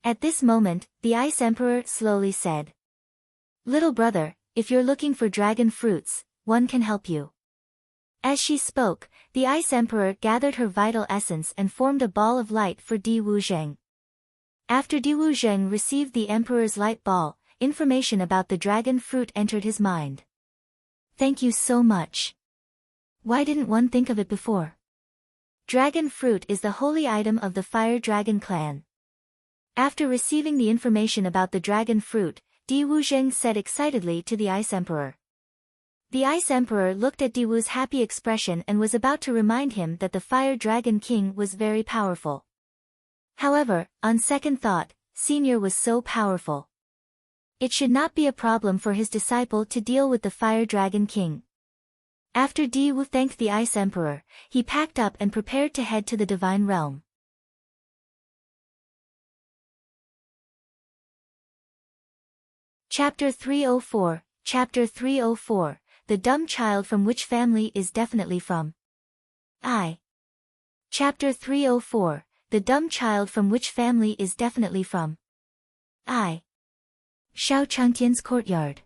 At this moment, the Ice Emperor slowly said, "Little brother, if you're looking for dragon fruits, one can help you." As she spoke, the Ice Emperor gathered her vital essence and formed a ball of light for Di Wuzheng. After Di Wuzheng received the Emperor's light ball, information about the dragon fruit entered his mind. "Thank you so much. Why didn't one think of it before?" Dragon fruit is the holy item of the Fire Dragon clan. After receiving the information about the dragon fruit, Di Wuzheng said excitedly to the Ice Emperor. The Ice Emperor looked at Di Wu's happy expression and was about to remind him that the Fire Dragon King was very powerful. However, on second thought, Senior was so powerful. It should not be a problem for his disciple to deal with the Fire Dragon King. After Di Wu thanked the Ice Emperor, he packed up and prepared to head to the Divine Realm. Chapter 304, Chapter 304, The Dumb Child from Which Family is Definitely From. Chapter 304, The Dumb Child from Which Family is Definitely From. Xiao Changtian's courtyard.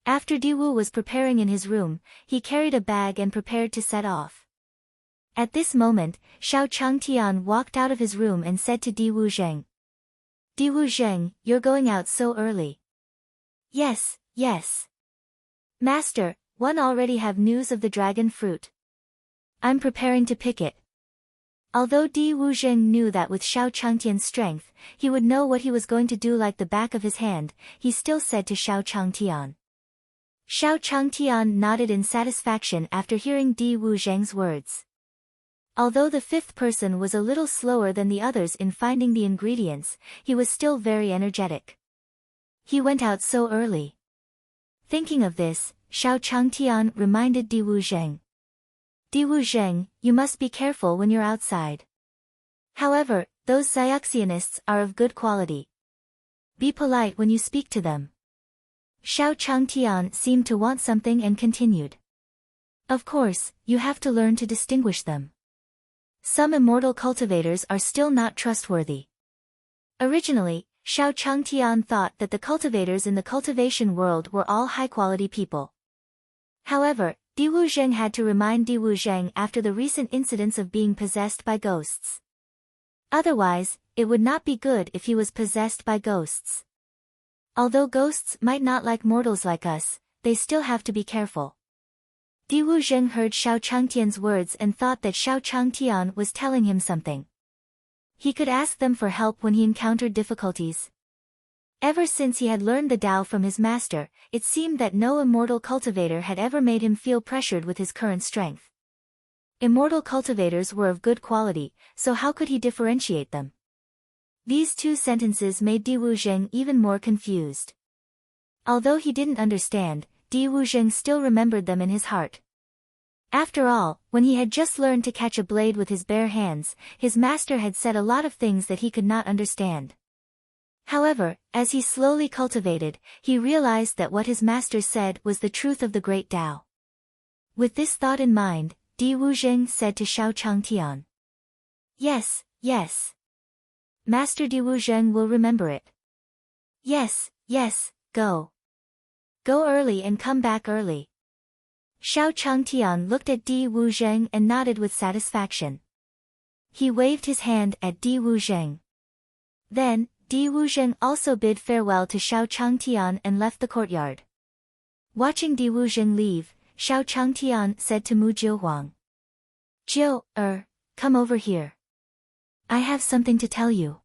After Di Wu was preparing in his room, he carried a bag and prepared to set off. At this moment, Xiao Changtian walked out of his room and said to Di Wuzheng, "Di Wuzheng, you're going out so early." Yes. "Master, one already have news of the dragon fruit. I'm preparing to pick it." Although Di Wuzheng knew that with Xiao Changtian's strength, he would know what he was going to do like the back of his hand, he still said to Xiao Changtian. Xiao Changtian nodded in satisfaction after hearing Di Wuzheng's words. Although the fifth person was a little slower than the others in finding the ingredients, he was still very energetic. He went out so early. Thinking of this, Xiao Changtian reminded Di Wuzheng. "Di Wuzheng, you must be careful when you're outside. However, those Xiaxianists are of good quality. Be polite when you speak to them." Xiao Changtian seemed to want something and continued. "Of course, you have to learn to distinguish them. Some immortal cultivators are still not trustworthy." Originally, Xiao Changtian thought that the cultivators in the cultivation world were all high-quality people. However, Di Wuzheng had to remind Di Wuzheng after the recent incidents of being possessed by ghosts. Otherwise, it would not be good if he was possessed by ghosts. Although ghosts might not like mortals like us, they still have to be careful. Di Wuzheng heard Shao Changtian's words and thought that Shao Changtian was telling him something. He could ask them for help when he encountered difficulties. Ever since he had learned the Tao from his master, it seemed that no immortal cultivator had ever made him feel pressured with his current strength. Immortal cultivators were of good quality, so how could he differentiate them? These two sentences made Di Wuzheng even more confused. Although he didn't understand, Di Wuzheng still remembered them in his heart. After all, when he had just learned to catch a blade with his bare hands, his master had said a lot of things that he could not understand. However, as he slowly cultivated, he realized that what his master said was the truth of the great Tao. With this thought in mind, Di Wuzheng said to Shao Changtian. Yes, yes. Master Di Wuzheng will remember it. Yes, yes, go. Go early and come back early. Shao Changtian looked at Di Wuzheng and nodded with satisfaction. He waved his hand at Di Wuzheng. Then, Di Wuzheng also bid farewell to Shao Changtian and left the courtyard. Watching Di Wuzheng leave, Shao Changtian said to Mu Jiuhuang. Come over here. I have something to tell you.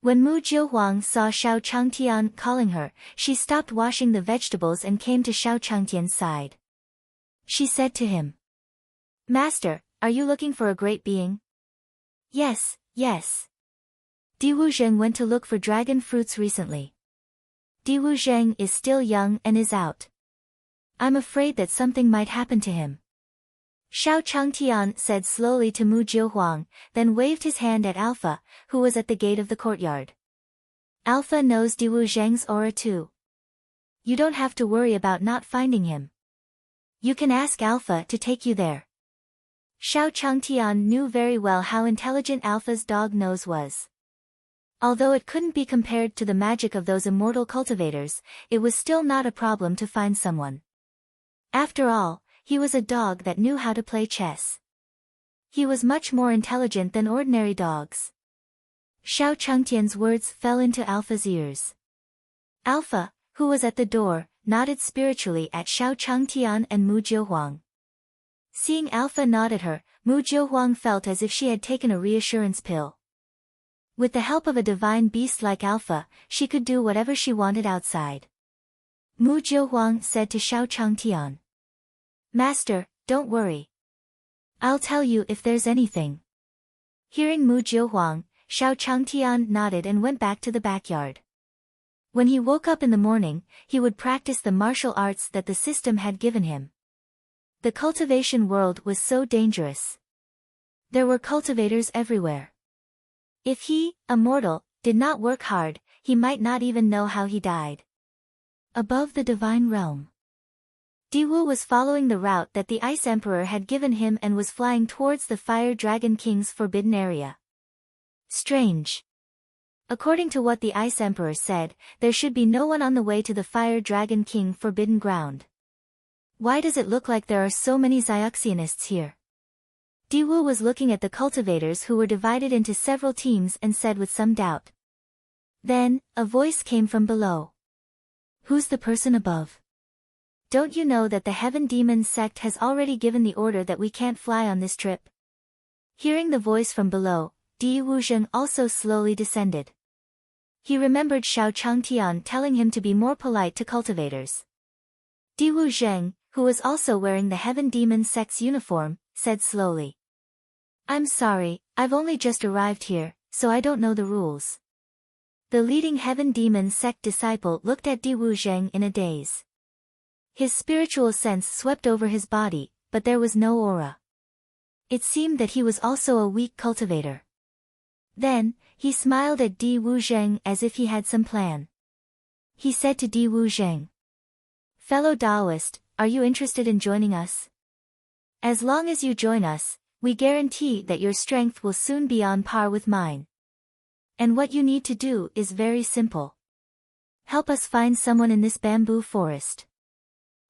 When Mu Jiuhuang saw Shao Changtian calling her, she stopped washing the vegetables and came to Shao Changtian's side. She said to him. Master, are you looking for a great being? Yes, yes. Di Wuzheng went to look for dragon fruits recently. Di Wuzheng is still young and is out. I'm afraid that something might happen to him. Shao Changtian said slowly to Mu Jiuhuang, then waved his hand at Alpha, who was at the gate of the courtyard. Alpha knows Di Wuzheng's aura too. You don't have to worry about not finding him. You can ask Alpha to take you there. Shao Changtian knew very well how intelligent Alpha's dog nose was. Although it couldn't be compared to the magic of those immortal cultivators, it was still not a problem to find someone. After all, he was a dog that knew how to play chess. He was much more intelligent than ordinary dogs. Shao Changtian's words fell into Alpha's ears. Alpha, who was at the door, nodded spiritually at Shao Changtian and Mu Jiuhuang. Seeing Alpha nod at her, Mu Jiuhuang felt as if she had taken a reassurance pill. With the help of a divine beast like Alpha, she could do whatever she wanted outside. Mu Jiuhuang said to Shao Changtian. Master, don't worry. I'll tell you if there's anything. Hearing Mu Jiuhuang, Shao Changtian nodded and went back to the backyard. When he woke up in the morning, he would practice the martial arts that the system had given him. The cultivation world was so dangerous. There were cultivators everywhere. If he, a mortal, did not work hard, he might not even know how he died. Above the divine realm. Diwu was following the route that the Ice Emperor had given him and was flying towards the Fire Dragon King's forbidden area. Strange. According to what the Ice Emperor said, there should be no one on the way to the Fire Dragon King forbidden ground. Why does it look like there are so many Xiaoxianists here? Diwu was looking at the cultivators who were divided into several teams and said with some doubt. Then, a voice came from below. Who's the person above? Don't you know that the Heaven Demon Sect has already given the order that we can't fly on this trip? Hearing the voice from below, Di Wuzheng also slowly descended. He remembered Shao Changtian telling him to be more polite to cultivators. Di Wuzheng, who was also wearing the Heaven Demon Sect's uniform, said slowly. I'm sorry, I've only just arrived here, so I don't know the rules. The leading Heaven Demon Sect disciple looked at Di Wuzheng in a daze. His spiritual sense swept over his body, but there was no aura. It seemed that he was also a weak cultivator. Then, he smiled at Di Wuzheng as if he had some plan. He said to Di Wuzheng. Fellow Taoist, are you interested in joining us? As long as you join us, we guarantee that your strength will soon be on par with mine. And what you need to do is very simple. Help us find someone in this bamboo forest.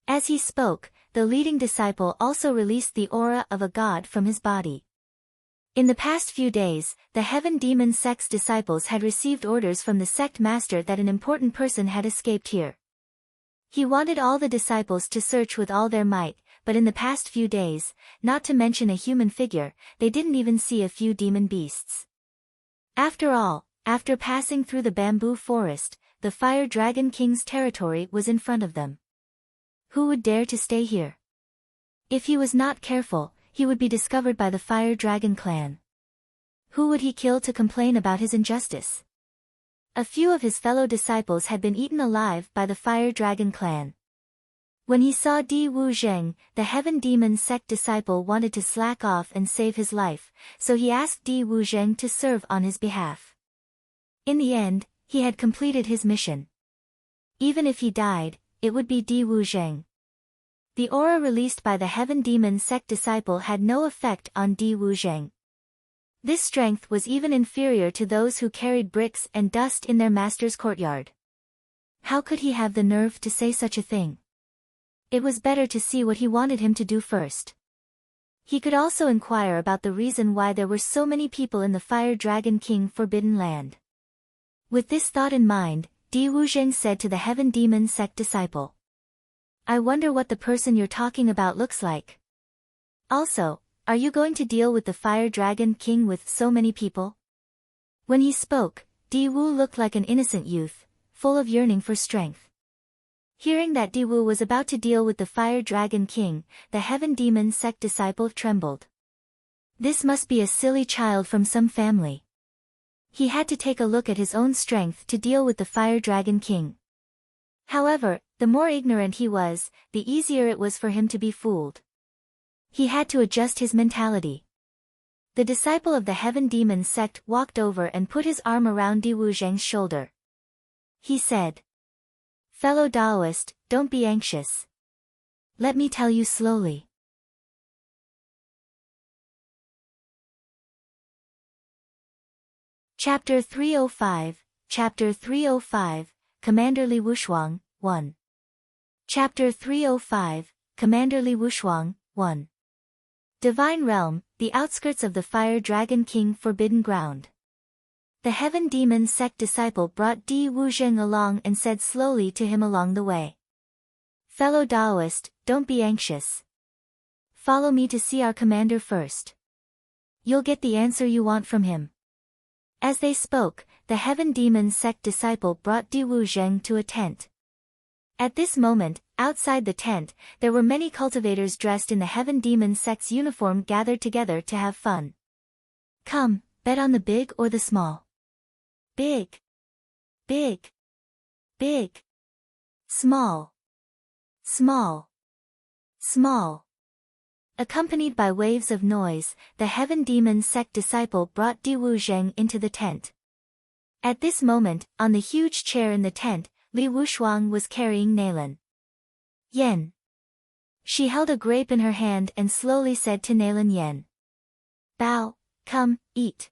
As he spoke, the leading disciple also released the aura of a god from his body. In the past few days, the Heaven Demon Sect's disciples had received orders from the sect master that an important person had escaped here. He wanted all the disciples to search with all their might, but in the past few days, not to mention a human figure, they didn't even see a few demon beasts. After all, after passing through the bamboo forest, the Fire Dragon King's territory was in front of them. Who would dare to stay here? If he was not careful, he would be discovered by the Fire Dragon clan. Who would he kill to complain about his injustice? A few of his fellow disciples had been eaten alive by the Fire Dragon clan. When he saw Di Wushuang, the Heaven Demon Sect disciple wanted to slack off and save his life, so he asked Di Wushuang to serve on his behalf. In the end, he had completed his mission. Even if he died, it would be Di Wushuang. The aura released by the Heaven Demon Sect disciple had no effect on Di Wushuang. This strength was even inferior to those who carried bricks and dust in their master's courtyard. How could he have the nerve to say such a thing? It was better to see what he wanted him to do first. He could also inquire about the reason why there were so many people in the Fire Dragon King Forbidden Land. With this thought in mind, Di Wushuang said to the Heaven Demon Sect disciple, "I wonder what the person you're talking about looks like. Also, are you going to deal with the Fire Dragon King with so many people?" When he spoke, Di Wu looked like an innocent youth, full of yearning for strength. Hearing that Di Wu was about to deal with the Fire Dragon King, the Heaven Demon Sect disciple trembled. This must be a silly child from some family. He had to take a look at his own strength to deal with the Fire Dragon King. However, the more ignorant he was, the easier it was for him to be fooled. He had to adjust his mentality. The disciple of the Heaven Demon Sect walked over and put his arm around Di Wushuang's shoulder. He said, "Fellow Taoist, don't be anxious. Let me tell you slowly." Chapter 305, Chapter 305, Commander Li Wushuang, 1. Chapter 305, Commander Li Wushuang, 1. Divine Realm, the outskirts of the Fire Dragon King Forbidden Ground. The Heaven Demon Sect disciple brought Di Wushuang along and said slowly to him along the way, "Fellow Taoist, don't be anxious. Follow me to see our commander first. You'll get the answer you want from him." As they spoke, the Heaven Demon Sect disciple brought Di Wushuang to a tent. At this moment, outside the tent, there were many cultivators dressed in the Heaven Demon Sect's uniform gathered together to have fun. "Come, bet on the big or the small." "Big. Big. Big. Small. Small. Small." Accompanied by waves of noise, the Heaven Demon Sect disciple brought Di Wushuang into the tent. At this moment, on the huge chair in the tent, Li Wushuang was carrying Nalan Yen. She held a grape in her hand and slowly said to Nalan Yen, "Bao, come, eat.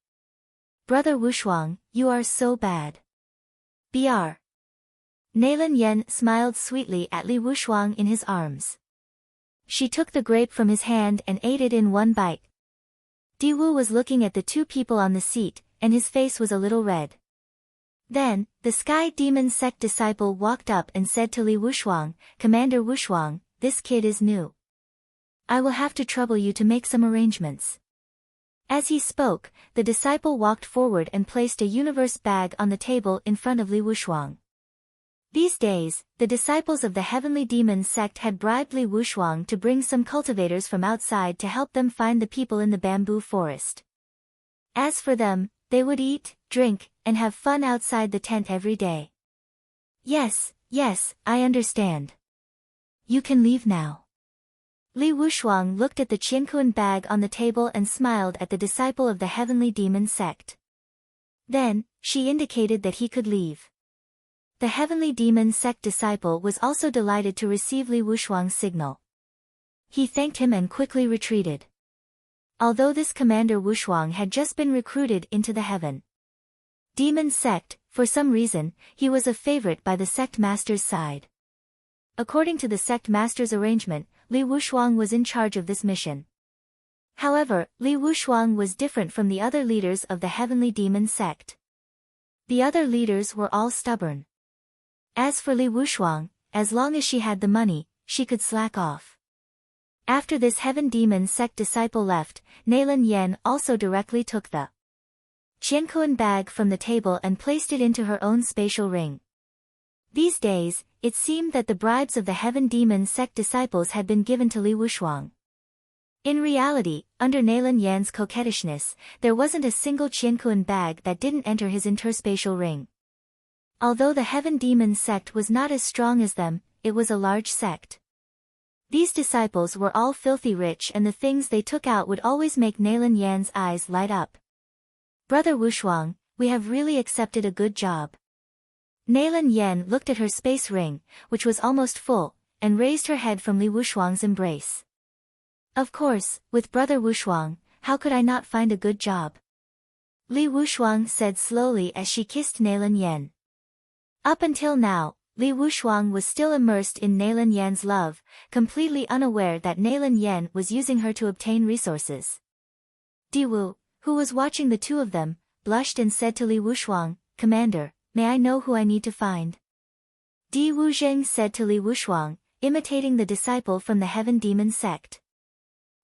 Brother Wushuang, you are so bad." Br. Nalan Yen smiled sweetly at Li Wushuang in his arms. She took the grape from his hand and ate it in one bite. Di Wu was looking at the two people on the seat, and his face was a little red. Then, the Sky Demon Sect disciple walked up and said to Li Wushuang, "Commander Wushuang, this kid is new. I will have to trouble you to make some arrangements." As he spoke, the disciple walked forward and placed a universe bag on the table in front of Li Wushuang. These days, the disciples of the Heavenly Demon Sect had bribed Li Wushuang to bring some cultivators from outside to help them find the people in the bamboo forest. As for them, they would eat, drink, and have fun outside the tent every day. Yes, I understand. You can leave now." Li Wushuang looked at the Qiankuan bag on the table and smiled at the disciple of the Heavenly Demon Sect. Then, she indicated that he could leave. The Heavenly Demon Sect disciple was also delighted to receive Li Wushuang's signal. He thanked him and quickly retreated. Although this Commander Wushuang had just been recruited into the Heaven Demon Sect, for some reason, he was a favorite by the Sect Master's side. According to the Sect Master's arrangement, Li Wushuang was in charge of this mission. However, Li Wushuang was different from the other leaders of the heavenly demon sect. The other leaders were all stubborn. As for Li Wushuang, as long as she had the money, she could slack off. After this heaven demon sect disciple left, Nalan Yen also directly took the Qiankuan bag from the table and placed it into her own spatial ring. These days, it seemed that the bribes of the heaven demon sect disciples had been given to Li Wushuang. In reality, under Nalan Yan's coquettishness, there wasn't a single Qiankuan bag that didn't enter his interspatial ring. Although the heaven demon sect was not as strong as them, it was a large sect. These disciples were all filthy rich and the things they took out would always make Nalan Yan's eyes light up. Brother Wushuang, we have really accepted a good job. Nalan Yan looked at her space ring, which was almost full, and raised her head from Li Wushuang's embrace. Of course, with Brother Wushuang, how could I not find a good job? Li Wushuang said slowly as she kissed Nalan Yan. Up until now, Li Wushuang was still immersed in Nalan Yan's love, completely unaware that Nalan Yan was using her to obtain resources. Diwu, who was watching the two of them, blushed and said to Li Wushuang, "Commander, may I know who I need to find?" Di Wuzheng said to Li Wushuang, imitating the disciple from the heaven demon sect.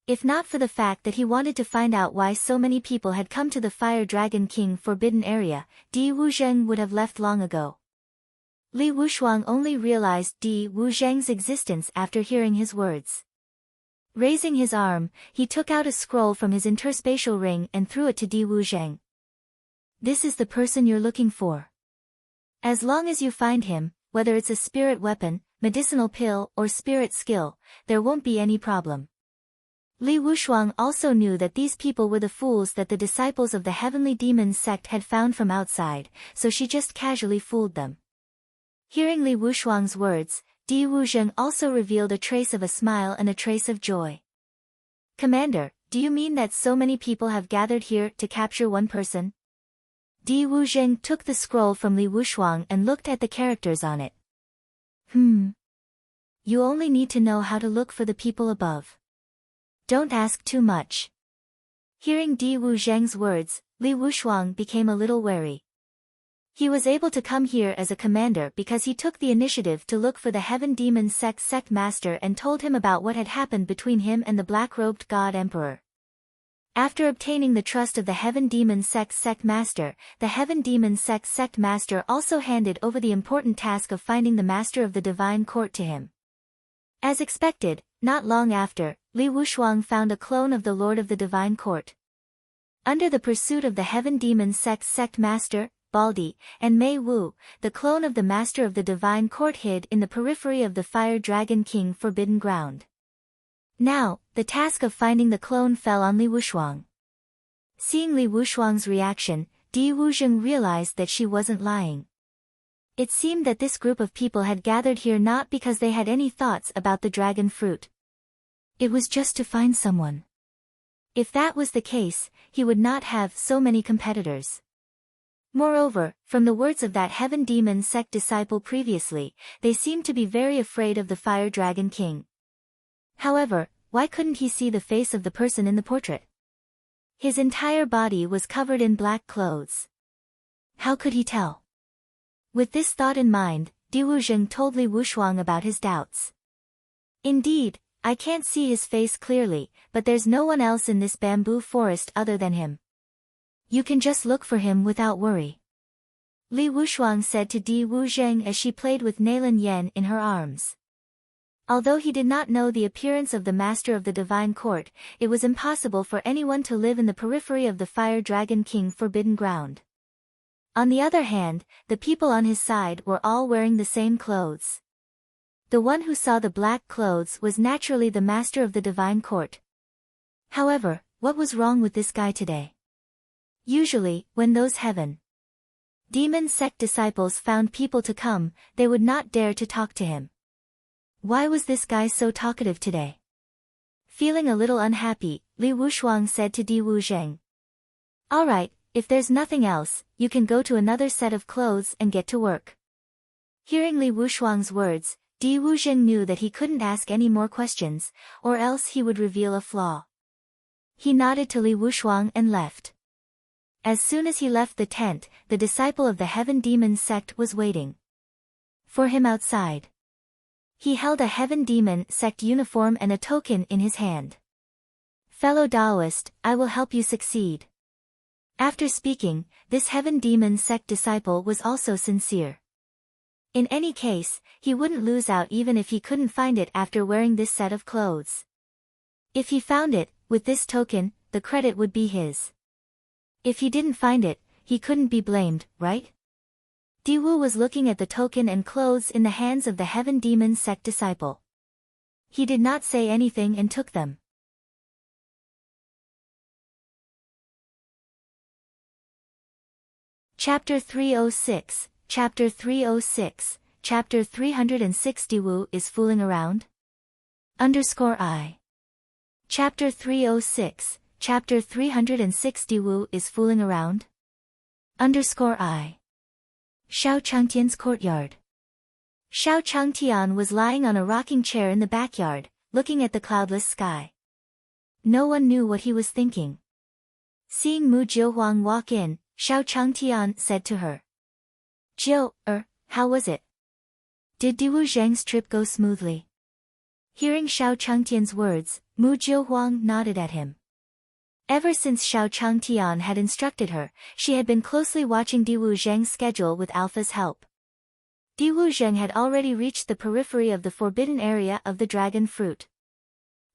If not for the fact that he wanted to find out why so many people had come to the Fire Dragon King forbidden area, Di Wuzheng would have left long ago. Li Wushuang only realized Di Wuzheng's existence after hearing his words. Raising his arm, he took out a scroll from his interspatial ring and threw it to Di Wuzheng. "This is the person you're looking for. As long as you find him, whether it's a spirit weapon, medicinal pill or spirit skill, there won't be any problem." Li Wushuang also knew that these people were the fools that the disciples of the heavenly demon sect had found from outside, so she just casually fooled them. Hearing Li Wushuang's words, Di Wuzheng also revealed a trace of a smile and a trace of joy. "Commander, do you mean that so many people have gathered here to capture one person?" Di Wuzheng took the scroll from Li Wushuang and looked at the characters on it. You only need to know how to look for the people above. Don't ask too much." Hearing Di Wuzheng's words, Li Wushuang became a little wary. He was able to come here as a commander because he took the initiative to look for the heaven demon sect master and told him about what had happened between him and the black-robed god emperor. After obtaining the trust of the heaven demon sect master, the heaven demon sect master also handed over the important task of finding the master of the divine court to him. As expected, not long after, Li Wushuang found a clone of the Lord of the Divine Court. Under the pursuit of the heaven demon sect master, Baldi, and Mei Wu, the clone of the master of the Divine Court hid in the periphery of the Fire Dragon King forbidden ground. Now, the task of finding the clone fell on Li Wushuang. Seeing Li Wushuang's reaction, Di Wuzheng realized that she wasn't lying. It seemed that this group of people had gathered here not because they had any thoughts about the dragon fruit. It was just to find someone. If that was the case, he would not have so many competitors. Moreover, from the words of that heaven demon sect disciple previously, they seemed to be very afraid of the Fire Dragon King. However, why couldn't he see the face of the person in the portrait? His entire body was covered in black clothes. How could he tell? With this thought in mind, Di Wuzheng told Li Wushuang about his doubts. "Indeed, I can't see his face clearly, but there's no one else in this bamboo forest other than him. You can just look for him without worry," Li Wushuang said to Di Wuzheng as she played with Nalan Yen in her arms. Although he did not know the appearance of the master of the divine court, it was impossible for anyone to live in the periphery of the Fire Dragon King forbidden ground. On the other hand, the people on his side were all wearing the same clothes. The one who saw the black clothes was naturally the master of the divine court. However, what was wrong with this guy today? Usually, when those heaven demon sect disciples found people to come, they would not dare to talk to him. Why was this guy so talkative today? Feeling a little unhappy, Li Wushuang said to Di Wuzheng. "All right, if there's nothing else, you can go to another set of clothes and get to work." Hearing Li Wushuang's words, Di Wuzheng knew that he couldn't ask any more questions, or else he would reveal a flaw. He nodded to Li Wushuang and left. As soon as he left the tent, the disciple of the Heaven Demon Sect was waiting for him outside. He held a Heaven Demon Sect uniform and a token in his hand. Fellow Taoist, I will help you succeed. After speaking, this Heaven Demon Sect disciple was also sincere. In any case, he wouldn't lose out even if he couldn't find it after wearing this set of clothes. If he found it, with this token, the credit would be his. If he didn't find it, he couldn't be blamed, right? Diwu was looking at the token and clothes in the hands of the Heaven Demon Sect disciple. He did not say anything and took them. Chapter 306, Chapter 306, Chapter 306 Diwu is fooling around? _I. Chapter 306, Chapter 306 Diwu is fooling around? _I. Shao Changtian's courtyard. Shao Changtian was lying on a rocking chair in the backyard, looking at the cloudless sky. No one knew what he was thinking. Seeing Mu Jiohuang walk in, Shao Changtian said to her. Jiu, how was it? Did Diwu Zheng's trip go smoothly? Hearing Shao Changtian's words, Mu Jiohuang nodded at him. Ever since Shao Changtian had instructed her, she had been closely watching Diwu Zheng's schedule with Alpha's help. Diwu Zheng had already reached the periphery of the forbidden area of the dragon fruit.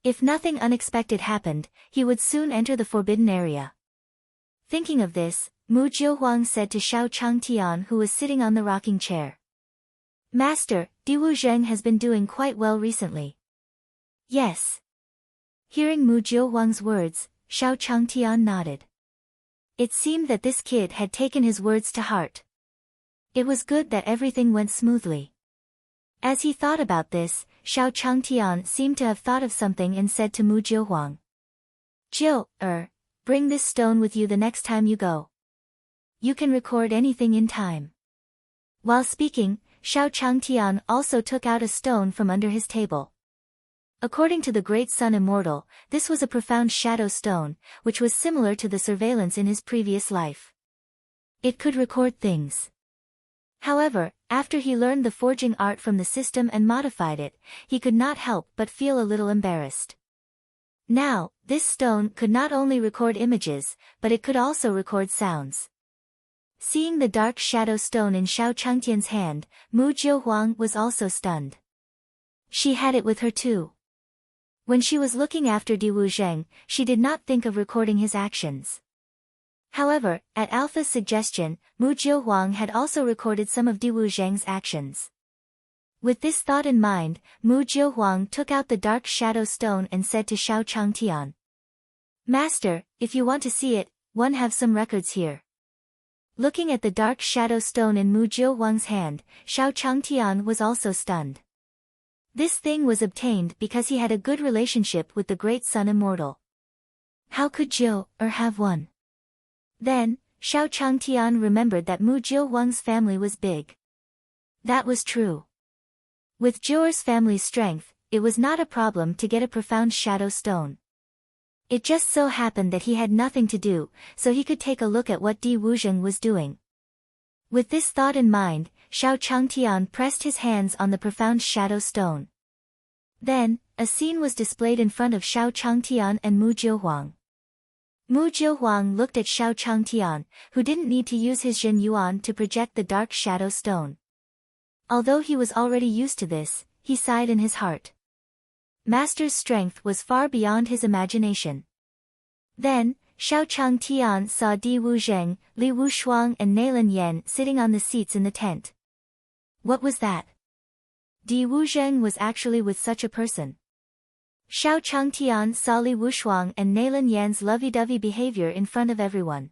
If nothing unexpected happened, he would soon enter the forbidden area. Thinking of this, Mu Jiohuang said to Shao Changtian, who was sitting on the rocking chair. Master, Diwu Zheng has been doing quite well recently. Yes. Hearing Mu Jiohuang's words, Shao Changtian nodded. It seemed that this kid had taken his words to heart. It was good that everything went smoothly. As he thought about this, Shao Changtian seemed to have thought of something and said to Mu Jiohuang. Jiu, bring this stone with you the next time you go. You can record anything in time. While speaking, Shao Changtian also took out a stone from under his table. According to the Great Sun Immortal, this was a profound shadow stone, which was similar to the surveillance in his previous life. It could record things. However, after he learned the forging art from the system and modified it, he could not help but feel a little embarrassed. Now, this stone could not only record images, but it could also record sounds. Seeing the dark shadow stone in Shao Changtian's hand, Mu Jiohuang was also stunned. She had it with her too. When she was looking after Diwu Zheng, she did not think of recording his actions. However, at Alpha's suggestion, Mu Jiohuang had also recorded some of Diwu Zheng's actions. With this thought in mind, Mu Jiohuang took out the dark shadow stone and said to Shao Changtian. Master, if you want to see it, one have some records here. Looking at the dark shadow stone in Mu Jiohuang's hand, Shao Changtian was also stunned. This thing was obtained because he had a good relationship with the Great Sun Immortal. How could Jiu have one? Then, Shao Changtian remembered that Mu Jiohuang's family was big. That was true. With Jiu's family's strength, it was not a problem to get a profound shadow stone. It just so happened that he had nothing to do, so he could take a look at what Diwu Zheng was doing. With this thought in mind, Shao Changtian pressed his hands on the profound shadow stone. Then, a scene was displayed in front of Shao Changtian and Mu Jiohuang. Mu Jiohuang looked at Shao Changtian, who didn't need to use his Jin Yuan to project the dark shadow stone. Although he was already used to this, he sighed in his heart. Master's strength was far beyond his imagination. Then, Shao Changtian saw Diwu Zheng, Li Wushuang and Neilin Yan sitting on the seats in the tent. What was that? Diwu Zheng was actually with such a person. Shao Changtian saw Li Wushuang and Neilin Yan's lovey-dovey behavior in front of everyone.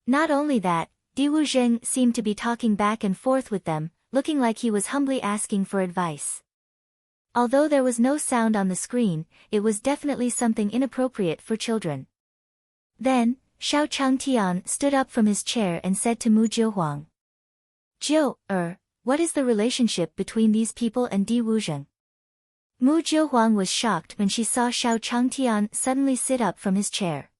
Not only that, Diwu Zheng seemed to be talking back and forth with them, looking like he was humbly asking for advice. Although there was no sound on the screen, it was definitely something inappropriate for children. Then, Shao Changtian stood up from his chair and said to Mu Jiohuang. Jiu, what is the relationship between these people and Diwu Zheng? Mu Jiuhuang was shocked when she saw Xiao Changtian suddenly sit up from his chair.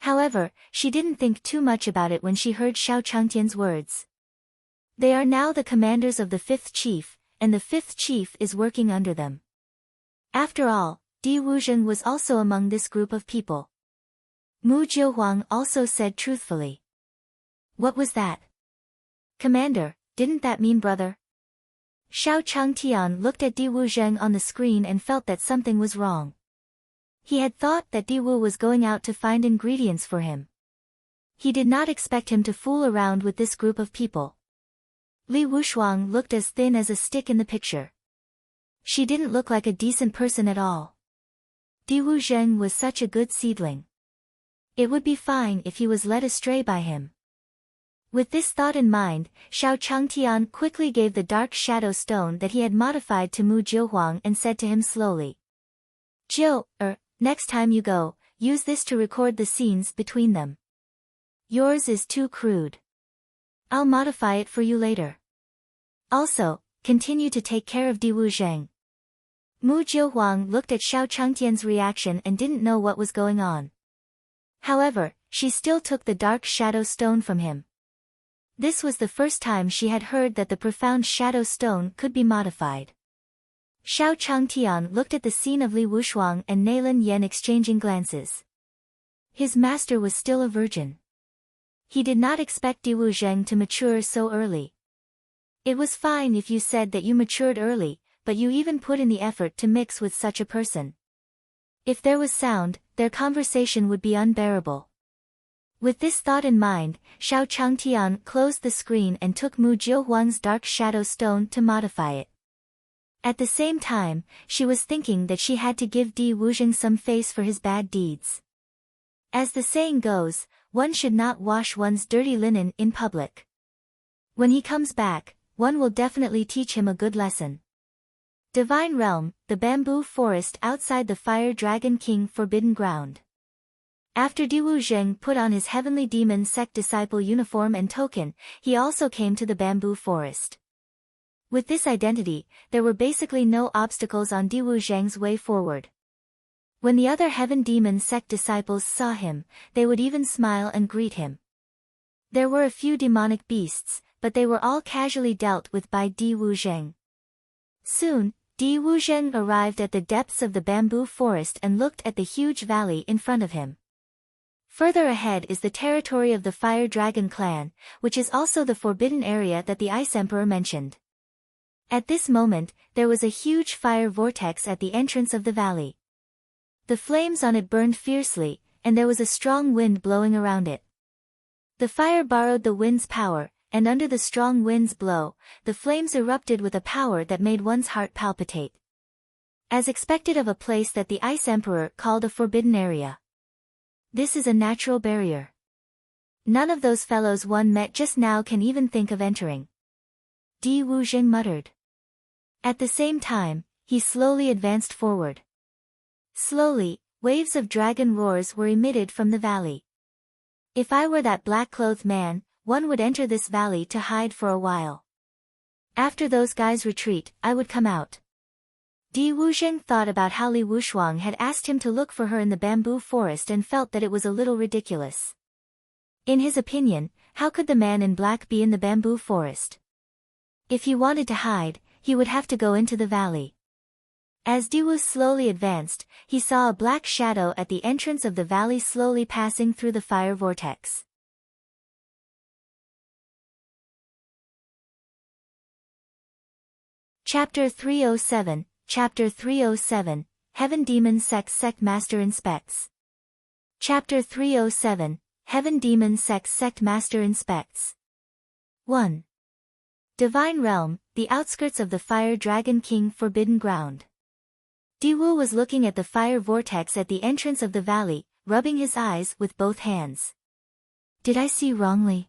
However, she didn't think too much about it when she heard Xiao Changtian's words. They are now the commanders of the fifth chief, and the fifth chief is working under them. After all, Di Wuzheng was also among this group of people. Mu Jiuhuang also said truthfully. What was that? Commander, didn't that mean brother? Xiao Changtian looked at Di Wuzheng on the screen and felt that something was wrong. He had thought that Di Wu was going out to find ingredients for him. He did not expect him to fool around with this group of people. Li Wushuang looked as thin as a stick in the picture. She didn't look like a decent person at all. Di Wuzheng was such a good seedling. It would be fine if he was led astray by him. With this thought in mind, Xiao Changtian quickly gave the dark shadow stone that he had modified to Mu Jiuhuang and said to him slowly. Next time you go, use this to record the scenes between them. Yours is too crude. I'll modify it for you later. Also, continue to take care of Di Wuzheng. Mu Jiuhuang looked at Xiao Changtian's reaction and didn't know what was going on. However, she still took the dark shadow stone from him. This was the first time she had heard that the profound shadow stone could be modified. Xiao Changtian looked at the scene of Li Wushuang and Neilin Yan exchanging glances. His master was still a virgin. He did not expect Di Wuzheng to mature so early. It was fine if you said that you matured early, but you even put in the effort to mix with such a person. If there was sound, their conversation would be unbearable. With this thought in mind, Xiao Changtian closed the screen and took Mu Jiuhuang's dark shadow stone to modify it. At the same time, she was thinking that she had to give Di Wuzheng some face for his bad deeds. As the saying goes, one should not wash one's dirty linen in public. When he comes back, one will definitely teach him a good lesson. Divine Realm, the bamboo forest outside the Fire Dragon King Forbidden Ground. After Di Wuzheng put on his Heavenly Demon Sect disciple uniform and token, he also came to the bamboo forest. With this identity, there were basically no obstacles on Di Wuzheng's way forward. When the other Heaven Demon Sect disciples saw him, they would even smile and greet him. There were a few demonic beasts, but they were all casually dealt with by Di Wuzheng. Soon, Di Wuzheng arrived at the depths of the bamboo forest and looked at the huge valley in front of him. Further ahead is the territory of the Fire Dragon clan, which is also the forbidden area that the Ice Emperor mentioned. At this moment, there was a huge fire vortex at the entrance of the valley. The flames on it burned fiercely, and there was a strong wind blowing around it. The fire borrowed the wind's power, and under the strong wind's blow, the flames erupted with a power that made one's heart palpitate. As expected of a place that the Ice Emperor called a forbidden area. This is a natural barrier. None of those fellows one met just now can even think of entering. Di Wuzheng muttered. At the same time, he slowly advanced forward. Slowly, waves of dragon roars were emitted from the valley. If I were that black-clothed man, one would enter this valley to hide for a while. After those guys retreat, I would come out. Di Wuzheng thought about how Li Wushuang had asked him to look for her in the bamboo forest and felt that it was a little ridiculous. In his opinion, how could the man in black be in the bamboo forest? If he wanted to hide, he would have to go into the valley. As Di Wu slowly advanced, he saw a black shadow at the entrance of the valley slowly passing through the fire vortex. Chapter 307, Chapter 307, Heaven Demon Sect Master Inspects. Chapter 307, Heaven Demon Sect Master Inspects. 1. Divine Realm, the outskirts of the Fire Dragon King Forbidden Ground. Di Wu was looking at the fire vortex at the entrance of the valley, rubbing his eyes with both hands. Did I see wrongly?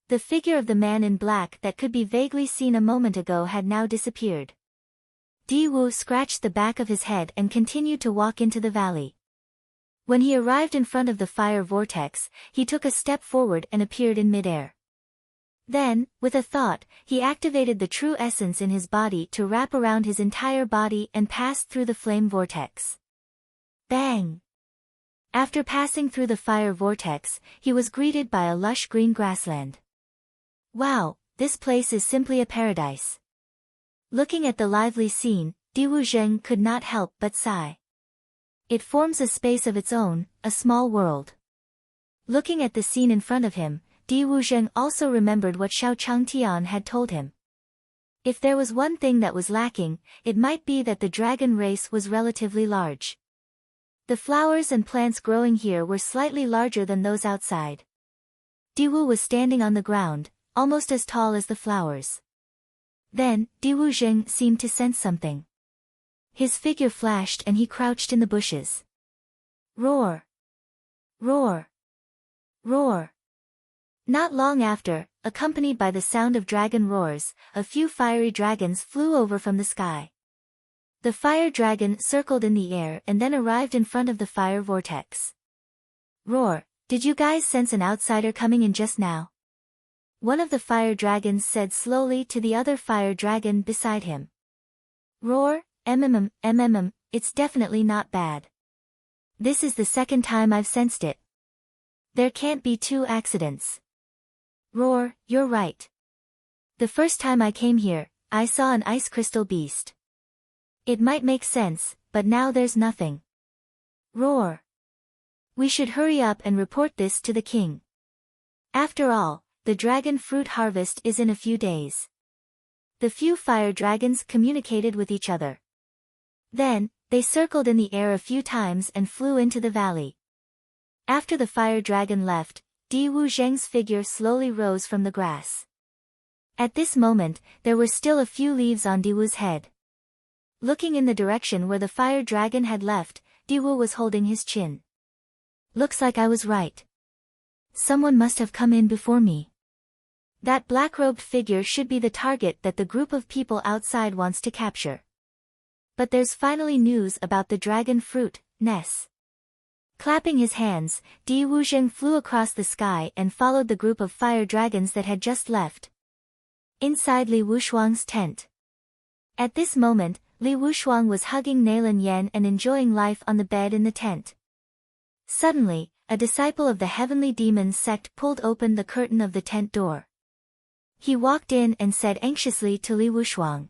The figure of the man in black that could be vaguely seen a moment ago had now disappeared. Di Wu scratched the back of his head and continued to walk into the valley. When he arrived in front of the fire vortex, he took a step forward and appeared in midair. Then, with a thought, he activated the true essence in his body to wrap around his entire body and passed through the flame vortex. Bang! After passing through the fire vortex, he was greeted by a lush green grassland. Wow, this place is simply a paradise. Looking at the lively scene, Di Wuzheng could not help but sigh. It forms a space of its own, a small world. Looking at the scene in front of him, Di Wuzheng also remembered what Xiao Changtian had told him. If there was one thing that was lacking, it might be that the dragon race was relatively large. The flowers and plants growing here were slightly larger than those outside. Di Wu was standing on the ground, almost as tall as the flowers. Then, Di Wuzheng seemed to sense something. His figure flashed and he crouched in the bushes. Roar! Roar! Roar! Not long after, accompanied by the sound of dragon roars, a few fiery dragons flew over from the sky. The fire dragon circled in the air and then arrived in front of the fire vortex. Roar! Did you guys sense an outsider coming in just now? One of the fire dragons said slowly to the other fire dragon beside him. Roar! It's definitely not bad. This is the second time I've sensed it. There can't be two accidents. Roar, you're right. The first time I came here, I saw an ice crystal beast. It might make sense, but now there's nothing. Roar. We should hurry up and report this to the king. After all, the dragon fruit harvest is in a few days. The few fire dragons communicated with each other. Then, they circled in the air a few times and flew into the valley. After the fire dragon left, Di Wuzheng's figure slowly rose from the grass. At this moment, there were still a few leaves on Di Wu's head. Looking in the direction where the fire dragon had left, Di Wu was holding his chin. Looks like I was right. Someone must have come in before me. That black-robed figure should be the target that the group of people outside wants to capture. But there's finally news about the dragon fruit, Ness. Clapping his hands, Di Wuzheng flew across the sky and followed the group of fire dragons that had just left. Inside Li Wushuang's tent. At this moment, Li Wushuang was hugging Nalan Yan and enjoying life on the bed in the tent. Suddenly, a disciple of the heavenly demon sect pulled open the curtain of the tent door. He walked in and said anxiously to Li Wushuang.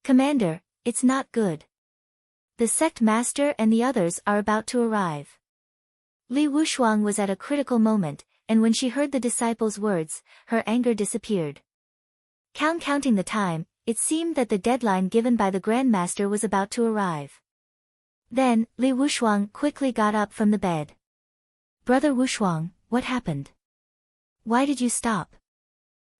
Commander, it's not good. The sect master and the others are about to arrive. Li Wushuang was at a critical moment, and when she heard the disciple's words, her anger disappeared. Counting the time, it seemed that the deadline given by the Grandmaster was about to arrive. Then, Li Wushuang quickly got up from the bed. Brother Wushuang, what happened? Why did you stop?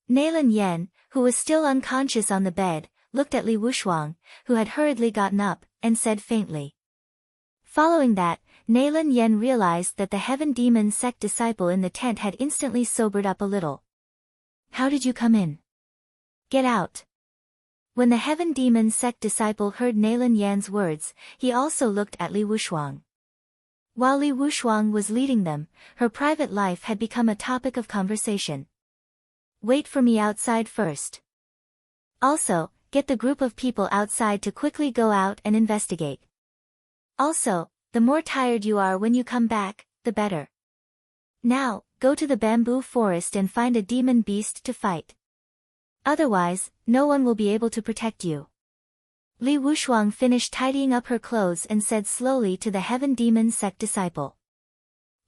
Nalan Yan, who was still unconscious on the bed, looked at Li Wushuang, who had hurriedly gotten up, and said faintly. Following that, Nalan Yan realized that the Heaven Demon Sect disciple in the tent had instantly sobered up a little. How did you come in? Get out. When the Heaven Demon Sect disciple heard Nalan Yan's words, he also looked at Li Wushuang. While Li Wushuang was leading them, her private life had become a topic of conversation. Wait for me outside first. Also, get the group of people outside to quickly go out and investigate. Also, the more tired you are when you come back, the better. Now, go to the bamboo forest and find a demon beast to fight. Otherwise, no one will be able to protect you. Li Wushuang finished tidying up her clothes and said slowly to the Heaven Demon Sect disciple.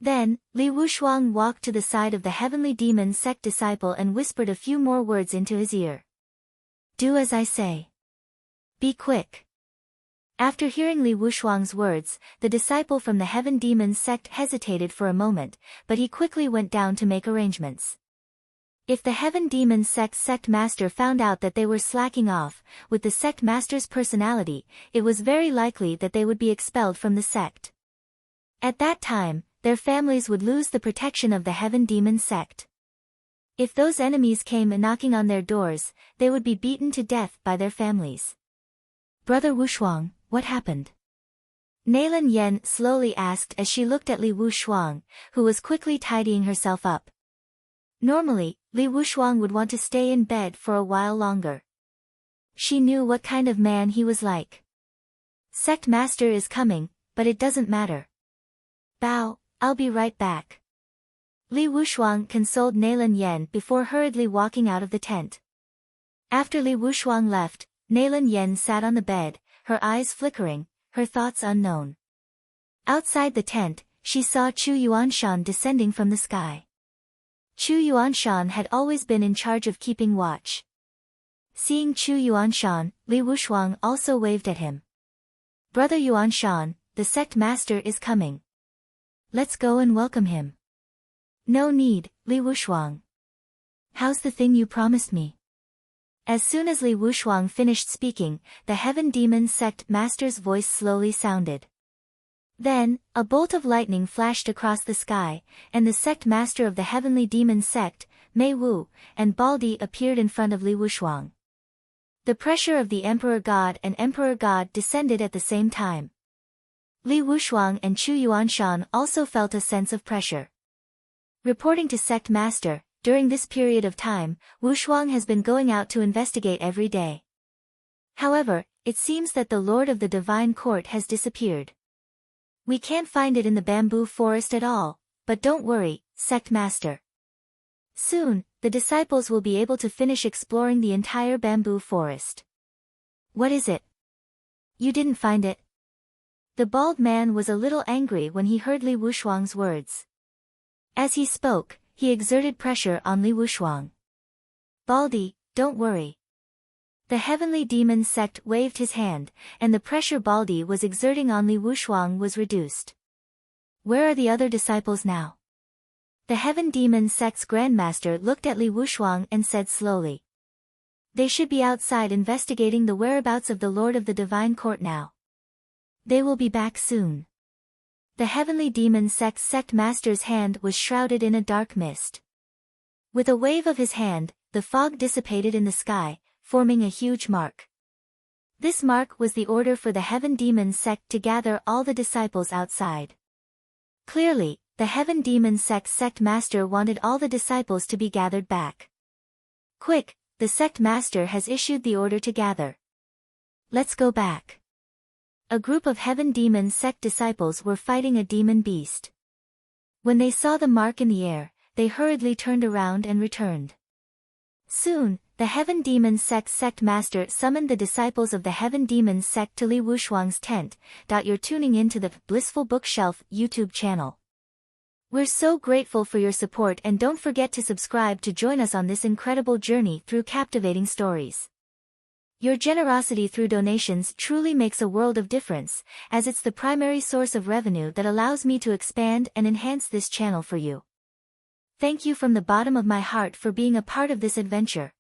Then, Li Wushuang walked to the side of the Heavenly Demon Sect disciple and whispered a few more words into his ear. Do as I say. Be quick. After hearing Li Wushuang's words, the disciple from the Heaven Demon Sect hesitated for a moment, but he quickly went down to make arrangements. If the Heaven Demon Sect master found out that they were slacking off, with the sect master's personality, it was very likely that they would be expelled from the sect. At that time, their families would lose the protection of the Heaven Demon Sect. If those enemies came knocking on their doors, they would be beaten to death by their families. Brother Wushuang, what happened? Nalan Yan slowly asked as she looked at Li Wushuang, who was quickly tidying herself up. Normally, Li Wushuang would want to stay in bed for a while longer. She knew what kind of man he was like. Sect Master is coming, but it doesn't matter. Bow, I'll be right back. Li Wushuang consoled Neilan Yen before hurriedly walking out of the tent. After Li Wushuang left, Neilan Yen sat on the bed, her eyes flickering, her thoughts unknown. Outside the tent, she saw Chu Yuanshan descending from the sky. Chu Yuanshan had always been in charge of keeping watch. Seeing Chu Yuanshan, Li Wushuang also waved at him. Brother Yuanshan, the sect master is coming. Let's go and welcome him. No need, Li Wushuang. How's the thing you promised me? As soon as Li Wushuang finished speaking, the Heaven Demon Sect Master's voice slowly sounded. Then, a bolt of lightning flashed across the sky, and the Sect Master of the Heavenly Demon Sect, Mei Wu, and Baldi appeared in front of Li Wushuang. The pressure of the Emperor God and Emperor God descended at the same time. Li Wushuang and Chu Yuanshan also felt a sense of pressure. Reporting to Sect Master, during this period of time, Wushuang has been going out to investigate every day. However, it seems that the Lord of the Divine Court has disappeared. We can't find it in the bamboo forest at all, but don't worry, Sect Master. Soon, the disciples will be able to finish exploring the entire bamboo forest. What is it? You didn't find it? The bald man was a little angry when he heard Li Wushuang's words. As he spoke, he exerted pressure on Li Wushuang. Baldi, don't worry. The Heavenly Demon Sect waved his hand, and the pressure Baldi was exerting on Li Wushuang was reduced. Where are the other disciples now? The Heaven Demon Sect's Grandmaster looked at Li Wushuang and said slowly. They should be outside investigating the whereabouts of the Lord of the Divine Court now. They will be back soon. The Heavenly Demon Sect's Sect Master's hand was shrouded in a dark mist. With a wave of his hand, the fog dissipated in the sky, forming a huge mark. This mark was the order for the Heaven Demon Sect to gather all the disciples outside. Clearly, the Heaven Demon Sect's Sect Master wanted all the disciples to be gathered back. Quick, the Sect Master has issued the order to gather. Let's go back. A group of Heaven Demon Sect disciples were fighting a demon beast. When they saw the mark in the air, they hurriedly turned around and returned. Soon, the Heaven Demon Sect's Sect Master summoned the disciples of the Heaven Demon Sect to Li Wushuang's tent. You're tuning in to the Blissful Bookshelf YouTube channel. We're so grateful for your support, and don't forget to subscribe to join us on this incredible journey through captivating stories. Your generosity through donations truly makes a world of difference, as it's the primary source of revenue that allows me to expand and enhance this channel for you. Thank you from the bottom of my heart for being a part of this adventure.